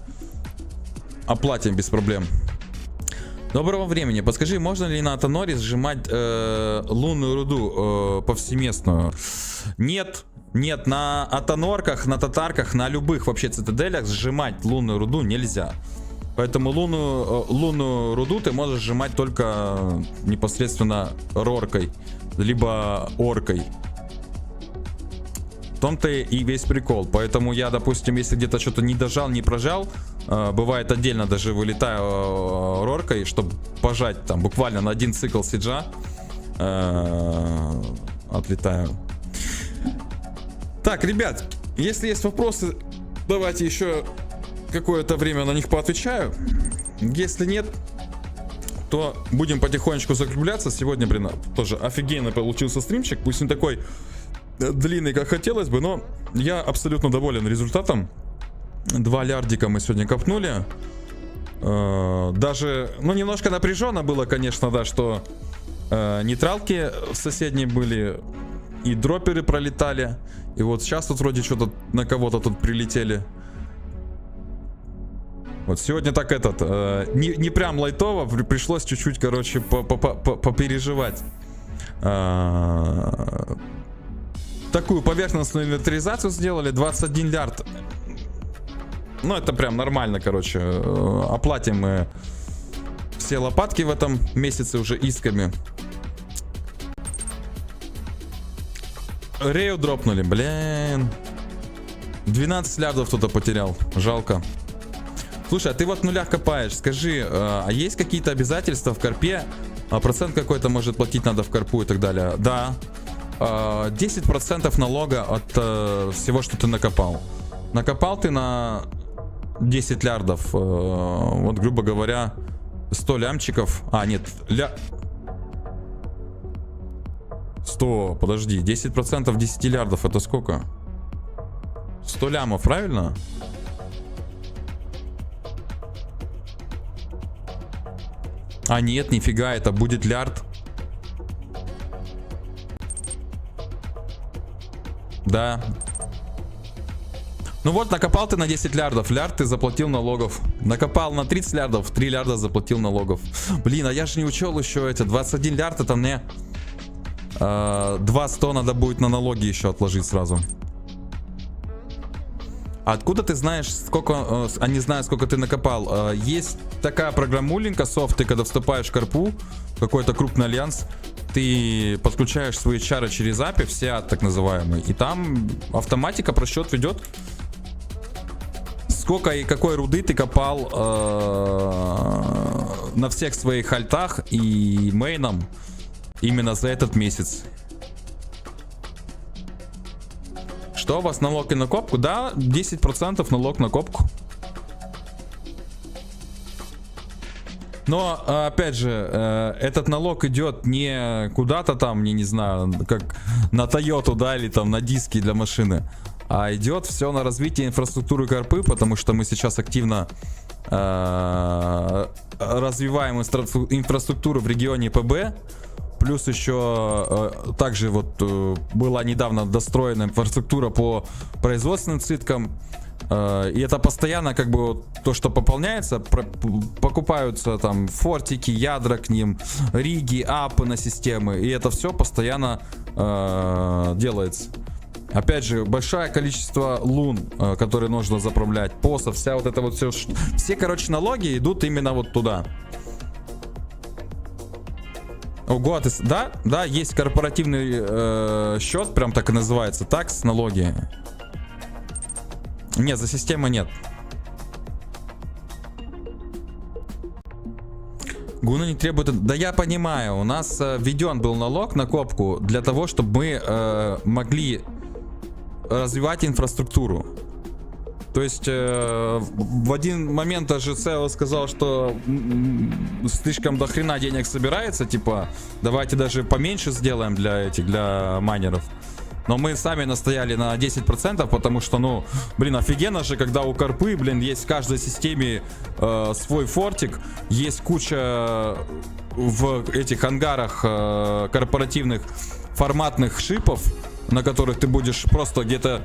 оплатим без проблем. Доброго времени. Подскажи, можно ли на Атоноре сжимать лунную руду повсеместную? Нет. Нет, на Атонорках, на Татарках, на любых вообще цитаделях сжимать лунную руду нельзя. Поэтому лунную руду ты можешь сжимать только непосредственно роркой, либо оркой. В том-то и весь прикол. Поэтому я, допустим, если где-то что-то не дожал, не прожал, бывает отдельно даже вылетаю роркой, чтобы пожать там буквально на 1 цикл сиджа. Отлетаю. Так, ребят, если есть вопросы, давайте еще какое-то время на них поотвечаю. Если нет, то будем потихонечку закругляться. Сегодня, блин, тоже офигенно получился стримчик. Пусть не такой длинный, как хотелось бы, но я абсолютно доволен результатом. 2 лярдика мы сегодня копнули. Даже, ну, немножко напряженно было, конечно, да, что нейтралки в соседней были, и дроперы пролетали. И вот сейчас тут вроде что-то на кого-то тут прилетели. Вот сегодня так не прям лайтово, пришлось чуть-чуть, короче, попереживать. Такую поверхностную инвентаризацию сделали, 21 лярд. Ну, это прям нормально, короче. Оплатим мы все лопатки в этом месяце уже исками. Рею дропнули, блин. 12 лярдов кто-то потерял, жалко. Слушай, а ты вот в нулях копаешь, скажи, а есть какие-то обязательства в карпе? Процент какой-то может платить надо в карпу и так далее? Да. 10% налога от всего, что ты накопал. Накопал ты на 10 лярдов, вот грубо говоря, 100 лямчиков. А, нет, 100, подожди, 10% 10 лярдов это сколько? 100 лямов, правильно? А нет, нифига, это будет лярд. Да. Ну вот, накопал ты на 10 лярдов, лярд ты заплатил налогов. Накопал на 30 лярдов, 3 лярда заплатил налогов. Блин, а я же не учел еще эти 21 лярд, это мне 200 надо будет на налоги еще отложить сразу. Откуда ты знаешь, сколько, не знаю, сколько ты накопал? Есть такая программулинка, софт, ты когда вступаешь в карпу, какой-то крупный альянс, ты подключаешь свои чары через API, все так называемые, и там автоматика просчет ведет, сколько и какой руды ты копал на всех своих альтах и мейном именно за этот месяц. Что у вас налог и на копку? Да, 10% налог на копку. Но, опять же, этот налог идет не куда-то там, не знаю, как на Тойоту, да, или там на диски для машины, а идет все на развитие инфраструктуры карпы, потому что мы сейчас активно развиваем инфраструктуру в регионе ПБ. Плюс еще также вот была недавно достроена инфраструктура по производственным циткам. И это постоянно как бы вот то, что пополняется, покупаются там фортики, ядра к ним, риги, апы на системы. И это все постоянно делается. Опять же, большое количество лун, которые нужно заправлять, посов, вся вот это вот все, короче, налоги идут именно вот туда. Ого, да, есть корпоративный счет, прям так и называется, такс, налоги. Нет, за системой нет. Гуна не требует... Да я понимаю, у нас введен был налог на копку для того, чтобы мы могли развивать инфраструктуру. То есть в один момент даже CEO сказал, что слишком до хрена денег собирается, типа давайте даже поменьше сделаем для майнеров. Но мы сами настояли на 10%, потому что, ну, блин, офигенно же, когда у карпы, блин, есть в каждой системе свой фортик, есть куча в этих ангарах корпоративных форматных шипов, на которых ты будешь просто где-то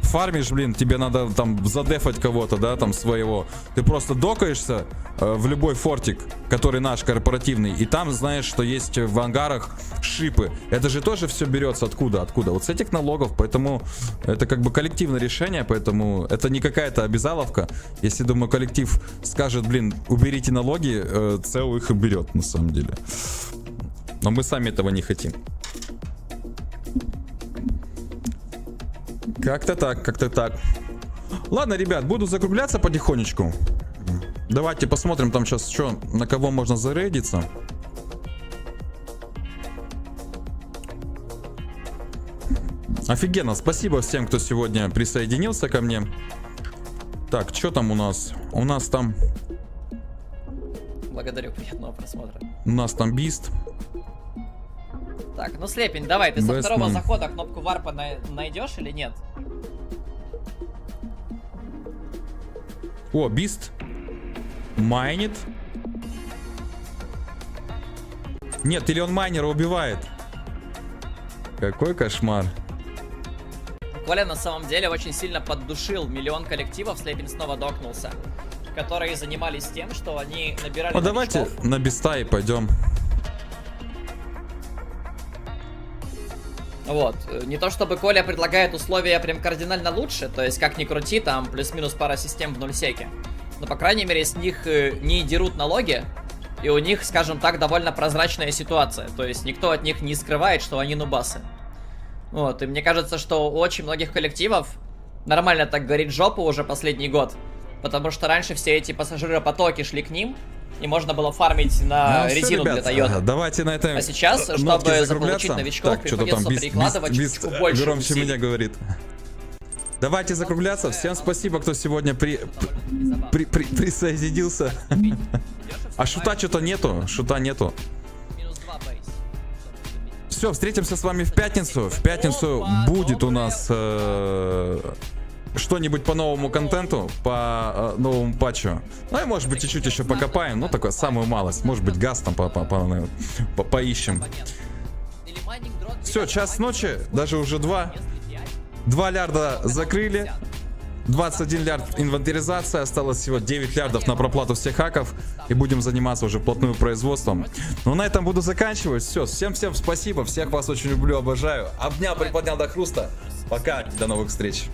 фармишь, блин, тебе надо там задефать кого-то, да, там своего. Ты просто докаешься в любой фортик, который наш корпоративный, и там знаешь, что есть в ангарах шипы. Это же тоже все берется откуда? Вот с этих налогов, поэтому это как бы коллективное решение, поэтому это не какая-то обязаловка. Если, думаю, коллектив скажет, блин, уберите налоги, CEO их уберет, на самом деле. Но мы сами этого не хотим. Как-то так. Ладно, ребят, буду закругляться потихонечку. Давайте посмотрим там сейчас, что, на кого можно зарейдиться. Офигенно, спасибо всем, кто сегодня присоединился ко мне. Так, что там у нас? У нас там... Благодарю, приятного просмотра. У нас там Бист. Так, ну Слепень, давай, ты со Bestman. второго захода кнопку варпа найдешь или нет? О, Бист майнит. Нет, или он майнера убивает. Какой кошмар. Коля на самом деле очень сильно поддушил миллион коллективов, Слепень снова докнулся. которые занимались тем, что они набирали Ну давайте новичков. на Биста и пойдем. Вот. Не то чтобы Коля предлагает условия прям кардинально лучше, то есть как ни крути, там плюс-минус пара систем в нульсеке. Но, по крайней мере, с них не дерут налоги, и у них, скажем так, довольно прозрачная ситуация. То есть никто от них не скрывает, что они нубасы. Вот, и мне кажется, что у очень многих коллективов нормально так горит жопа уже последний год. Потому что раньше все эти пассажиропотоки шли к ним, и можно было фармить на Ну, всё, резину ребят, для Toyota. давайте на этом А сейчас, нотке чтобы закругляться. заполучить новичков, Так, что-то там приходится прикладывать чуточку больше громче усилий. меня говорит. Давайте закругляться. Всем спасибо, кто сегодня присоединился. А шута что-то нету. Шута нету. Минус 2 бейс. Все, встретимся с вами в пятницу. В пятницу Опа, будет у нас что-нибудь по новому контенту, по новому патчу. Ну и может быть чуть-чуть еще покопаем. Ну такое, самую малость. Может быть газ там поищем. Или майнинг дрон Все, час ночи, даже уже 2. если 5, 2 лярда закрыли. 21 лярд инвентаризация, осталось всего 9 лярдов на проплату всех хаков. И будем заниматься уже вплотную производством. Ну на этом буду заканчивать. Все, всем спасибо, всех вас очень люблю, обожаю. Обнял, приподнял до хруста. Пока, до новых встреч.